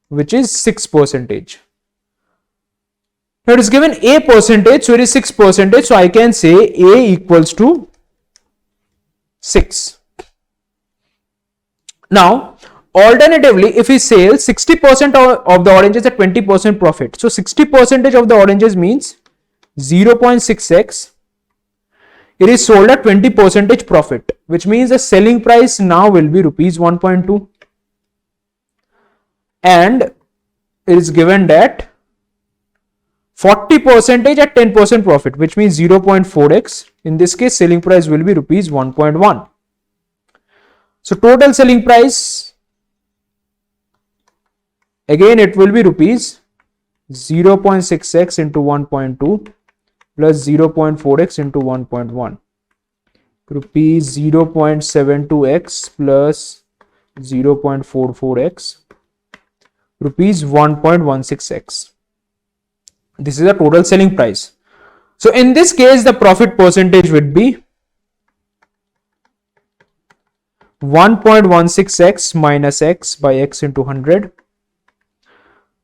which is 6%. Now it is given a percentage, so it is 6%. So I can say a equals to 6. Now, alternatively, if we sell 60% of the oranges at 20% profit, so 60% of the oranges means 0.6x, it is sold at 20% profit, which means the selling price now will be rupees 1.2, and it is given that 40% at 10% profit, which means 0.4x. In this case, selling price will be rupees 1.1. So total selling price, again it will be rupees 0.6x into 1.2 plus 0.4x into 1.1, rupees 0.72x plus 0.44x, rupees 1.16x. This is the total selling price. So in this case, the profit percentage would be 1.16x minus x by x into 100,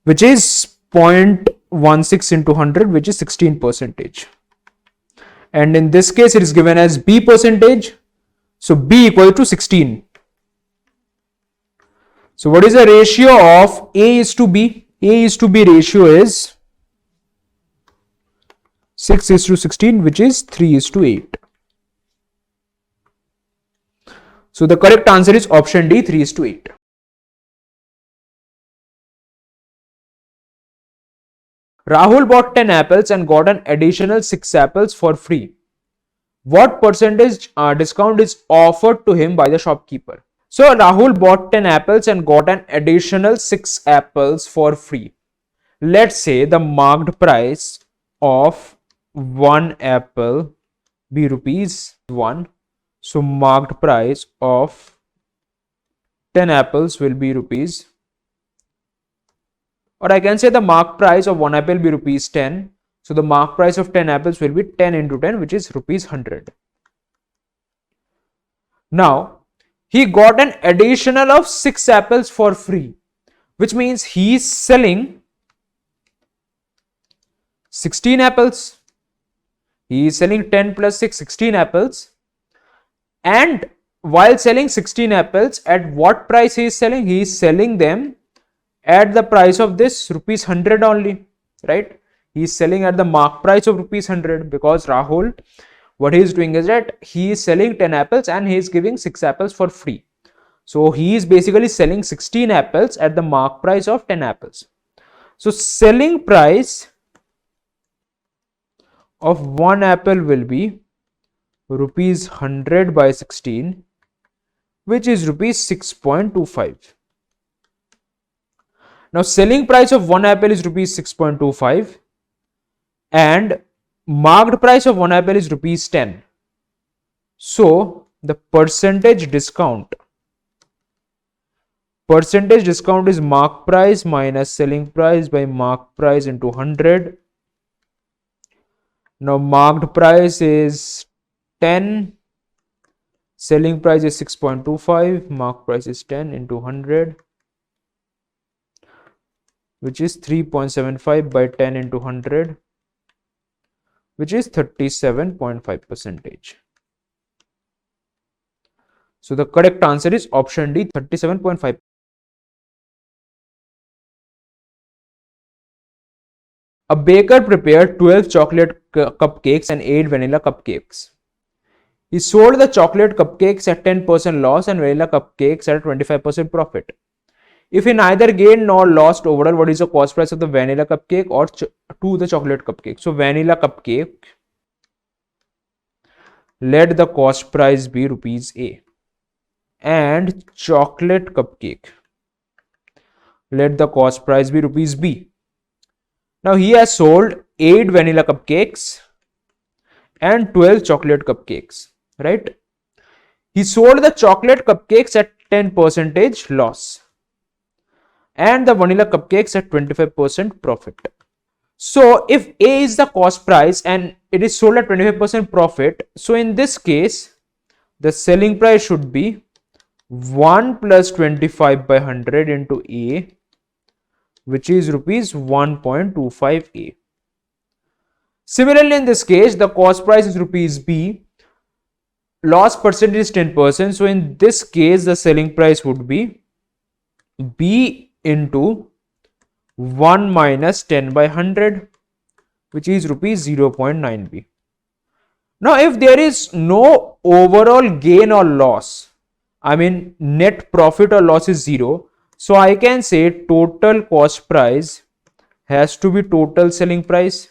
which is 0.16 into 100, which is 16%. And in this case, it is given as b percentage. So b equal to 16. So what is the ratio of a is to b? A is to b ratio is 6 is to 16, which is 3 is to 8. So the correct answer is option D, 3 is to 8. Rahul bought 10 apples and got an additional 6 apples for free. What percentage discount is offered to him by the shopkeeper? So Rahul bought 10 apples and got an additional 6 apples for free. Let's say the marked price of 1 apple be rupees 1. So marked price of 10 apples will be rupees, or I can say the marked price of 1 apple be rupees 10. So the marked price of 10 apples will be 10 into 10, which is rupees 100. Now he got an additional of 6 apples for free, which means he is selling 16 apples. He is selling 10 plus 6, 16 apples. And while selling 16 apples, at what price he is selling? He is selling them at the price of this rupees 100 only, right? He is selling at the mark price of rupees 100, because Rahul, what he is doing is that he is selling 10 apples and he is giving 6 apples for free. So he is basically selling 16 apples at the mark price of 10 apples. So selling price of 1 apple will be rupees 100 by 16, which is rupees 6.25. Now selling price of 1 apple is rupees 6.25 and marked price of 1 apple is rupees 10. So the percentage discount Percentage discount is mark price minus selling price by mark price into 100. Now marked price is 10, selling price is 6.25, mark price is 10 into 100, which is 3.75 by 10 into 100, which is 37.5 percentage. So the correct answer is option D, 37.5. A baker prepared 12 chocolate cupcakes and 8 vanilla cupcakes. He sold the chocolate cupcakes at 10% loss and vanilla cupcakes at 25% profit. If he neither gained nor lost overall, what is the cost price of the vanilla cupcake or to the chocolate cupcake? So vanilla cupcake, let the cost price be rupees A. And chocolate cupcake, let the cost price be rupees B. Now he has sold 8 vanilla cupcakes and 12 chocolate cupcakes, right? He sold the chocolate cupcakes at 10% loss and the vanilla cupcakes at 25% profit. So if A is the cost price and it is sold at 25% profit, so in this case, the selling price should be 1 plus 25 by 100 into A, which is rupees 1.25A. Similarly, in this case, the cost price is rupees B, loss percentage is 10%. So in this case, the selling price would be B into 1 minus 10 by 100, which is rupees 0.9B. Now, if there is no overall gain or loss, I mean net profit or loss is 0, so I can say total cost price has to be total selling price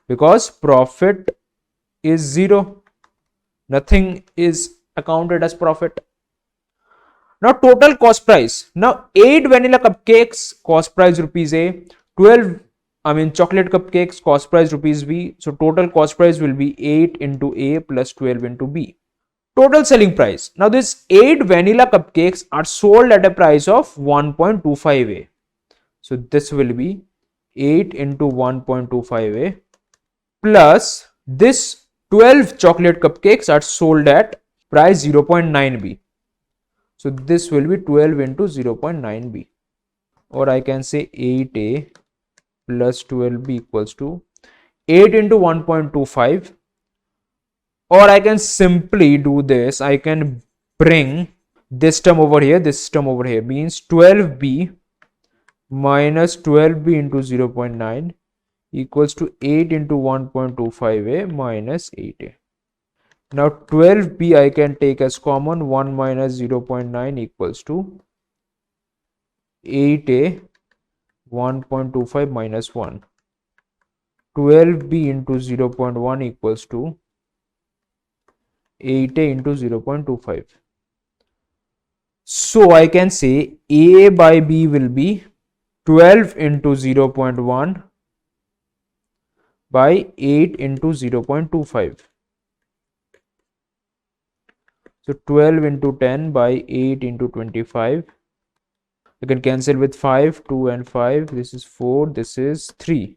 because profit is 0. Nothing is accounted as profit. Now total cost price. Now 8 vanilla cupcakes cost price rupees A, 12 chocolate cupcakes cost price rupees B. So total cost price will be 8 into A plus 12 into B. Total selling price. Now these 8 vanilla cupcakes are sold at a price of 1.25A. So this will be 8 into 1.25A plus this 12 chocolate cupcakes are sold at price 0.9B. So this will be 12 into 0.9B, or I can say 8A plus 12B equals to 8 into 1.25, or I can simply do this. I can bring this term over here, this term over here, means 12B minus 12B into 0.9 equals to 8 into 1.25A minus 8A. Now 12B I can take as common, 1 minus 0.9 equals to 8A 1.25 minus 1. 12B into 0.1 equals to 8A into 0.25. So I can say A by B will be 12 into 0.1 by 8 into 0.25. So 12 into 10 by 8 into 25. You can cancel with 5, 2 and 5. This is 4, this is 3.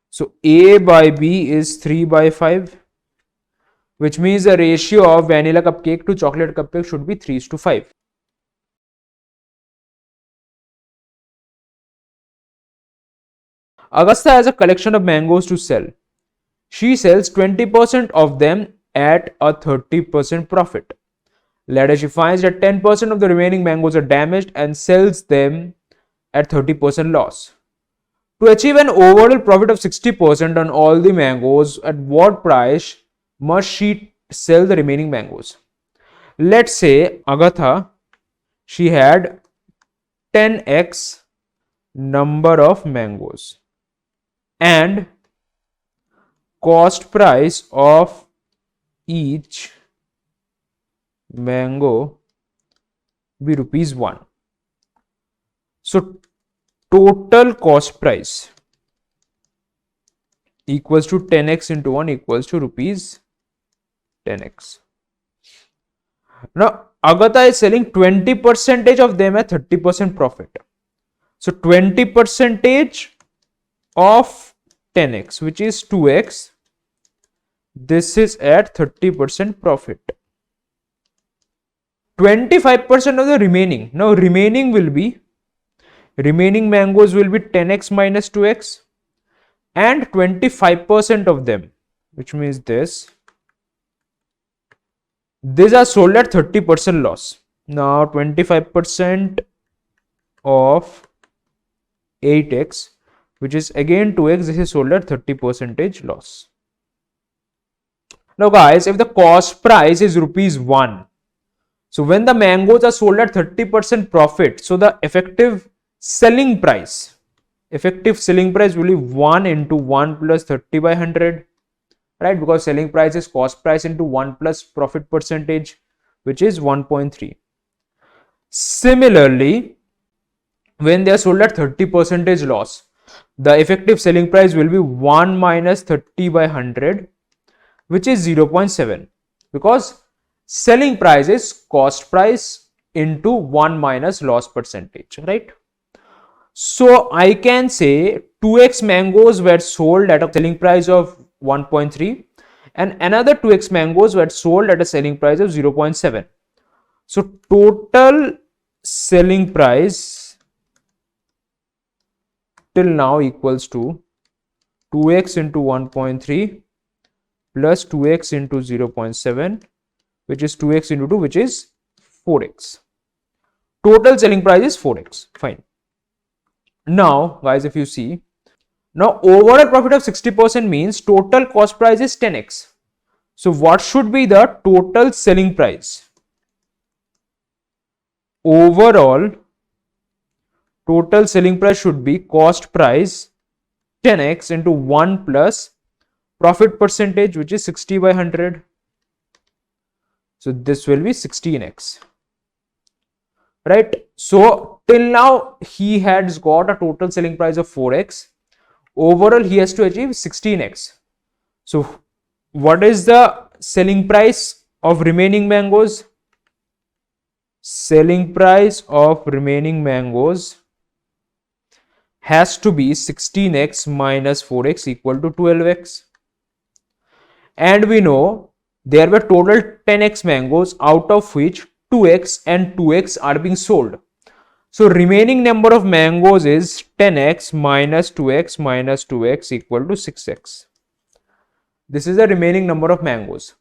So A by B is 3 by 5, which means the ratio of vanilla cupcake to chocolate cupcake should be 3:5. Augusta has a collection of mangoes to sell. She sells 20% of them at a 30% profit. Later, she finds that 10% of the remaining mangoes are damaged and sells them at 30% loss. To achieve an overall profit of 60% on all the mangoes, at what price must she sell the remaining mangoes? Let's say Agatha, she had 10x number of mangoes and cost price of each mango be rupees 1. So total cost price equals to 10x into 1 equals to rupees 10x. Now Agatha is selling 20% of them at 30% profit. So 20% of 10x, which is 2x. This is at 30% profit. 25% of the remaining. Now remaining mangoes will be 10x minus 2x, and 25% of them, which means these are sold at 30% loss. Now 25% of 8x, which is again 2x, this is sold at 30% loss. Now guys, if the cost price is ₹1, so when the mangoes are sold at 30% profit, so the effective selling price will be 1 into 1 plus 30 by 100, right? Because selling price is cost price into 1 plus profit percentage, which is 1.3. Similarly, when they are sold at 30% loss, the effective selling price will be 1 minus 30 by 100, which is 0.7, because selling price is cost price into 1 minus loss percentage, right? So I can say 2x mangoes were sold at a selling price of 1.3 and another 2x mangoes were sold at a selling price of 0.7. So total selling price till now equals to 2x into 1.3 plus 2x into 0.7, which is 2x into 2, which is 4x. Total selling price is 4x. Fine. Now, guys, if you see, now overall profit of 60% means total cost price is 10x. So what should be the total selling price? Overall total selling price should be cost price 10x into 1 plus profit percentage, which is 60 by 100. So this will be 16x, right? So till now he has got a total selling price of 4x. Overall he has to achieve 16x. So what is the selling price of remaining mangoes? Selling price of remaining mangoes has to be 16x minus 4x equal to 12x. And we know there were total 10x mangoes, out of which 2x and 2x are being sold. So remaining number of mangoes is 10x minus 2x equal to 6x. This is the remaining number of mangoes.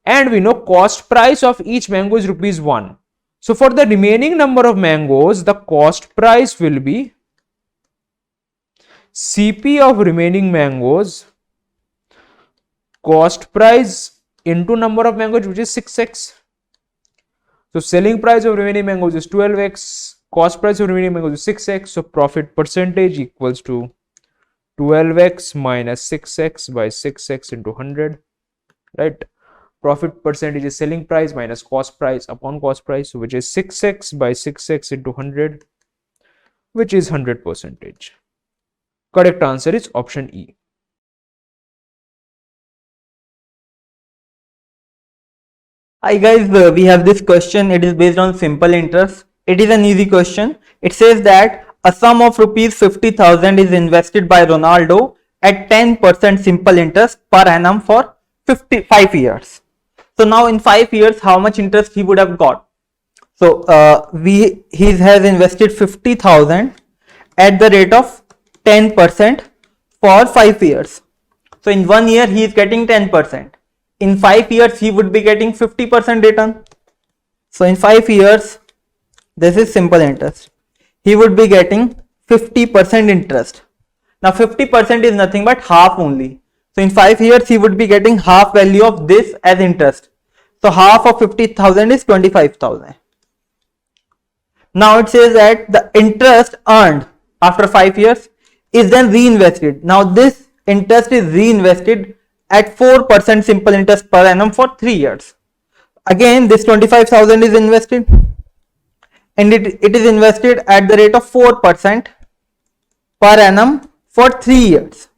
And we know cost price of each mango is ₹1. So for the remaining number of mangoes, the cost price will be CP of remaining mangoes, cost price into number of mangoes, which is 6x. So selling price of remaining mangoes is 12x, cost price of remaining mangoes is 6x. So profit percentage equals to 12x minus 6x by 6x into 100, right? Profit percentage is selling price minus cost price upon cost price, which is 6x by 6x into 100, which is 100%. Correct answer is option E. Hi guys, we have this question. It is based on simple interest. It is an easy question. It says that a sum of ₹50,000 is invested by Ronaldo at 10% simple interest per annum for 5 years. So now in 5 years, how much interest he would have got? So he has invested 50,000 at the rate of 10% for 5 years. So in 1 year he is getting 10%. In 5 years he would be getting 50% return. So in 5 years, this is simple interest, he would be getting 50% interest. Now 50% is nothing but half only. So in 5 years he would be getting half value of this as interest. So half of 50,000 is 25,000. Now it says that the interest earned after 5 years is then reinvested. Now this interest is reinvested at 4% simple interest per annum for 3 years. Again, this 25,000 is invested and it is invested at the rate of 4% per annum for 3 years.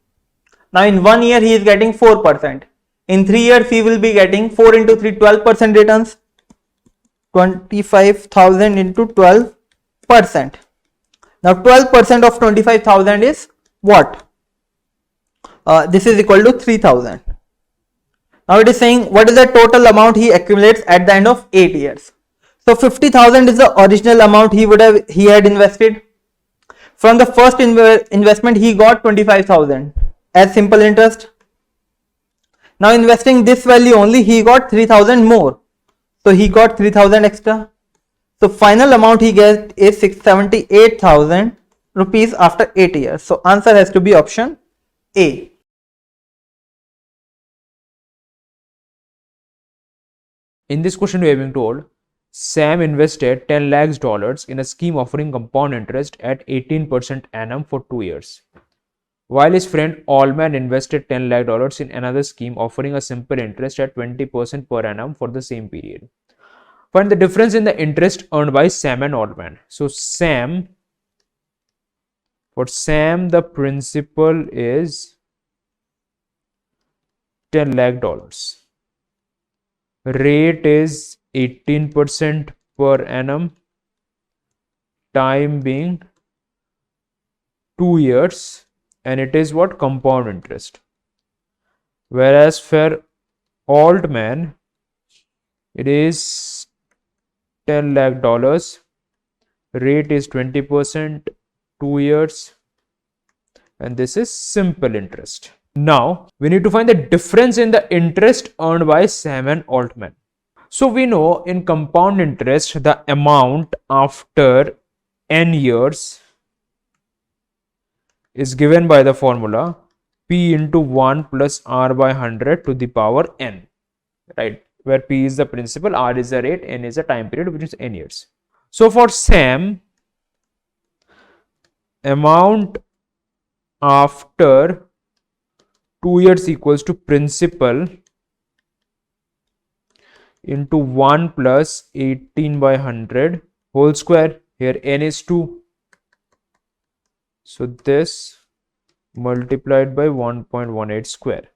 Now in 1 year he is getting 4%. In 3 years he will be getting 4 into 3, 12% returns. 25,000 into 12%. Now 12% of 25,000 is what? This is equal to 3,000. Now it is saying what is the total amount he accumulates at the end of 8 years. So 50,000 is the original amount he had invested. From the first investment he got 25,000 as simple interest. Now investing this value only, he got 3,000 more. So he got 3,000 extra. So final amount he gets is 678,000 rupees after 8 years. So answer has to be option A. In this question, we have been told Sam invested 10 lakhs dollars in a scheme offering compound interest at 18% annum for 2 years, while his friend Allman invested 10 lakh dollars in another scheme offering a simple interest at 20% per annum for the same period. Find the difference in the interest earned by Sam and Allman. So for Sam, the principal is 10 lakh dollars. Rate is 18% per annum, time being 2 years, and it is what? Compound interest. Whereas for Altman, it is 10 lakh dollars, rate is 20%, 2 years, and this is simple interest. Now we need to find the difference in the interest earned by Sam and Altman. So we know in compound interest the amount after n years is given by the formula p into 1 plus r by 100 to the power n, right? Where p is the principal, r is the rate, n is the time period, which is n years. So for Sam, amount after 2 years equals to principal into 1 plus 18 by 100 whole square. Here n is 2. So this multiplied by 1.18 square.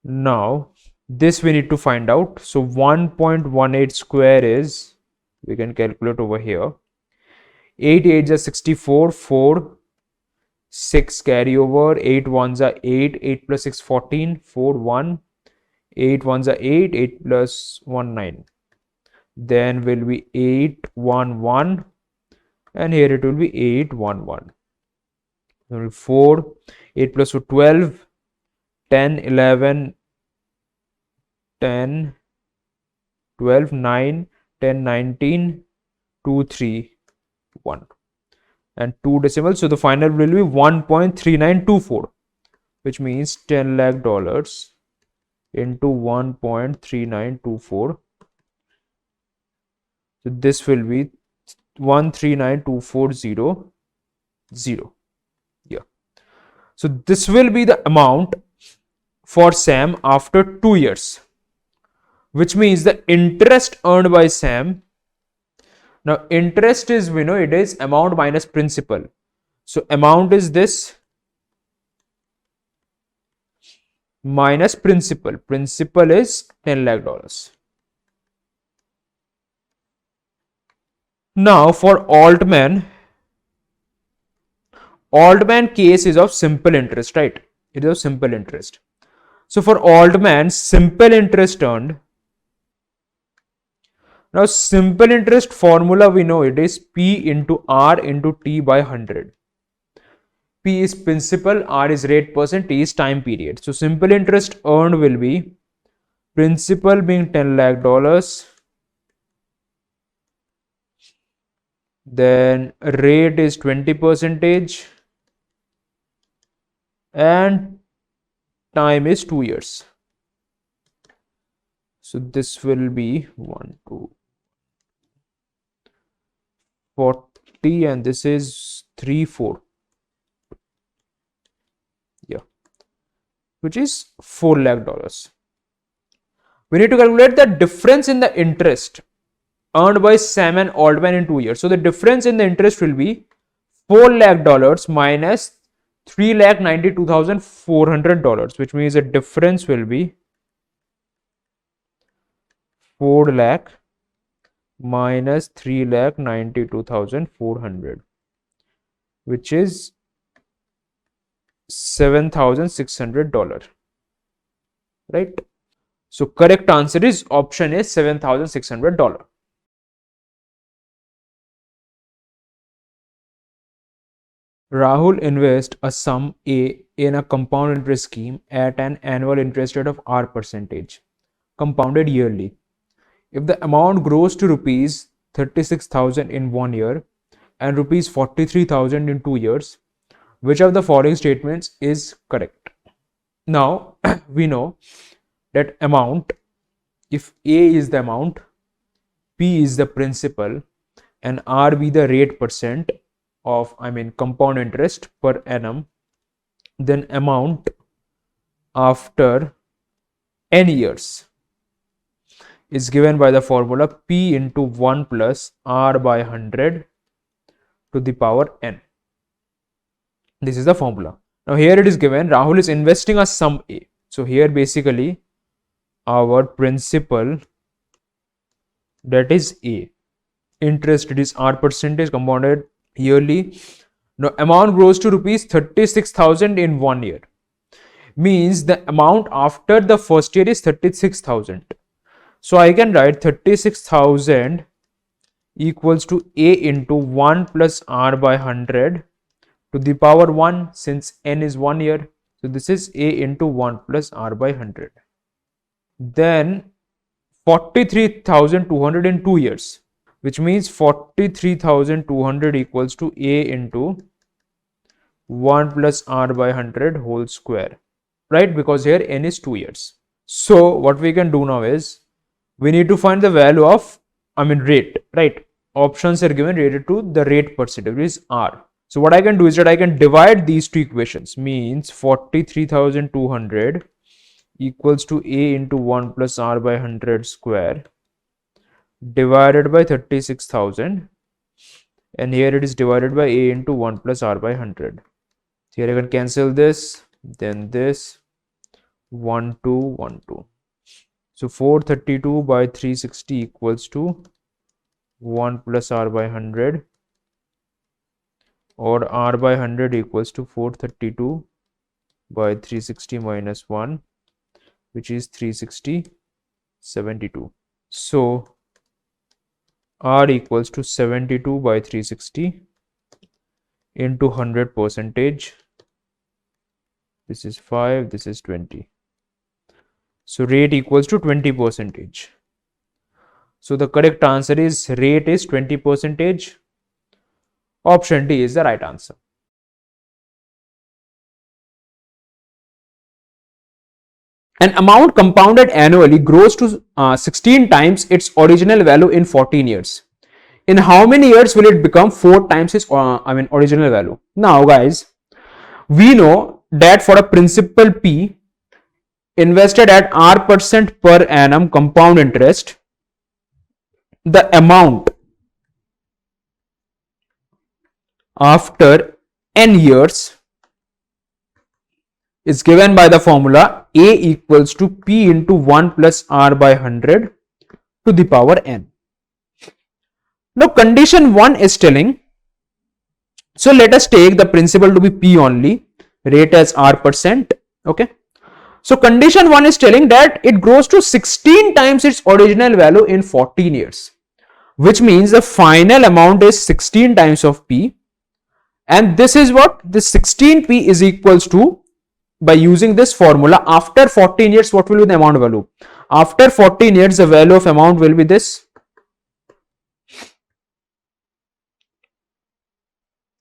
Now this we need to find out. So 1.18 square is, we can calculate over here. 8 8s are 64, 4, 6 carry over, 8 1s are 8, 8 plus 6 14, 4 1, 8 1s are 8, 8 plus 1 9. Then will be 8 1 1, and here it will be 8 1 1. 4, 8 plus 2 12, 10 11, 10 12, 9, 10 19, 2 3 1, and 2 decimals. So the final will be 1.3924, which means 10 lakh dollars into 1.3924. So this will be 1392400. Yeah. So this will be the amount for Sam after 2 years, which means the interest earned by Sam. Now interest is, we know it is amount minus principal. So amount is this minus principal. Principal is 10 lakh dollars. Now for Altman case is of simple interest, right? It is of simple interest. So for Altman, simple interest earned. Now simple interest formula, we know it is P into R into T by 100. P is principal, R is rate percent, T is time period. So simple interest earned will be principal being 10 lakh dollars, then rate is 20%, and time is 2 years. So this will be 1 2 40, and this is 3 4. Yeah, which is 4 lakh dollars. We need to calculate the difference in the interest earned by Sam and Altman in 2 years. So the difference in the interest will be 4 lakh dollars minus $3,92,400, which means the difference will be 4 lakh minus 3,92,400, which is $7,600, right? So correct answer is option A, $7,600. Rahul invests a sum A in a compound interest scheme at an annual interest rate of R percentage, compounded yearly. If the amount grows to rupees 36,000 in 1 year and rupees 43,000 in 2 years, which of the following statements is correct? Now, we know that amount, if A is the amount, P is the principal, and R be the rate percent of, compound interest per annum, then amount after n years is given by the formula P into 1 plus R by 100 to the power n. This is the formula. Now here it is given Rahul is investing a sum A. So here basically our principal, that is A. Interest, it is R percentage, compounded yearly. Now amount grows to rupees 36,000 in 1 year. Means the amount after the first year is 36,000. So I can write 36,000 equals to A into 1 plus R by 100 to the power 1, since n is 1 year. So this is A into 1 plus R by 100. Then 43,200 in 2 years, which means 43,200 equals to A into 1 plus R by 100 whole square, right? Because here n is 2 years. So what we can do now is we need to find the value of, rate, right? Options are given related to the rate percentage, which is R. So what I can do is that I can divide these two equations, means 43,200 equals to A into 1 plus R by 100 square divided by 36,000, and here it is divided by A into 1 plus R by 100. Here I can cancel this, then this, 1 2 1 2. So 432 by 360 equals to 1 plus R by 100, or R by 100 equals to 432 by 360 minus 1, which is 360, 72. So R equals to 72 by 360 into 100 percentage. This is 5, this is 20. So rate equals to 20 percentage. So the correct answer is rate is 20 percentage. Option D is the right answer. An amount compounded annually grows to 16 times its original value in 14 years. In how many years will it become 4 times its original value? Now guys, we know that for a principal P invested at R percent per annum compound interest, the amount after n years is given by the formula A equals to P into 1 plus R by 100 to the power n. Now condition 1 is telling, so let us take the principal to be P only, rate as R percent, okay. So condition 1 is telling that it grows to 16 times its original value in 14 years, which means the final amount is 16 times of P, and this is what this 16P is equals to, by using this formula, after 14 years what will be the amount value? After 14 years the value of amount will be this,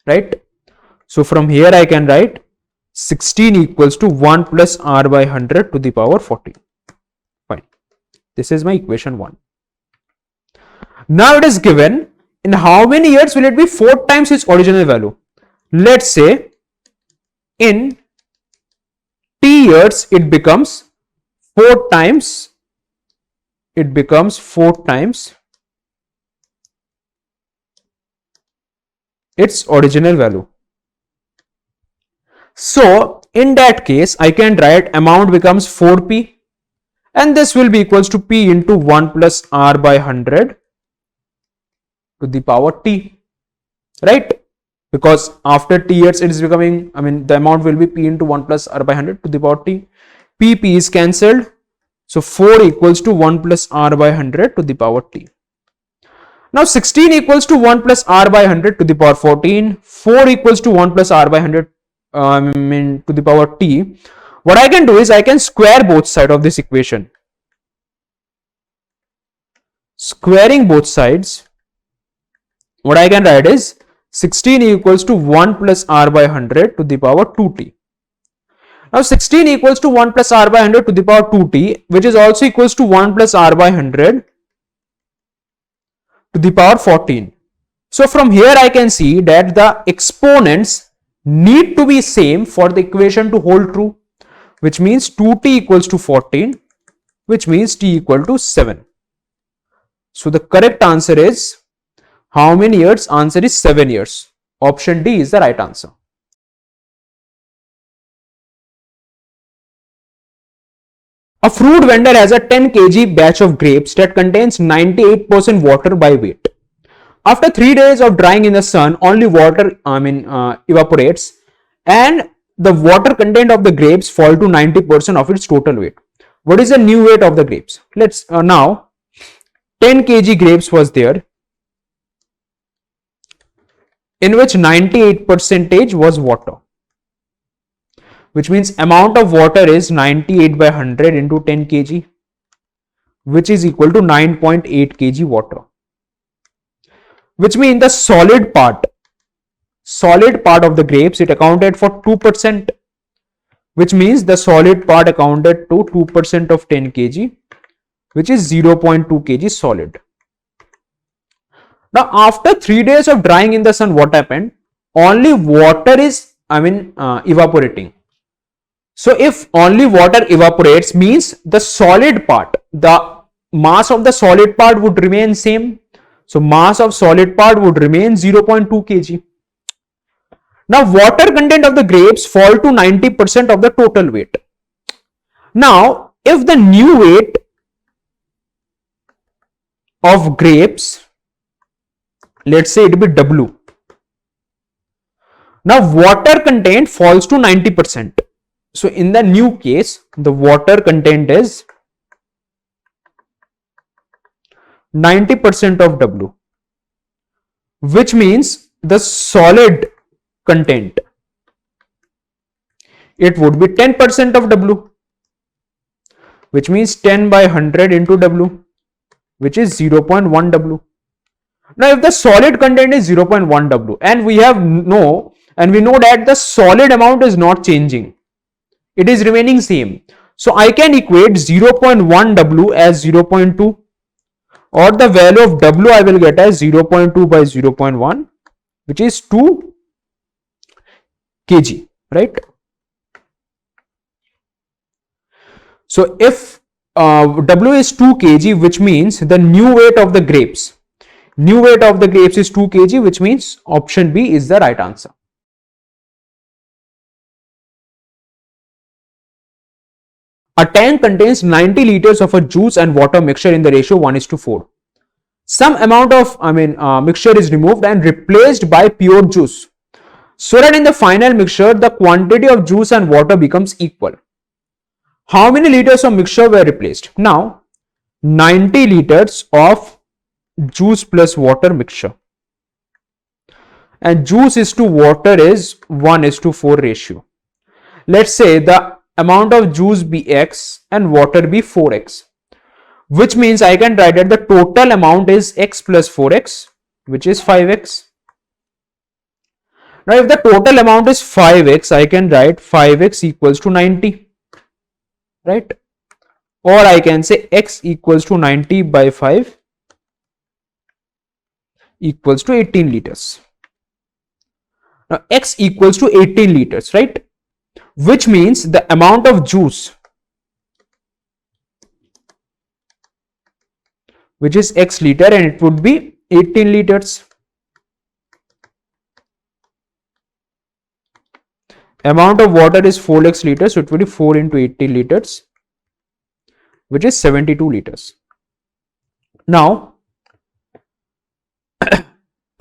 right? So from here I can write 16 equals to 1 plus R by 100 to the power 14. Fine. This is my equation 1. Now it is given in how many years will it be 4 times its original value? Let's say in T years it becomes 4 times, its original value. So in that case I can write amount becomes 4P, and this will be equals to P into 1 plus R by 100 to the power t, right? Because after t years it is becoming, the amount will be p into 1 plus r by 100 to the power t. P is cancelled. So 4 equals to 1 plus r by 100 to the power t. Now 16 equals to 1 plus r by 100 to the power 14. 4 equals to 1 plus r by 100 to the power t. What I can do is I can square both sides of this equation. Squaring both sides, what I can write is 16 equals to 1 plus r by 100 to the power 2t. Now 16 equals to 1 plus r by 100 to the power 2t, which is also equals to 1 plus r by 100 to the power 14. So from here I can see that the exponents need to be same for the equation to hold true, which means 2t equals to 14, which means t equal to 7. So the correct answer is how many years? Answer is 7 years. Option D is the right answer. A fruit vendor has a 10 kg batch of grapes that contains 98% water by weight. After 3 days of drying in the sun, only water evaporates and the water content of the grapes fall to 90% of its total weight. What is the new weight of the grapes? Let's now 10 kg grapes was there, in which 98% was water, which means amount of water is 98 by 100 into 10 kg, which is equal to 9.8 kg water, which means the solid part of the grapes, it accounted for 2%, which means the solid part accounted to 2% of 10 kg, which is 0.2 kg solid. Now after 3 days of drying in the sun, what happened? Only water is evaporating. So if only water evaporates, means the solid part, the mass of the solid part would remain same. So mass of solid part would remain 0.2 kg. Now water content of the grapes fall to 90% of the total weight. Now if the new weight of grapes, let's say it be W. Now water content falls to 90%. So in the new case, the water content is 90% of W, which means the solid content, it would be 10% of W, which means 10 by 100 into W, which is 0.1 W. Now if the solid content is 0.1 W and we know that the solid amount is not changing, it is remaining same. So I can equate 0.1 W as 0.2, or the value of W I will get as 0.2 by 0.1, which is 2 kg, right? So if W is 2 kg, which means the new weight of the grapes is 2 kg, which means option B is the right answer. A tank contains 90 liters of a juice and water mixture in the ratio 1:4. Some amount of mixture is removed and replaced by pure juice, so that in the final mixture the quantity of juice and water becomes equal. How many liters of mixture were replaced? Now 90 liters of juice plus water mixture, and juice is to water is 1:4 ratio. Let's say the amount of juice be x and water be 4x, which means I can write that the total amount is x plus 4x, which is 5x. Now if the total amount is 5x, I can write 5x equals to 90, right? Or I can say x equals to 90 by 5 equals to 18 liters. Now x equals to 18 liters, right? Which means the amount of juice, which is x liter, and it would be 18 liters. Amount of water is 4x liters, so it would be 4 into 18 liters, which is 72 liters. Now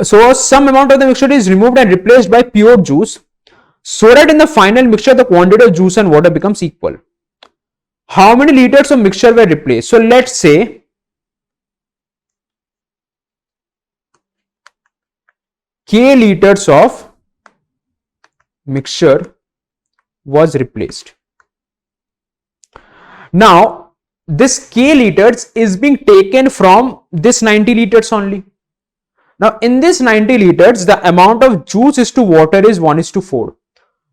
So some amount of the mixture is removed and replaced by pure juice, so that in the final mixture the quantity of juice and water becomes equal. How many liters of mixture were replaced? So let's say K liters of mixture was replaced. Now this K liters is being taken from this 90 liters only. Now in this 90 liters, the amount of juice is to water is 1:4.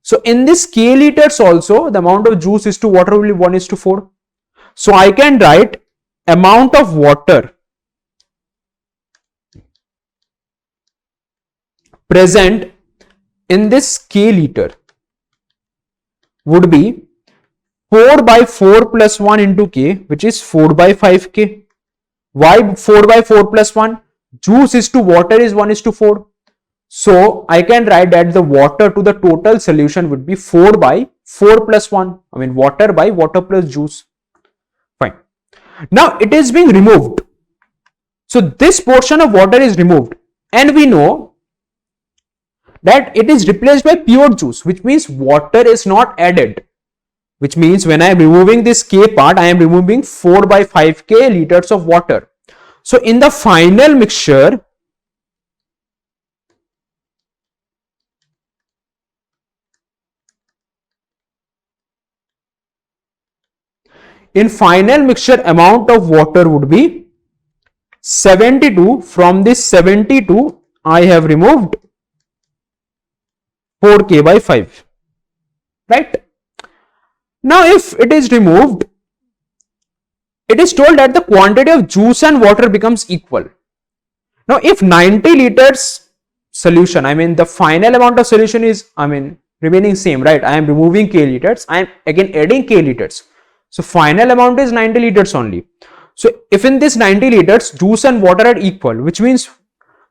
So in this K liters also, the amount of juice is to water will be 1:4. So I can write amount of water present in this K liter would be 4 by 4 plus 1 into K, which is 4 by 5K. Why 4 by 4 plus 1? Juice is to water is 1:4. So I can write that the water to the total solution would be 4 by 4 plus 1. I mean water by water plus juice. Fine. Now it is being removed. So this portion of water is removed, and we know that it is replaced by pure juice, which means water is not added. Which means when I am removing this K part, I am removing 4 by 5K liters of water. So in the final mixture, amount of water would be 72. From this 72, I have removed 4K by 5. Right? Now if it is removed, it is told that the quantity of juice and water becomes equal. Now if 90 liters solution, I mean the final amount of solution is, remaining same, right? I am removing K liters, I am again adding K liters. So final amount is 90 liters only. So if in this 90 liters juice and water are equal, which means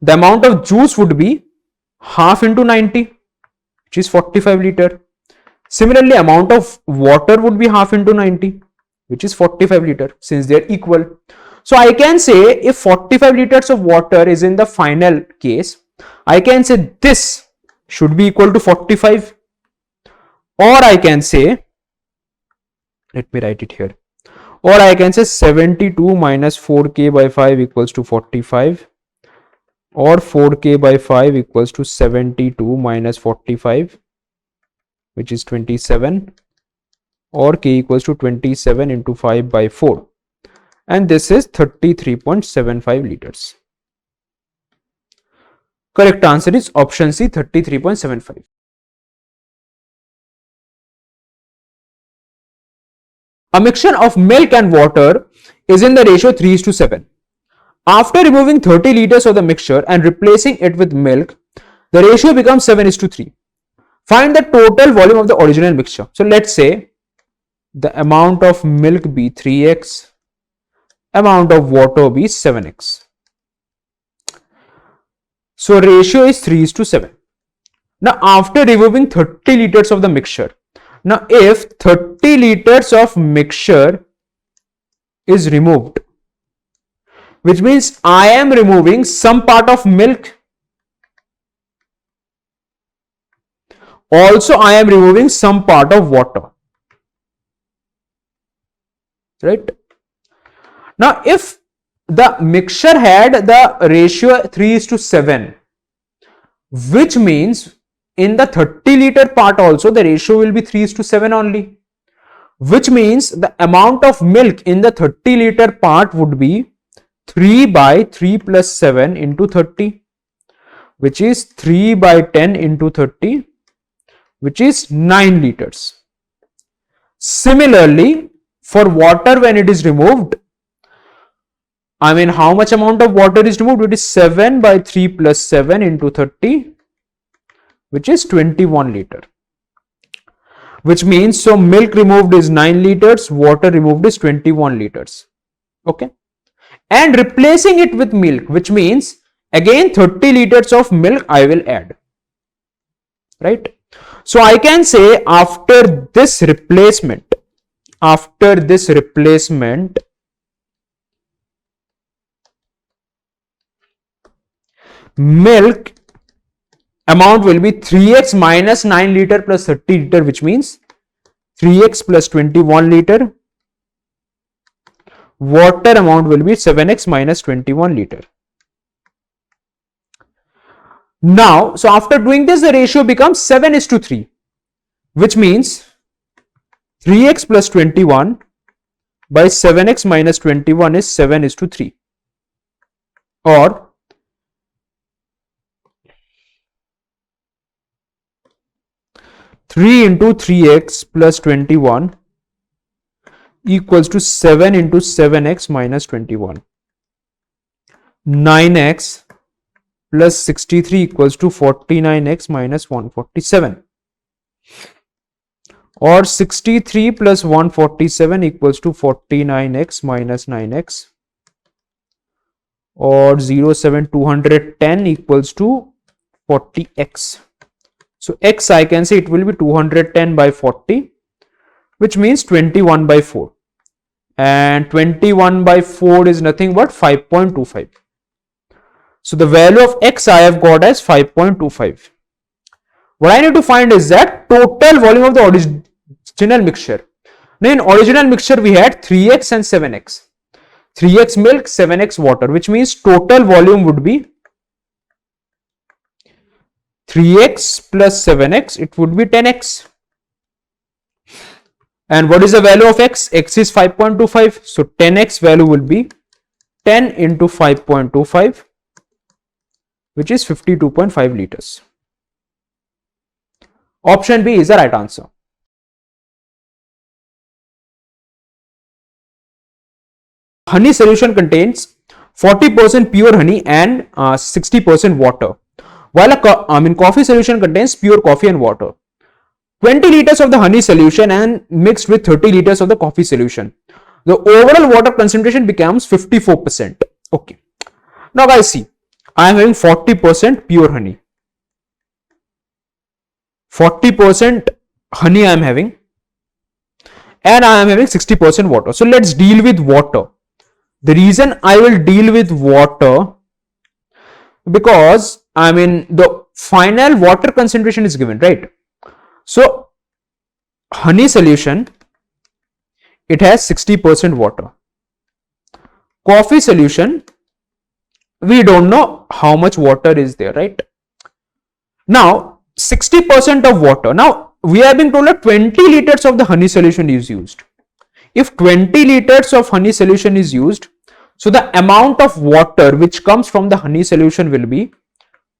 the amount of juice would be half into 90, which is 45 liter. Similarly, amount of water would be half into 90, which is 45 liter, since they are equal. So I can say if 45 liters of water is in the final case, I can say this should be equal to 45, or I can say, let me write it here, or I can say 72 minus 4K by 5 equals to 45, or 4K by 5 equals to 72 minus 45, which is 27, or K equals to 27 into 5 by 4, and this is 33.75 liters. Correct answer is option C, 33.75. A mixture of milk and water is in the ratio 3:7. After removing 30 liters of the mixture and replacing it with milk, the ratio becomes 7:3. Find the total volume of the original mixture. So let's say the amount of milk be 3x, amount of water be 7x. So ratio is 3:7. Now after removing 30 liters of the mixture, now if 30 liters of mixture is removed, which means I am removing some part of milk, also I am removing some part of water, right? Now if the mixture had the ratio 3:7, which means in the 30 liter part also the ratio will be 3:7 only, which means the amount of milk in the 30 liter part would be 3 by 3 plus 7 into 30, which is 3 by 10 into 30, which is 9 liters. Similarly, for water, when it is removed, how much amount of water is removed? It is 7 by 3 plus 7 into 30, which is 21 liter. Which means, so milk removed is 9 liters, water removed is 21 liters. Okay. And replacing it with milk, which means again 30 liters of milk I will add. Right. So I can say after this replacement, milk amount will be 3x minus 9 liter plus 30 liter, which means 3x plus 21 liter. Water amount will be 7x minus 21 liter. Now, so after doing this, the ratio becomes 7:3, which means 3x plus 21 by 7x minus 21 is 7:3, or 3 into 3x plus 21 equals to 7 into 7x minus 21. 9x plus 63 equals to 49x minus 147. Or 63 plus 147 equals to 49x minus 9x. Or 210 equals to 40x. So x, I can say it will be 210 by 40, which means 21 by 4. And 21 by 4 is nothing but 5.25. So the value of x I have got as 5.25. What I need to find is that total volume of the original mixture. Now in original mixture we had 3x and 7x. 3x milk, 7x water, which means total volume would be 3x plus 7x, it would be 10x. And what is the value of x? X is 5.25. So 10x value will be 10 into 5.25, which is 52.5 liters. Option B is the right answer. Honey solution contains 40% pure honey and 60% water, while a coffee solution contains pure coffee and water. 20 liters of the honey solution and mixed with 30 liters of the coffee solution. The overall water concentration becomes 54%. Okay. Now guys, see, I am having 40% pure honey. 40% honey I am having, and I am having 60% water. So let's deal with water. The reason I will deal with water, because the final water concentration is given, right? So honey solution, it has 60% water. Coffee solution, we don't know how much water is there, right? Now 60% of water. Now we are being told that 20 liters of the honey solution is used. If 20 liters of honey solution is used, so the amount of water which comes from the honey solution will be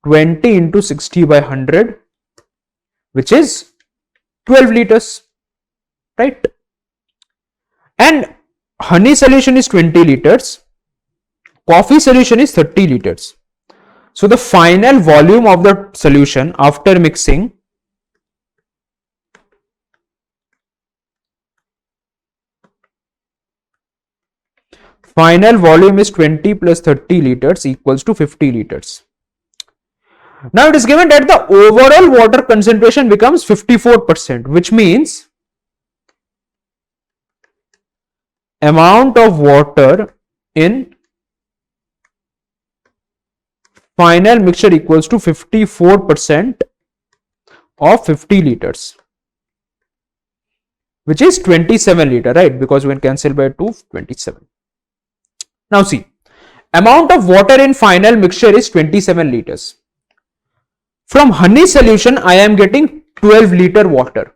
20 into 60 by 100, which is 12 liters, right? And honey solution is 20 liters, coffee solution is 30 liters. So the final volume of the solution after mixing is 20 plus 30 liters equals to 50 liters. Now it is given that the overall water concentration becomes 54%, which means amount of water in final mixture equals to 54% of 50 liters, which is 27 liter, right? Because when cancelled by 2, 27. Now see, amount of water in final mixture is 27 liters. From honey solution, I am getting 12 liter water,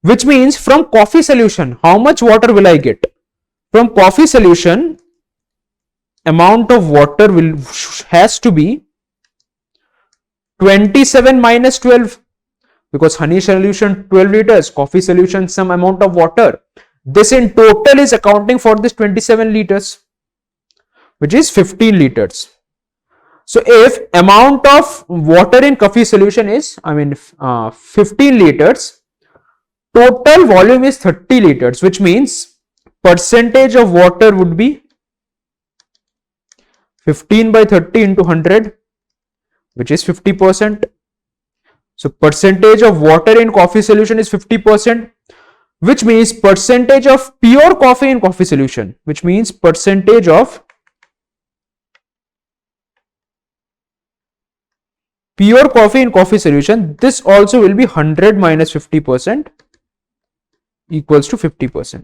which means from coffee solution, how much water will I get? From coffee solution, amount of water has to be 27 minus 12, because honey solution 12 liters, coffee solution some amount of water. This in total is accounting for this 27 liters, which is 15 liters. So if amount of water in coffee solution is 15 liters, total volume is 30 liters, which means percentage of water would be 15 by 30 into 100, which is 50%. So percentage of water in coffee solution is 50%, which means percentage of pure coffee in coffee solution, which means percentage of pure coffee in coffee solution, this also will be 100 minus 50% equals to 50%.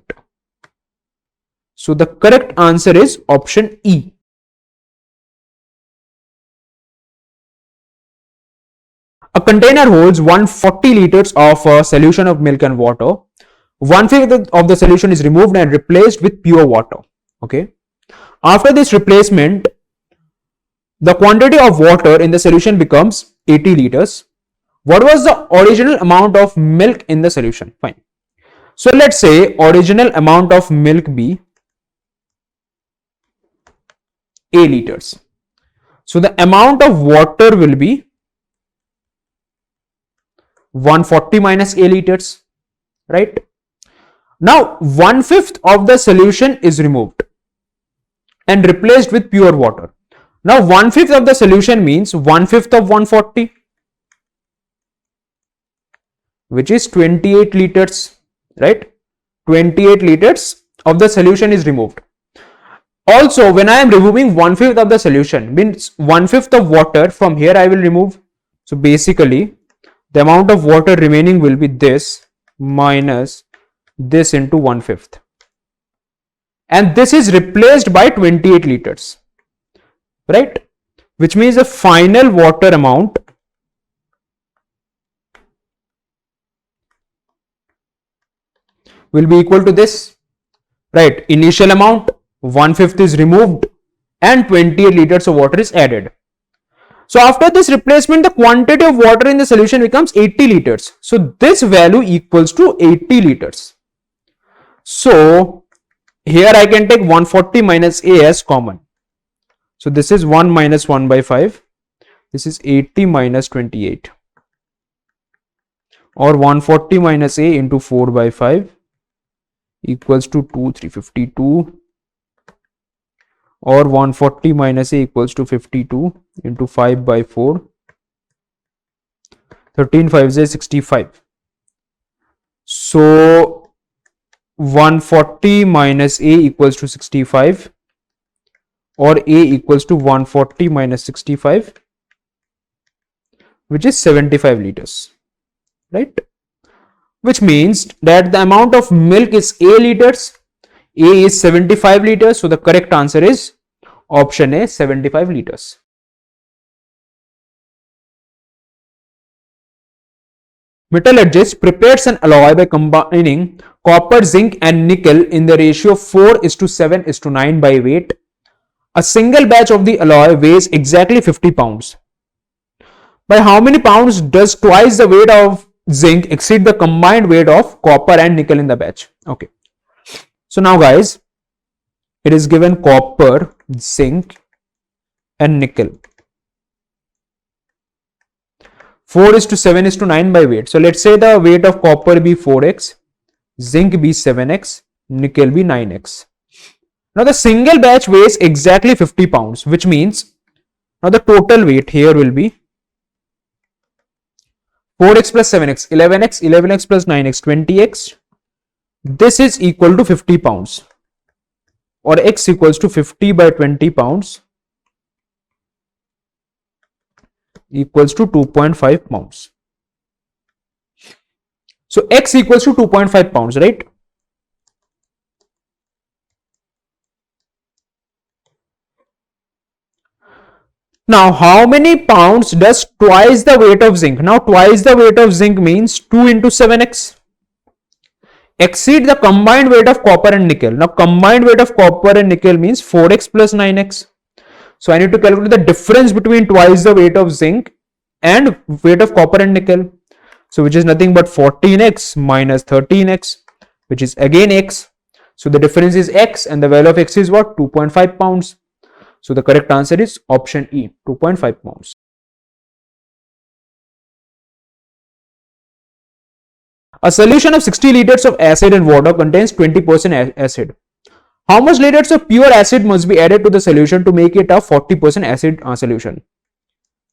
So the correct answer is option E. A container holds 140 liters of a solution of milk and water. 1/5 of the solution is removed and replaced with pure water. Okay. After this replacement, the quantity of water in the solution becomes 80 liters. What was the original amount of milk in the solution? Fine. So let's say original amount of milk be A liters. So the amount of water will be 140 minus A liters, right? Now 1/5 of the solution is removed and replaced with pure water. Now 1/5 of the solution means 1/5 of 140, which is 28 liters, right? 28 liters of the solution is removed. Also, when I am removing 1/5 of the solution, means 1/5 of water from here I will remove. So basically, the amount of water remaining will be this minus this into 1/5. And this is replaced by 28 liters, right? Which means the final water amount will be equal to this, right? Initial amount 1/5 is removed and 28 liters of water is added. So after this replacement, the quantity of water in the solution becomes 80 liters. So this value equals to 80 liters. So here I can take 140 minus A as common. So this is 1 minus 1 by 5. This is 80 minus 28. Or 140 minus A into 4 by 5 equals to 352. Or 140 minus A equals to 52 into 5 by 4. 13 5s is 65. So 140 minus A equals to 65, or A equals to 140 minus 65, which is 75 liters, right? Which means that the amount of milk is A liters, A is 75 liters, so the correct answer is option A, 75 liters. Metallurgist prepares an alloy by combining copper, zinc and nickel in the ratio 4:7:9 by weight. A single batch of the alloy weighs exactly 50 pounds. By how many pounds does twice the weight of zinc exceed the combined weight of copper and nickel in the batch? Okay. So now guys, it is given copper, zinc and nickel. 4:7:9 by weight. So let's say the weight of copper be 4x, zinc be 7x, nickel be 9x. Now the single batch weighs exactly 50 pounds, which means now the total weight here will be 4x plus 7x, 11x, 11x plus 9x, 20x. This is equal to 50 pounds, or x equals to 50 by 20 pounds equals to 2.5 pounds. So x equals to 2.5 pounds, right? Now, how many pounds does twice the weight of zinc? Now, twice the weight of zinc means 2 into 7x. Exceed the combined weight of copper and nickel. Now, combined weight of copper and nickel means 4x plus 9x. So, I need to calculate the difference between twice the weight of zinc and weight of copper and nickel. So, which is nothing but 14x minus 13x, which is again x. So, the difference is x and the value of x is what? 2.5 pounds. So the correct answer is option E, 2.5 pounds. A solution of 60 liters of acid and water contains 20% acid. How much liters of pure acid must be added to the solution to make it a 40% acid solution?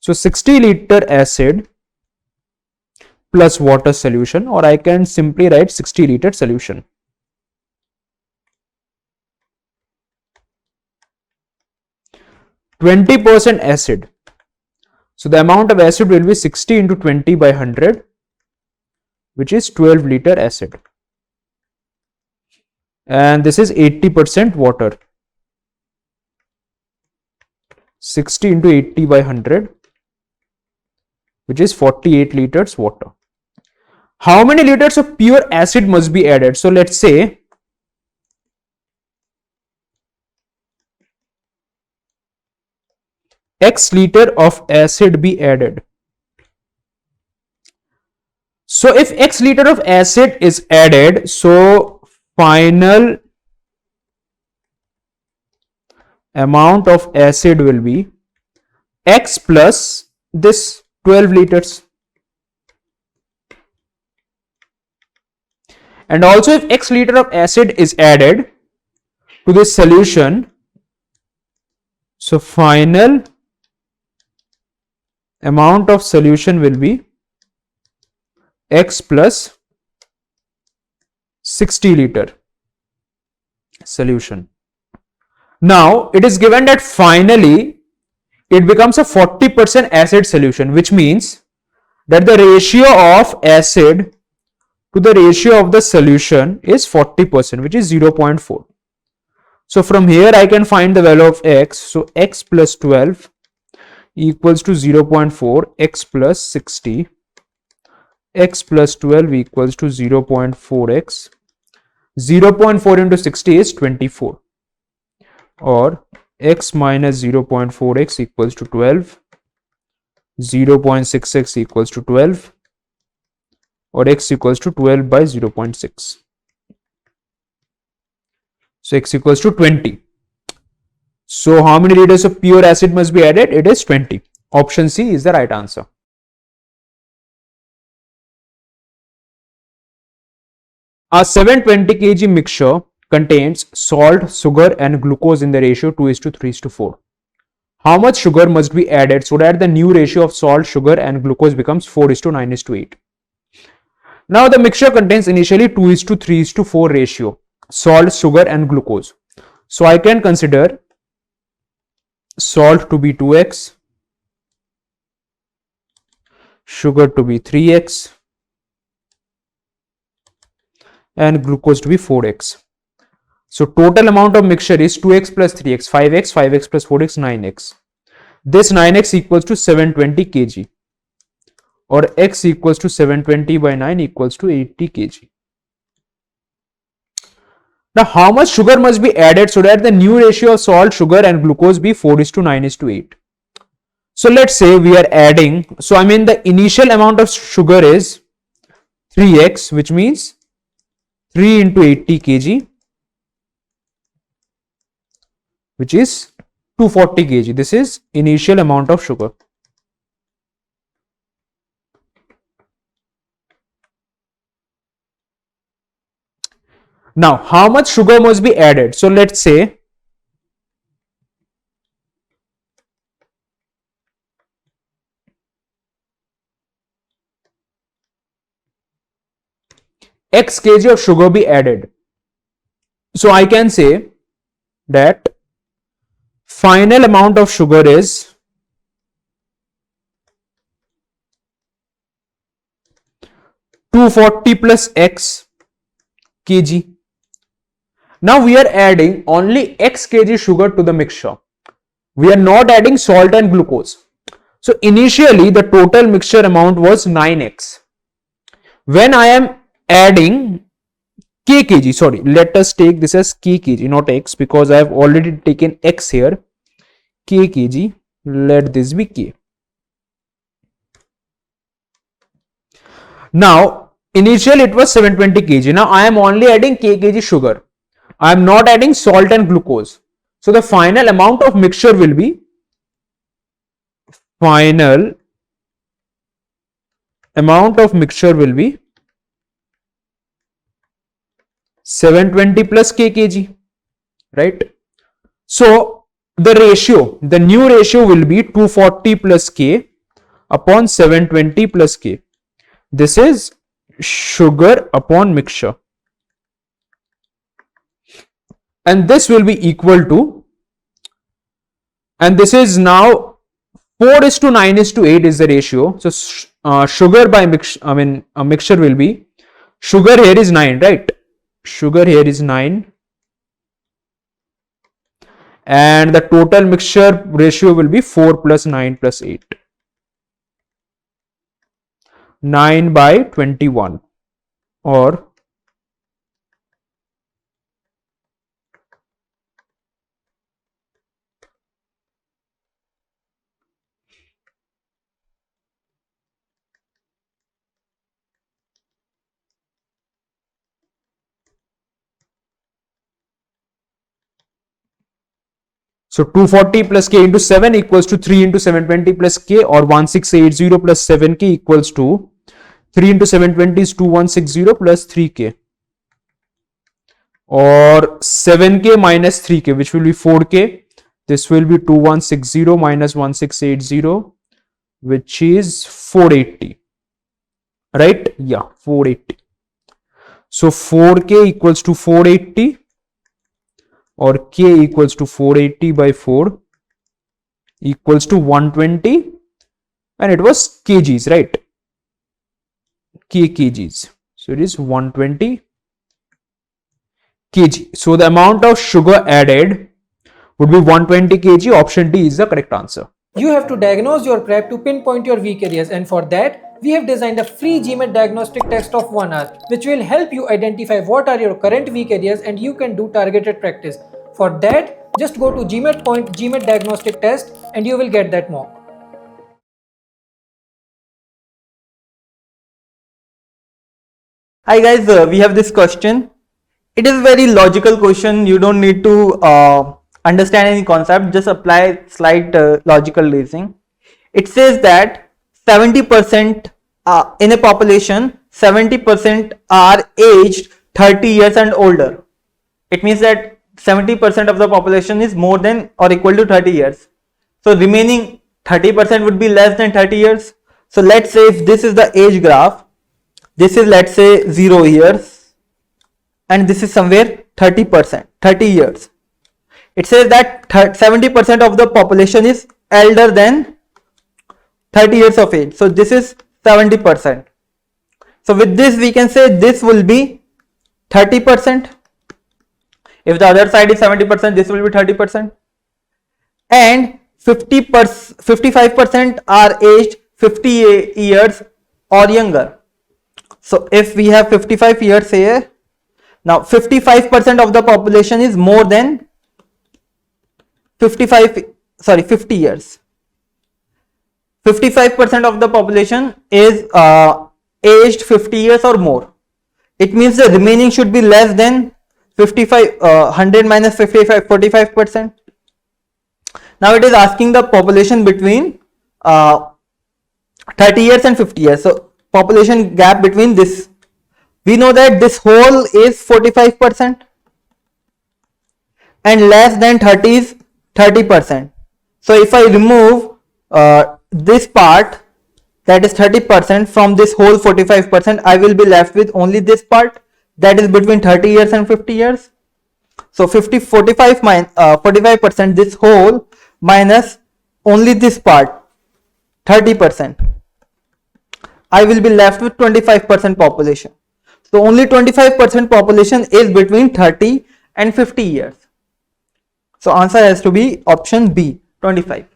So 60 liter acid plus water solution, or I can simply write 60 liter solution. (20% acid). So the amount of acid will be 60 into 20 by 100, which is 12 liter acid. And this is 80% water. 60 into 80 by 100, which is 48 liters water. How many liters of pure acid must be added? So let's say X liter of acid be added. So if X liter of acid is added, so final amount of acid will be X plus this 12 liters. And also if X liter of acid is added to this solution, so final amount of solution will be X plus 60 liter solution. Now it is given that finally it becomes a 40% acid solution, which means that the ratio of acid to the ratio of the solution is 40%, which is 0.4. So from here I can find the value of X. So X plus 12 equals to 0.4, X plus 60, X plus 12 equals to 0.4x. 0.4 into 60 is 24, or X minus 0.4x equals to 12, 0.6x equals to 12, or X equals to 12 by 0.6. So X equals to 20. So how many liters of pure acid must be added? It is 20. Option C is the right answer. A 720 kg mixture contains salt, sugar and glucose in the ratio 2:3:4. How much sugar must be added so that the new ratio of salt, sugar and glucose becomes 4:9:8? Now the mixture contains initially 2:3:4 ratio, salt, sugar and glucose. So I can consider salt to be 2x, sugar to be 3x and glucose to be 4x. So total amount of mixture is 2x plus 3x, 5x, 5x plus 4x, 9x. This 9x equals to 720 kg, or x equals to 720 by 9 equals to 80 kg. Now how much sugar must be added so that the new ratio of salt, sugar and glucose be 4:9:8? So let's say we are adding, so I mean the initial amount of sugar is 3x, which means 3 into 80 kg, which is 240 kg. This is initial amount of sugar. Now, how much sugar must be added? So let's say X kg of sugar be added. So I can say that final amount of sugar is 240 plus X kg. Now we are adding only X kg sugar to the mixture. We are not adding salt and glucose. So initially the total mixture amount was 9x. When I am adding k kg, sorry, let us take this as k kg, not x, because I have already taken x here. K kg, let this be k. Now initially it was 720 kg. Now I am only adding k kg sugar. I am not adding salt and glucose. So the final amount of mixture will be 720 plus k kg, right? So the ratio, the new ratio will be 240 plus k upon 720 plus k. This is sugar upon mixture. And this will be equal to, and this is now 4:9:8 is the ratio. So sugar by a mixture will be, sugar here is 9, right? Sugar here is 9, and the total mixture ratio will be 4 plus 9 plus 8. 9/21, or so 240 plus k into 7 equals to 3 into 720 plus k, or 1680 plus 7k equals to 3 into 720 is 2160 plus 3k, or 7k minus 3k, which will be 4k. This will be 2160 minus 1680, which is 480, right? Yeah, 480. So 4k equals to 480, or k equals to 480 by 4 equals to 120, and it was kgs, right? Kgs. So it is 120 kg. So the amount of sugar added would be 120 kg. Option D is the correct answer. You have to diagnose your prep to pinpoint your weak areas, and for that, we have designed a free GMAT diagnostic test of 1 hour, which will help you identify what are your current weak areas and you can do targeted practice. For that, just go to GMATPoint GMAT diagnostic test and you will get that mock. Hi guys, we have this question. It is a very logical question. You don't need to understand any concept, just apply slight logical reasoning. It says that 70% in a population, 70% are aged 30 years and older. It means that 70% of the population is more than or equal to 30 years. So remaining 30% would be less than 30 years. So let's say if this is the age graph, this is, let's say, 0 years, and this is somewhere 30%, 30 years. It says that 70% of the population is elder than 30 years of age. So this is 70%. So with this we can say this will be 30%. If the other side is 70%, this will be 30%. And 55% are aged 50 years or younger. So if we have 55 years here, now 55% of the population is more than 50 years. 55% of the population is aged 50 years or more. It means the remaining should be less than 100 minus 55, 45%. Now it is asking the population between 30 years and 50 years. So population gap between this, we know that this whole is 45% and less than 30 is 30%. So if I remove this part, that is 30%, from this whole 45%, I will be left with only this part, that is between 30 years and 50 years. So 45%, this whole minus only this part, 30%. I will be left with 25% population. So only 25% population is between 30 and 50 years. So answer has to be option B, 25.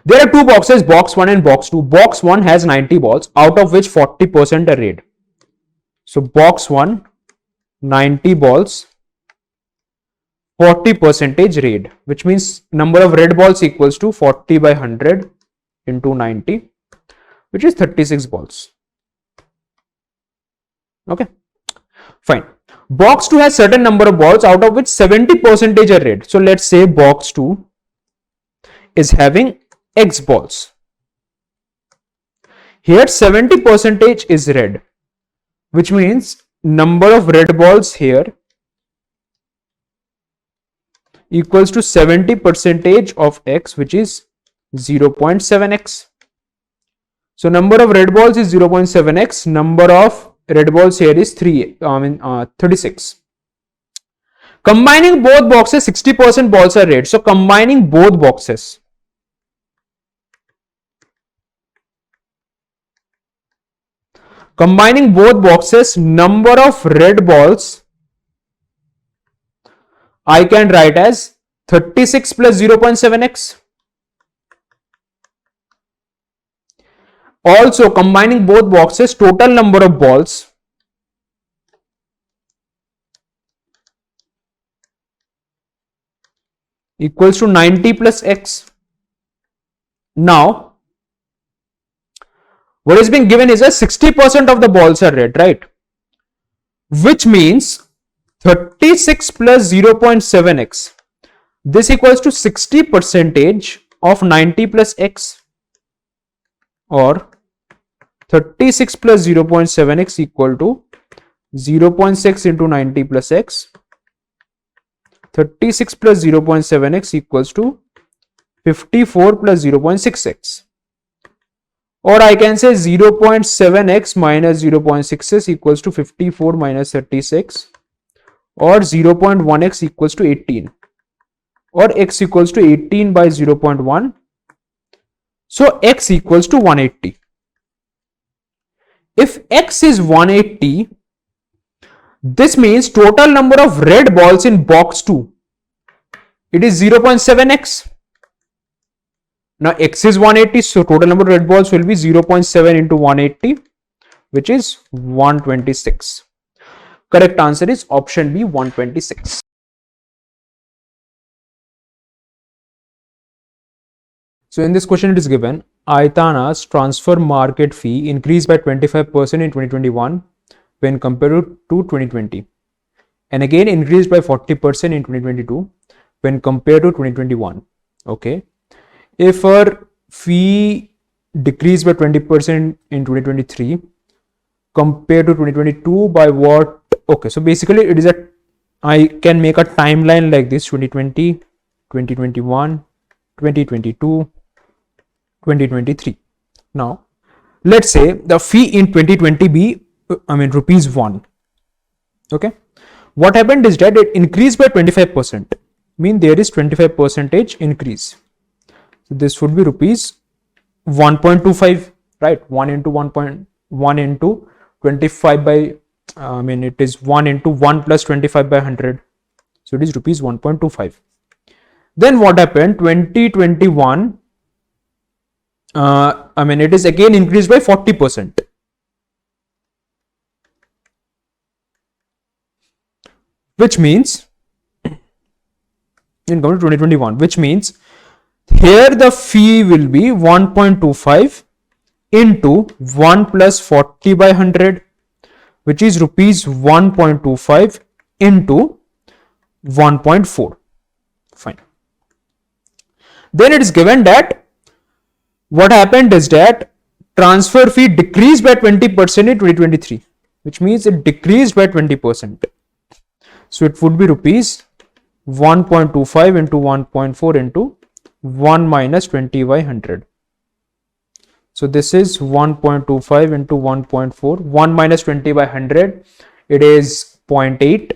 There are two boxes, box 1 and box 2. Box 1 has 90 balls, out of which 40% are red. So box 1, 90 balls, 40% red, which means number of red balls equals to 40 by 100 into 90, which is 36 balls. Okay, fine. Box 2 has certain number of balls, out of which 70% are red. So let's say box 2 is having X balls. Here 70% is red, which means number of red balls here equals to 70% of X, which is 0.7x. So number of red balls is 0.7x. Number of red balls here is 36. Combining both boxes, 60% balls are red. So combining both boxes. Combining both boxes, number of red balls I can write as 36 plus 0.7x. Also combining both boxes, total number of balls equals to 90 plus x. Now, what is being given is a 60% of the balls are red, right? Which means 36 plus 0.7x. This equals to 60 percentage of 90 plus x, or 36 plus 0.7x equal to 0.6 into 90 plus x. 36 plus 0.7x equals to 54 plus 0.6x. Or I can say 0.7x minus 0.6x equals to 54 minus 36, or 0.1x equals to 18, or x equals to 18 by 0.1. So x equals to 180. If x is 180, this means total number of red balls in box 2, it is 0.7x. Now x is 180, so total number of red balls will be 0.7 into 180, which is 126. Correct answer is option B, 126. So in this question it is given, Aitana's transfer market fee increased by 25% in 2021 when compared to 2020, and again increased by 40% in 2022 when compared to 2021. Okay. If her fee decreased by 20% in 2023 compared to 2022 by what? Okay, so basically it is a, I can make a timeline like this: 2020, 2021, 2022, 2023. Now let's say the fee in 2020 be rupees 1. Okay, what happened is that it increased by 25%, mean there is 25% increase. So this would be rupees 1.25, right? 1 into 1.1 into 25 by, it is 1 into 1 plus 25 by 100. So it is rupees 1.25. Then what happened? 2021, it is again increased by 40%. Which means, in coming to 2021, which means here the fee will be 1.25 into 1 plus 40 by 100, which is rupees 1.25 into 1.4. Fine. Then it is given that what happened is that transfer fee decreased by 20% in 2023, which means it decreased by 20%. So it would be rupees 1.25 into 1.4 into 1 minus 20 by 100. So this is 1.25 into 1.4, 1 minus 20 by 100, it is 0.8.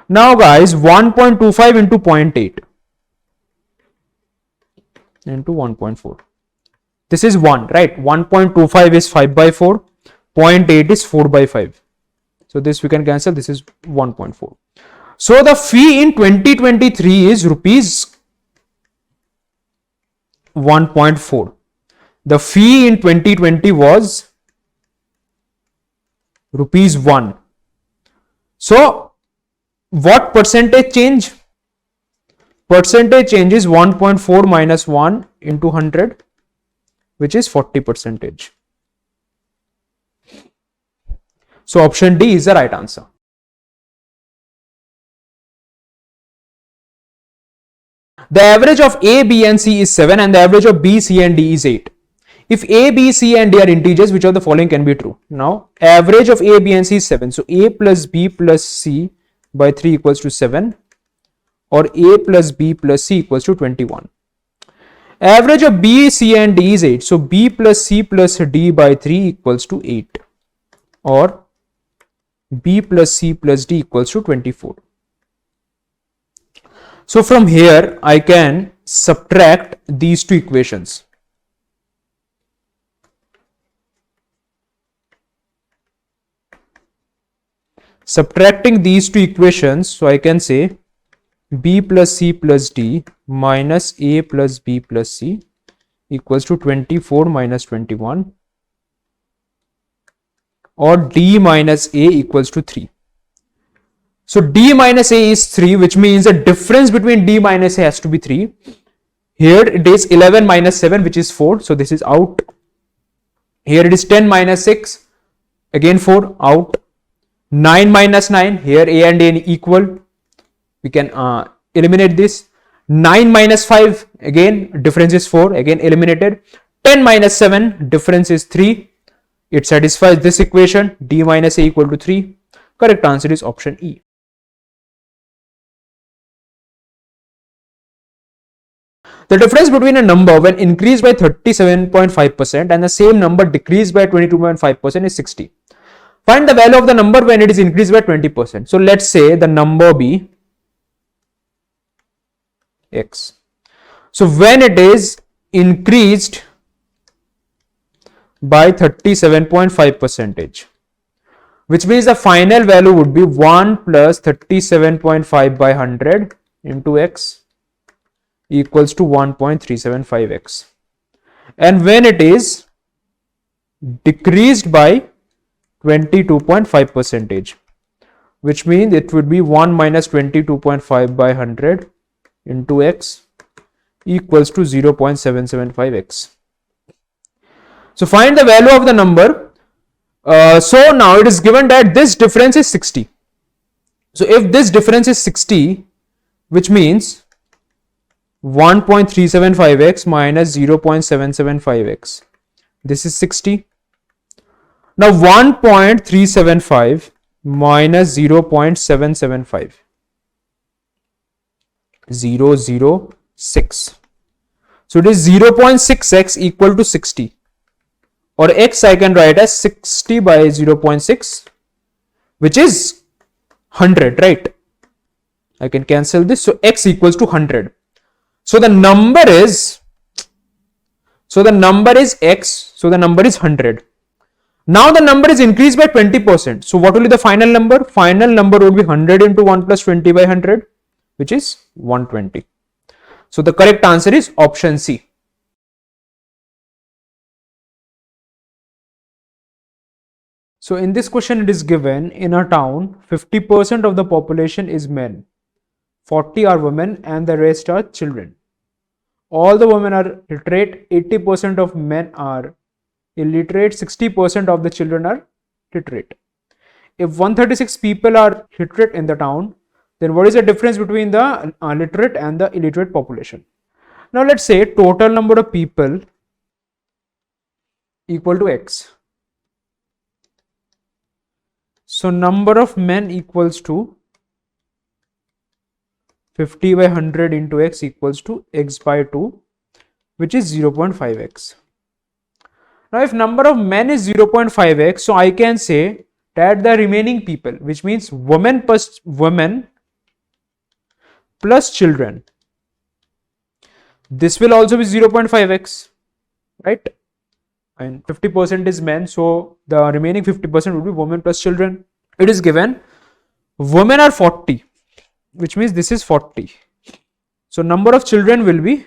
Now guys, 1.25 into 0.8 into 1.4. This is 1, right? 1.25 is 5 by 4, 0.8 is 4 by 5. So this we can cancel, this is 1.4. So the fee in 2023 is rupees 1.4. The fee in 2020 was rupees 1. So what percentage change? Percentage change is 1.4 minus 1 into 100, which is 40%. So option D is the right answer. The average of A, B and C is 7 and the average of B, C and D is 8. If A, B, C and D are integers, which of the following can be true? Now, average of A, B and C is 7. So A plus B plus C by 3 equals to 7, or A plus B plus C equals to 21. Average of B, C and D is 8. So B plus C plus D by 3 equals to 8, or b plus c plus d equals to 24. So from here I can subtract these two equations. Subtracting these two equations, so I can say b plus c plus d minus a plus b plus c equals to 24 minus 21, or d minus a equals to 3. So d minus a is 3, which means the difference between d minus a has to be 3. Here it is 11 minus 7, which is 4, so this is out. Here it is 10 minus 6, again 4, out. 9 minus 9, here a and a equal, we can eliminate this. 9 minus 5, again difference is 4, again eliminated. 10 minus 7, difference is 3, it satisfies this equation, d minus a equal to 3. Correct answer is option E. The difference between a number when increased by 37.5% and the same number decreased by 22.5% is 60. Find the value of the number when it is increased by 20%. So let's say the number be x. So when it is increased by 37.5%, which means the final value would be 1 plus 37.5 by 100 into x equals to 1.375x. And when it is decreased by 22.5%, which means it would be 1 minus 22.5 by 100 into x equals to 0.775x. So find the value of the number. So now it is given that this difference is 60. So if this difference is 60, which means 1.375x minus 0.775x, this is 60. Now 1.375 minus 0.775, 006. So it is 0.6x equal to 60, or x I can write as 60 by 0.6, which is 100, right? I can cancel this. So x equals to 100. So the number is x. So the number is 100. Now the number is increased by 20%. So what will be the final number? Final number would be 100 into 1 plus 20 by 100, which is 120. So the correct answer is option C. So in this question it is given, in a town 50% of the population is men, 40 are women and the rest are children. All the women are literate, 80% of men are illiterate, 60% of the children are literate. If 136 people are literate in the town, then what is the difference between the literate and the illiterate population? Now let's say total number of people equal to x. So number of men equals to 50 by 100 into x equals to x by 2, which is 0.5x. Now if number of men is 0.5x, so I can say that the remaining people, which means women plus children, this will also be 0.5x, right? And 50% is men, so the remaining 50% would be women plus children. It is given women are 40, which means this is 40. So number of children will be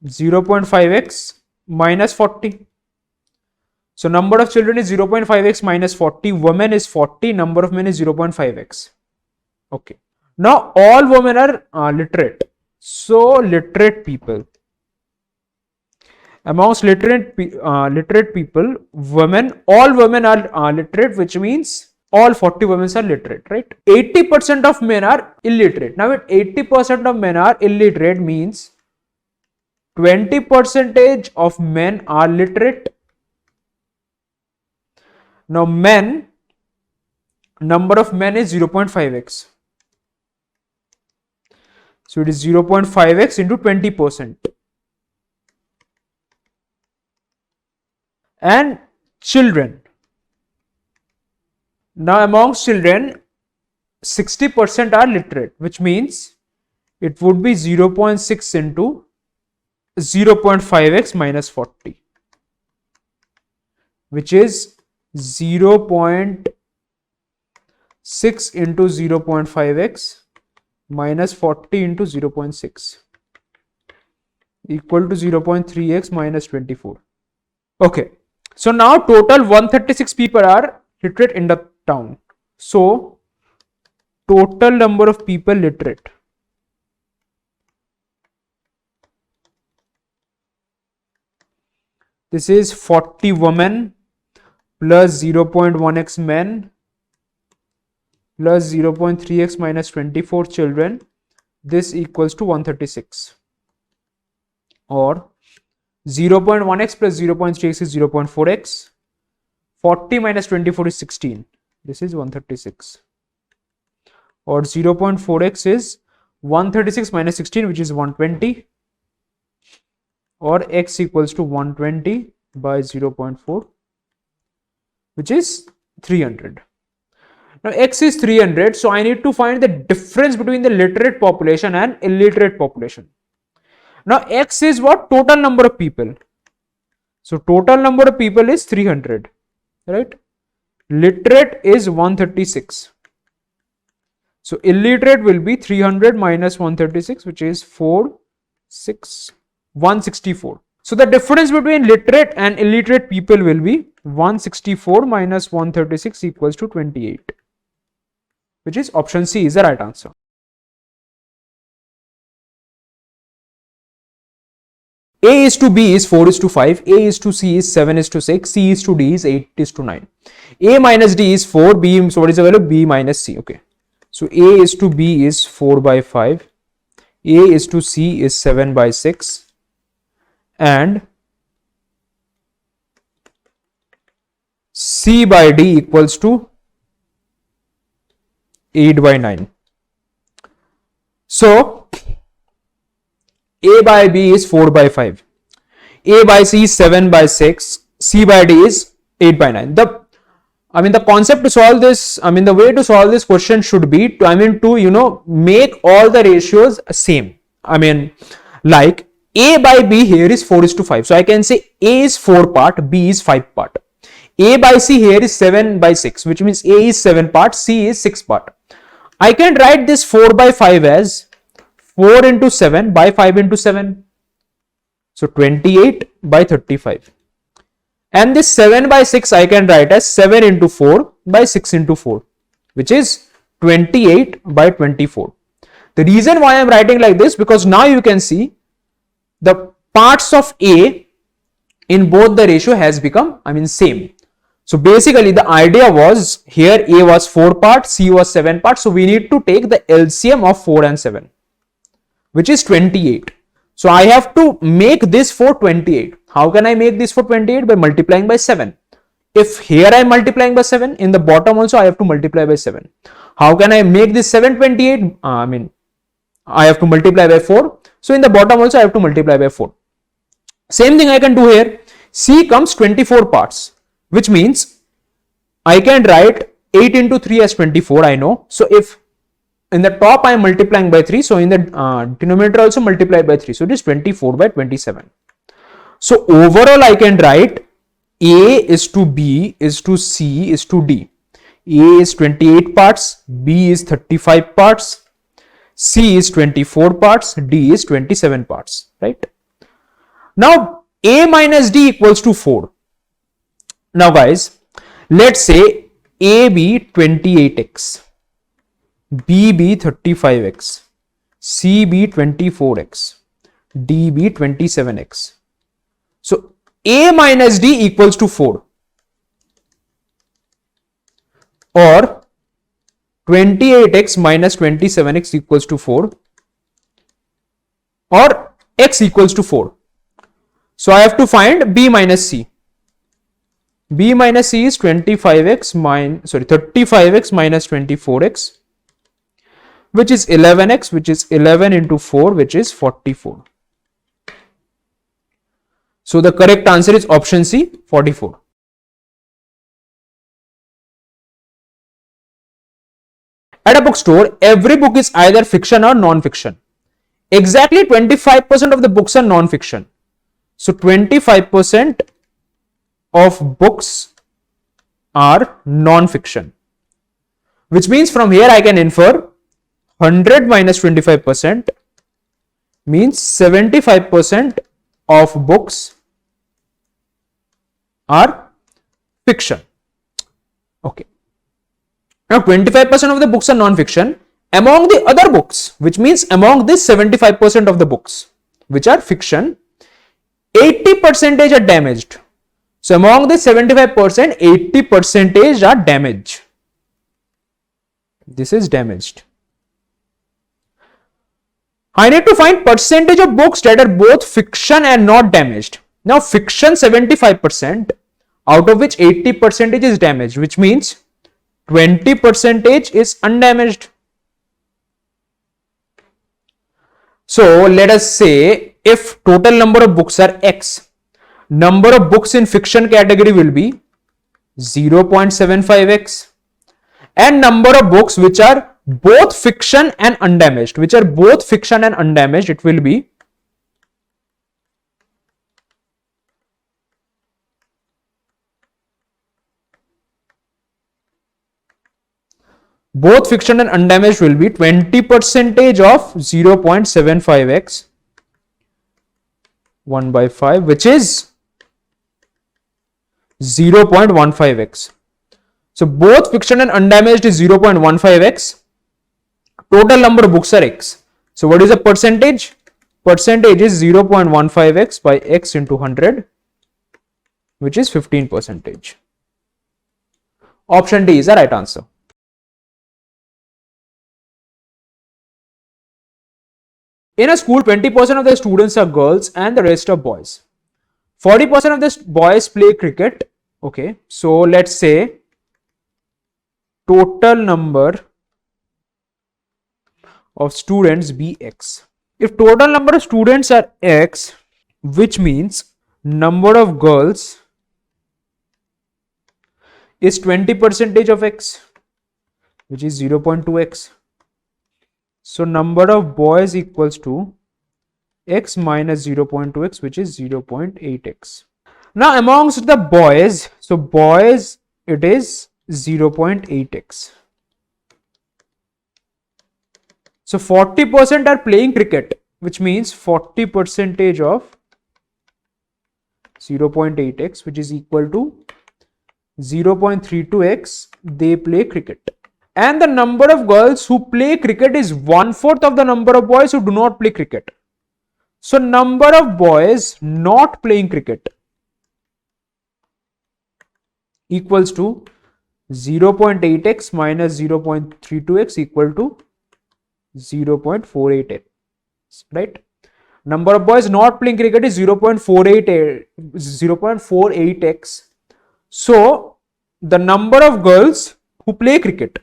0.5x minus 40. So number of children is 0.5x minus 40, women is 40, number of men is 0.5x. Okay. Now all women are literate. So literate people. Amongst literate people, all women are literate, which means all 40 women are literate, right? 80% of men are illiterate. Now if 80% of men are illiterate means 20% of men are literate. Now number of men is 0.5x. So it is 0.5x into 20%. And children, Now amongst children, 60% are literate, which means it would be 0.6 into 0.5x minus 40, which is 0.6 into 0.5x minus 40 into 0.6 equal to 0.3x minus 24. Okay, so now total 136 people are literate in the town. So total number of people literate this is 40 women plus 0.1x men plus 0.3x minus 24 children. This equals to 136, or 0.1x plus 0.3x is 0.4x, 40 minus 24 is 16, this is 136, or 0.4x is 136 minus 16, which is 120, or x equals to 120 by 0.4, which is 300. Now x is 300, so I need to find the difference between the literate population and illiterate population. Now x is what? Total number of people. So total number of people is 300, right? Literate is 136. So illiterate will be 300 minus 136, which is 164. So the difference between literate and illiterate people will be 164 minus 136 equals to 28, which is option C is the right answer. A is to B is 4 is to 5, A is to C is 7 is to 6, C is to D is 8 is to 9. A minus D is 4, B, so what is the value? B minus C, okay. So A is to B is 4 by 5, A is to C is 7 by 6, and C by D equals to 8 by 9. So A by B is 4 by 5, A by C is 7 by 6, C by D is 8 by 9. The concept to solve this, the way to solve this question should be to, make all the ratios same. Like A by B here is 4 is to 5. So I can say A is 4 part, B is 5 part. A by C here is 7 by 6, which means A is 7 part, C is 6 part. I can write this 4 by 5 as 4 into 7 by 5 into 7. So 28 by 35. And this 7 by 6 I can write as 7 into 4 by 6 into 4, which is 28 by 24. The reason why I am writing like this, because now you can see the parts of A in both the ratio has become same. So basically the idea was here A was 4 part, C was 7 part. So we need to take the LCM of 4 and 7, which is 28. So I have to make this for 28. How can I make this for 28? By multiplying by 7. If here I am multiplying by 7, in the bottom also I have to multiply by 7. How can I make this 728? I have to multiply by 4. So in the bottom also I have to multiply by 4. Same thing I can do here. C comes 24 parts, which means I can write 8 into 3 as 24, I know. So if in the top I am multiplying by 3, so in the denominator also multiply by 3. So it is 24 by 27. So overall I can write A is to B is to C is to D. A is 28 parts, B is 35 parts, C is 24 parts, D is 27 parts, right? Now A minus D equals to 4. Now guys, let's say A be 28x, B be 35x, C be 24x, D be 27x. So A minus D equals to 4, or 28x minus 27x equals to 4, or x equals to 4. So I have to find B minus C. B minus C is 35x minus 24x, which is 11x, which is 11 into 4, which is 44. So the correct answer is option C, 44. At a bookstore, every book is either fiction or non-fiction. Exactly 25% of the books are non-fiction. So 25% of books are non-fiction, which means from here I can infer 100 minus 25% means 75% of books are fiction. Okay. Now 25% of the books are non-fiction. Among the other books, which means among this 75% of the books which are fiction, 80% are damaged. So among the 75%, 80% are damaged. This is damaged. I need to find percentage of books that are both fiction and not damaged. Now fiction 75%, out of which 80% is damaged, which means 20% is undamaged. So let us say if total number of books are X, number of books in fiction category will be 0.75x, and number of books which are both fiction and undamaged, it will be both fiction and undamaged will be 20% of 0.75x 1 by 5, which is 0.15x. So both fiction and undamaged is 0.15x. Total number of books are X. So what is the percentage? Percentage is 0.15x by X into 100, which is 15%. Option D is the right answer. In a school, 20% of the students are girls and the rest are boys. 40% of the boys play cricket. Okay, so let's say total number of students be X. If total number of students are X, which means number of girls is 20% of X, which is 0.2x. So number of boys equals to X minus 0.2x, which is 0.8x. Now amongst the boys, so boys it is 0.8x. So 40% are playing cricket, which means 40% of 0.8x, which is equal to 0.32x, they play cricket. And the number of girls who play cricket is 1/4 of the number of boys who do not play cricket. So number of boys not playing cricket equals to 0.8x minus 0.32x equal to 0.48x, right? Number of boys not playing cricket is 0.48x. So the number of girls who play cricket,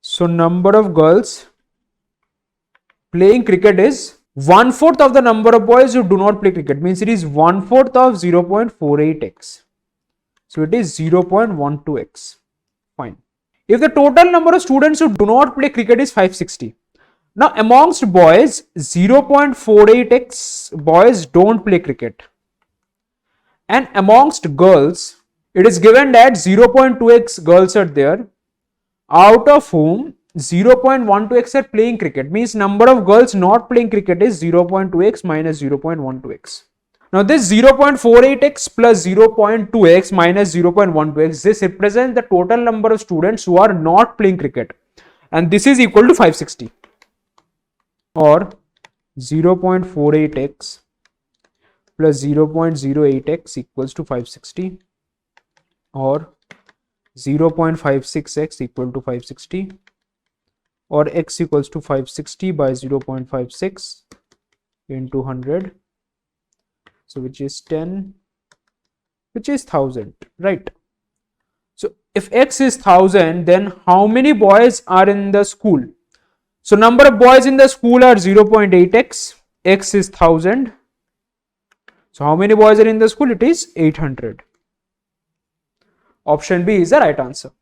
so number of girls playing cricket is 1/4 of the number of boys who do not play cricket, means it is 1/4 of 0.48x. So it is 0.12x. Fine. If the total number of students who do not play cricket is 560. Now amongst boys, 0.48x boys don't play cricket. And amongst girls, it is given that 0.2x girls are there, out of whom 0.12x are playing cricket, means number of girls not playing cricket is 0.2x minus 0.12x. Now this 0.48x plus 0.2x minus 0.12x, this represents the total number of students who are not playing cricket, and this is equal to 560, or 0.48x plus 0.08x equals to 560, or 0.56x equal to 560, or x equals to 560 by 0.56 into 100, so which is 10, which is 1000, right? So if x is 1000, then how many boys are in the school? So number of boys in the school are 0.8x, x is 1000. So how many boys are in the school? It is 800. Option B is the right answer.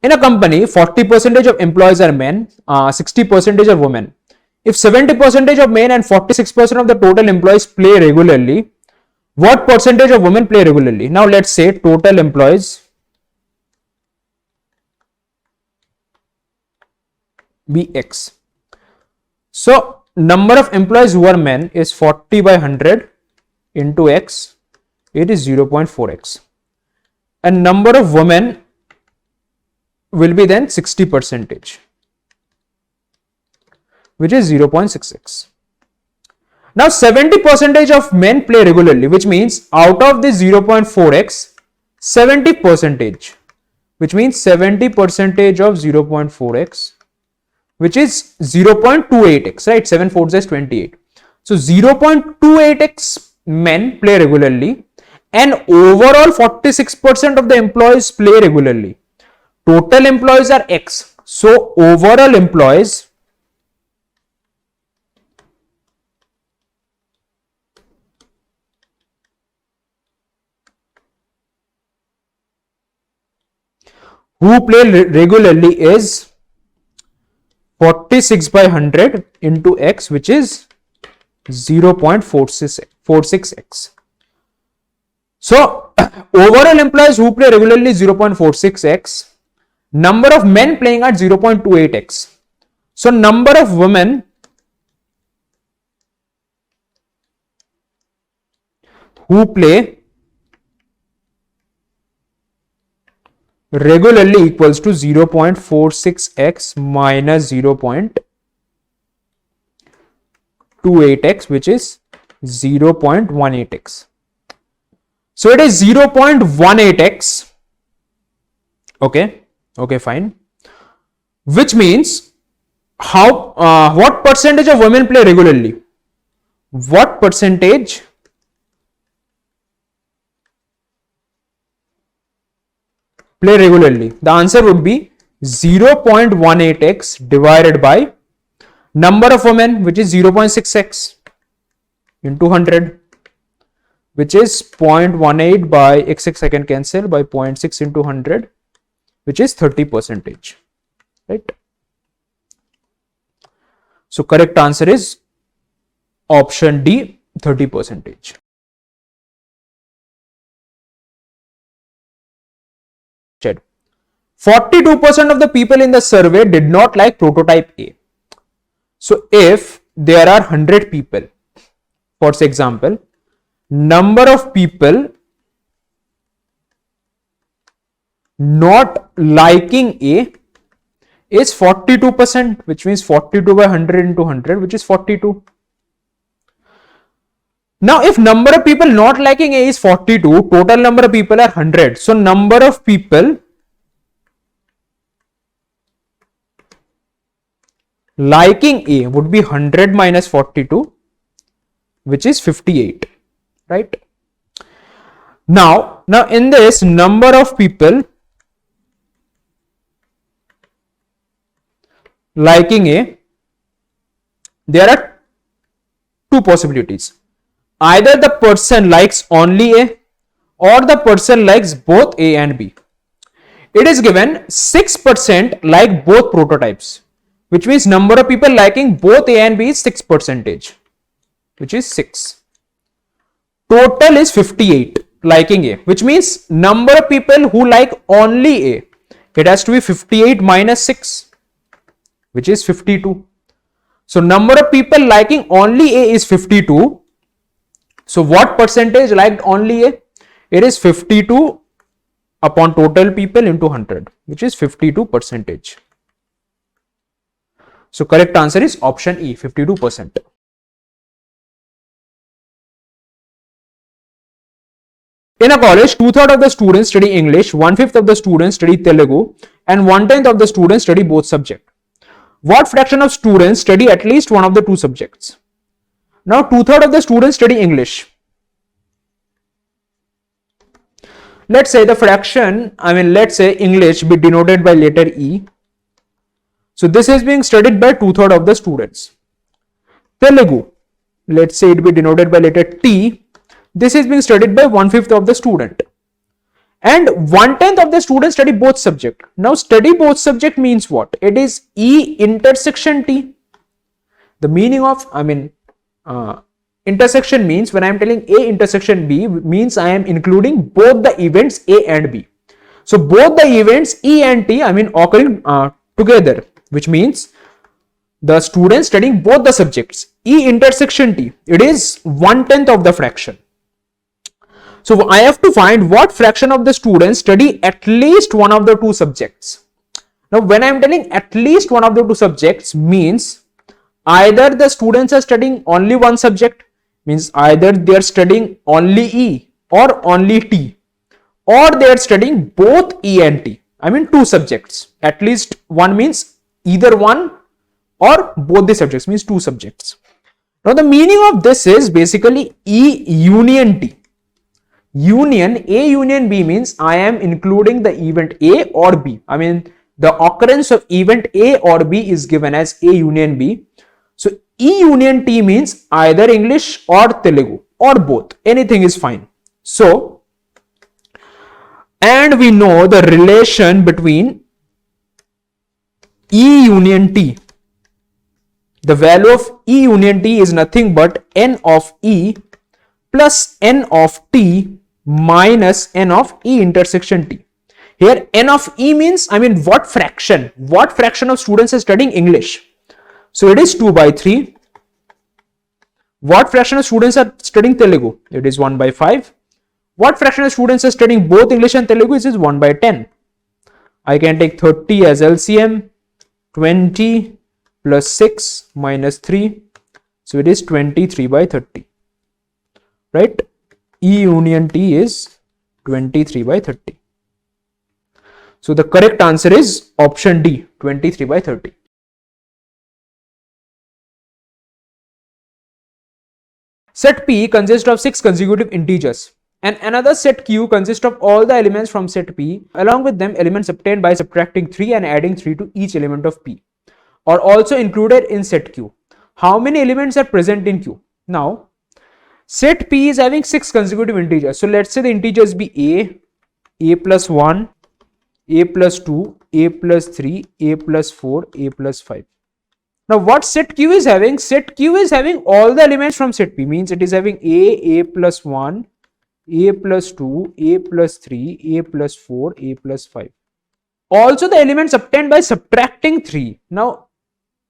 In a company, 40% of employees are men, 60% are women. If 70% of men and 46% of the total employees play regularly, what percentage of women play regularly? Now let's say total employees be X. So number of employees who are men is 40 by 100 into X, it is 0.4X. And number of women will be then 60%, which is 0.6X. Now 70% of men play regularly, which means out of this 0.4X, 70%, which means 70% of 0.4X, which is 0.28X, right? 7 4s is 28. So 0.28X men play regularly and overall 46% of the employees play regularly. Total employees are X. So overall employees who play regularly is 46 by 100 into X, which is 0.46X. So overall employees who play regularly 0.46X. Number of men playing at 0.28X. So number of women who play regularly equals to 0.46X minus 0.28X, which is 0.18X. So it is 0.18X. Okay, fine. Which means what percentage of women play regularly? What percentage play regularly? The answer would be 0.18X divided by number of women, which is 0.6X into 100, which is 0.18 by x I can cancel by 0.6 into 100, which is 30%, right? So correct answer is option D, 30%. 42% of the people in the survey did not like prototype A. So if there are 100 people, for example, number of people not liking A is 42%, which means 42 by 100 into 100, which is 42. Now, if number of people not liking A is 42, total number of people are 100. So, number of people liking A would be 100 minus 42, which is 58, right? Now in this number of people liking A, there are two possibilities. Either the person likes only A or the person likes both A and B. It is given 6% like both prototypes, which means number of people liking both A and B is 6%, which is 6. Total is 58 liking A, which means number of people who like only A, it has to be 58 minus 6, which is 52. So number of people liking only A is 52. So what percentage liked only A? It is 52 upon total people into 100, which is 52%. So correct answer is option E, 52%. In a college, 2/3 of the students study English, 1/5 of the students study Telugu, and 1/10 of the students study both subjects. What fraction of students study at least one of the two subjects? Now 2/3 of the students study English. Let's say the fraction, let's say English be denoted by letter E. So this is being studied by 2/3 of the students. Telugu, let's say it be denoted by letter T. This is being studied by 1/5 of the student. and 1/10 of the students study both subject. Now study both subject means what? It is E intersection T. The meaning of intersection means when I am telling A intersection B means I am including both the events A and B. So both the events E and T occurring together, which means the students studying both the subjects. E intersection T, it is 1/10 of the fraction. So I have to find what fraction of the students study at least one of the two subjects. Now when I am telling at least one of the two subjects means either the students are studying only one subject, means either they are studying only E or only T, or they are studying both E and T. Two subjects. At least one means either one or both the subjects, means two subjects. Now the meaning of this is basically E union T. Union, A union B means I am including the event A or B. The occurrence of event A or B is given as A union B. So E union T means either English or Telugu or both. Anything is fine. So, and we know the relation between E union T. The value of E union T is nothing but N of E plus N of T minus N of E intersection T. Here N of E means what fraction of students are studying English. So it is 2/3. What fraction of students are studying Telugu? It is 1/5. What fraction of students are studying both English and Telugu? It is 1/10. I can take 30 as LCM. 20 plus 6 minus 3. So it is 23/30. Right? E union T is 23/30. So the correct answer is option D, 23/30. Set P consists of 6 consecutive integers, and another set Q consists of all the elements from set P, along with them elements obtained by subtracting 3 and adding 3 to each element of P, are also included in set Q. How many elements are present in Q? Now, set P is having 6 consecutive integers. So let's say the integers be A plus 1, A plus 2, A plus 3, A plus 4, A plus 5. Now what set Q is having? Set Q is having all the elements from set P, means it is having A plus 1, A plus 2, A plus 3, A plus 4, A plus 5. Also the elements obtained by subtracting 3 now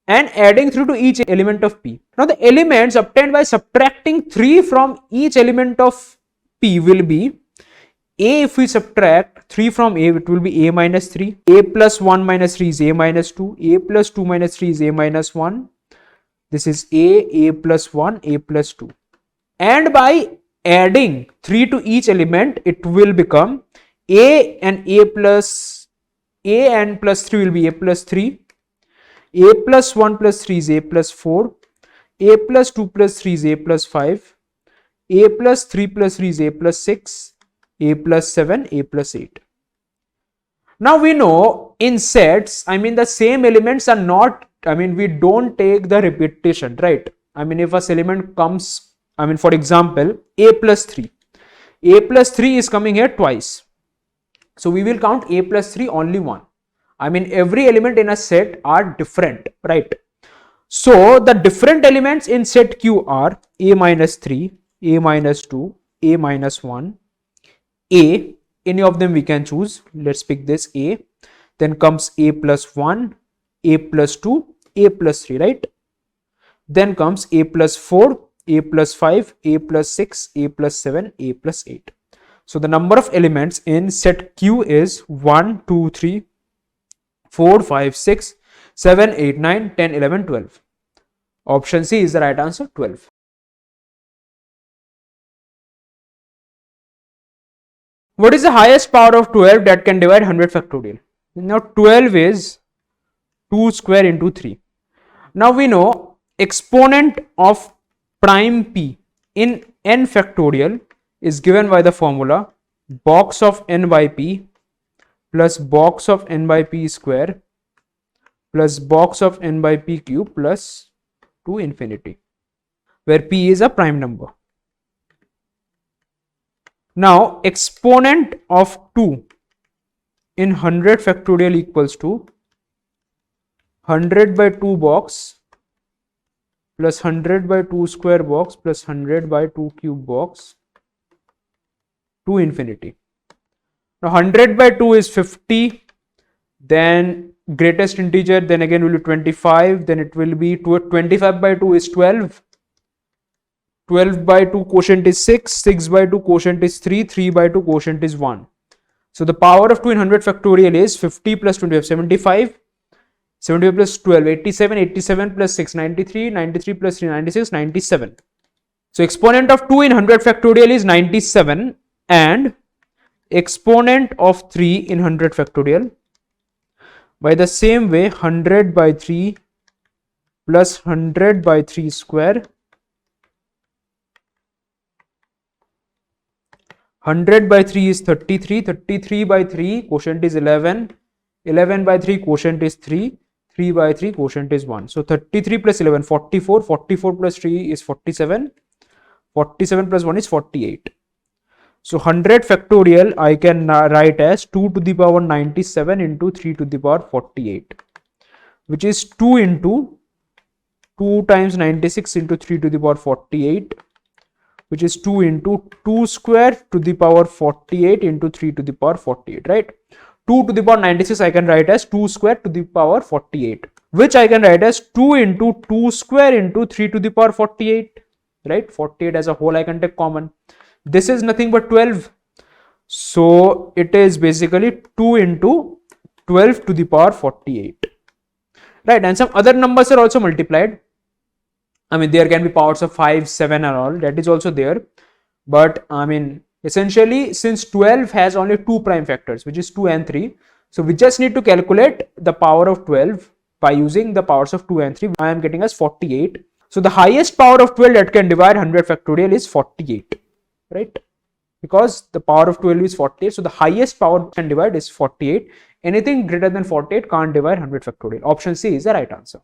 and adding 3 to each element of P. Now the elements obtained by subtracting 3 from each element of P will be A. If we subtract 3 from A, it will be A minus 3. A plus 1 minus 3 is A minus 2. A plus 2 minus 3 is A minus 1. This is A plus 1, A plus 2. And by adding 3 to each element, it will become A and plus 3 will be A plus 3. A plus 1 plus 3 is A plus 4. A plus 2 plus 3 is A plus 5. A plus 3 plus 3 is A plus 6. A plus 7, A plus 8. Now we know in sets, the same elements are not, we don't take the repetition, right? If a element comes, for example, A plus 3. A plus 3 is coming here twice. So we will count A plus 3 only one. Every element in a set are different, right? So the different elements in set Q are A minus 3, A minus 2, A minus 1, A, any of them we can choose. Let's pick this A. Then comes A plus 1, A plus 2, A plus 3, right? Then comes A plus 4, A plus 5, A plus 6, A plus 7, A plus 8. So the number of elements in set Q is 1, 2, 3, 4, 5, 6, 7, 8, 9, 10, 11, 12. Option C is the right answer, 12. What is the highest power of 12 that can divide 100 factorial? Now 12 is 2 square into 3. Now we know exponent of prime P in n factorial is given by the formula box of n by P plus box of n by P square plus box of n by P cube plus to infinity, where P is a prime number. Now exponent of 2 in 100 factorial equals to 100 by 2 box plus 100 by 2 square box plus 100 by 2 cube box to infinity. Now 100 by 2 is 50, then greatest integer, then again will be 25, then it will be 25 by 2 is 12, 12 by 2 quotient is 6, 6 by 2 quotient is 3, 3 by 2 quotient is 1. So the power of 2 in 100 factorial is 50 plus 25, 75, 75 plus 12, 87, 87 plus 6, 93, 93 plus 3, 96, 97. So exponent of 2 in 100 factorial is 97 and exponent of 3 in 100 factorial by the same way 100 by 3 plus 100 by 3 square, 100 by 3 is 33, 33 by 3 quotient is 11, 11 by 3 quotient is 3, 3 by 3 quotient is 1. So 33 plus 11, 44, 44 plus 3 is 47, 47 plus 1 is 48. So 100 factorial I can write as 2 to the power 97 into 3 to the power 48, which is 2 into 2 times 96 into 3 to the power 48, which is 2 into 2 square to the power 48 into 3 to the power 48, right? 2 to the power 96 I can write as 2 square to the power 48, which I can write as 2 into 2 square into 3 to the power 48, right? 48 as a whole I can take common. This is nothing but 12. So it is basically 2 into 12 to the power 48, right? And some other numbers are also multiplied. I mean, there can be powers of 5, 7 and all, that is also there. But I mean, essentially, since 12 has only 2 prime factors, which is 2 and 3. So we just need to calculate the power of 12 by using the powers of 2 and 3. I am getting as 48. So the highest power of 12 that can divide 100 factorial is 48, right? Because the power of 12 is 48. So the highest power can divide is 48. Anything greater than 48 can't divide 100 factorial. Option C is the right answer.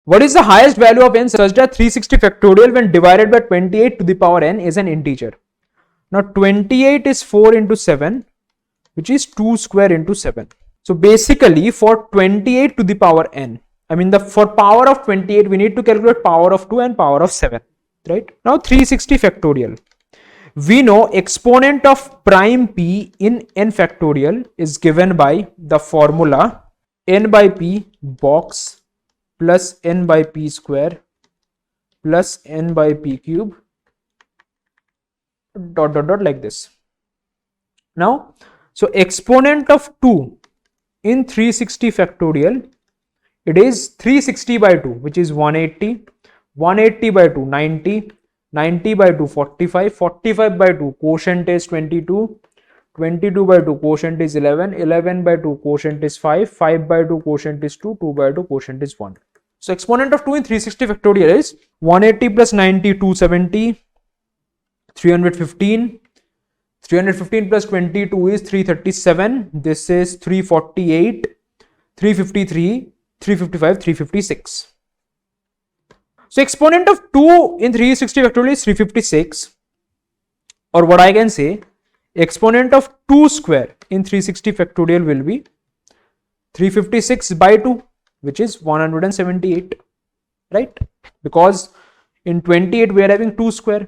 What is the highest value of n such that 360 factorial when divided by 28 to the power n is an integer? Now 28 is 4 into 7, which is 2 square into 7. So basically for 28 to the power n, I mean for power of 28 we need to calculate power of 2 and power of 7, right? Now 360 factorial. We know exponent of prime p in n factorial is given by the formula n by p box plus n by p square plus n by p cube dot dot dot like this. Now, so exponent of 2 in 360 factorial, it is 360 by 2, which is 180, 180 by 2, 90, 90 by 2, 45, 45 by 2, quotient is 22, 22 by 2, quotient is 11, 11 by 2, quotient is 5, 5 by 2, quotient is 2, 2 by 2, quotient is 1. So exponent of 2 in 360 factorial is 180 plus 90, 270, 315, 315 plus 22 is 337, this is 348, 353, 355, 356. So exponent of 2 in 360 factorial is 356, or what I can say, exponent of 2 square in 360 factorial will be 356 by 2, which is 178, right? Because in 28 we are having 2 square.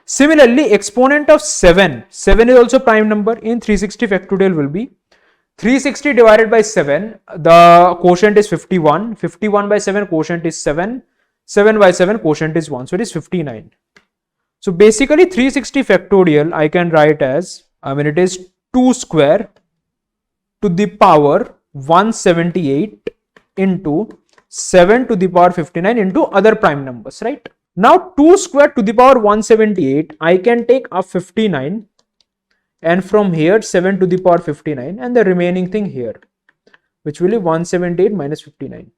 Similarly, exponent of 7, 7 is also prime number in 360 factorial will be 360 divided by 7, the quotient is 51, 51 by 7 quotient is 7, 7 by 7 quotient is 1, so it is 59. So basically 360 factorial I can write as, it is 2 square to the power 178 into 7 to the power 59 into other prime numbers, right? Now 2 square to the power 178, I can take a 59 and from here 7 to the power 59 and the remaining thing here, which will be 178 minus 59.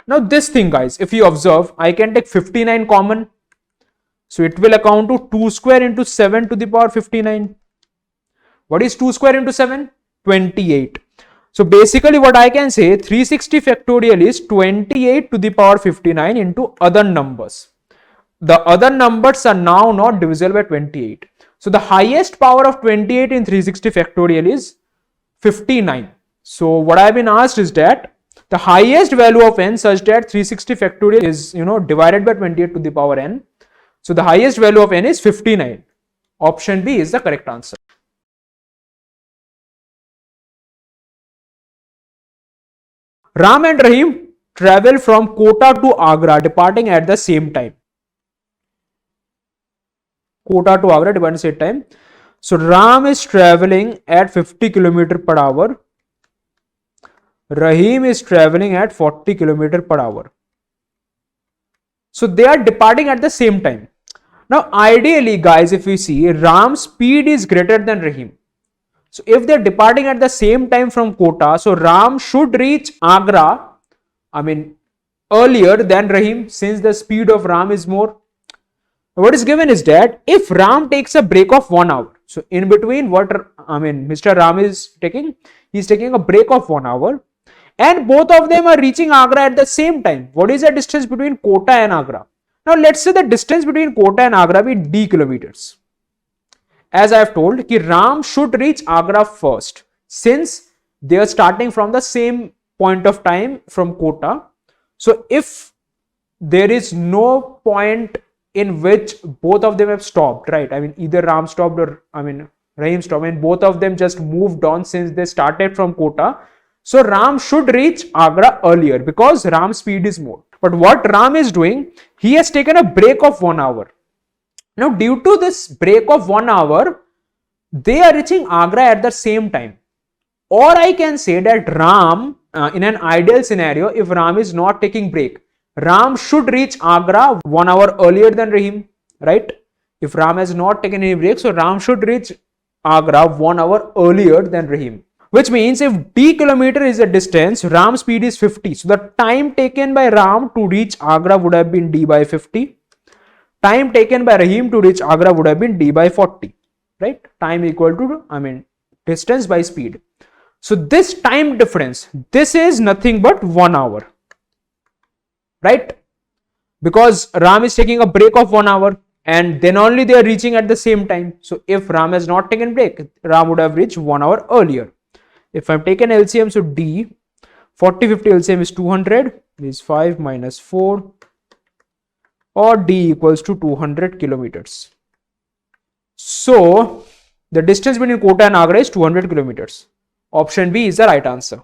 Now this thing guys, if you observe, I can take 59 common. So it will account to 2 square into 7 to the power 59. What is 2 square into 7? 28. So basically what I can say, 360 factorial is 28 to the power 59 into other numbers. the other numbers are now not divisible by 28. So the highest power of 28 in 360 factorial is 59. So what I've been asked is that the highest value of n such that 360 factorial is divided by 28 to the power n. So the highest value of n is 59. Option B is the correct answer. Ram and Rahim travel from Kota to Agra departing at the same time. Kota to Agra departing at the same time. So Ram is traveling at 50 km per hour. Rahim is traveling at 40 km per hour. So they are departing at the same time. Now ideally guys, if we see, Ram's speed is greater than Rahim. So if they are departing at the same time from Kota, so Ram should reach Agra, earlier than Rahim, since the speed of Ram is more. What is given is that if Ram takes a break of 1 hour, so in between what Mr. Ram is taking, he is taking a break of 1 hour, and both of them are reaching Agra at the same time. What is the distance between Kota and Agra? Now let's say the distance between Kota and Agra be d kilometers. As I have told, ki Ram should reach Agra first, since they are starting from the same point of time from Kota. So if there is no point in which both of them have stopped, right? Either Ram stopped or Rahim stopped, and both of them just moved on since they started from Kota. So Ram should reach Agra earlier because Ram's speed is more. But what Ram is doing, he has taken a break of 1 hour. Now due to this break of 1 hour, they are reaching Agra at the same time. Or I can say that Ram, in an ideal scenario, if Ram is not taking break, Ram should reach Agra 1 hour earlier than Rahim, right? If Ram has not taken any break, so Ram should reach Agra 1 hour earlier than Rahim. Which means if d kilometer is the distance, Ram's speed is 50. So the time taken by Ram to reach Agra would have been d by 50. Time taken by Rahim to reach Agra would have been d by 40. Right? Time equal to, distance by speed. So this time difference, this is nothing but 1 hour. Right? Because Ram is taking a break of 1 hour and then only they are reaching at the same time. So if Ram has not taken break, Ram would have reached 1 hour earlier. If I've taken LCM, so D, 40, 50 LCM is 200, is 5 minus 4, or D equals to 200 kilometers. So the distance between Kota and Agra is 200 kilometers. Option B is the right answer.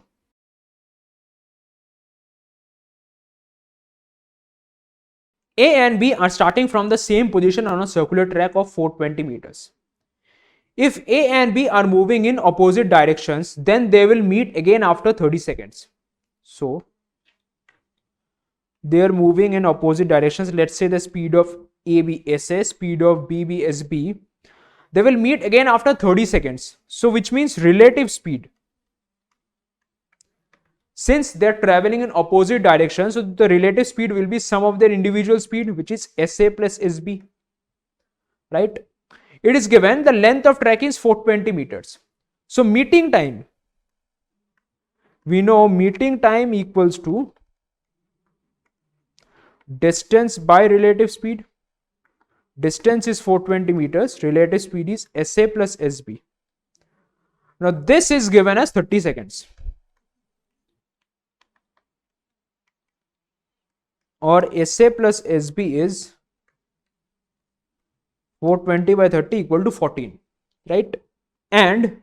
A and B are starting from the same position on a circular track of 420 meters. If A and B are moving in opposite directions, then they will meet again after 30 seconds. So they are moving in opposite directions. Let's say the speed of A be SA, speed of B be SB. They will meet again after 30 seconds. So which means relative speed. Since they are traveling in opposite directions, so the relative speed will be sum of their individual speed, which is SA plus SB. Right? It is given the length of track is 420 meters. So meeting time, we know meeting time equals to distance by relative speed. Distance is 420 meters, relative speed is SA plus SB. Now this is given as 30 seconds. Or SA plus SB is 420 by 30 equal to 14, right? And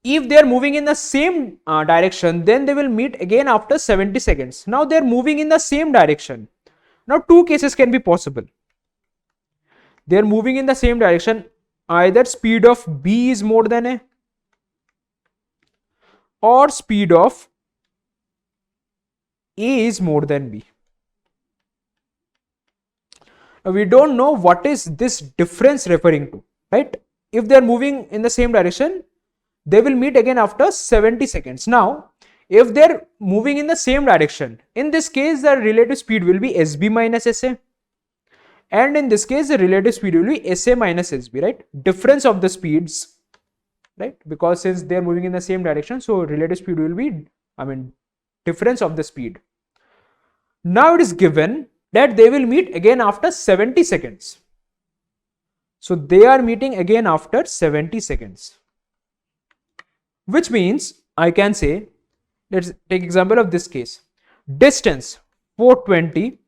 if they are moving in the same direction, then they will meet again after 70 seconds. Now they are moving in the same direction. Now two cases can be possible. They are moving in the same direction. Either speed of B is more than A, or speed of A is more than B. We don't know what is this difference referring to, right? If they are moving in the same direction, they will meet again after 70 seconds. Now, if they are moving in the same direction, in this case, the relative speed will be SB minus SA. And in this case, the relative speed will be SA minus SB, right? Difference of the speeds, right? Because since they are moving in the same direction, so relative speed will be, difference of the speed. Now it is given that they will meet again after 70 seconds. So they are meeting again after 70 seconds. Which means I can say, let's take example of this case. Distance 420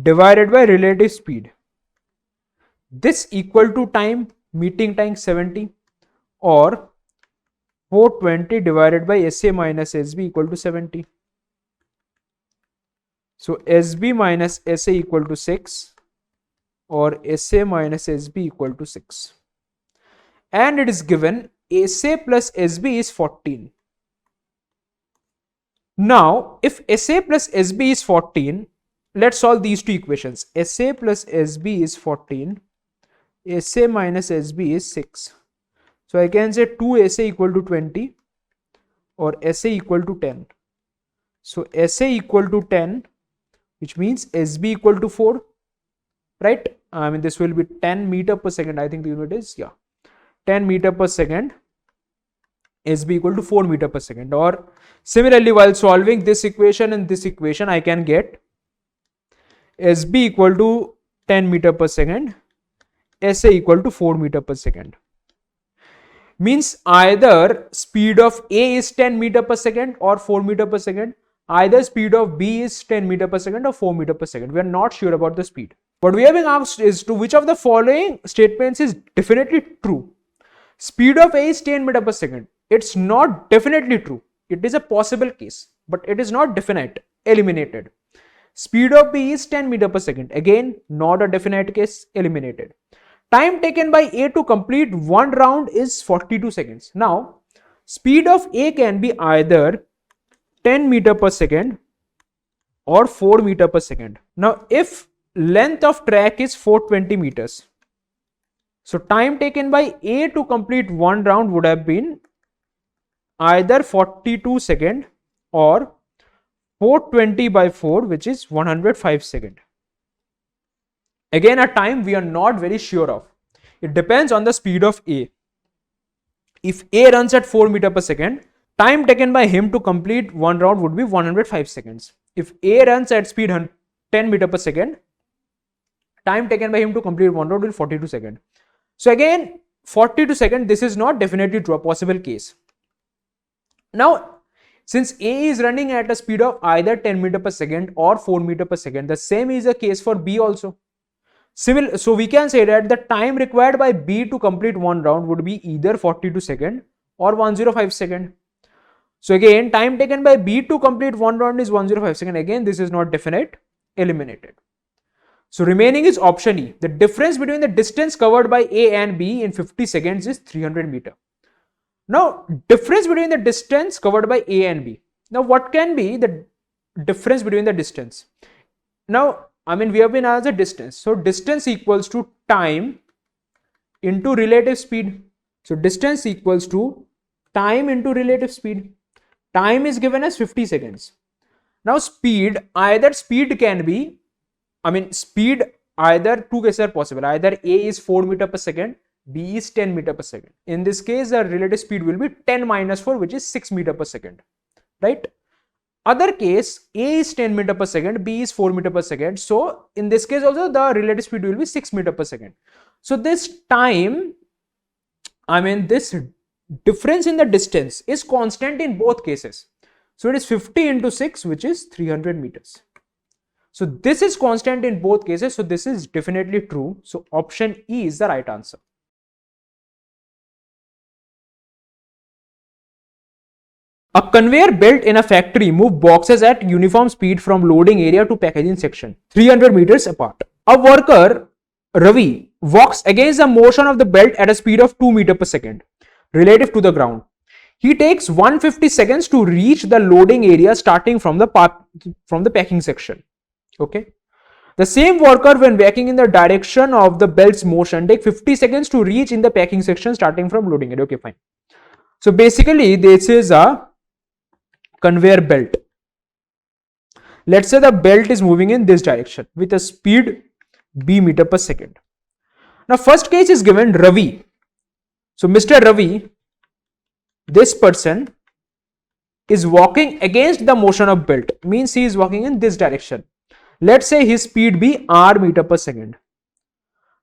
divided by relative speed. This equal to time, meeting time 70, or 420 divided by SA minus SB equal to 70. So SB minus SA equal to 6, or SA minus SB equal to 6. And it is given SA plus SB is 14. Now, if SA plus SB is 14, let's solve these two equations. SA plus SB is 14. SA minus SB is 6. So I can say 2 SA equal to 20 or SA equal to 10. So SA equal to 10, which means SB equal to 4, right? I mean, this will be 10 meter per second. I think the unit is, 10 meter per second. SB equal to 4 meter per second. Or similarly, while solving this equation and this equation, I can get SB equal to 10 meter per second, SA equal to 4 meter per second. Means either speed of A is 10 meter per second or 4 meter per second. Either speed of B is 10 meter per second or 4 meter per second. We are not sure about the speed. What we are being asked is to which of the following statements is definitely true. Speed of A is 10 meter per second. It's not definitely true. It is a possible case, but it is not definite. Eliminated. Speed of B is 10 meter per second. Again, not a definite case. Eliminated. Time taken by A to complete one round is 42 seconds. Now, speed of A can be either 10 meter per second or 4 meter per second. Now, if length of track is 420 meters, so time taken by A to complete one round would have been either 42 second or 420 by 4, which is 105 second. Again, a time we are not very sure of. It depends on the speed of A. If A runs at 4 meter per second, time taken by him to complete one round would be 105 seconds. If A runs at speed 10 meter per second, time taken by him to complete one round will be 42 seconds. So again, 42 seconds, this is not definitely true, a possible case. Now, since A is running at a speed of either 10 meter per second or 4 meter per second, the same is the case for B also. So we can say that the time required by B to complete one round would be either 42 second or 105 second. So again, time taken by B to complete one round is 105 second. Again, this is not definite. Eliminated. So remaining is option E. The difference between the distance covered by A and B in 50 seconds is 300 meter. Now, difference between the distance covered by A and B. Now, what can be the difference between the distance? Now, I mean, we have been asked the distance. So, distance equals to time into relative speed. So, distance equals to time into relative speed. Time is given as 50 seconds. Now, speed, either speed can be, speed, either two cases are possible. Either A is 4 meter per second, B is 10 meter per second. In this case, the relative speed will be 10 minus 4, which is 6 meter per second, right? Other case, A is 10 meter per second, B is 4 meter per second. So, in this case also, the relative speed will be 6 meter per second. So, this time, this difference in the distance is constant in both cases. So, it is 50 into 6, which is 300 meters. So, this is constant in both cases. So, this is definitely true. So, option E is the right answer. A conveyor belt in a factory moves boxes at uniform speed from loading area to packaging section, 300 meters apart. A worker, Ravi, walks against the motion of the belt at a speed of 2 meters per second, relative to the ground. He takes 150 seconds to reach the loading area starting from the packing section. Okay. The same worker, when walking in the direction of the belt's motion, takes 50 seconds to reach in the packing section starting from loading area. Okay, fine. So basically, this is a conveyor belt. Let's say the belt is moving in this direction with a speed b meter per second. Now, first case is given Ravi. So, Mr. Ravi, this person is walking against the motion of belt, means he is walking in this direction. let's say his speed be r meter per second.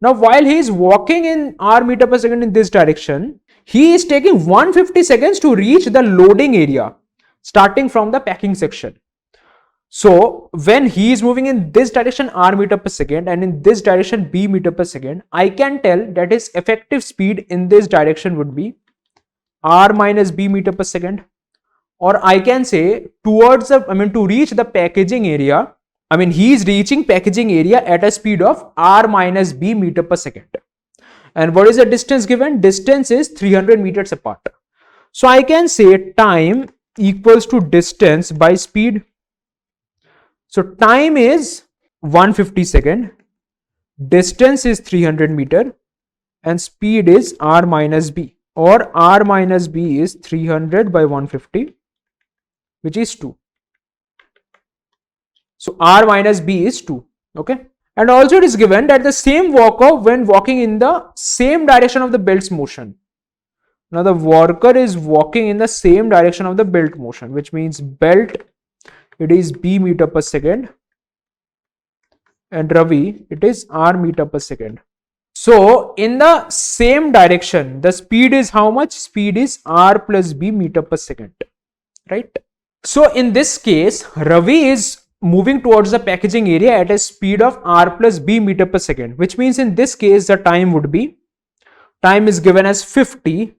Now while he is walking in r meter per second in this direction, he is taking 150 seconds to reach the loading area starting from the packing section. So when he is moving in this direction r meter per second and in this direction b meter per second, I can tell that his effective speed in this direction would be r minus b meter per second. Or I can say towards the, to reach the packaging area, he is reaching packaging area at a speed of r minus b meter per second. And what is the distance given? Distance is 300 meters apart. So I can say time equals to distance by speed. So time is 150 second, distance is 300 meter, and speed is r minus b, or r minus b is 300 by 150, which is 2. So r minus b is 2. Okay. And also it is given that the same walker when walking in the same direction of the belt's motion. Now the worker is walking in the same direction of the belt motion, which means belt, it is b meter per second, and Ravi, it is r meter per second. So in the same direction, the speed is how much? Speed is r plus b meter per second, right? So in this case, Ravi is moving towards the packaging area at a speed of r plus b meter per second, which means in this case the time would be, time is given as 50.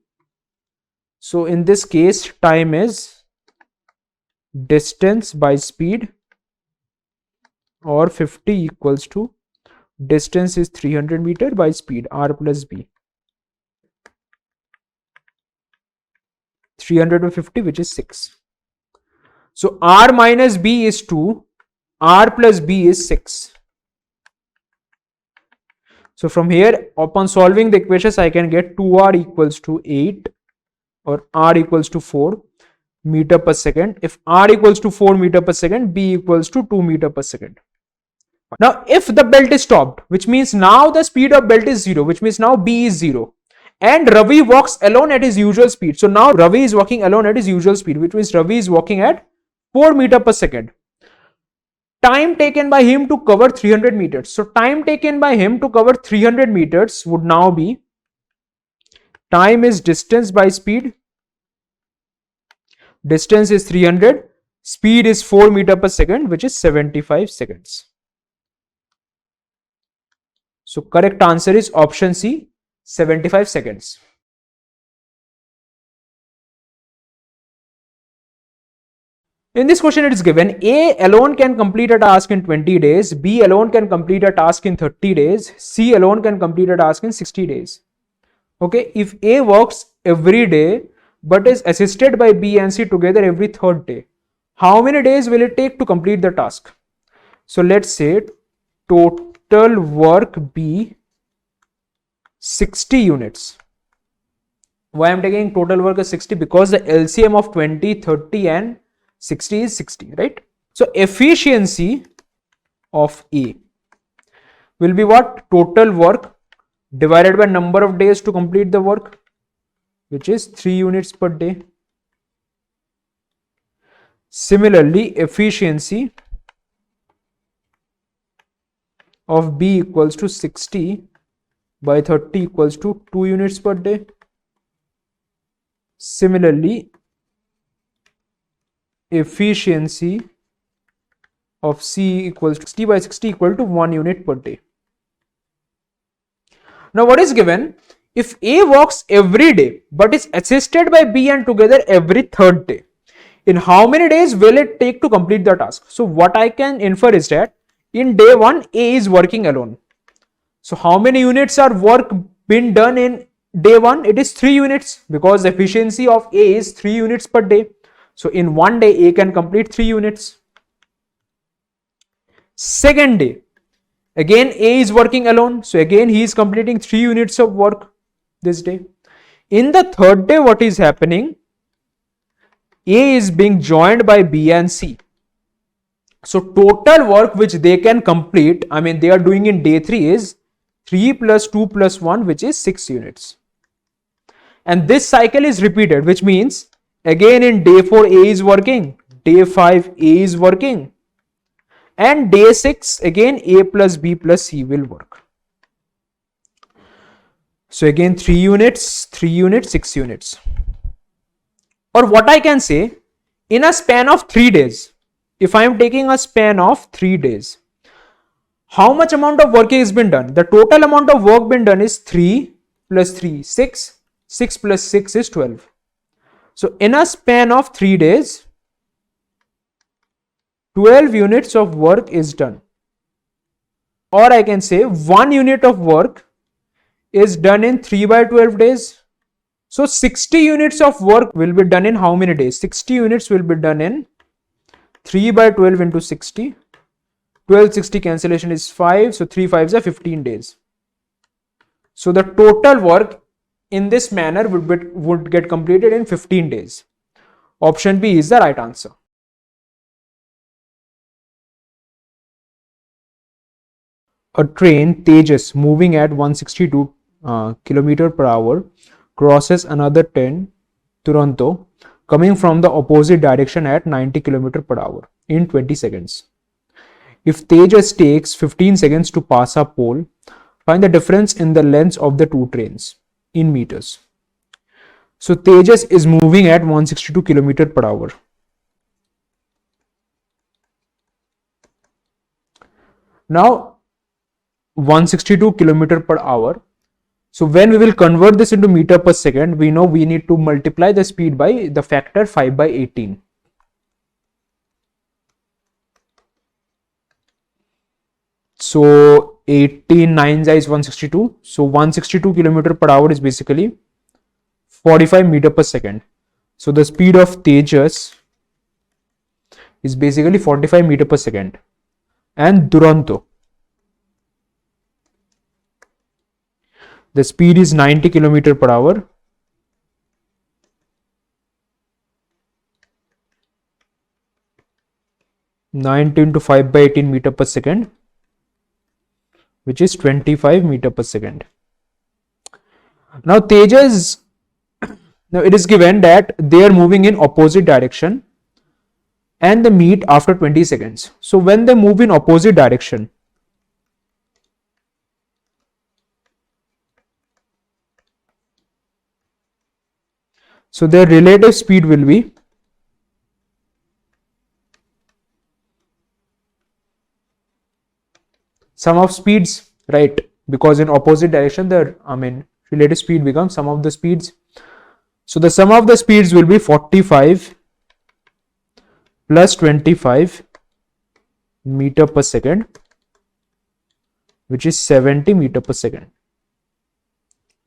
So in this case, time is distance by speed, or 50 equals to distance is 300 meter by speed r plus b. 300 by 50, which is 6. So r minus b is 2, r plus b is 6. So from here, upon solving the equations, I can get 2r equals to 8 or r equals to 4 meter per second. If r equals to 4 meter per second, b equals to 2 meter per second. Now if the belt is stopped, which means now the speed of belt is 0, which means now b is 0, and Ravi walks alone at his usual speed. So now Ravi is walking alone at his usual speed, which means Ravi is walking at 4 meter per second. Time taken by him to cover 300 meters. So time taken by him to cover 300 meters would now be, time is distance by speed. Distance is 300, speed is 4 meter per second, which is 75 seconds. So correct answer is option C, 75 seconds. In this question it is given, A alone can complete a task in 20 days, B alone can complete a task in 30 days, C alone can complete a task in 60 days. Okay, if A works every day but is assisted by B and C together every third day, how many days will it take to complete the task? So let's say total work be 60 units. Why I am taking total work as 60? Because the LCM of 20, 30 and 60 is 60, right? So efficiency of A will be what? Total work divided by number of days to complete the work, which is 3 units per day. Similarly, efficiency of B equals to 60 by 30 equals to 2 units per day. Similarly, efficiency of C equals to 60 by 60 equal to 1 unit per day. Now what is given? If A works every day but is assisted by B and together every third day, in how many days will it take to complete the task? So what I can infer is that in day 1 A is working alone. So how many units are work been done in day 1? It is 3 units, because the efficiency of A is 3 units per day. So in one day A can complete 3 units. Second day, again A is working alone, so again he is completing 3 units of work this day. In the third day, what is happening? A is being joined by B and C. So total work which they can complete, they are doing in day 3 is 3 plus 2 plus 1, which is 6 units. And this cycle is repeated, which means again in day 4 A is working, day 5 A is working, And day 6 again A plus B plus C will work. So again 3 units, 3 units, 6 units. Or what I can say, in a span of 3 days, if I am taking a span of 3 days, how much amount of work has been done? The total amount of work been done is 3 plus 3, 6. 6 plus 6 is 12. So in a span of 3 days, 12 units of work is done. Or I can say 1 unit of work is done in 3 by 12 days. So 60 units of work will be done in how many days? 60 units will be done in 3 by 12 into 60. 12, 60 cancellation is 5. So 3 5s are 15 days. So the total work in this manner would get completed in 15 days. Option B is the right answer. A train Tejas moving at 162 km per hour crosses another train Toronto coming from the opposite direction at 90 km per hour in 20 seconds. If Tejas takes 15 seconds to pass a pole, find the difference in the lengths of the two trains in meters. So Tejas is moving at 162 km per hour. Now 162 km per hour. So when we will convert this into meter per second, we know we need to multiply the speed by the factor 5 by 18. So 18 9 is 162. So 162 km per hour is basically 45 meter per second. So the speed of Tejas is basically 45 meter per second. And Duronto, the speed is 90 km per hour. (19 to 5 by 18 meter per second), which is 25 meter per second. Now Tejas, now it is given that they are moving in opposite direction and they meet after 20 seconds. So when they move in opposite direction, so their relative speed will be sum of speeds, right? Because in opposite direction, the relative speed becomes sum of the speeds. So the sum of the speeds will be 45 plus 25 meter per second, which is 70 meter per second.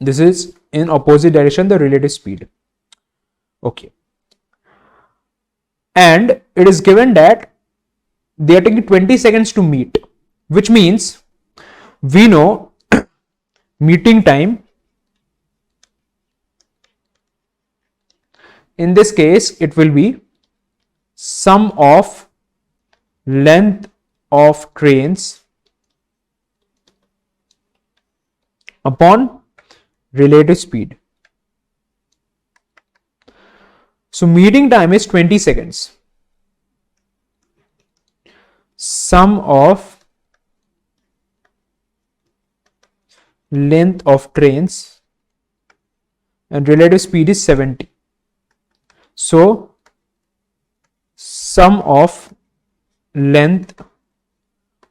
This is in opposite direction, the relative speed. Okay. And it is given that they are taking 20 seconds to meet, which means we know meeting time in this case it will be sum of length of trains upon relative speed. So meeting time is 20 seconds. Sum of length of trains and relative speed is 70. So sum of length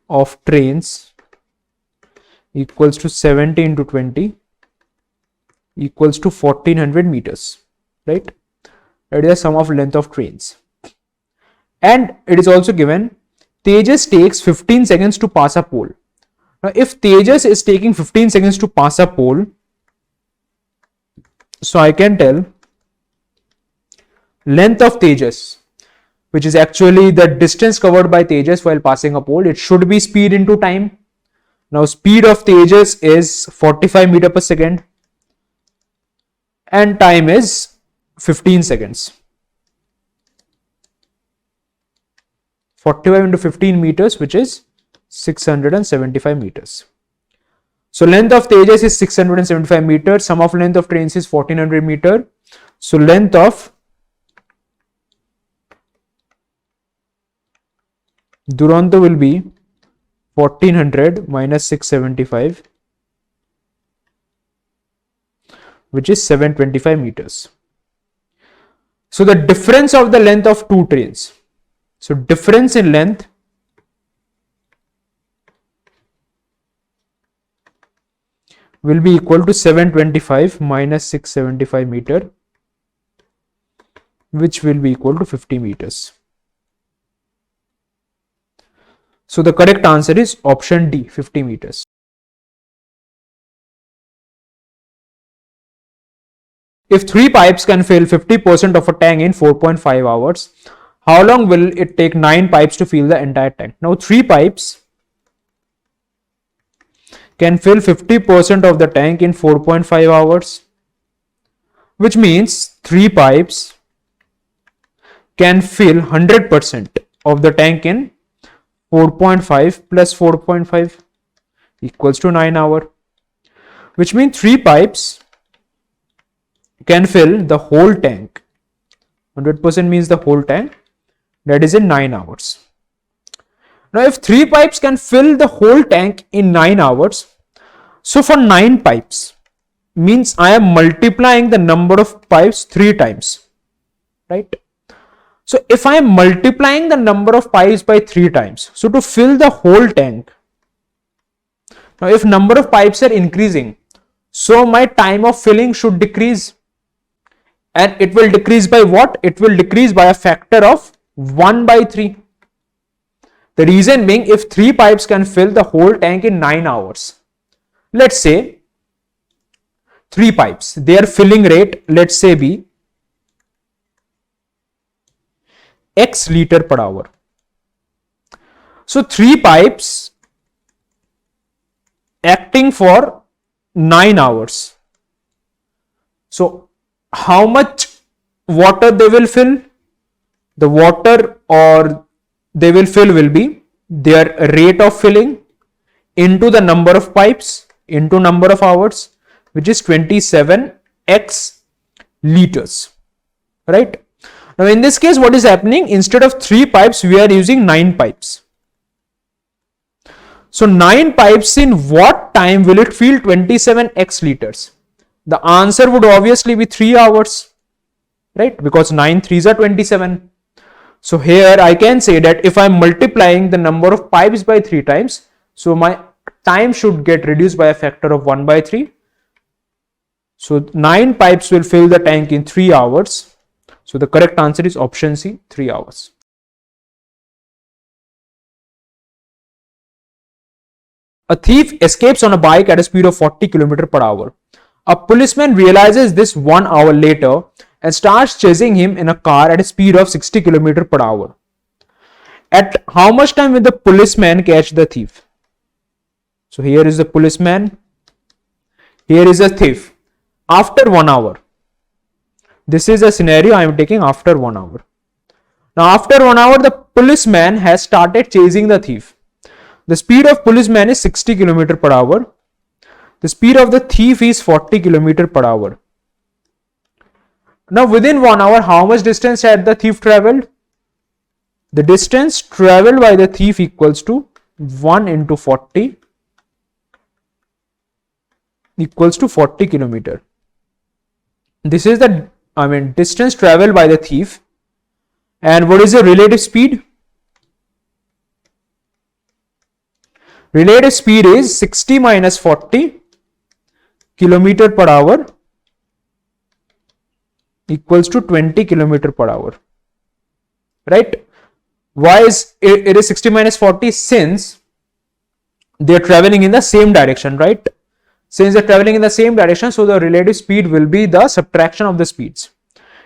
of trains equals to 70 into 20 equals to 1400 meters, right? That is the sum of length of trains. And it is also given Tejas takes 15 seconds to pass a pole. Now if Tejas is taking 15 seconds to pass a pole, so I can tell length of Tejas, which is actually the distance covered by Tejas while passing a pole, it should be speed into time. Now speed of Tejas is 45 meter per second and time is 15 seconds. 45 into 15 meters, which is 675 meters. So length of Tejas is 675 meters. Sum of length of trains is 1400 meter. So length of Duronto will be 1400 minus 675, which is 725 meters. So the difference of the length of two trains. So difference in length will be equal to 725 minus 675 meter, which will be equal to 50 meters. So the correct answer is option D, 50 meters. If three pipes can fill 50% of a tank in 4.5 hours, how long will it take 9 pipes to fill the entire tank? Now 3 pipes can fill 50% of the tank in 4.5 hours, which means 3 pipes can fill 100% of the tank in 4.5 plus 4.5 equals to 9 hours, which means 3 pipes can fill the whole tank. 100% means the whole tank, that is in 9 hours. Now if 3 pipes can fill the whole tank in 9 hours, so for 9 pipes means I am multiplying the number of pipes 3 times, right? So if I am multiplying the number of pipes by 3 times, so to fill the whole tank, now if number of pipes are increasing, so my time of filling should decrease. And it will decrease by what? It will decrease by a factor of 1 by 3. The reason being, if 3 pipes can fill the whole tank in 9 hours, let's say 3 pipes, their filling rate, let's say be x liter per hour. So 3 pipes acting for 9 hours. So how much water they will fill? The water or they will fill will be their rate of filling into the number of pipes into number of hours, which is 27x liters, right? Now in this case, what is happening? Instead of 3 pipes, we are using 9 pipes. So 9 pipes, in what time will it fill 27x liters? The answer would obviously be 3 hours, right? Because 9 3s are 27. So here I can say that if I am multiplying the number of pipes by 3 times, so my time should get reduced by a factor of 1 by 3. So 9 pipes will fill the tank in 3 hours. So the correct answer is option C, 3 hours. A thief escapes on a bike at a speed of 40 km per hour. A policeman realizes this 1 hour later and starts chasing him in a car at a speed of 60 km per hour. At how much time will the policeman catch the thief? So here is the policeman, here is a thief. After 1 hour, this is a scenario I am taking after 1 hour. Now after 1 hour, the policeman has started chasing the thief. The speed of policeman is 60 km per hour. The speed of the thief is 40 km per hour. Now within 1 hour, how much distance had the thief traveled? The distance traveled by the thief equals to 1 into 40 equals to 40 km. This is the distance traveled by the thief. And what is the relative speed? Relative speed is 60 minus 40 kilometer per hour equals to 20 kilometer per hour, right? Why is it is 60 minus 40? Since they are traveling in the same direction, right? Since they are traveling in the same direction, so the relative speed will be the subtraction of the speeds.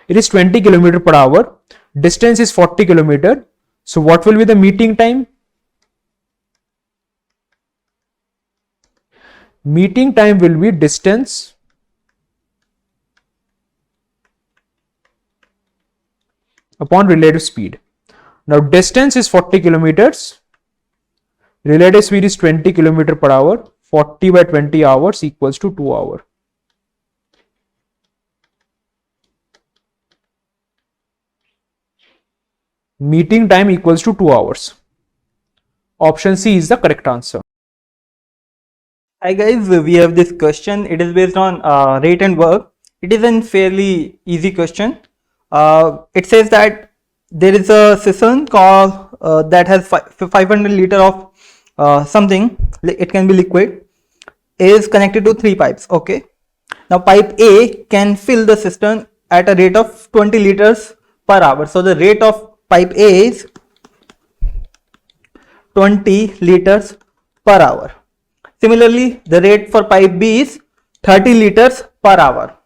It is 20 kilometer per hour. Distance is 40 kilometer. So what will be the meeting time? Meeting time will be distance upon relative speed. Now distance is 40 kilometers. Relative speed is 20 kilometer per hour. 40 by 20 hours equals to 2 hours. Meeting time equals to 2 hours. Option C is the correct answer. Hi guys, we have this question. It is based on rate and work. It is a fairly easy question. It says that there is a cistern called that has 500 liter of something. It can be liquid. Is connected to 3 pipes. Okay. Now pipe A can fill the cistern at a rate of 20 liters per hour. So the rate of pipe A is 20 liters per hour. Similarly, the rate for pipe B is 30 liters per hour.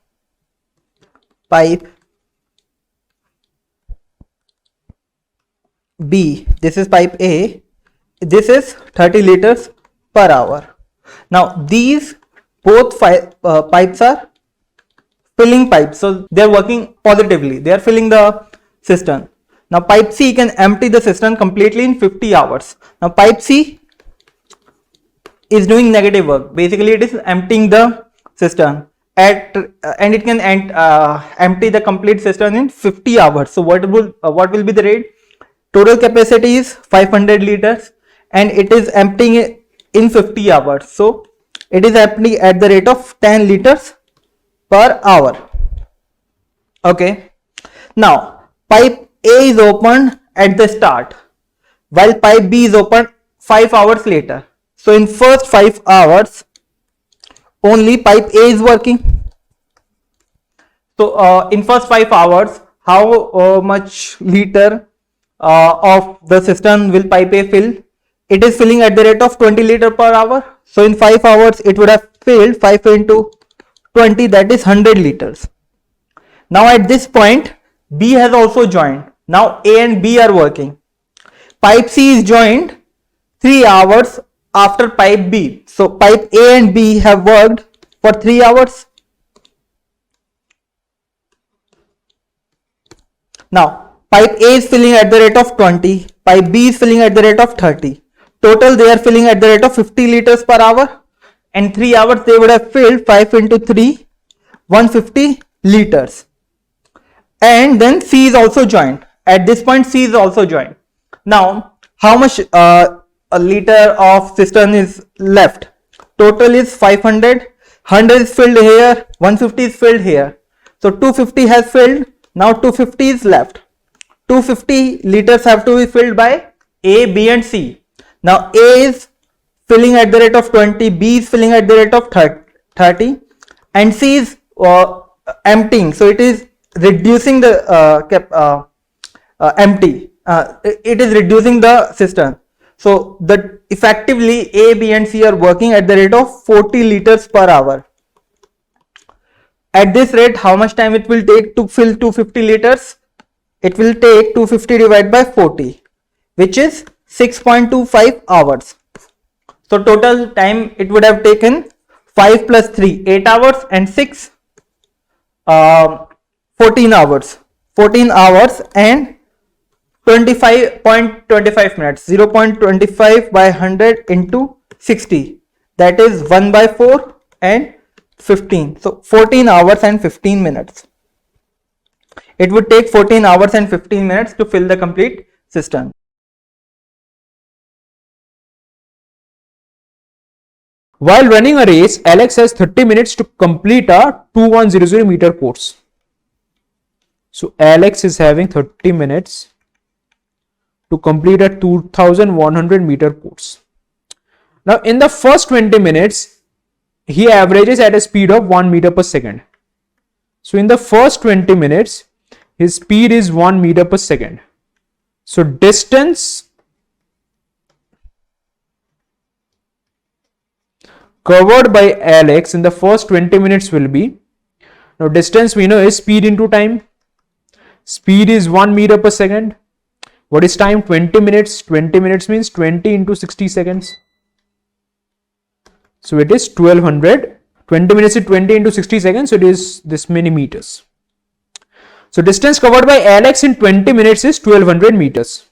Pipe B, this is pipe A, this is 30 liters per hour. Now these both pipes are filling pipes, so they are working positively, they are filling the cistern. Now pipe C can empty the cistern completely in 50 hours. Now pipe C is doing negative work. Basically it is emptying the cistern and it can empty the complete cistern in 50 hours. So what will be the rate? Total capacity is 500 liters and it is emptying it in 50 hours. So it is emptying at the rate of 10 liters per hour. Okay. Now pipe A is opened at the start while pipe B is opened 5 hours later. So in first 5 hours only pipe A is working. So in first 5 hours how much liter of the cistern will pipe A fill? It is filling at the rate of 20 liter per hour. So in 5 hours it would have filled 5 into 20, that is 100 liters. Now at this point B has also joined. Now A and B are working. Pipe C is joined 3 hours after pipe B. So pipe A and B have worked for 3 hours. Now pipe A is filling at the rate of 20, pipe B is filling at the rate of 30. Total they are filling at the rate of 50 liters per hour. And 3 hours they would have filled 5 into 3, 150 liters. And then C is also joined. At this point C is also joined. Now how much a liter of cistern is left? Total is 500, 100 is filled here, 150 is filled here. So 250 has filled, now 250 is left. 250 liters have to be filled by A, B and C. Now A is filling at the rate of 20, B is filling at the rate of 30 and C is emptying. So it is reducing the it is reducing the cistern. So that effectively A, B and C are working at the rate of 40 liters per hour. At this rate, how much time it will take to fill 250 liters? It will take 250 divided by 40, which is 6.25 hours. So total time it would have taken 5 plus 3, 8 hours and 6, 14 hours. 14 hours and 25.25 minutes. 0.25 by 100 into 60. That is 1 by 4 and 15. So 14 hours and 15 minutes. It would take 14 hours and 15 minutes to fill the complete cistern. While running a race, Alex has 30 minutes to complete a 2100 meter course. So Alex is having 30 minutes to complete a 2100 meter course. Now in the first 20 minutes, he averages at a speed of 1 meter per second. So in the first 20 minutes, his speed is 1 meter per second. So distance covered by Alex in the first 20 minutes will be, now distance we know is speed into time. Speed is 1 meter per second. What is time? 20 minutes. 20 minutes means 20 into 60 seconds. So it is 1200. 20 minutes is 20 into 60 seconds. So it is this many meters. So distance covered by Alex in 20 minutes is 1200 meters.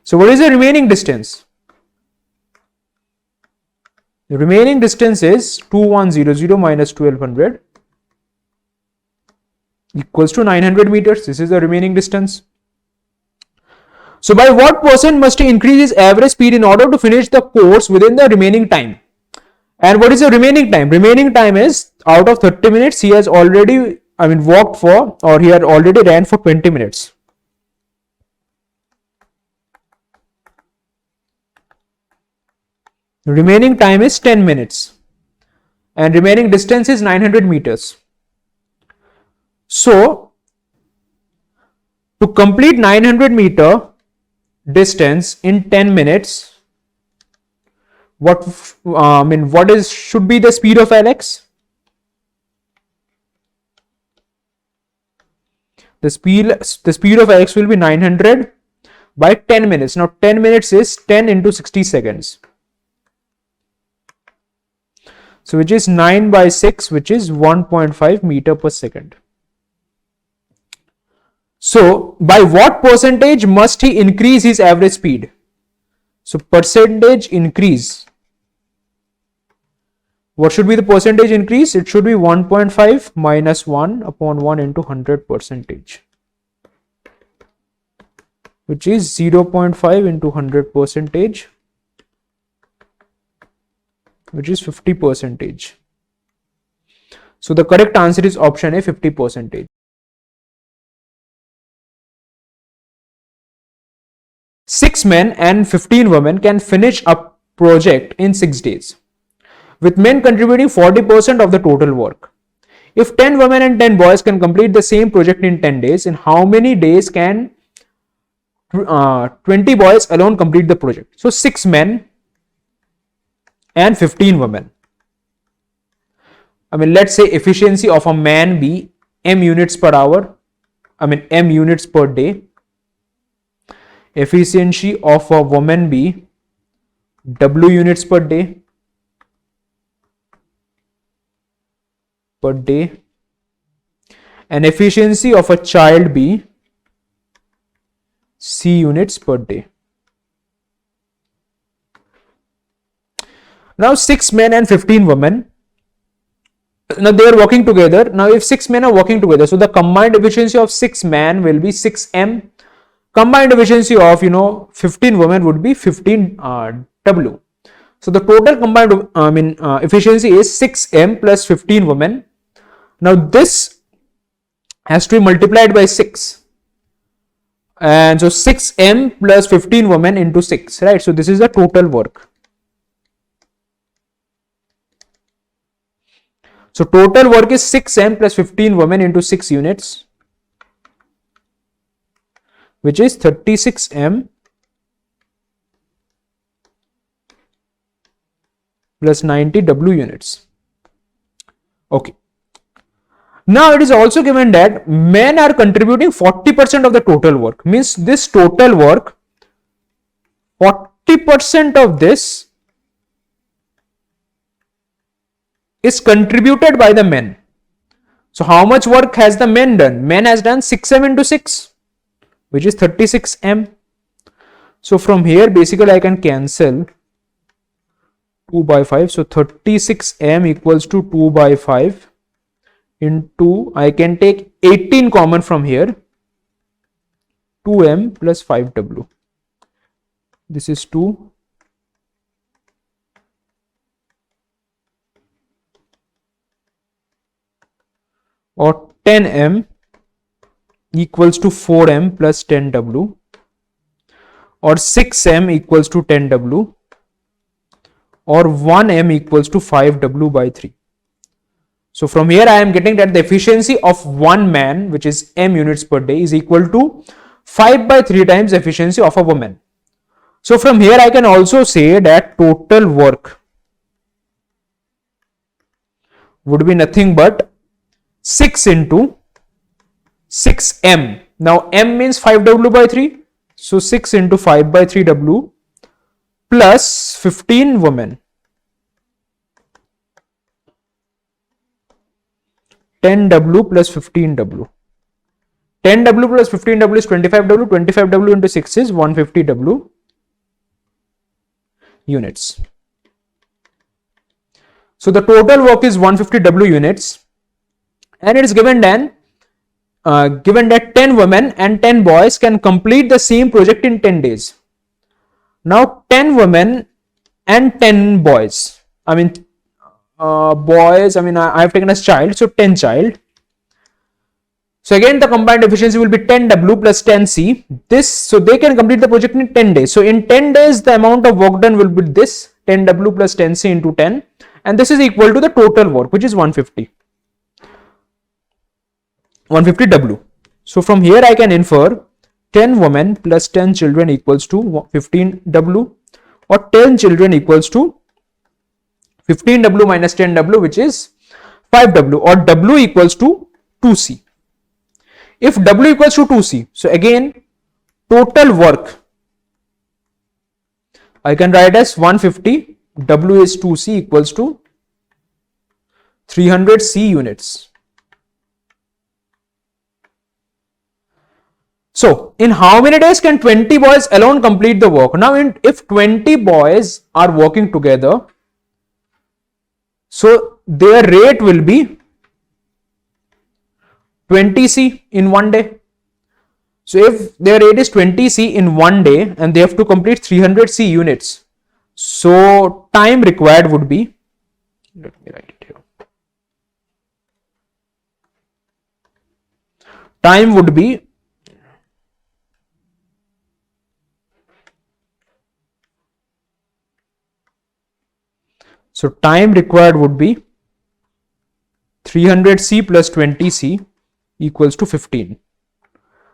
So what is the remaining distance? The remaining distance is 2100 minus 1200 equals to 900 meters. This is the remaining distance. So by what percent must he increase his average speed in order to finish the course within the remaining time? And what is the remaining time? Remaining time is out of 30 minutes, he has already, walked for, or he had already ran for 20 minutes. Remaining time is 10 minutes. And remaining distance is 900 meters. So, to complete 900 meter distance in 10 minutes, what should be the speed of Alex? The speed of Alex will be 900 by 10 minutes. Now 10 minutes is 10 into 60 seconds. So which is 9 by 6, which is 1.5 meter per second. So by what percentage must he increase his average speed? So percentage increase. What should be the percentage increase? It should be 1.5 minus 1 upon 1 into 100 percentage, which is 0.5 into 100 percentage, which is 50 percentage. So the correct answer is option A, 50 percentage. Six men and 15 women can finish a project in 6 days, with men contributing 40% of the total work. If 10 women and 10 boys can complete the same project in 10 days, in how many days can 20 boys alone complete the project? So 6 men and 15 women. Let's say efficiency of a man be m units per hour, m units per day. Efficiency of a woman be w units per day, and efficiency of a child be c units per day. Now 6 men and 15 women, now they are working together. Now if 6 men are working together, so the combined efficiency of 6 men will be 6m. Combined efficiency of 15 women would be 15 w. So the total combined efficiency is 6m plus 15 women. Now this has to be multiplied by 6, and so 6m plus 15 women into 6, right? So this is the total work. So total work is 6m plus 15 women into 6 units, which is 36m plus 90 w units. Okay. Now it is also given that men are contributing 40% of the total work. Means this total work, 40% of this is contributed by the men. So how much work has the men done? Men has done 6m into 6, which is 36m. So from here basically I can cancel 2 by 5. So 36m equals to 2 by 5 into, I can take 18 common from here, 2m plus 5w. This is 2. Or 10m equals to 4m plus 10w, or 6m equals to 10w, or 1m equals to 5w by 3. So from here I am getting that the efficiency of one man, which is m units per day, is equal to 5 by 3 times efficiency of a woman. So from here I can also say that total work would be nothing but 6 into 6m. Now m means 5w by 3. So 6 into 5 by 3w plus 15 women. 10w plus 15w. 10w plus 15w is 25w. 25w into 6 is 150w units. So the total work is 150w units, and it is given then given that 10 women and 10 boys can complete the same project in 10 days. Now 10 women and 10 boys, boys, I have taken as child, so 10 child. So again the combined efficiency will be 10W plus 10C. So they can complete the project in 10 days. So in 10 days the amount of work done will be this 10W plus 10C into 10, and this is equal to the total work, which is 150W. So from here I can infer 10 women plus 10 children equals to 15W, or 10 children equals to 15W minus 10W, which is 5W, or W equals to 2C. If W equals to 2C, so again total work I can write as 150, W is 2C equals to 300C units. So in how many days can 20 boys alone complete the work? Now if 20 boys are working together, so their rate will be 20C in one day. So if their rate is 20C in one day and they have to complete 300C units, so time required would be, let me write it here, time would be time required would be 300C plus 20C equals to 15.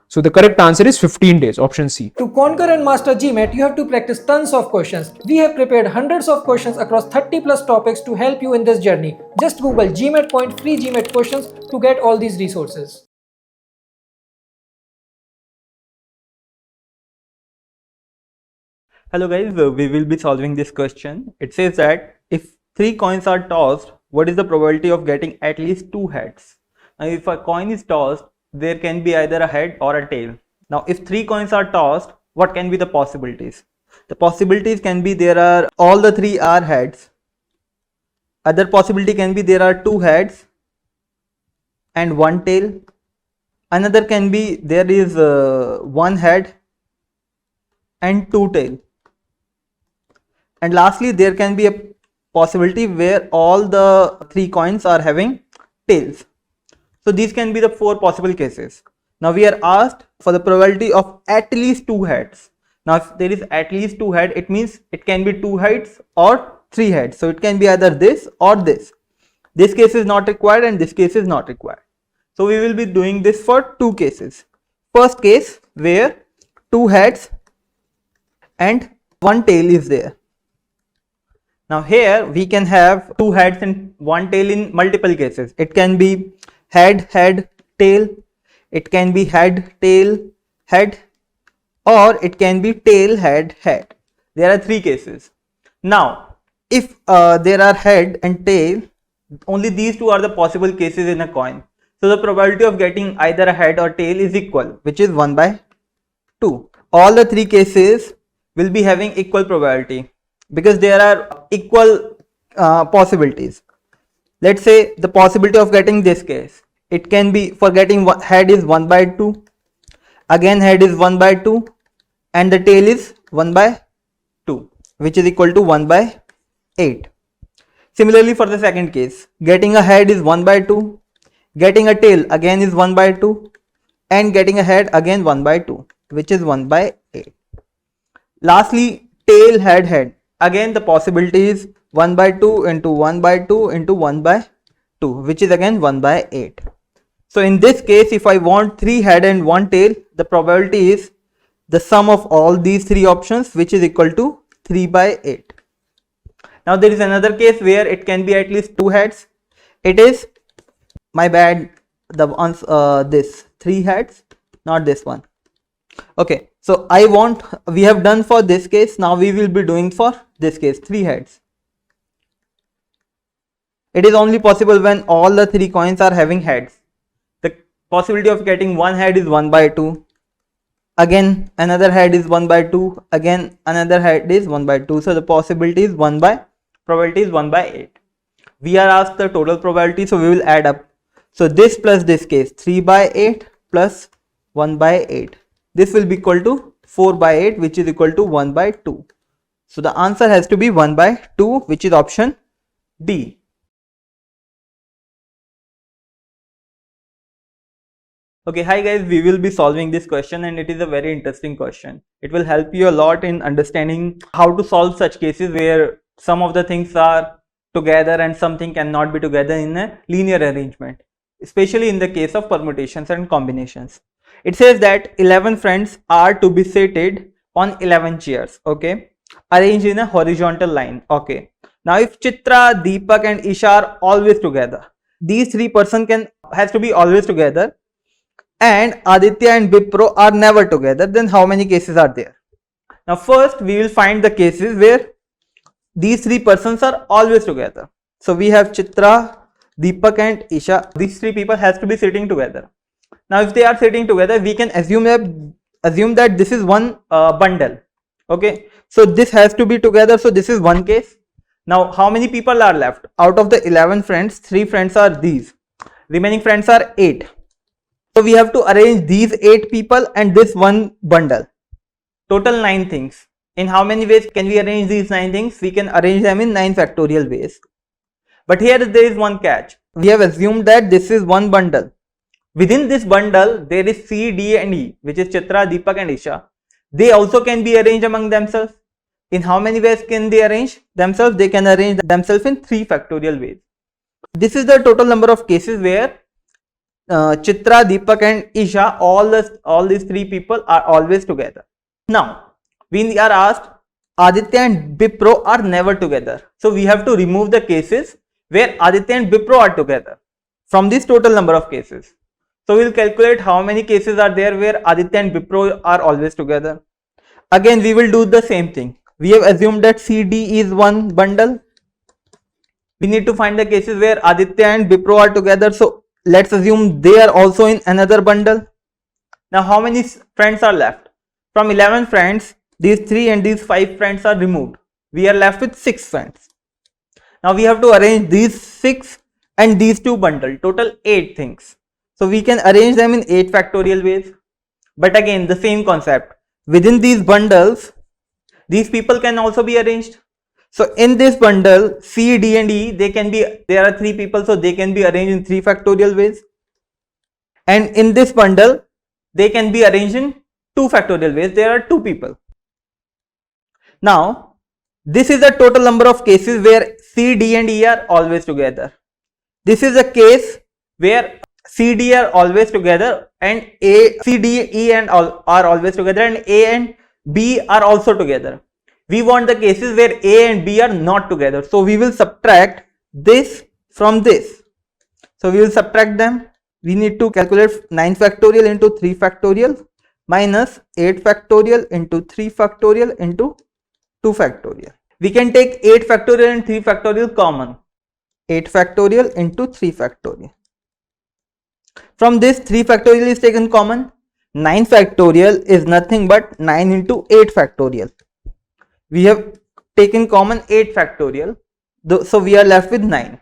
So the correct answer is 15 days, option C. To conquer and master GMAT, you have to practice tons of questions. We have prepared hundreds of questions across 30 plus topics to help you in this journey. Just Google GMATPoint free GMAT questions to get all these resources. Hello guys, we will be solving this question. It says that if 3 coins are tossed, what is the probability of getting at least 2 heads? Now if a coin is tossed, there can be either a head or a tail. Now if 3 coins are tossed, what can be the possibilities? The possibilities can be there are all the 3 are heads. Other possibility can be there are 2 heads and 1 tail. Another can be there is 1 head and 2 tail. And lastly, there can be a possibility where all the 3 coins are having tails. So these can be the 4 possible cases. Now we are asked for the probability of at least 2 heads. Now if there is at least 2 heads, it means it can be 2 heads or 3 heads. So it can be either this or this. This case is not required and this case is not required. So we will be doing this for 2 cases. First case where 2 heads and 1 tail is there. Now here we can have 2 heads and 1 tail in multiple cases. It can be head, head, tail. It can be head, tail, head, or it can be tail, head, head. There are 3 cases. Now if there are head and tail, only these 2 are the possible cases in a coin. So the probability of getting either a head or tail is equal, which is 1 by 2. All the 3 cases will be having equal probability because there are equal possibilities. Let's say the possibility of getting this case, it can be for getting head is 1 by 2, again head is 1 by 2, and the tail is 1 by 2, which is equal to 1 by 8. Similarly for the second case, getting a head is 1 by 2, getting a tail again is 1 by 2, and getting a head again 1 by 2, which is 1 by 8. Lastly, tail, head, head. Again the possibility is 1 by 2 into 1 by 2 into 1 by 2, which is again 1 by 8. So in this case, if I want 3 head and 1 tail, the probability is the sum of all these 3 options, which is equal to 3 by 8. Now there is another case where it can be at least 2 heads. It is, my bad, the ones this 3 heads, not this one. Okay, so we have done for this case. Now we will be doing for this case, 3 heads. It is only possible when all the 3 coins are having heads. The possibility of getting 1 head is 1 by 2. Again another head is 1 by 2. Again another head is 1 by 2. So the possibility is probability is 1 by 8. We are asked the total probability, so we will add up. So this plus this case, 3 by 8 plus 1 by 8. This will be equal to 4 by 8, which is equal to 1 by 2. So the answer has to be 1 by 2, which is option D. Okay, hi guys, we will be solving this question and it is a very interesting question. It will help you a lot in understanding how to solve such cases where some of the things are together and something cannot be together in a linear arrangement, especially in the case of permutations and combinations. It says that 11 friends are to be seated on 11 chairs, okay, arranged in a horizontal line, okay. Now if Chitra, Deepak and Isha are always together, these three persons has to be always together, and Aditya and Bipro are never together, then how many cases are there? Now first we will find the cases where these three persons are always together. So we have Chitra, Deepak and Isha. These three people has to be sitting together. Now if they are sitting together, we can assume that this is one bundle. Okay, so this has to be together, so this is one case. Now how many people are left? Out of the 11 friends, 3 friends are these. Remaining friends are 8. So we have to arrange these 8 people and this one bundle. Total 9 things. In how many ways can we arrange these 9 things? We can arrange them in 9 factorial ways. But here there is one catch. We have assumed that this is one bundle. Within this bundle, there is C, D and E, which is Chitra, Deepak and Isha. They also can be arranged among themselves. In how many ways can they arrange themselves? They can arrange themselves in 3 factorial ways. This is the total number of cases where Chitra, Deepak and Isha, all these 3 people are always together. Now, we are asked Aditya and Bipro are never together. So we have to remove the cases where Aditya and Bipro are together from this total number of cases. So we will calculate how many cases are there where Aditya and Bipro are always together. Again, we will do the same thing. We have assumed that CD is one bundle. We need to find the cases where Aditya and Bipro are together. So let's assume they are also in another bundle. Now how many friends are left? From 11 friends, these 3 and these 5 friends are removed. We are left with 6 friends. Now we have to arrange these 6 and these 2 bundles. Total 8 things. So we can arrange them in 8 factorial ways. But again, the same concept. Within these bundles, these people can also be arranged. So in this bundle, C, D and E, there are 3 people, so they can be arranged in 3 factorial ways. And in this bundle, they can be arranged in 2 factorial ways. There are 2 people. Now, this is the total number of cases where C, D and E are always together. This is a case where C, D are always together and C, D, E and all are always together, and A and B are also together. We want the cases where A and B are not together. So we will subtract this from this. So we will subtract them. We need to calculate 9 factorial into 3 factorial minus 8 factorial into 3 factorial into 2 factorial. We can take 8 factorial and 3 factorial common. 8 factorial into 3 factorial. From this 3 factorial is taken common. 9 factorial is nothing but 9 into 8 factorial. We have taken common 8 factorial. So we are left with 9.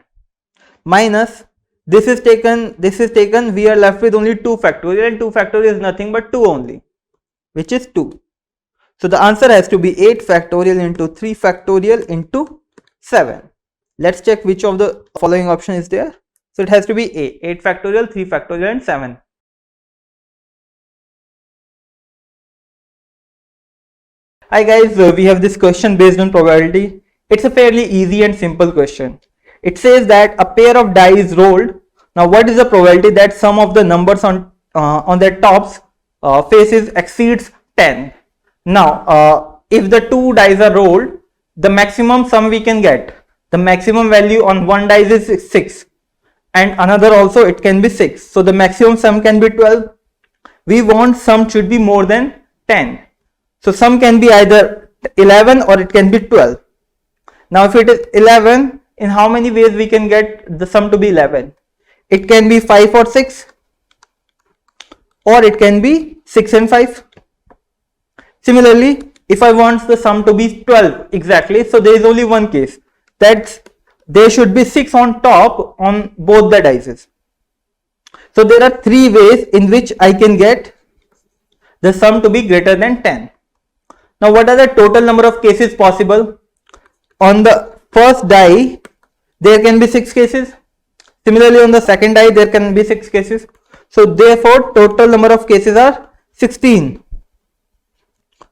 Minus this is taken, we are left with only 2 factorial, and 2 factorial is nothing but 2 only, which is 2. So the answer has to be 8 factorial into 3 factorial into 7. Let's check which of the following option is there. So it has to be A, 8 factorial, 3 factorial and 7. Hi guys, we have this question based on probability. It's a fairly easy and simple question. It says that a pair of die is rolled. Now what is the probability that sum of the numbers on their tops faces exceeds 10? Now if the 2 dice are rolled, the maximum sum we can get, the maximum value on one dice is 6 and another also it can be 6. So the maximum sum can be 12. We want sum should be more than 10. So sum can be either 11 or it can be 12. Now if it is 11, in how many ways we can get the sum to be 11? It can be 5 or 6, or it can be 6 and 5. Similarly, if I want the sum to be 12 exactly, so there is only one case, that there should be 6 on top on both the dices. So there are 3 ways in which I can get the sum to be greater than 10. Now what are the total number of cases possible? On the first die there can be 6 cases. Similarly on the second die there can be 6 cases. So therefore total number of cases are 16.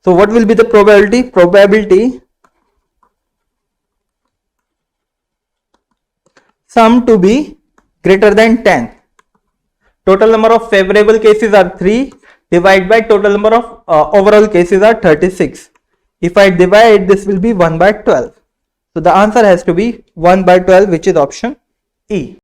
So what will be the probability? Probability sum to be greater than 10. Total number of favorable cases are 3 divided by total number of overall cases are 36. If I divide, this will be 1 by 12. So the answer has to be 1 by 12, which is option E.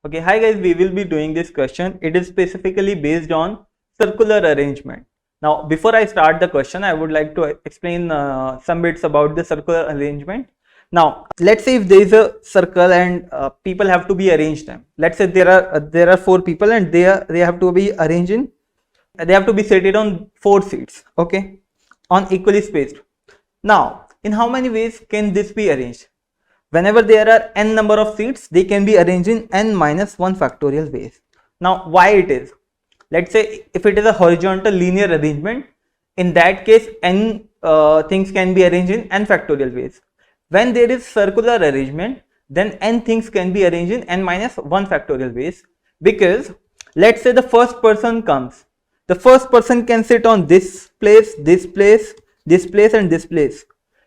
Okay, hi guys, we will be doing this question. It is specifically based on circular arrangement. Now before I start the question, I would like to explain some bits about the circular arrangement. Now let's say if there is a circle and people have to be arranged them. Let's say there are 4 people and they have to be arranged in, they have to be seated on 4 seats, okay, on equally spaced. Now in how many ways can this be arranged? Whenever there are n number of seats, they can be arranged in n minus 1 factorial ways. Now why it is? Let's say if it is a horizontal linear arrangement, in that case n things can be arranged in n factorial ways. When there is circular arrangement, then n things can be arranged in n minus 1 factorial ways, because let's say the first person comes. The first person can sit on this place, this place, this place and this place.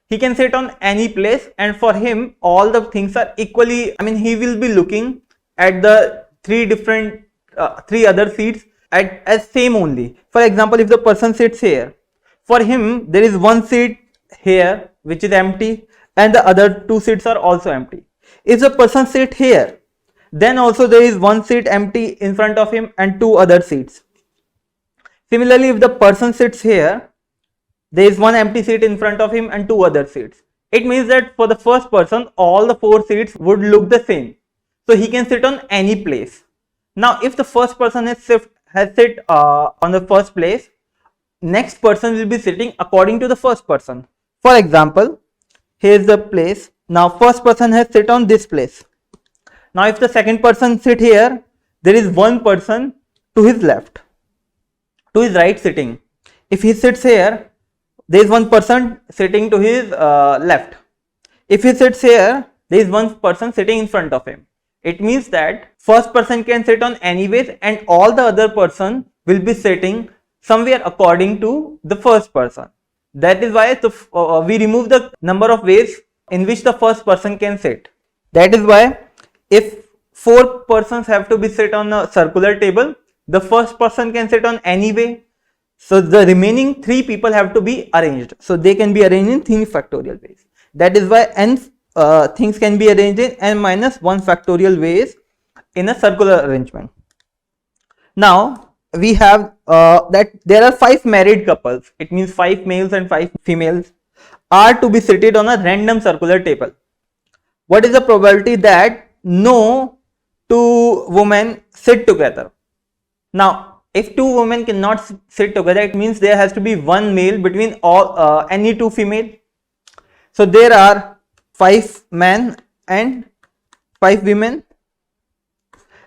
He can sit on any place, and for him all the things are equally, I mean he will be looking at the 3 other seats as same only. For example, if the person sits here, for him there is one seat here which is empty and the other 2 seats are also empty. If the person sit here, then also there is one seat empty in front of him and 2 other seats. Similarly, if the person sits here, there is one empty seat in front of him and 2 other seats. It means that for the first person all the 4 seats would look the same, so he can sit on any place. Now if the first person has sit on the first place, next person will be sitting according to the first person. For example, here is the place. Now first person has sit on this place. Now if the second person sit here, there is one person to his left, to his right sitting. If he sits here, there is one person sitting to his left. If he sits here, there is one person sitting in front of him. It means that first person can sit on any ways and all the other person will be sitting somewhere according to the first person. That is why we remove the number of ways in which the first person can sit. That is why if 4 persons have to be sit on a circular table, the first person can sit on any way. So the remaining 3 people have to be arranged. So they can be arranged in 3 factorial ways. That is why n things can be arranged in n minus 1 factorial ways in a circular arrangement. Now we have that there are 5 married couples. It means 5 males and 5 females are to be seated on a random circular table. What is the probability that no 2 women sit together? Now if 2 women cannot sit together, it means there has to be 1 male between all any 2 female. So there are 5 men and 5 women.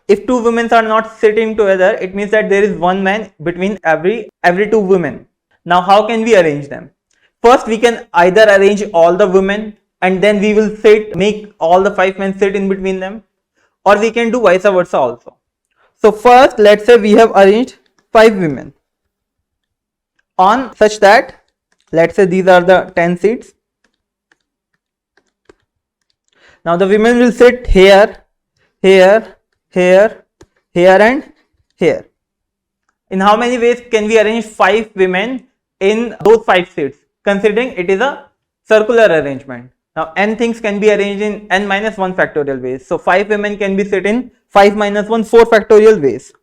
If 2 women are not sitting together, it means that there is 1 man between every 2 women. Now how can we arrange them? First we can either arrange all the women and then we will make all the 5 men sit in between them, or we can do vice versa also. So first let's say we have arranged 5 women on such that, let's say these are the 10 seats. Now the women will sit here, here, here, here and here. In how many ways can we arrange 5 women in those 5 seats, considering it is a circular arrangement? Now n things can be arranged in n minus 1 factorial ways. So 5 women can be sit in 5 minus 1 4 factorial ways.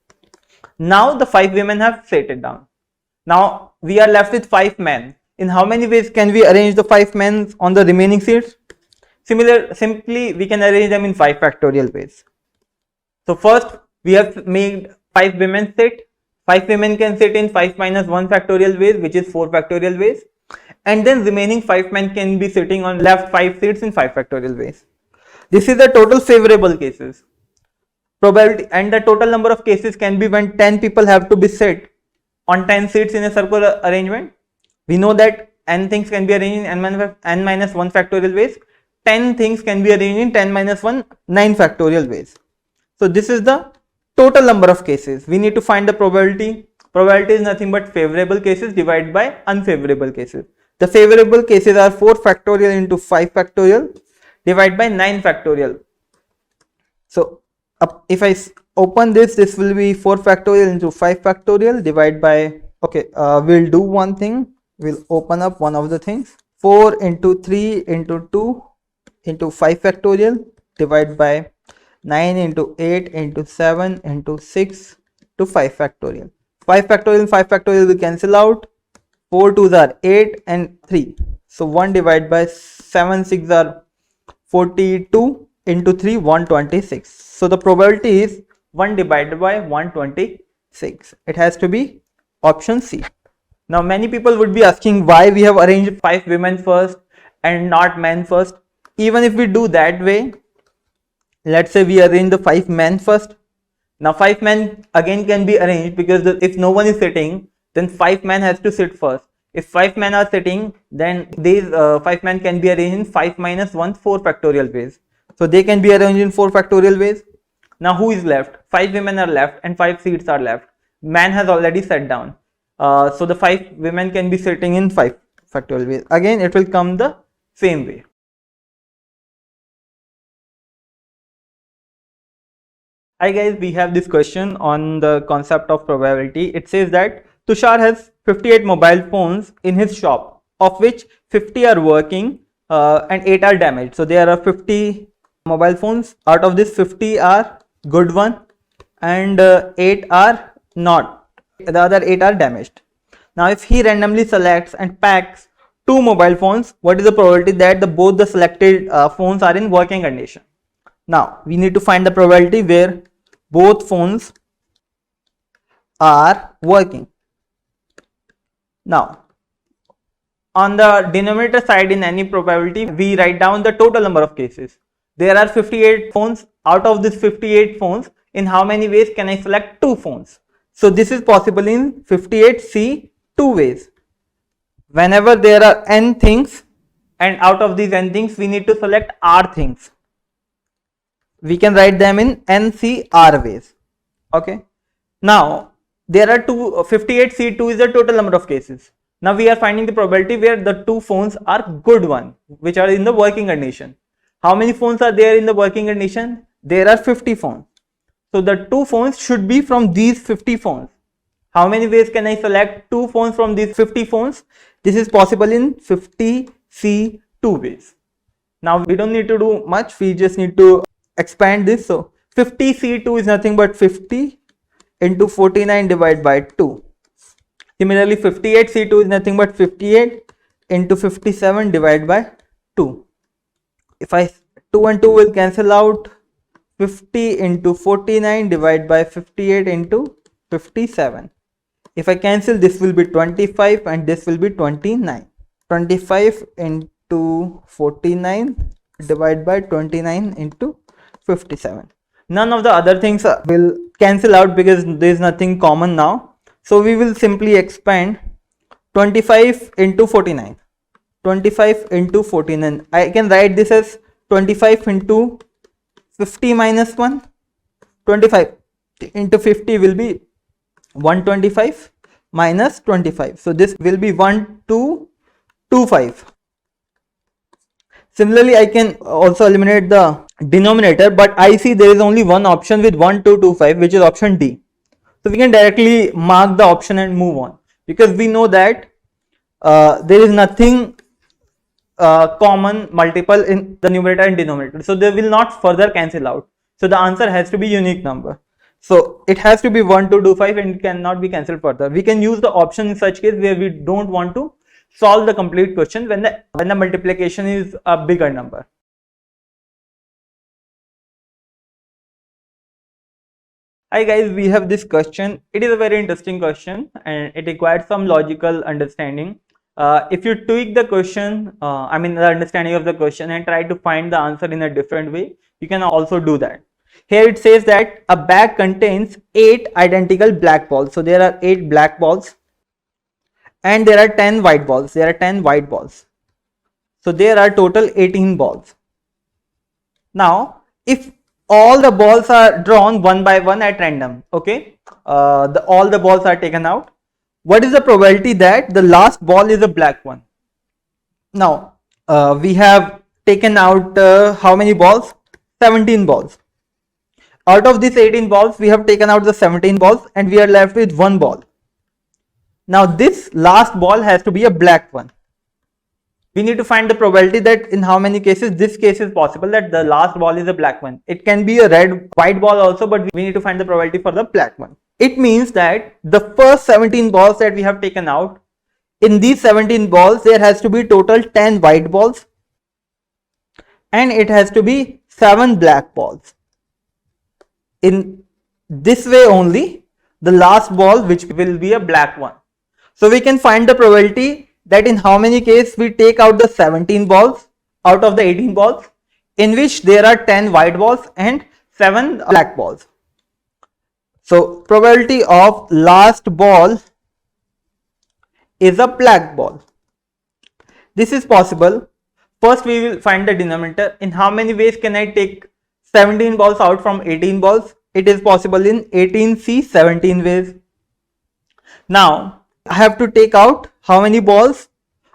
Now the 5 women have seated down. Now we are left with 5 men. In how many ways can we arrange the 5 men on the remaining seats? Simply we can arrange them in 5 factorial ways. So first we have made 5 women sit. 5 women can sit in 5 minus 1 factorial ways, which is 4 factorial ways. And then remaining 5 men can be sitting on left 5 seats in 5 factorial ways. This is the total favorable cases. Probability, and the total number of cases can be when 10 people have to be sit on 10 seats in a circular arrangement. We know that n things can be arranged in n minus 1 factorial ways. 10 things can be arranged in 10 minus 1 9 factorial ways. So this is the total number of cases. We need to find the probability. Probability is nothing but favorable cases divided by unfavorable cases. The favorable cases are 4 factorial into 5 factorial divided by 9 factorial. So if I open this, this will be 4 factorial into 5 factorial divided by, okay, we'll do one thing. We'll open up one of the things. 4 into 3 into 2 into 5 factorial divided by 9 into 8 into 7 into 6 to 5 factorial. 5 factorial and 5 factorial will cancel out. 4 2s are 8 and 3. So 1 divided by 7 6 are 42 into 3 126. So the probability is 1 divided by 126. It has to be option C. Now many people would be asking why we have arranged 5 women first and not men first. Even if we do that way, let's say we arrange the 5 men first. Now 5 men again can be arranged because if no one is sitting, then 5 men has to sit first. If 5 men are sitting, then these 5 men can be arranged in 5 minus 1 4 factorial ways. So they can be arranged in 4 factorial ways. Now who is left? 5 women are left and 5 seats are left. Man has already sat down. So the 5 women can be sitting in 5 factorial ways. Again, it will come the same way. Hi guys, we have this question on the concept of probability. It says that Tushar has 58 mobile phones in his shop, of which 50 are working and 8 are damaged. So there are 50 mobile phones. Out of this, 50 are good one and 8 are not. The other 8 are damaged. Now if he randomly selects and packs 2 mobile phones, what is the probability that both the selected phones are in working condition? Now we need to find the probability where both phones are working. Now on the denominator side in any probability, we write down the total number of cases. There are 58 phones. Out of this 58 phones, in how many ways can I select 2 phones? So this is possible in 58C 2 ways. Whenever there are n things and out of these n things we need to select r things, we can write them in NCR ways. Okay. Now there are 58C2 is the total number of cases. Now we are finding the probability where the 2 phones are good one, which are in the working condition. How many phones are there in the working condition? There are 50 phones. So the 2 phones should be from these 50 phones. How many ways can I select 2 phones from these 50 phones? This is possible in 50C2 ways. Now we don't need to do much, we just need to expand this. So 50C2 is nothing but 50 into 49 divided by 2. Similarly 58C2 is nothing but 58 into 57 divided by 2. If I 2 and 2 will cancel out, 50 into 49 divided by 58 into 57. If I cancel, this will be 25 and this will be 29. 25 into 49 divided by 29 into 57. None of the other things will cancel out because there is nothing common now. So we will simply expand 25 into 49. 25 into 49. I can write this as 25 into 50 minus 1. 25 into 50 will be 125 minus 25. So this will be 1225. Similarly, I can also eliminate the denominator, but I see there is only one option with 1225, which is option D. So we can directly mark the option and move on, because we know that there is nothing common multiple in the numerator and denominator, so they will not further cancel out. So the answer has to be unique number. So it has to be 1225 and it cannot be cancelled further. We can use the option in such case where we don't want to solve the complete question when the multiplication is a bigger number. Hi guys, we have this question. It is a very interesting question and it requires some logical understanding. if you tweak the question, I mean the understanding of the question, and try to find the answer in a different way, you can also do that. Here it says that a bag contains 8 identical black balls. So there are 8 black balls and there are 10 white balls. There are 10 white balls. So there are total 18 balls. Now, if all the balls are drawn one by one at random, okay, all the balls are taken out, what is the probability that the last ball is a black one? Now, we have taken out how many balls? 17 balls. Out of these 18 balls, we have taken out the 17 balls and we are left with one ball. Now, this last ball has to be a black one. We need to find the probability that in how many cases this case is possible that the last ball is a black one. It can be a white ball also, but we need to find the probability for the black one. It means that the first 17 balls that we have taken out, in these 17 balls there has to be total 10 white balls and it has to be 7 black balls. In this way only the last ball which will be a black one. So we can find the probability that in how many cases we take out the 17 balls out of the 18 balls, in which there are 10 white balls and 7 black balls. So probability of last ball is a black ball. This is possible. First we will find the denominator. In how many ways can I take 17 balls out from 18 balls? It is possible in 18C 17 ways. Now I have to take out how many balls?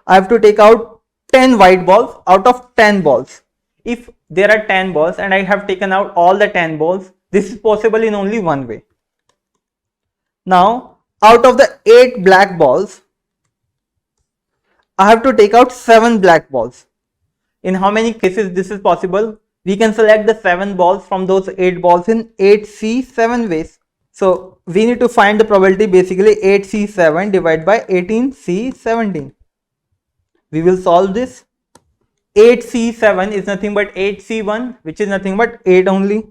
I have to take out 10 white balls out of 10 balls. If there are 10 balls and I have taken out all the 10 balls, this is possible in only one way. Now, out of the 8 black balls, I have to take out 7 black balls. In how many cases this is possible? We can select the 7 balls from those 8 balls in 8C 7 ways. So we need to find the probability basically 8C7 divided by 18C17. We will solve this. 8C7 is nothing but 8C1, which is nothing but 8 only.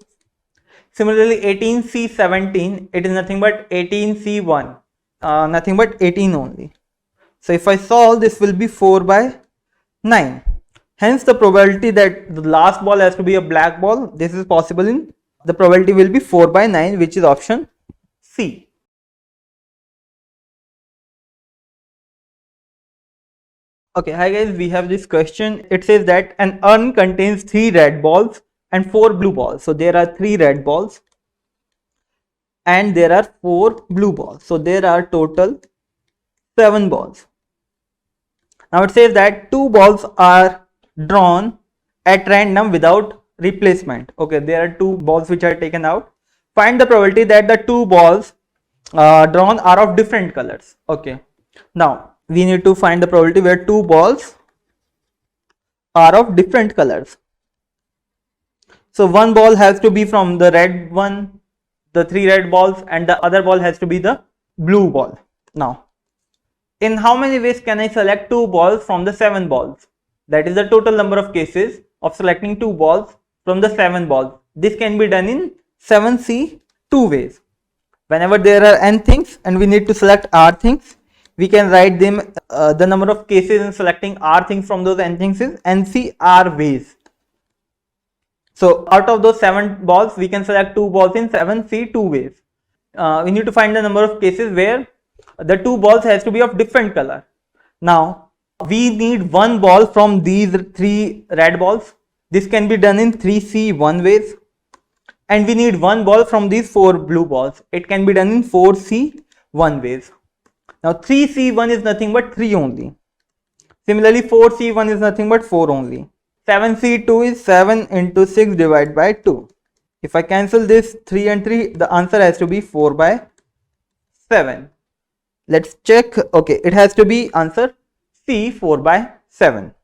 Similarly 18C17, it is nothing but 18C1, nothing but 18 only. So if I solve, this will be 4 by 9. Hence the probability that the last ball has to be a black ball, this is possible in, the probability will be 4 by 9, which is option C. Okay, hi guys, we have this question. It says that an urn contains 3 red balls and 4 blue balls. So there are 3 red balls and there are 4 blue balls. So there are total 7 balls. Now it says that 2 balls are drawn at random without replacement. Okay, there are 2 balls which are taken out. Find the probability that the 2 balls drawn are of different colors. Okay, now we need to find the probability where 2 balls are of different colors. So one ball has to be from the red one, the 3 red balls, and the other ball has to be the blue ball. Now, in how many ways can I select 2 balls from the 7 balls? That is the total number of cases of selecting 2 balls from the 7 balls. This can be done in 7C 2 ways. Whenever there are n things and we need to select r things, we can write them the number of cases in selecting r things from those n things is NCR ways. So out of those 7 balls, we can select 2 balls in 7C 2 ways. We need to find the number of cases where the 2 balls has to be of different color. Now we need 1 ball from these 3 red balls. This can be done in 3C 1 ways. And we need 1 ball from these 4 blue balls. It can be done in 4C 1 ways. Now 3C1 is nothing but 3 only. Similarly 4C1 is nothing but 4 only. 7C2 is 7 into 6 divided by 2. If I cancel this 3 and 3, the answer has to be 4 by 7. Let's check. Okay, it has to be answer C 4 by 7.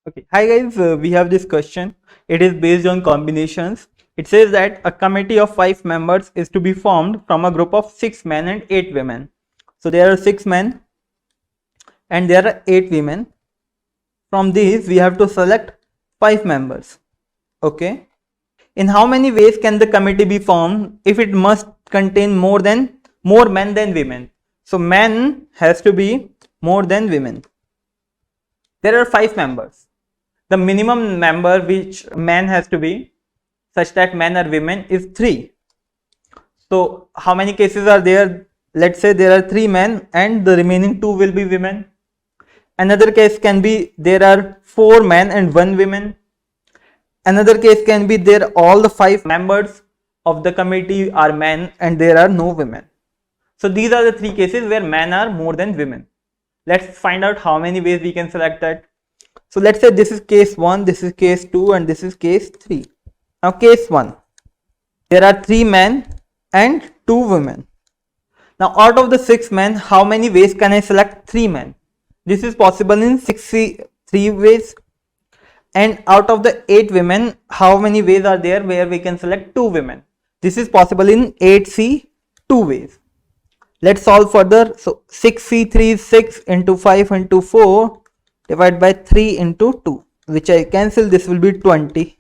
Okay, hi guys, we have this question. It is based on combinations. It says that a committee of 5 members is to be formed from a group of 6 men and 8 women. So there are 6 men and there are 8 women. From these we have to select 5 members. Okay. In how many ways can the committee be formed if it must contain more than more men than women. So men has to be more than women. There are 5 members. The minimum member which man has to be such that men or women is 3. So how many cases are there? Let's say there are 3 men and the remaining 2 will be women. Another case can be there are 4 men and 1 woman. Another case can be there all the 5 members of the committee are men and there are no women. So these are the 3 cases where men are more than women. Let's find out how many ways we can select that. So let's say this is case 1, this is case 2 and this is case 3. Now case 1, there are 3 men and 2 women. Now out of the 6 men, how many ways can I select 3 men? This is possible in 3 ways. And out of the 8 women, how many ways are there where we can select 2 women? This is possible in 8C 2 ways. Let's solve further. So 6C3 is 6 into 5 into 4 divided by 3 into 2, which I cancel, this will be 20.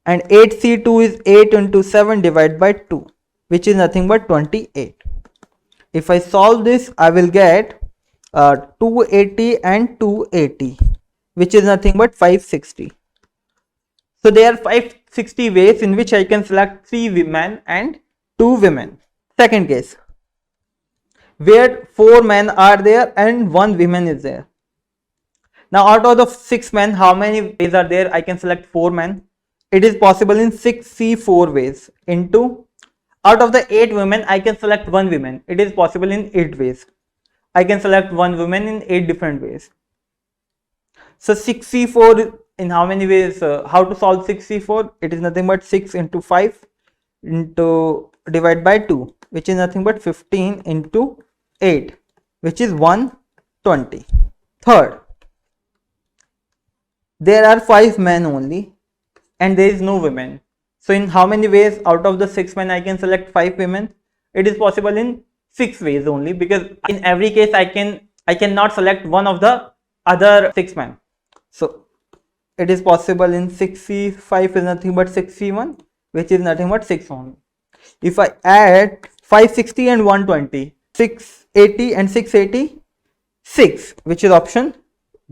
And 8C2 is 8 into 7 divided by 2, which is nothing but 28. If I solve this, I will get 280 and 280, which is nothing but 560. So there are 560 ways in which I can select 3 men and 2 women. Second case, where 4 men are there and 1 woman is there. Now out of the 6 men, how many ways are there? I can select 4 men. It is possible in 6C4 ways into, out of the 8 women, I can select 1 woman. It is possible in 8 ways. I can select 1 woman in 8 different ways. So 6C4 in how many ways? How to solve 6C4? It is nothing but 6 into 5 into divide by 2, which is nothing but 15 into 8, which is 120. Third, there are 5 men only and there is no women. So in how many ways out of the 6 men I can select 5 women? It is possible in 6 ways only, because in every case I cannot select one of the other 6 men. So it is possible in 6C5 is nothing but 6C1, which is nothing but 6 only. If I add 560 and 120, 680 and 680, 6, which is option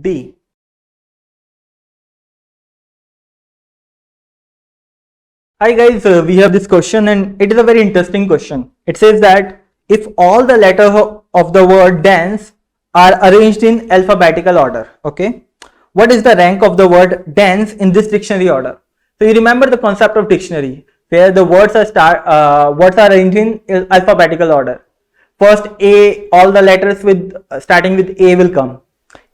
D. Hi guys, we have this question and it is a very interesting question. It says that if all the letters of the word dance are arranged in alphabetical order, okay, what is the rank of the word dance in this dictionary order? So you remember the concept of dictionary where the words are arranged in alphabetical order. First A, all the letters with starting with A will come.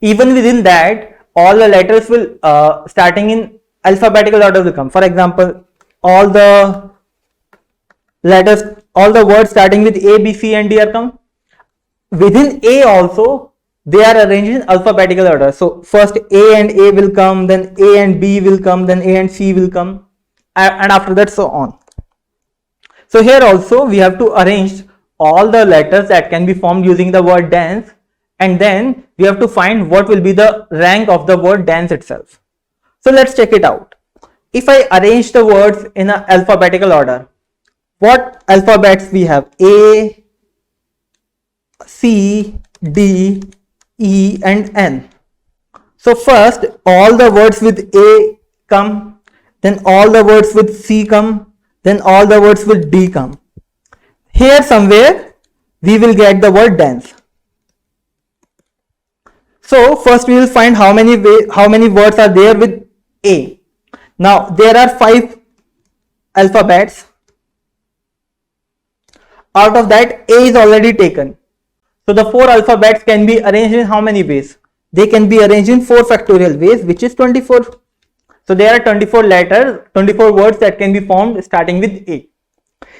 Even within that, all the letters will starting in alphabetical order will come. For example, all the letters, all the words starting with A, B, C and D are come. Within A also, they are arranged in alphabetical order. So first A and A will come, then A and B will come, then A and C will come, and after that so on. So here also we have to arrange all the letters that can be formed using the word dance, and then we have to find what will be the rank of the word dance itself. So let's check it out. If I arrange the words in an alphabetical order, what alphabets we have? A, C, D, E and N. So first all the words with A come, then all the words with C come, then all the words with D come. Here somewhere we will get the word dance. So first we will find how many words are there with A. Now there are 5 alphabets. Out of that, A is already taken. So the 4 alphabets can be arranged in how many ways? They can be arranged in 4 factorial ways, which is 24. So there are 24 letters, 24 words that can be formed starting with A.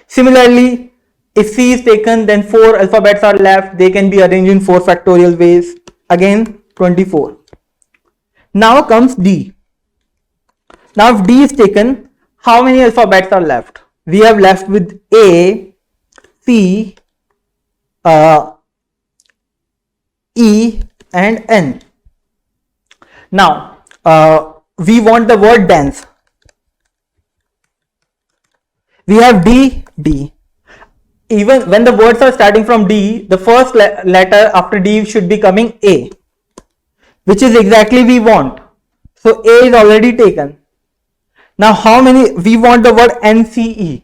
Similarly, if C is taken, then 4 alphabets are left. They can be arranged in 4 factorial ways. Again, 24. Now comes D. Now if D is taken, how many alphabets are left? We have left with A, C, E and N. Now we want the word dance. We have D, D. even when the words are starting from D, the first letter after D should be coming A, which is exactly we want. So A is already taken. Now how many, we want the word NCE.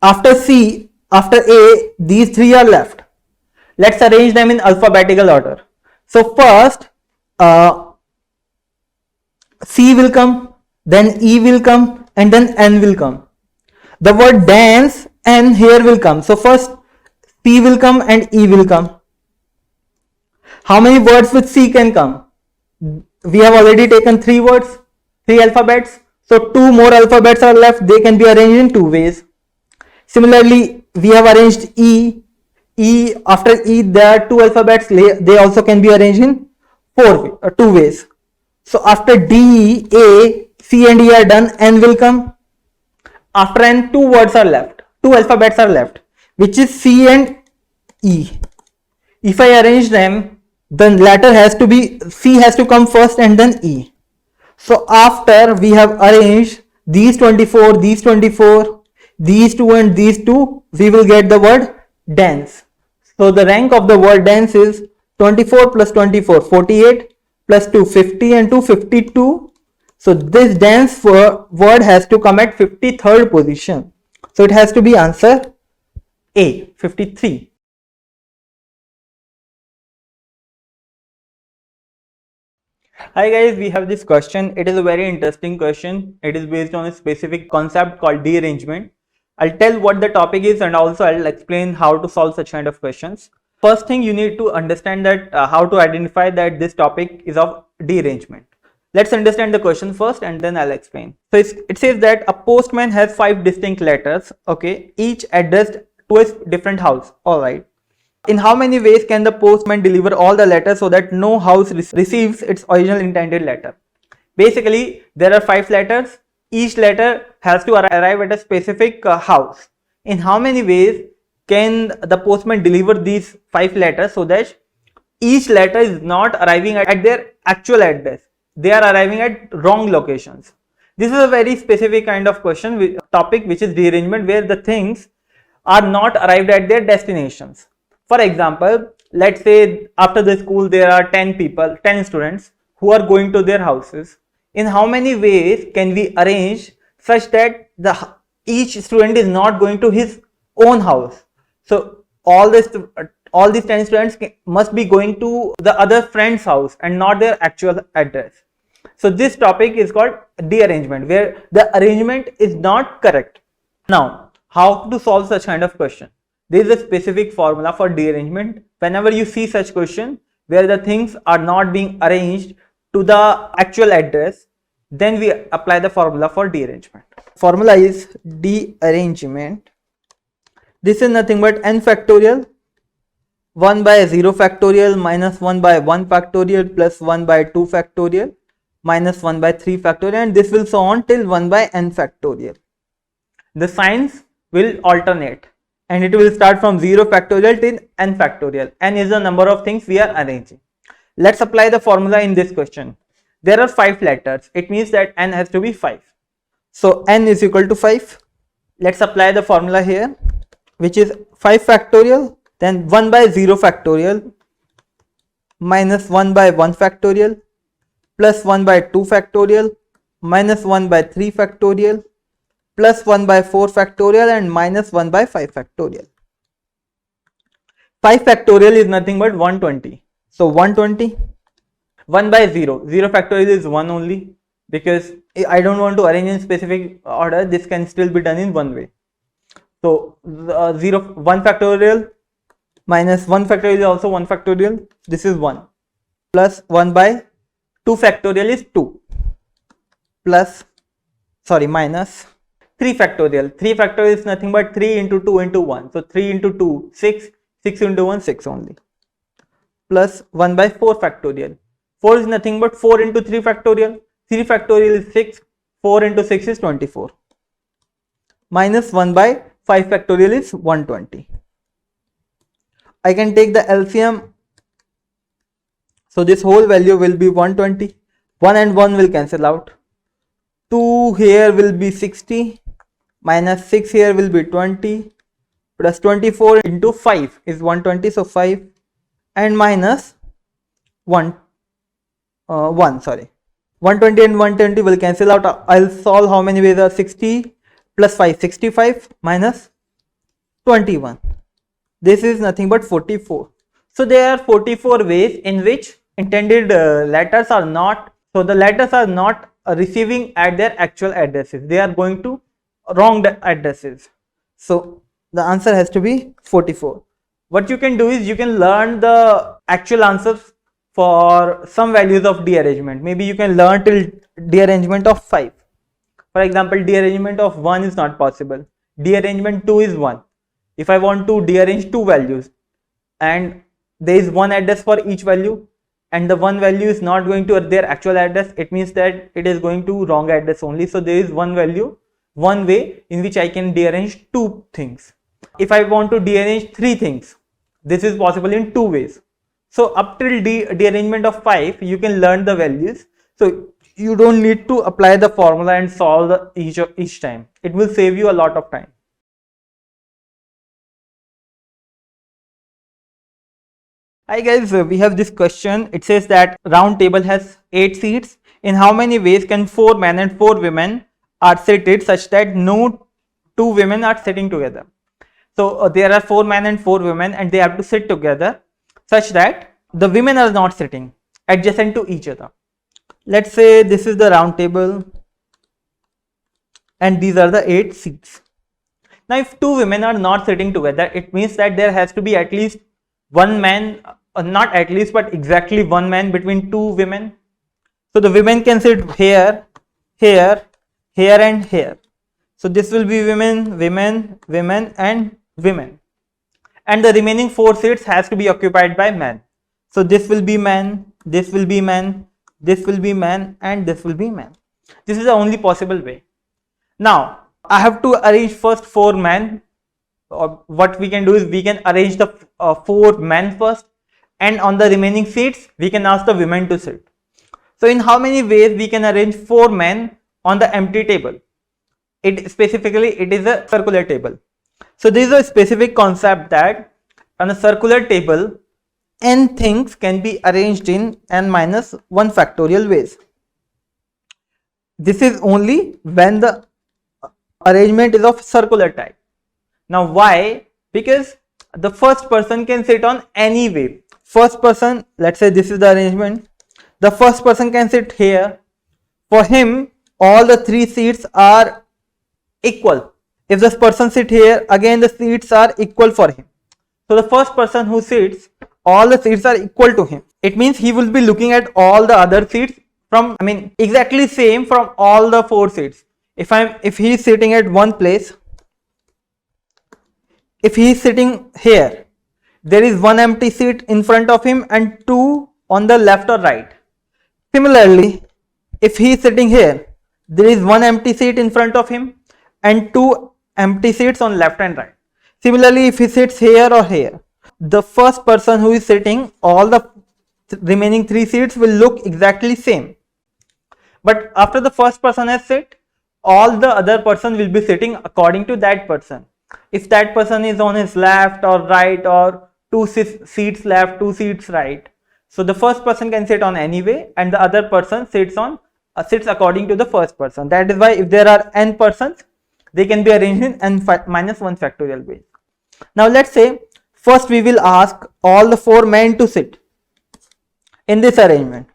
After C, after A, these three are left. Let's arrange them in alphabetical order. So first C will come, then E will come, and then N will come. The word dance, N here will come. So first C will come and E will come. How many words with C can come? We have already taken 3 words, 3 alphabets. So 2 more alphabets are left. They can be arranged in 2 ways. Similarly, we have arranged E. E, after E there are 2 alphabets. They also can be arranged in 2 ways. So after D, A, C and E are done, N will come. After N, 2 words are left. 2 alphabets are left, which is C and E. If I arrange them, the latter has to be, C has to come first and then E. So after we have arranged these 24, these 24, these 2 and these 2, we will get the word dance. So the rank of the word dance is 24 plus 24, 48, plus 2, 50 and 2, 52. So this dance word has to come at 53rd position. So it has to be answer A, 53. Hi guys, we have this question. It is a very interesting question. It is based on a specific concept called dearrangement. I'll tell what the topic is and also I'll explain how to solve such kind of questions. First thing you need to understand that how to identify that this topic is of dearrangement. Let's understand the question first and then I'll explain. So it says that a postman has 5 distinct letters, okay, each addressed to a different house. Alright. In how many ways can the postman deliver all the letters so that no house receives its original intended letter? Basically, there are 5 letters. Each letter has to arrive at a specific house. In how many ways can the postman deliver these 5 letters so that each letter is not arriving at their actual address? They are arriving at wrong locations. This is a very specific kind of question, topic, which is dearrangement, where the things are not arrived at their destinations. For example, let's say after the school there are 10 people, 10 students who are going to their houses. In how many ways can we arrange such that each student is not going to his own house? So all these 10 students must be going to the other friend's house and not their actual address. So this topic is called dearrangement, where the arrangement is not correct. Now, how to solve such kind of question? There is a specific formula for dearrangement. Whenever you see such question where the things are not being arranged to the actual address, then we apply the formula for dearrangement. Formula is dearrangement. This is nothing but n factorial 1 by 0 factorial minus 1 by 1 factorial plus 1 by 2 factorial minus 1 by 3 factorial, and this will so on till 1 by n factorial. The signs will alternate and it will start from 0 factorial till n factorial. N is the number of things we are arranging. Let's apply the formula in this question. There are 5 letters. It means that n has to be 5. So n is equal to 5. Let's apply the formula here, which is 5 factorial, then 1 by 0 factorial minus 1 by 1 factorial plus 1 by 2 factorial minus 1 by 3 factorial plus 1 by 4 factorial and minus 1 by 5 factorial. 5 factorial is nothing but 120. So 120. 1 by 0. 0 factorial is 1 only, because I don't want to arrange in specific order. This can still be done in one way. So 1 factorial minus 1 factorial is also 1 factorial. This is 1 plus 1 by 2 factorial is 2 plus minus 3 factorial. 3 factorial is nothing but 3 into 2 into 1. So 3 into 2, 6, 6 into 1, 6 only, plus 1 by 4 factorial. 4 is nothing but 4 into 3 factorial. 3 factorial is 6, 4 into 6 is 24, minus 1 by 5 factorial is 120. I can take the LCM. So this whole value will be 120. 1 and 1 will cancel out. 2 here will be 60, minus 6 here will be 20, plus 24 into 5 is 120, so 5 and minus 1 sorry, 120 and 120 will cancel out. I'll solve how many ways are 60 plus 5, 65 minus 21. This is nothing but 44. So there are 44 ways in which intended letters are not, so the letters are not receiving at their actual addresses. They are going to wrong addresses. So the answer has to be 44. What you can do is you can learn the actual answers for some values of dearrangement. Maybe you can learn till dearrangement of 5. For example, dearrangement of 1 is not possible. Dearrangement 2 is 1. If I want to dearrange two values and there is one address for each value and the one value is not going to their actual address, it means that it is going to wrong address only. So there is one value, one way in which I can dearrange two things. If I want to dearrange three things, this is possible in two ways. So up till dearrangement of 5, you can learn the values. So you don't need to apply the formula and solve each time. It will save you a lot of time. Hi guys, we have this question. It says that round table has 8 seats. In how many ways can 4 men and 4 women are seated such that no 2 women are sitting together? So there are 4 men and 4 women and they have to sit together such that the women are not sitting adjacent to each other. Let's say this is the round table and these are the 8 seats. Now if 2 women are not sitting together, it means that there has to be at least one man, not at least but exactly one man between 2 women. So the women can sit here, here, here and here. So this will be women, women, women and women. And the remaining 4 seats has to be occupied by men. So this will be man, this will be man, this will be man and this will be man. This is the only possible way. Now I have to arrange first 4 men. What we can do is we can arrange the 4 men first, and on the remaining seats we can ask the women to sit. So in how many ways we can arrange 4 men on the empty table? It is a circular table. So there is a specific concept that on a circular table n things can be arranged in n minus 1 factorial ways. This is only when the arrangement is of circular type. Now why? Because the first person can sit on any way. First person, let's say this is the arrangement. The first person can sit here. For him, all the 3 seats are equal. If this person sit here, again the seats are equal for him. So the first person who sits, all the seats are equal to him. It means he will be looking at all the other seats from, exactly same from all the 4 seats. If he is sitting at one place, if he is sitting here, there is one empty seat in front of him and 2 on the left or right. Similarly, if he is sitting here, there is one empty seat in front of him and 2 empty seats on left and right. Similarly, if he sits here or here, the first person who is sitting, all the remaining 3 seats will look exactly same. But after the first person has sit, all the other person will be sitting according to that person. If that person is on his left or right or 2 seats left, 2 seats right, so the first person can sit on any way and the other person sits according to the first person. That is why if there are n persons, they can be arranged in n minus 1 factorial ways. Now let's say first we will ask all the 4 men to sit in this arrangement.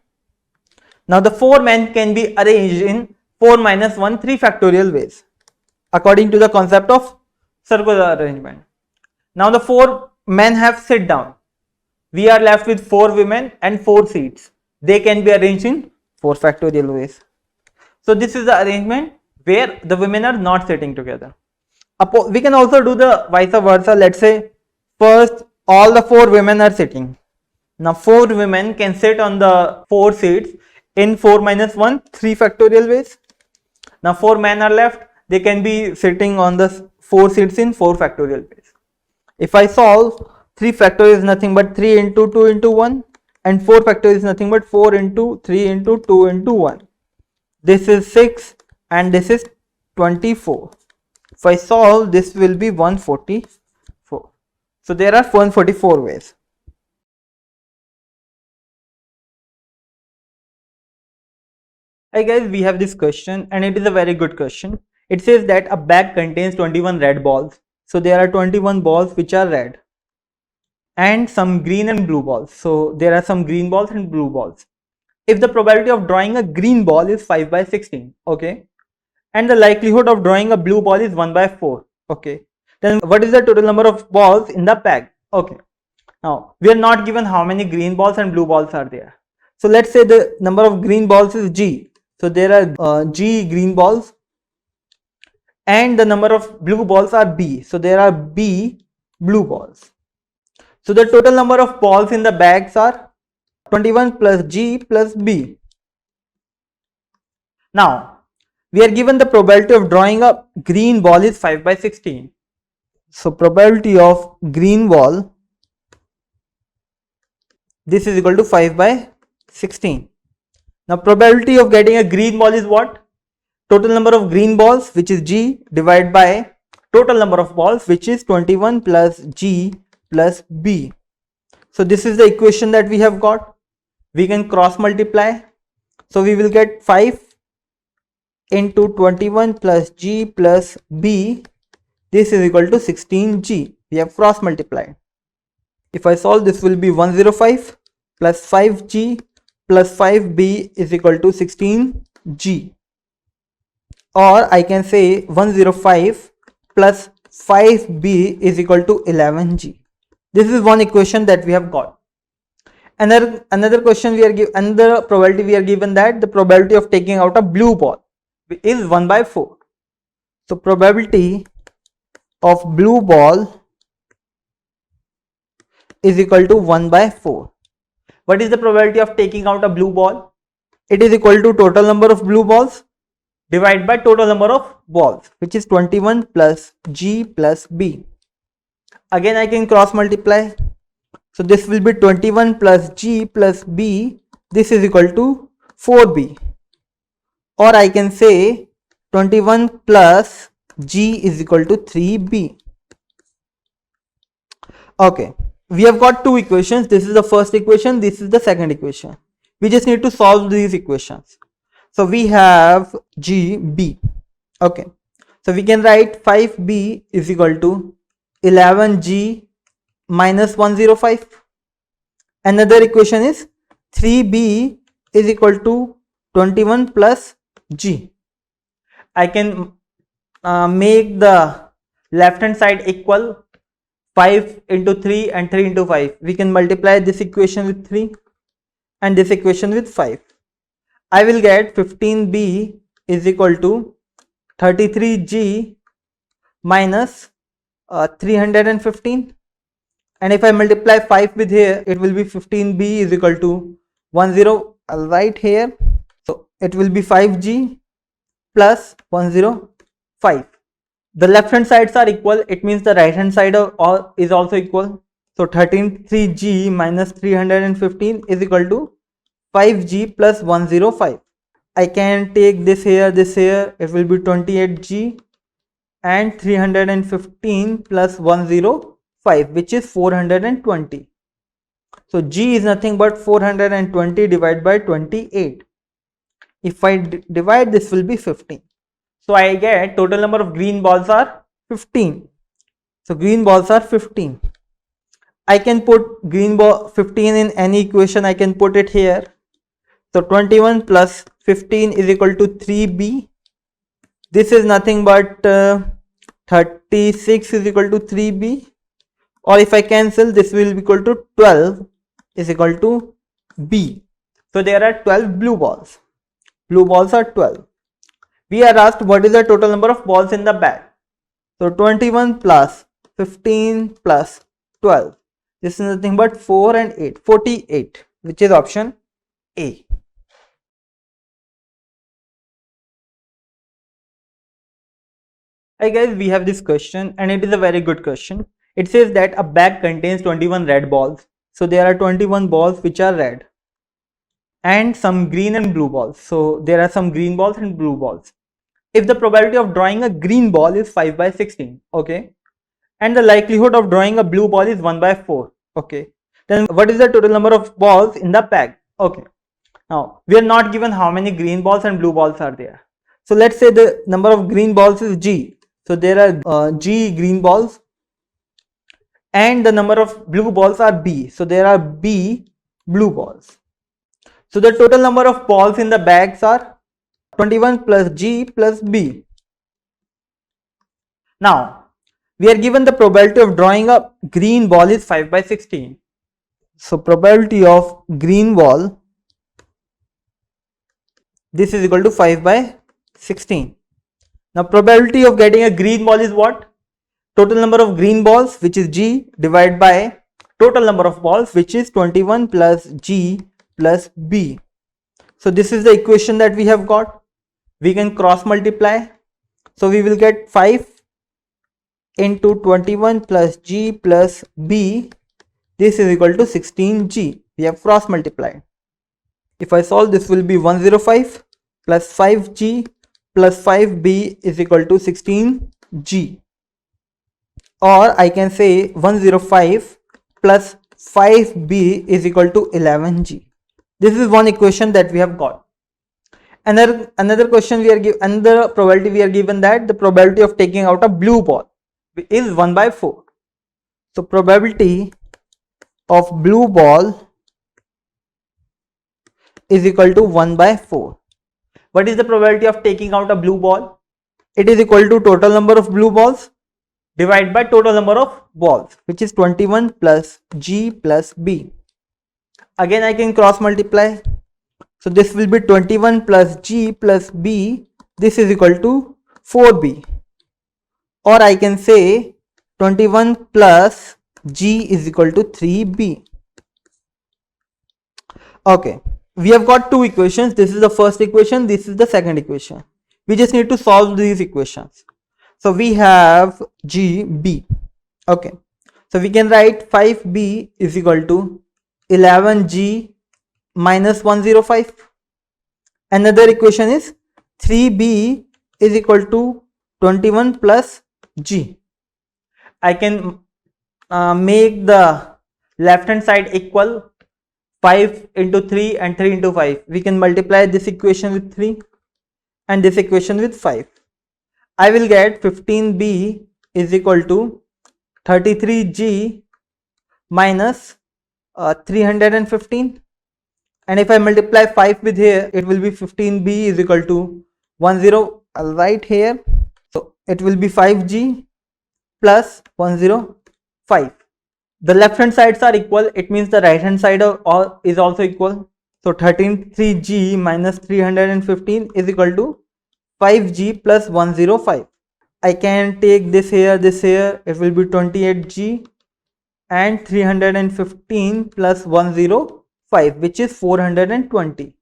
Now the 4 men can be arranged in 4 minus 1 3 factorial ways according to the concept of circular arrangement. Now the 4 men have sit down. We are left with 4 women and 4 seats. They can be arranged in 4 factorial ways. So this is the arrangement where the women are not sitting together. We can also do the vice versa. Let's say first all the 4 women are sitting. Now 4 women can sit on the 4 seats in 4 minus 1 3 factorial ways. Now 4 men are left. They can be sitting on the 4 seats in 4 factorial ways. If I solve, 3 factorial is nothing but 3 into 2 into 1 and 4 factorial is nothing but 4 into 3 into 2 into 1. This is 6 and this is 24. If I solve, this will be 144. So there are 144 ways. Hi guys, we have this question and it is a very good question. It says that a bag contains 21 red balls. So there are 21 balls which are red and some green and blue balls. So there are some green balls and blue balls. If the probability of drawing a green ball is 5 by 16, okay, and the likelihood of drawing a blue ball is 1 by 4, okay, then what is the total number of balls in the bag? Okay, now we are not given how many green balls and blue balls are there. So let's say the number of green balls is G. So there are G green balls and the number of blue balls are B. So there are B blue balls. So the total number of balls in the bags are 21 plus G plus B. Now we are given the probability of drawing a green ball is 5 by 16. So probability of green ball, this is equal to 5 by 16. Now probability of getting a green ball is what? Total number of green balls, which is G, divided by total number of balls, which is 21 plus G plus B. So this is the equation that we have got. We can cross multiply. So we will get 5 into 21 plus G plus B. This is equal to 16G. We have cross multiplied. If I solve, this will be 105 plus 5G plus 5B is equal to 16G. Or I can say 105 plus 5B is equal to 11G. This is one equation that we have got. Another question we are given, another probability we are given that the probability of taking out a blue ball is 1 by 4. So probability of blue ball is equal to 1 by 4. What is the probability of taking out a blue ball? It is equal to total number of blue balls divided by total number of balls, which is 21 plus G plus B. Again I can cross multiply. So this will be 21 plus G plus B. This is equal to 4B. Or I can say 21 plus G is equal to 3B. Okay, we have got two equations. This is the first equation, this is the second equation. We just need to solve these equations. So we have G, B. Okay, so we can write 5B is equal to 11G minus 105. Another equation is 3B is equal to 21 plus G. I can make the left hand side equal. 5 into 3 and 3 into 5. We can multiply this equation with 3 and this equation with 5. I will get 15B is equal to 33G minus 315. And if I multiply 5 with here, it will be 15B is equal to 10. I'll write here. So it will be 5G plus 105. The left hand sides are equal, it means the right hand side is also equal. So 3G minus 315 is equal to 5G plus 105. I can take this here, it will be 28G and 315 plus 105, which is 420. So G is nothing but 420 divided by 28. If I divide, this will be 15. So I get total number of green balls are 15. So green balls are 15. I can put green ball 15 in any equation. I can put it here. So 21 plus 15 is equal to 3B. This is nothing but 36 is equal to 3B. Or if I cancel, this will be equal to 12 is equal to B. So there are 12 blue balls. Blue balls are 12. We are asked what is the total number of balls in the bag. So 21 plus 15 plus 12. This is nothing but 4 and 8. 48, which is option A. Hi guys, we have this question and it is a very good question. It says that a bag contains 21 red balls. So there are 21 balls which are red and some green and blue balls. So there are some green balls and blue balls. If the probability of drawing a green ball is 5 by 16, okay, and the likelihood of drawing a blue ball is 1 by 4. Okay, then what is the total number of balls in the bag? Okay, now we are not given how many green balls and blue balls are there. So let's say the number of green balls is G. So there are G green balls, and the number of blue balls are B. So there are B blue balls. So the total number of balls in the bags are 21 plus G plus B. Now we are given the probability of drawing a green ball is 5 by 16. So probability of green ball, this is equal to 5 by 16. Now probability of getting a green ball is what? Total number of green balls, which is G, divided by total number of balls, which is 21 plus G plus B. So this is the equation that we have got. We can cross multiply. So we will get 5 into 21 plus G plus B. This is equal to 16G. We have cross multiplied. If I solve, this will be 105 plus 5G plus 5B is equal to 16G. Or I can say 105 plus 5B is equal to 11G. This is one equation that we have got. Another question we are given, another probability we are given, that the probability of taking out a blue ball is 1 by 4. So probability of blue ball is equal to 1 by 4. What is the probability of taking out a blue ball? It is equal to total number of blue balls divided by total number of balls, which is 21 plus G plus B. Again I can cross multiply. So this will be 21 plus G plus B. This is equal to 4B. Or I can say 21 plus G is equal to 3B. Okay, we have got two equations. This is the first equation, this is the second equation. We just need to solve these equations. So we have G, B. Okay, so we can write 5B is equal to 11G minus 105. Another equation is 3B is equal to 21 plus G. I can make the left hand side equal. 5 into 3 and 3 into 5. We can multiply this equation with 3 and this equation with 5. I will get 15B is equal to 33G minus 315. And if I multiply 5 with here, it will be 15B is equal to 10. I'll write here. So it will be 5G plus 105. The left hand sides are equal. It means the right hand side is also equal. So 33G minus 315 is equal to 5G plus 105. I can take this here, it will be 28G and 315 plus 105, which is 420.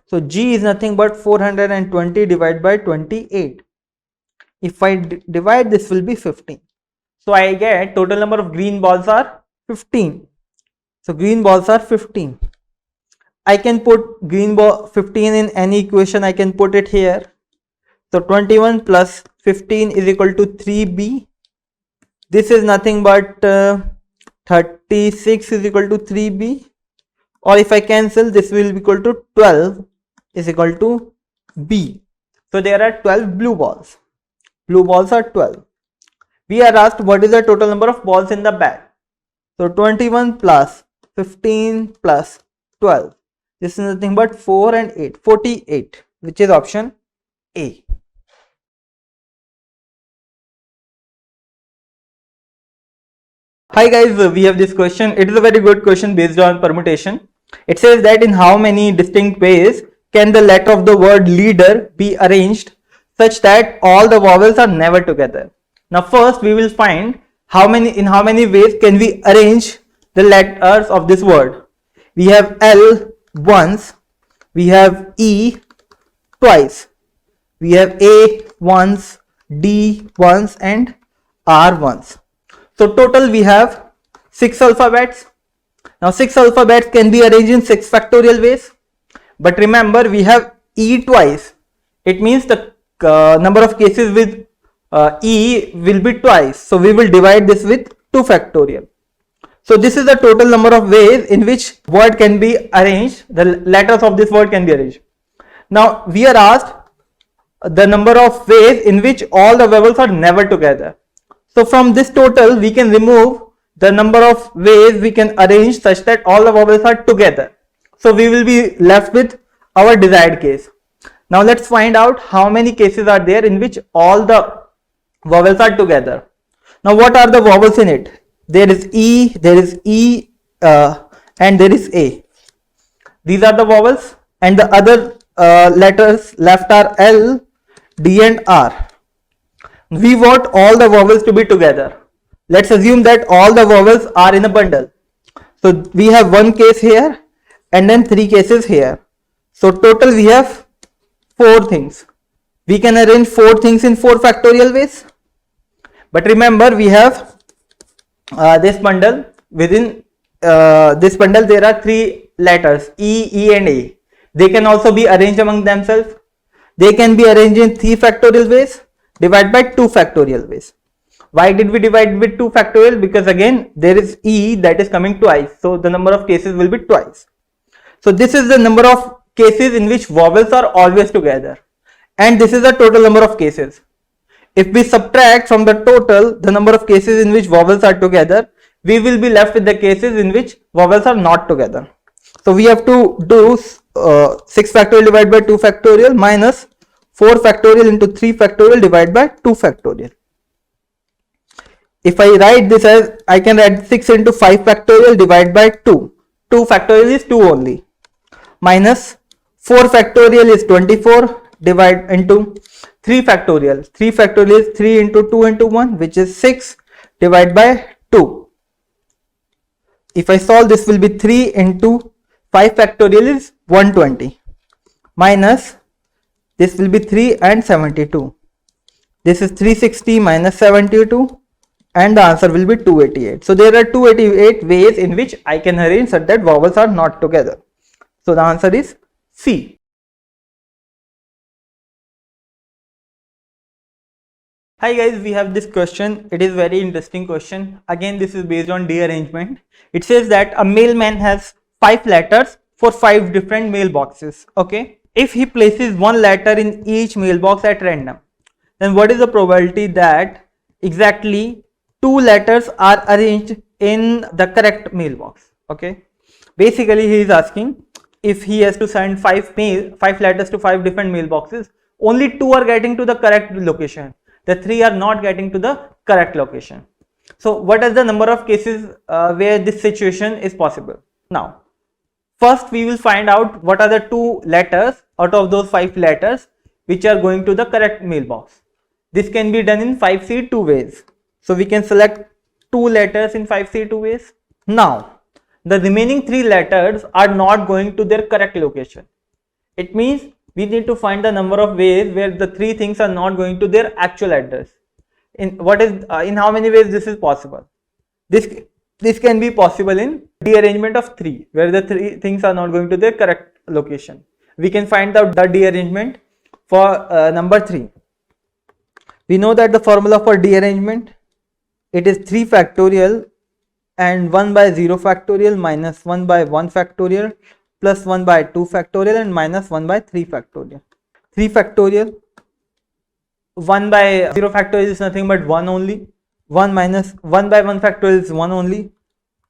So G is nothing but 420 divided by 28. If I divide, this will be 15. So I get total number of green balls are 15. So green balls are 15. I can put green ball 15 in any equation. I can put it here. So 21 plus 15 is equal to 3B. This is nothing but 36 is equal to 3B. Or if I cancel, this will be equal to 12 is equal to B. So there are 12 blue balls. Blue balls are 12. We are asked what is the total number of balls in the bag. So 21 plus 15 plus 12. This is nothing but 4 and 8. 48, which is option A. Hi guys, we have this question. It is a very good question based on permutation. It says that in how many distinct ways can the letter of the word leader be arranged such that all the vowels are never together. Now first we will find in how many ways can we arrange the letters of this word. We have L once, we have E twice, we have A once, D once and R once. So total we have 6 alphabets. Now 6 alphabets can be arranged in 6 factorial ways. But remember, we have E twice. It means the number of cases with E will be twice. So we will divide this with 2 factorial. So this is the total number of ways in which word can be arranged. The letters of this word can be arranged. Now we are asked the number of ways in which all the vowels are never together. So from this total we can remove the number of ways we can arrange such that all the vowels are together. So we will be left with our desired case. Now let's find out how many cases are there in which all the vowels are together. Now what are the vowels in it? There is E, and there is A. These are the vowels, and the other letters left are L, D and R. We want all the vowels to be together. Let's assume that all the vowels are in a bundle. So we have one case here and then 3 cases here. So total we have 4 things. We can arrange 4 things in 4 factorial ways. But remember, we have this bundle. Within this bundle there are 3 letters E, E and A. They can also be arranged among themselves. They can be arranged in 3 factorial ways, divide by 2 factorial ways. Why did we divide with 2 factorial? Because again there is E that is coming twice, so the number of cases will be twice. So this is the number of cases in which vowels are always together, and this is the total number of cases. If we subtract from the total the number of cases in which vowels are together, we will be left with the cases in which vowels are not together. So we have to do 6 factorial divided by 2 factorial minus 4 factorial into 3 factorial divided by 2 factorial. If I write this as, I can write 6 into 5 factorial divided by 2. 2 factorial is 2 only. Minus 4 factorial is 24 divide into 3 factorial. 3 factorial is 3 into 2 into 1, which is 6 divided by 2. If I solve, this will be 3 into 5 factorial is 120 minus this will be 3 and 72. This is 360 minus 72 and the answer will be 288. So there are 288 ways in which I can arrange such that vowels are not together. So the answer is C. Hi guys, we have this question. It is very interesting question. Again, this is based on rearrangement. It says that a mailman has 5 letters for 5 different mailboxes. Okay. If he places one letter in each mailbox at random, then what is the probability that exactly 2 letters are arranged in the correct mailbox? Okay. Basically, he is asking if he has to send 5 letters to 5 different mailboxes, only 2 are getting to the correct location. The 3 are not getting to the correct location. So what is the number of cases where this situation is possible? Now, first we will find out what are the 2 letters out of those 5 letters which are going to the correct mailbox. This can be done in 5C 2 ways. So we can select 2 letters in 5C 2 ways. Now, the remaining 3 letters are not going to their correct location. It means we need to find the number of ways where the 3 things are not going to their actual address. In how many ways this is possible? This can be possible in rearrangement of 3, where the 3 things are not going to their correct location. We can find out the rearrangement for number 3. We know that the formula for rearrangement, it is 3 factorial and 1 by 0 factorial minus 1 by 1 factorial plus 1 by 2 factorial and minus 1 by 3 factorial. 3 factorial, 1 by 0 factorial is nothing but 1 only. 1 minus 1 by 1 factorial is 1 only,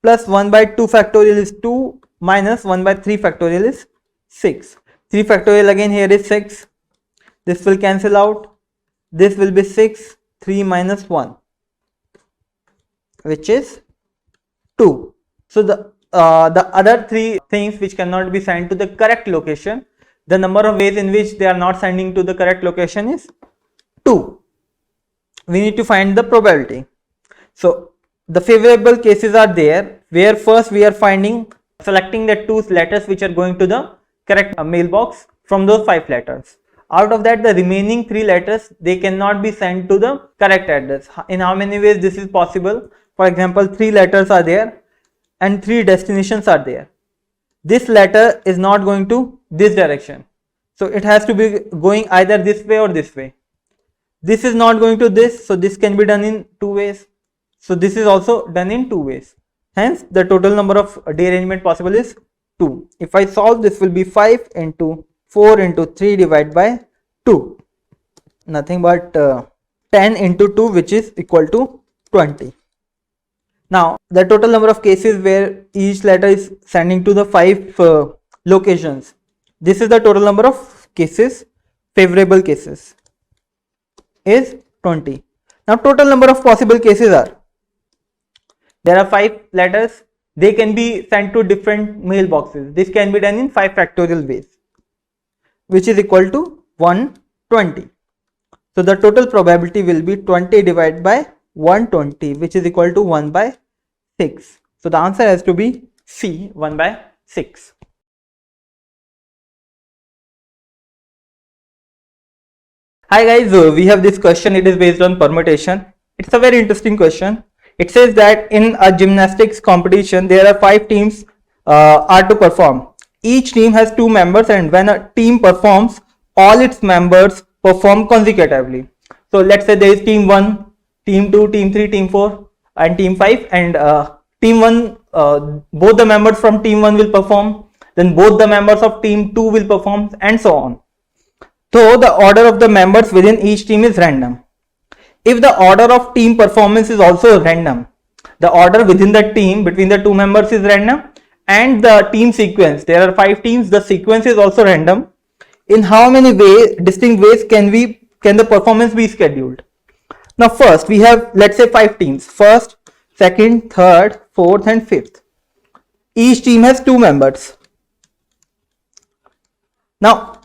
plus 1 by 2 factorial is 2 minus 1 by 3 factorial is 6. 3 factorial again here is 6. This will cancel out. This will be 6. 3 minus 1, which is 2. So the other 3 things which cannot be sent to the correct location, the number of ways in which they are not sending to the correct location is 2. We need to find the probability. So the favorable cases are there, where first we are selecting the 2 letters which are going to the correct mailbox from those 5 letters. Out of that, the remaining 3 letters, they cannot be sent to the correct address. In how many ways this is possible? For example, 3 letters are there and 3 destinations are there. This letter is not going to this direction, so it has to be going either this way or this way. This is not going to this, so this can be done in two ways. So this is also done in two ways. Hence, the total number of rearrangement possible is 2. If I solve, this will be 5 into 4 into 3 divided by 2. Nothing but 10 into 2, which is equal to 20. Now, the total number of cases where each letter is sending to the 5 locations. This is the total number of cases, favorable cases is 20. Now, total number of possible cases are, there are 5 letters, they can be sent to different mailboxes. This can be done in 5 factorial ways, which is equal to 120. So the total probability will be 20 divided by 120, which is equal to 1 by 6. So the answer has to be C, 1 by 6. Hi guys, we have this question. It is based on permutation. It's a very interesting question. It says that in a gymnastics competition, there are 5 teams are to perform. Each team has 2 members, and when a team performs, all its members perform consecutively. So let's say there is team 1, team 2, team 3, team 4 and team 5, and team 1, both the members from team 1 will perform, then both the members of team 2 will perform, and so on. So the order of the members within each team is random. If the order of team performance is also random, the order within the team between the 2 members is random, and the team sequence, there are 5 teams, the sequence is also random. In how many distinct ways can the performance be scheduled? Now first we have, let's say, 5 teams, first, second, third, fourth and fifth. Each team has 2 members. Now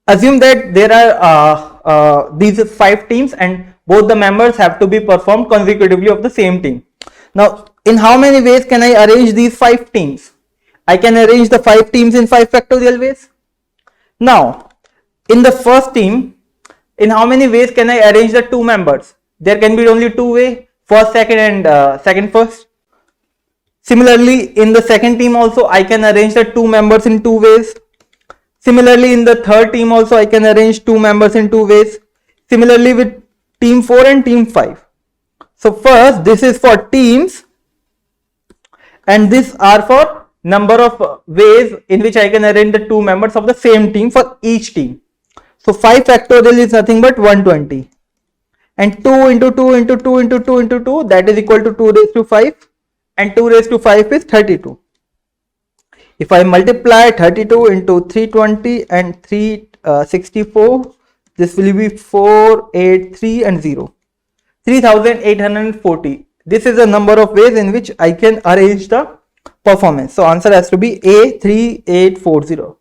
assume that there are these 5 teams and both the members have to be performed consecutively of the same team. Now in how many ways can I arrange these 5 teams? I can arrange the 5 teams in 5 factorial ways. Now in the first team, in how many ways can I arrange the 2 members? There can be only 2 ways, first, second and second, first. Similarly, in the second team also I can arrange the 2 members in 2 ways. Similarly, in the third team also I can arrange 2 members in 2 ways. Similarly with team 4 and team 5. So first, this is for teams and these are for number of ways in which I can arrange the 2 members of the same team for each team. So 5 factorial is nothing but 120, and 2 into 2 into 2 into 2 into 2, that is equal to 2 raised to 5, and 2 raised to 5 is 32. If I multiply 32 into 320 and 364, this will be 483 and 0, 3840. This is the number of ways in which I can arrange the performance. So answer has to be A, 3840.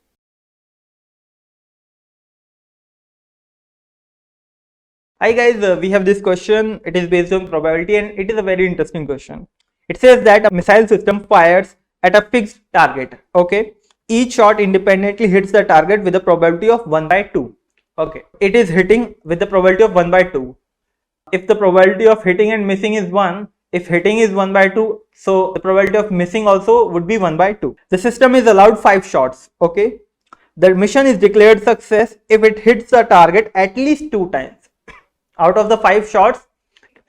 Hi guys, we have this question. It is based on probability and it is a very interesting question. It says that a missile system fires at a fixed target. Okay, each shot independently hits the target with a probability of 1 by 2. Okay, it is hitting with the probability of 1 by 2. If the probability of hitting and missing is 1, if hitting is 1 by 2, so the probability of missing also would be 1 by 2. The system is allowed 5 shots. Okay, the mission is declared success if it hits the target at least 2 times. Out of the 5 shots,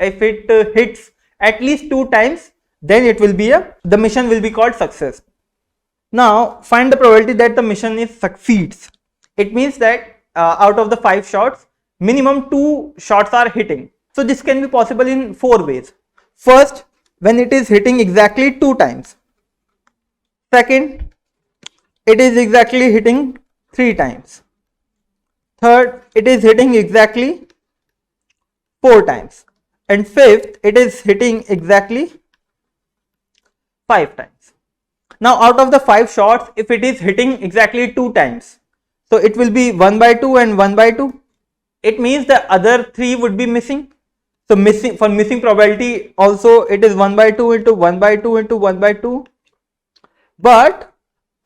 if it hits at least 2 times, then it will be the mission will be called success. Now find the probability that the mission succeeds. It means that out of the 5 shots, minimum 2 shots are hitting. So this can be possible in 4 ways. First, when it is hitting exactly 2 times. Second, it is exactly hitting 3 times. Third, it is hitting exactly 4 times. And fifth, it is hitting exactly 5 times. Now out of the 5 shots, if it is hitting exactly 2 times, so it will be 1 by 2 and 1 by 2. It means the other 3 would be missing. So missing probability also, it is 1 by 2 into 1 by 2 into 1 by 2. But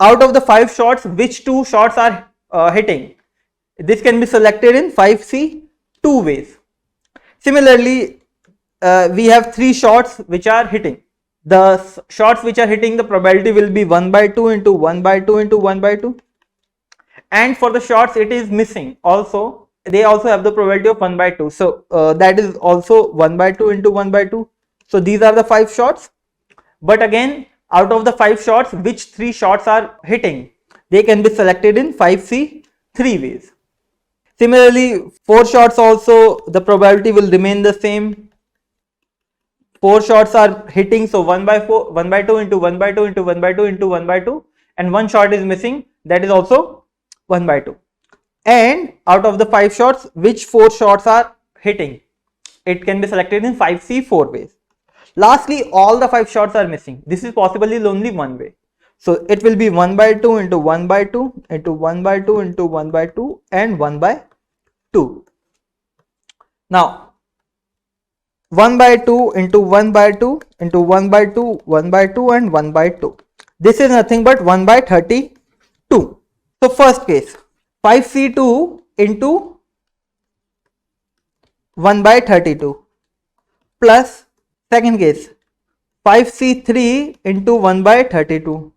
out of the 5 shots, which 2 shots are hitting? This can be selected in 5C 2 ways. Similarly, we have 3 shots which are hitting. The shots which are hitting, the probability will be 1 by 2 into 1 by 2 into 1 by 2. And for the shots it is missing also, they also have the probability of 1 by 2. So that is also 1 by 2 into 1 by 2. So these are the 5 shots. But again, out of the 5 shots, which 3 shots are hitting? They can be selected in 5C 3 ways. Similarly, 4 shots also, the probability will remain the same. 4 shots are hitting, so 1 by 4, 1 by 2 into 1 by 2 into 1 by 2 into 1 by 2, and 1 shot is missing, that is also 1 by 2. And out of the 5 shots, which 4 shots are hitting? It can be selected in 5C 4 ways. Lastly, all the 5 shots are missing. This is possibly only one way. So it will be 1 by 2 into 1 by 2 into 1 by 2 into 1 by 2 and 1 by 2. Now 1 by 2 into 1 by 2 into 1 by 2, 1 by 2 and 1 by 2. This is nothing but 1 by 32. So first case, 5C2 into 1 by 32 plus second case, 5C3 into 1 by 32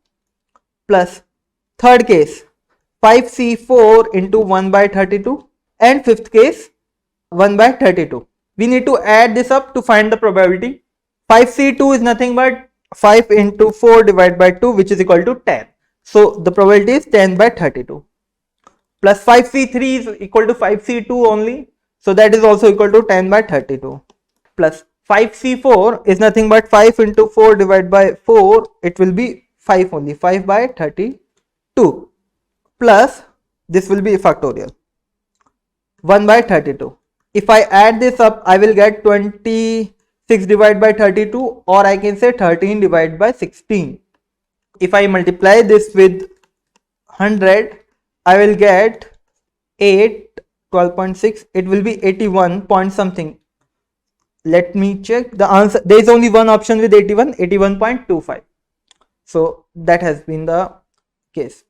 plus third case, 5C4 into 1 by 32 and fifth case, 1 by 32. We need to add this up to find the probability. 5C2 is nothing but 5 into 4 divided by 2, which is equal to 10. So the probability is 10 by 32. Plus 5C3 is equal to 5C2 only. So that is also equal to 10 by 32. Plus 5C4 is nothing but 5 into 4 divided by 4. It will be 5 only, 5 by 32. Plus this will be factorial, 1 by 32. If I add this up, I will get 26 divided by 32, or I can say 13 divided by 16. If I multiply this with 100, I will get 8, 12.6. It will be 81 point something. Let me check the answer. There is only one option with 81, 81.25. So that has been the case.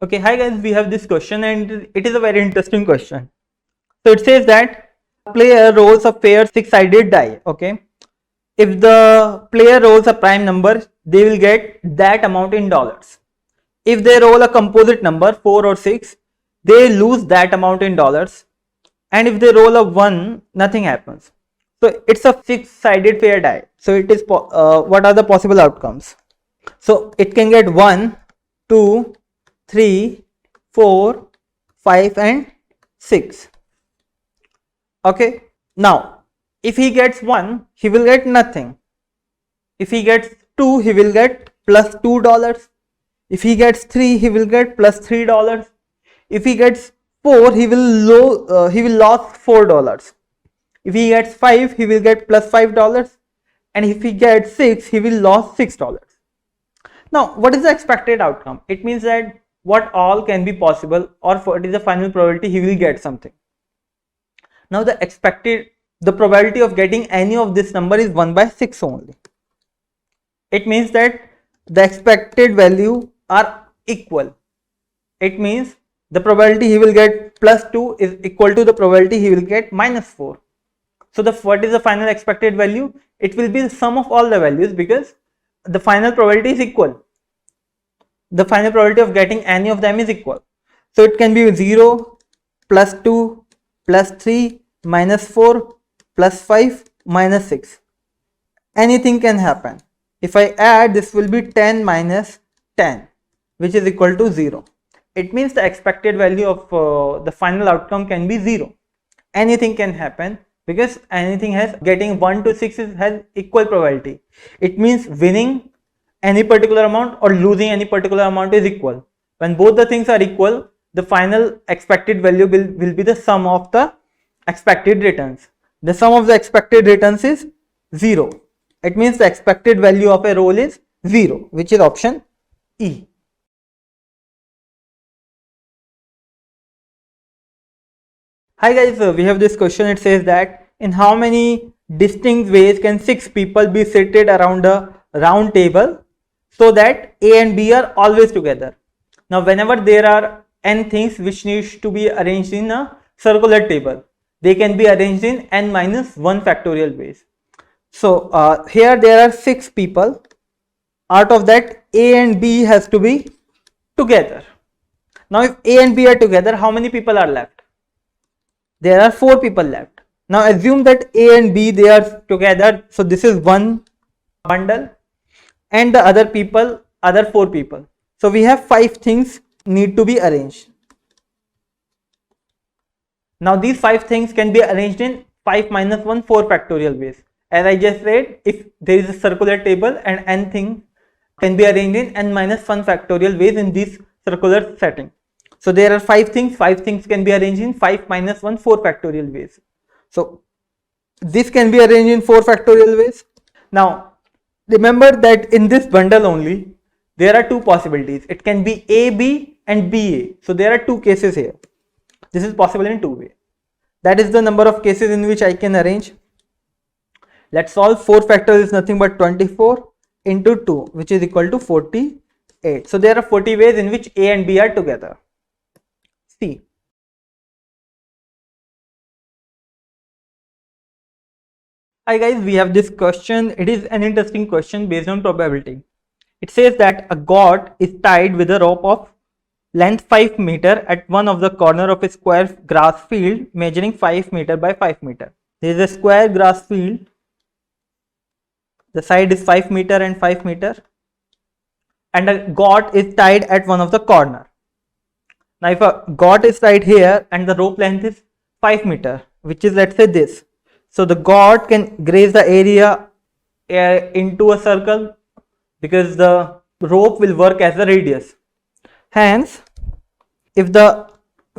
Okay, hi guys, we have this question and it is a very interesting question. So it says that player rolls a pair 6-sided die. Okay, if the player rolls a prime number, they will get that amount in dollars. If they roll a composite number 4 or 6, they lose that amount in dollars. And if they roll a 1, nothing happens. So it's a 6-sided pair die. So it is what are the possible outcomes? So it can get 1, 2, 3, 4, 5 and 6. Okay, now if he gets 1, he will get nothing. If he gets 2, he will get plus $2. If he gets 3, he will get plus $3. If he gets 4, he will lose $4. If he gets 5, he will get plus $5. And if he gets 6, he will lose $6. Now, what is the expected outcome? It means that what all can be possible, or what is the final probability he will get something. Now the probability of getting any of this number is 1 by 6 only. It means that the expected value are equal. It means the probability he will get plus 2 is equal to the probability he will get minus 4. So what is the final expected value? It will be the sum of all the values, because the final probability is equal. The final probability of getting any of them is equal. So it can be 0, plus 2, plus 3, minus 4, plus 5, minus 6. Anything can happen. If I add, this will be 10 minus 10, which is equal to 0. It means the expected value of the final outcome can be 0. Anything can happen, because anything has getting 1 to 6 has equal probability. It means winning any particular amount or losing any particular amount is equal. When both the things are equal, the final expected value will be the sum of the expected returns. The sum of the expected returns is 0. It means the expected value of a roll is 0, which is option E. Hi guys, we have this question. It says that in how many distinct ways can 6 people be seated around a round table so that A and B are always together? Now whenever there are n things which needs to be arranged in a circular table, they can be arranged in n minus 1 factorial ways. So here there are 6 people. Out of that, A and B has to be together. Now if A and B are together, how many people are left? There are 4 people left. Now assume that A and B, they are together, so this is one bundle, and the other 4 people. So we have 5 things need to be arranged. Now these 5 things can be arranged in 5 minus 1 4 factorial ways. As I just said, if there is a circular table and n things can be arranged in n minus 1 factorial ways in this circular setting. So there are 5 things can be arranged in 5 minus 1 4 factorial ways. So this can be arranged in 4 factorial ways. Now remember that in this bundle only there are 2 possibilities. It can be A, B and B, A. So there are 2 cases here. This is possible in 2 ways. That is the number of cases in which I can arrange. Let's solve. 4 factorial is nothing but 24 into 2, which is equal to 48. So there are 40 ways in which A and B are together. C. Hi guys, we have this question. It is an interesting question based on probability. It says that a god is tied with a rope of length 5 meter at one of the corner of a square grass field measuring 5 meter by 5 meter. There is a square grass field. The side is 5 meter and 5 meter. And a god is tied at one of the corner. Now if a god is tied here and the rope length is 5 meter, which is, let's say, this. So the god can graze the area into a circle because the rope will work as a radius. Hence, if the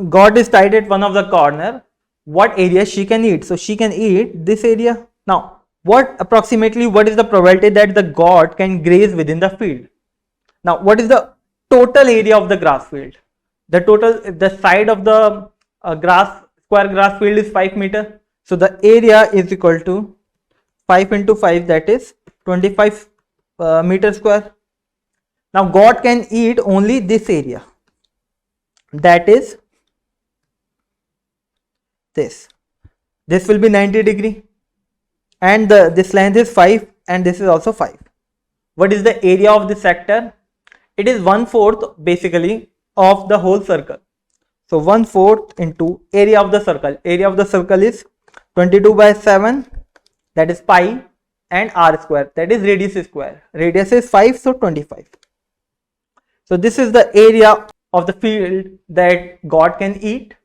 god is tied at one of the corner, what area she can eat? So she can eat this area. Now, what is the probability that the god can graze within the field? Now, what is the total area of the grass field? The side of the square grass field is 5 meter. So the area is equal to 5 into 5, that is 25 meter square. Now god can eat only this area, that is this. This will be 90 degree and this length is 5 and this is also 5. What is the area of this sector? It is 1/4 basically of the whole circle. So 1/4 into area of the circle. Area of the circle is 22 by 7, that is pi, and r square, that is radius square. Radius is 5, so 25. So this is the area of the field that god can eat,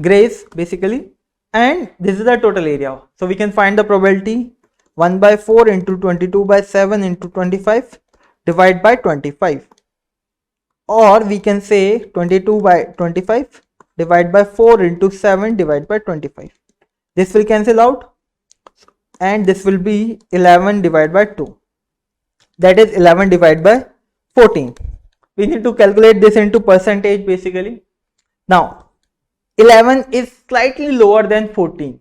graze basically, and this is the total area. So we can find the probability 1/4 into 22 by 7 into 25 divided by 25, or we can say 22 by 25 divided by 4 into 7 divided by 25. This will cancel out and this will be 11 divided by 2, that is 11 divided by 14. We need to calculate this into percentage basically. Now 11 is slightly lower than 14.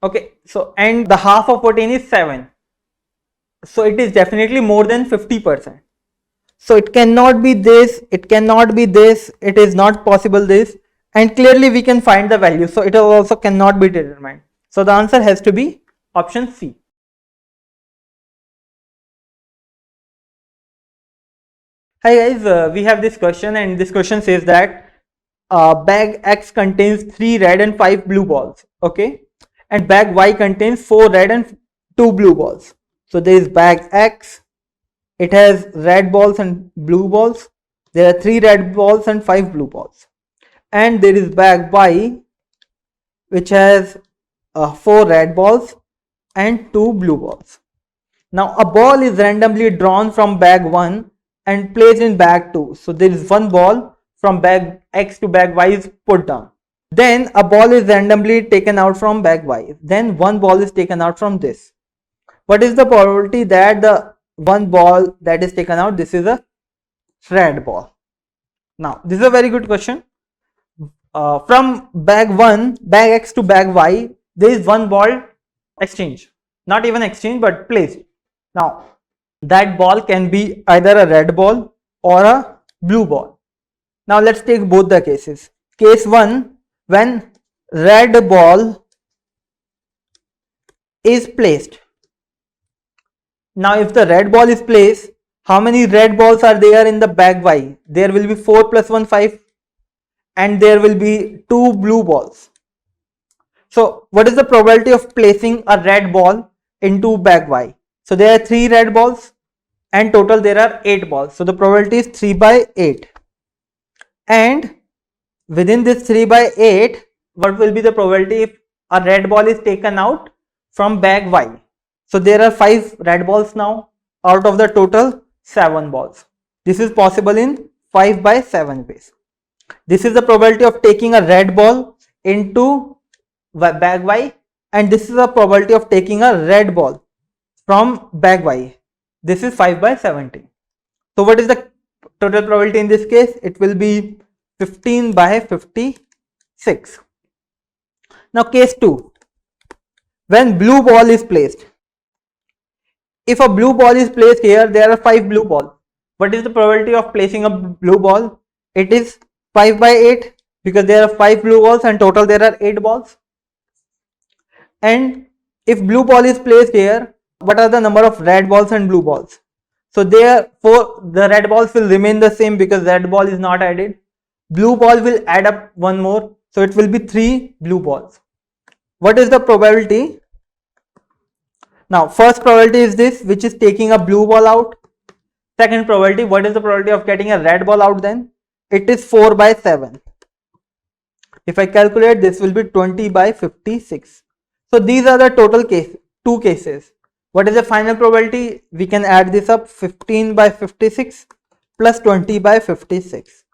Okay, so and the half of 14 is 7. So it is definitely more than 50%. So it cannot be this, it cannot be this, it is not possible this, and clearly we can find the value. So it also cannot be determined. So the answer has to be option C. Hi guys, we have this question, and this question says that bag X contains 3 red and 5 blue balls, okay, and bag Y contains 4 red and 2 blue balls. So there is bag X, it has red balls and blue balls. There are 3 red balls and 5 blue balls. And there is bag Y, which has 4 red balls and 2 blue balls. Now a ball is randomly drawn from bag 1 and placed in bag 2. So there is one ball from bag X to bag Y is put down. Then a ball is randomly taken out from bag Y. Then one ball is taken out from this. What is the probability that the one ball that is taken out, this is a red ball? Now this is a very good question. From bag 1, bag X to bag Y, there is one ball exchange. Not even exchange but placed. Now that ball can be either a red ball or a blue ball. Now let's take both the cases. Case 1, when red ball is placed. Now if the red ball is placed, how many red balls are there in the bag Y? There will be 4 plus 1, 5, and there will be 2 blue balls. So what is the probability of placing a red ball into bag Y? So there are 3 red balls and total there are 8 balls. So the probability is 3 by 8. And within this 3 by 8, what will be the probability if a red ball is taken out from bag Y? So there are 5 red balls now out of the total 7 balls. This is possible in 5 by 7 ways. This is the probability of taking a red ball into bag Y, and this is the probability of taking a red ball from bag Y. This is 5 by 17. So what is the total probability in this case? It will be 15 by 56. Now case 2. When blue ball is placed. If a blue ball is placed here, there are 5 blue balls. What is the probability of placing a blue ball? It is 5 by 8 because there are 5 blue balls and total there are 8 balls. And if blue ball is placed here, what are the number of red balls and blue balls? So therefore the red balls will remain the same because red ball is not added. Blue ball will add up one more, so it will be 3 blue balls. What is the probability? Now first probability is this, which is taking a blue ball out. Second probability, what is the probability of getting a red ball out then? It is 4 by 7. If I calculate, this will be 20 by 56. So these are the total two cases. What is the final probability? We can add this up, 15 by 56 plus 20 by 56.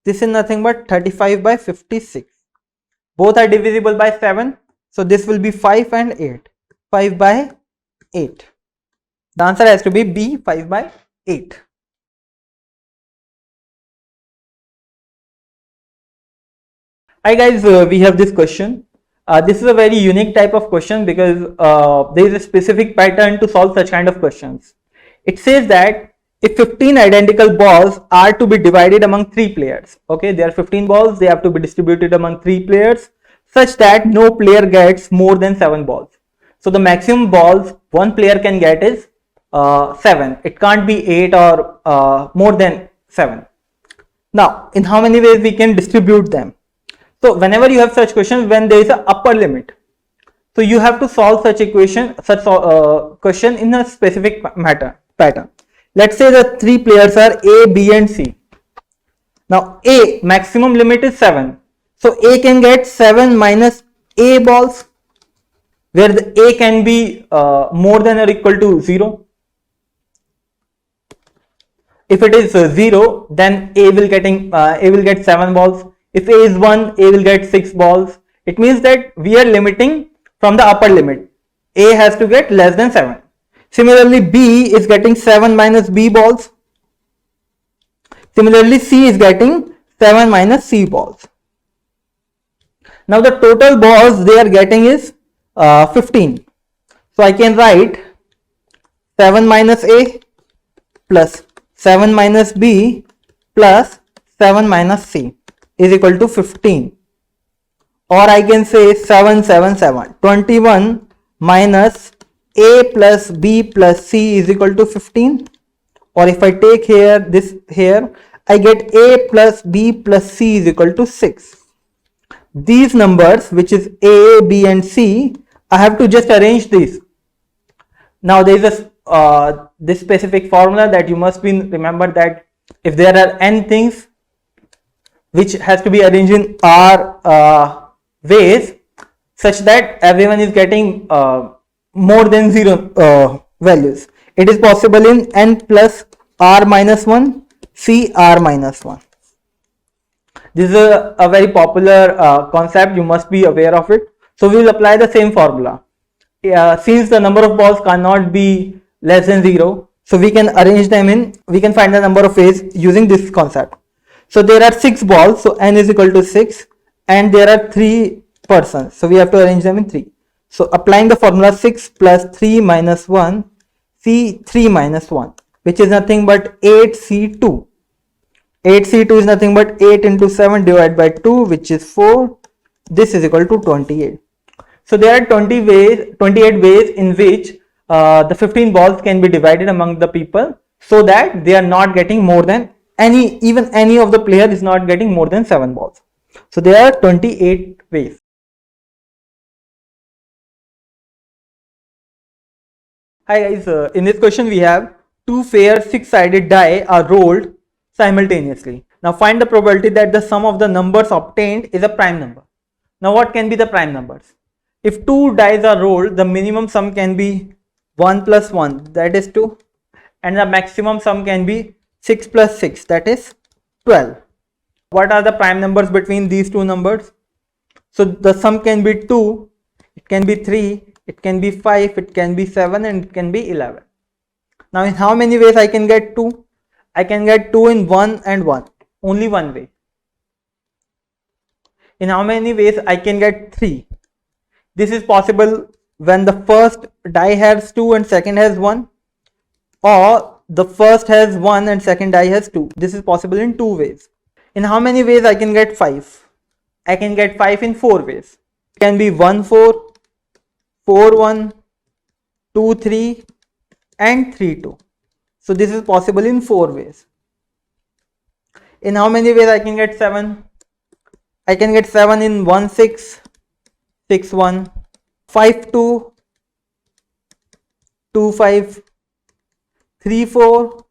This is nothing but 35 by 56. Both are divisible by 7. So this will be 5 and 8. 5 by 8. The answer has to be B, 5 by 8. Hi guys, we have this question. This is a very unique type of question because there is a specific pattern to solve such kind of questions. It says that if 15 identical balls are to be divided among 3 players, okay, there are 15 balls, they have to be distributed among 3 players such that no player gets more than 7 balls. So the maximum balls one player can get is 7. It can't be 8 or more than 7. Now, in how many ways we can distribute them? So whenever you have such questions, when there is an upper limit, so you have to solve such equation, such question in a specific pattern. Let's say the 3 players are A, B and C. Now A maximum limit is 7. So A can get 7 minus A balls, where the A can be more than or equal to 0. If it is 0, then A will get 7 balls. If A is 1, A will get 6 balls. It means that we are limiting from the upper limit. A has to get less than 7. Similarly, B is getting 7 minus B balls. Similarly, C is getting 7 minus C balls. Now the total balls they are getting is 15. So I can write 7 minus A plus 7 minus B plus 7 minus C is equal to 15. Or I can say 7, 7, 7. 21 minus A plus B plus C is equal to 15. Or if I take here this here, I get A plus B plus C is equal to 6. These numbers, which is A, B and C, I have to just arrange these. Now there is a this specific formula that you must be remember, that if there are n things which has to be arranged in r ways such that everyone is getting more than 0 values, it is possible in n plus r minus 1, c r minus 1. This is a very popular concept, you must be aware of it. So we will apply the same formula. Since the number of balls cannot be less than 0, so we can arrange them in, we can find the number of ways using this concept. So there are 6 balls, so n is equal to 6, and there are 3 persons, so we have to arrange them in 3. So applying the formula, 6 plus 3 minus 1, C3 minus 1, which is nothing but 8C2. 8C2 is nothing but 8 into 7 divided by 2, which is 4. This is equal to 28. So there are 28 ways in which the 15 balls can be divided among the people so that they are not getting more than even any of the player is not getting more than 7 balls. So there are 28 ways. Hi guys, in this question we have two fair six-sided die are rolled simultaneously. Now find the probability that the sum of the numbers obtained is a prime number. Now what can be the prime numbers? If two dice are rolled, the minimum sum can be 1 plus 1, that is 2, and the maximum sum can be 6 plus 6, that is 12. What are the prime numbers between these two numbers? So the sum can be 2, it can be 3, it can be 5, it can be 7, and it can be 11. Now in how many ways I can get 2? I can get 2 in 1 and 1, only one way. In how many ways I can get 3? This is possible when the first die has 2 and second has 1, or the first has 1 and second die has 2. This is possible in 2 ways. In how many ways I can get 5? I can get 5 in 4 ways. It can be 1 4, 4 1, 2 3, and 3 2. So this is possible in 4 ways. In how many ways I can get 7? I can get 7 in 1 6, 6 1, 5 2, 2 5, 3 4,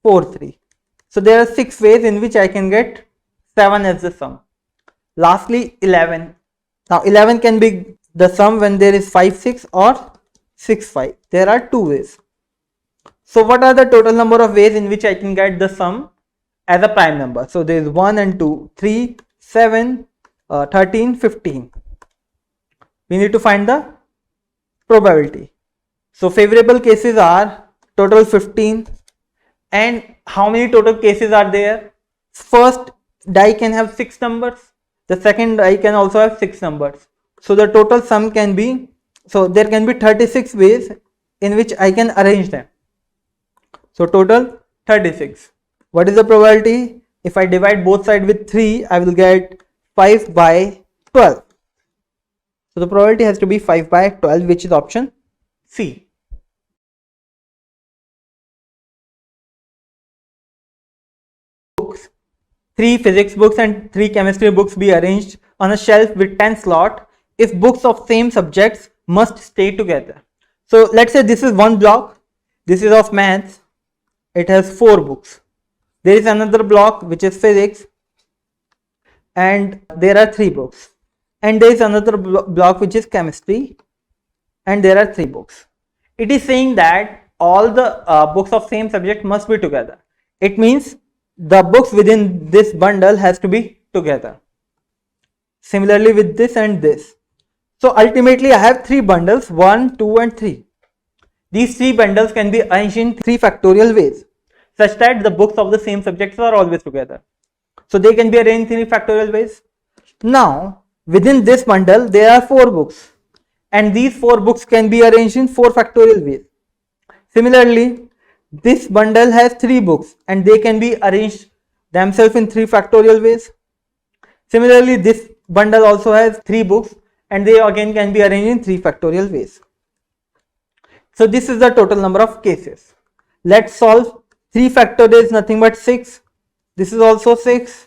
4 3. So there are 6 ways in which I can get 7 as the sum. Lastly, 11. Now 11 can be the sum when there is 5 6 or 6 5. There are 2 ways. So what are the total number of ways in which I can get the sum as a prime number? So there is 1 and 2, 3, 7, 13, 15. We need to find the probability. So favorable cases are total 15. And how many total cases are there? First die can have 6 numbers. The second die can also have 6 numbers. So the total sum can be, so there can be 36 ways in which I can arrange them. So total 36. What is the probability? If I divide both sides with 3, I will get 5 by 12. So the probability has to be 5 by 12, which is option C. Books. 3 physics books and 3 chemistry books be arranged on a shelf with 10 slots if books of same subjects must stay together. So let's say this is one block, this is of maths, it has 4 books. There is another block which is physics and there are 3 books. And there is another block which is chemistry and there are 3 books. It is saying that all the books of same subject must be together. It means the books within this bundle has to be together. Similarly with this and this. So ultimately I have 3 bundles, 1, 2 and 3. These 3 bundles can be arranged in 3 factorial ways such that the books of the same subjects are always together. So they can be arranged in 3 factorial ways. Now within this bundle there are 4 books and these 4 books can be arranged in 4 factorial ways. Similarly, this bundle has 3 books and they can be arranged themselves in 3 factorial ways. Similarly, this bundle also has 3 books and they again can be arranged in 3 factorial ways. So this is the total number of cases. Let's solve. 3 factorial is nothing but 6. This is also 6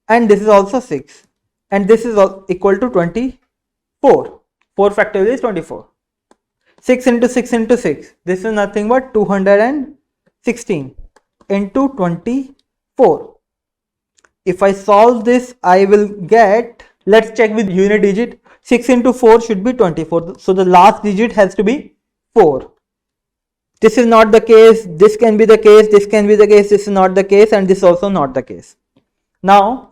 and this is also 6 and this is equal to 24. 4 factorial is 24. 6 into 6 into 6. This is nothing but 216 into 24. If I solve this, I will get, let's check with unit digit. 6 into 4 should be 24. So the last digit has to be 4. This is not the case. This can be the case. This can be the case. This is not the case. And this is also not the case. Now,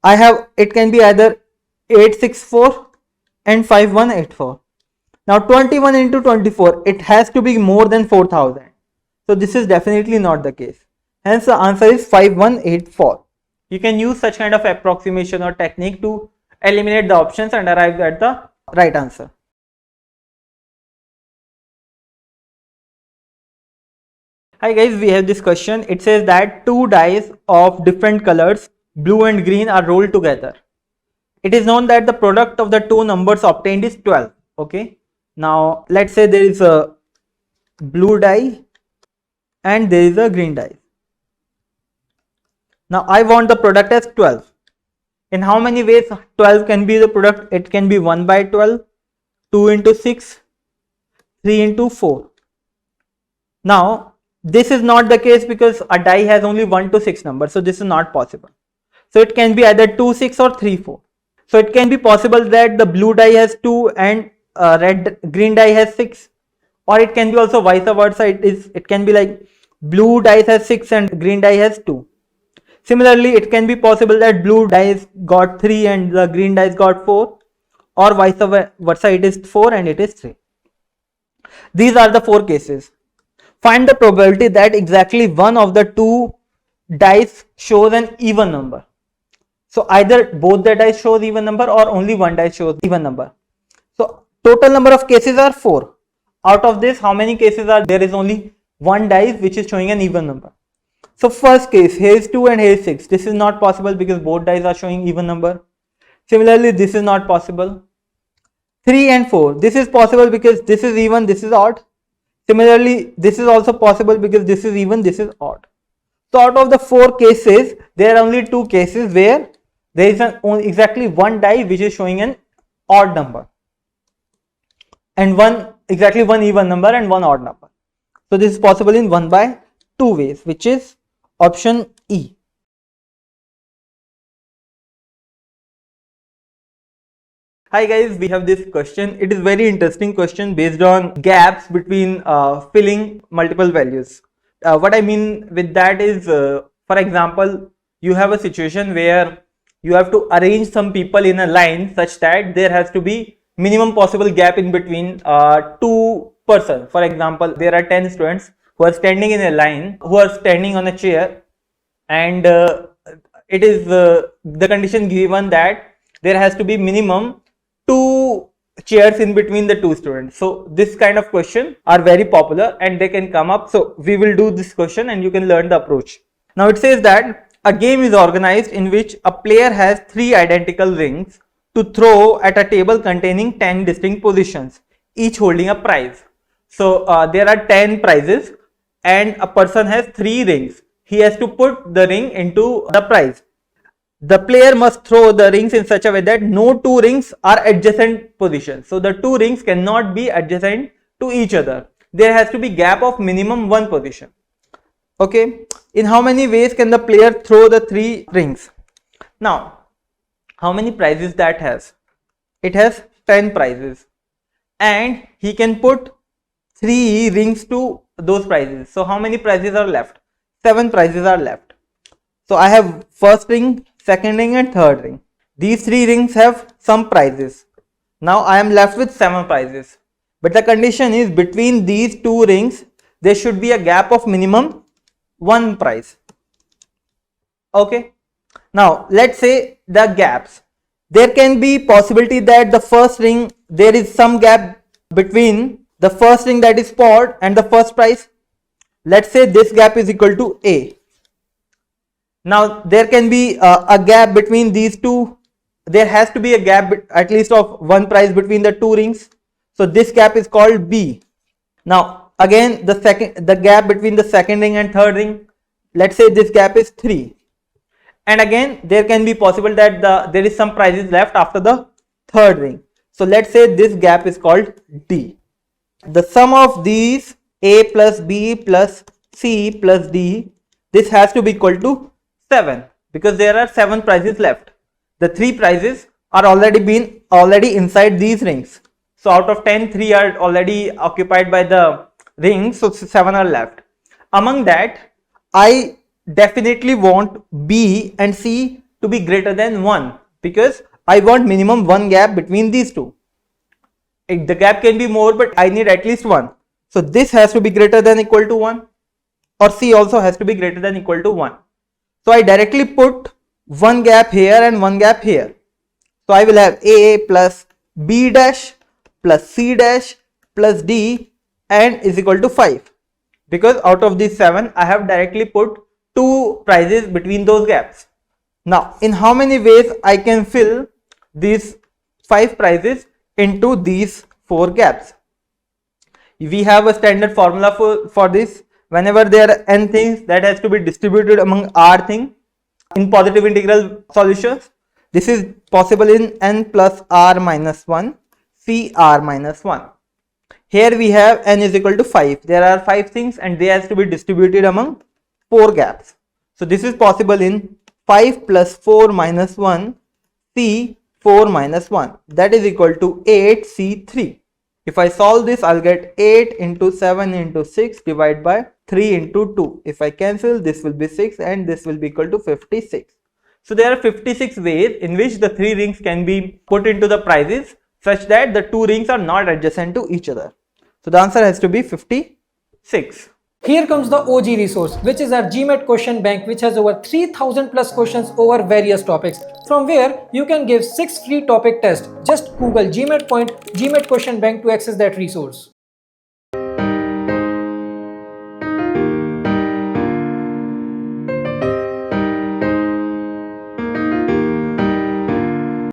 I have, it can be either 864 and 5184. Now 21 into 24, it has to be more than 4000. So this is definitely not the case. Hence the answer is 5184. You can use such kind of approximation or technique to eliminate the options and arrive at the right answer. Hi guys, we have this question. It says that 2 dice of different colors, blue and green, are rolled together. It is known that the product of the 2 numbers obtained is 12. Okay. Now let's say there is a blue die and there is a green die. Now I want the product as 12. In how many ways 12 can be the product? It can be 1 by 12, 2 into 6, 3 into 4. Now this is not the case because a die has only 1 to 6 numbers, so this is not possible. So it can be either 2, 6 or 3, 4. So it can be possible that the blue die has 2 and green die has 6, or it can be also vice versa. It can be like blue die has 6 and green die has 2. Similarly, it can be possible that blue dice got 3 and the green dice got 4, or vice versa, it is 4 and it is 3. These are the 4 cases. Find the probability that exactly one of the 2 dice shows an even number. So either both the dice shows even number or only one dice shows even number. So total number of cases are 4. Out of this, how many cases are there? Is only one dice which is showing an even number. So first case, here is 2 and here is 6. This is not possible because both dice are showing even number. Similarly, this is not possible. 3 and 4. This is possible because this is even, this is odd. Similarly, this is also possible because this is even, this is odd. So out of the 4 cases, there are only 2 cases where there is exactly one die which is showing an odd number, and exactly one even number and one odd number. So this is possible in 1 by 2 ways, which is option E. Hi guys, we have this question. It is very interesting question based on gaps between filling multiple values. What I mean with that is, for example, you have a situation where you have to arrange some people in a line such that there has to be minimum possible gap in between 2 persons. For example, there are 10 students who are standing in a line, who are standing on a chair, and it is the condition given that there has to be minimum 2 chairs in between the 2 students. So this kind of question are very popular and they can come up. So we will do this question and you can learn the approach. Now it says that a game is organized in which a player has 3 identical rings to throw at a table containing 10 distinct positions, each holding a prize. So there are 10 prizes and a person has 3 rings. He has to put the ring into the prize. The player must throw the rings in such a way that no 2 rings are adjacent positions. So the 2 rings cannot be adjacent to each other. There has to be gap of minimum 1 position. Okay. In how many ways can the player throw the 3 rings? Now, how many prizes that has? It has 10 prizes and he can put 3 rings to those prizes. So how many prizes are left? 7 prizes are left. So I have first ring, second ring and third ring. These 3 rings have some prizes. Now I am left with 7 prizes. But the condition is between these 2 rings, there should be a gap of minimum 1 prize. Okay. Now let's say the gaps. There can be possibility that the first ring, there is some gap between the first ring that is spot and the first prize. Let's say this gap is equal to A. Now there can be a gap between these 2. There has to be a gap at least of 1 prize between the 2 rings. So this gap is called B. Now again the gap between the second ring and third ring, let's say this gap is 3. And again there can be possible that there is some prizes left after the third ring. So let's say this gap is called D. The sum of these A plus B plus C plus D, this has to be equal to 7 because there are 7 prizes left. The 3 prizes are already inside these rings. So out of 10, 3 are already occupied by the rings, so 7 are left. Among that, I definitely want B and C to be greater than 1 because I want minimum 1 gap between these 2. The gap can be more, but I need at least 1. So this has to be greater than equal to 1, or C also has to be greater than equal to 1. So I directly put 1 gap here and 1 gap here. So I will have A plus B dash plus C dash plus D and is equal to 5. Because out of these 7, I have directly put 2 prizes between those gaps. Now, in how many ways I can fill these 5 prizes into these 4 gaps? We have a standard formula for this, whenever there are n things, that has to be distributed among r thing in positive integral solutions. This is possible in n plus r minus 1, c r minus 1. Here we have n is equal to 5. There are 5 things and they has to be distributed among 4 gaps. So this is possible in 5 plus 4 minus 1, c 4 minus 1, that is equal to 8 c 3. If I solve this, I'll get 8 into 7 into 6 divided by 3 into 2. If I cancel, this will be 6 and this will be equal to 56. So there are 56 ways in which the 3 rings can be put into the prizes such that the 2 rings are not adjacent to each other. So the answer has to be 56. Here comes the OG resource, which is our GMAT question bank, which has over 3000 plus questions over various topics, from where you can give 6 free topic tests. Just Google GMATPoint GMAT question bank to access that resource.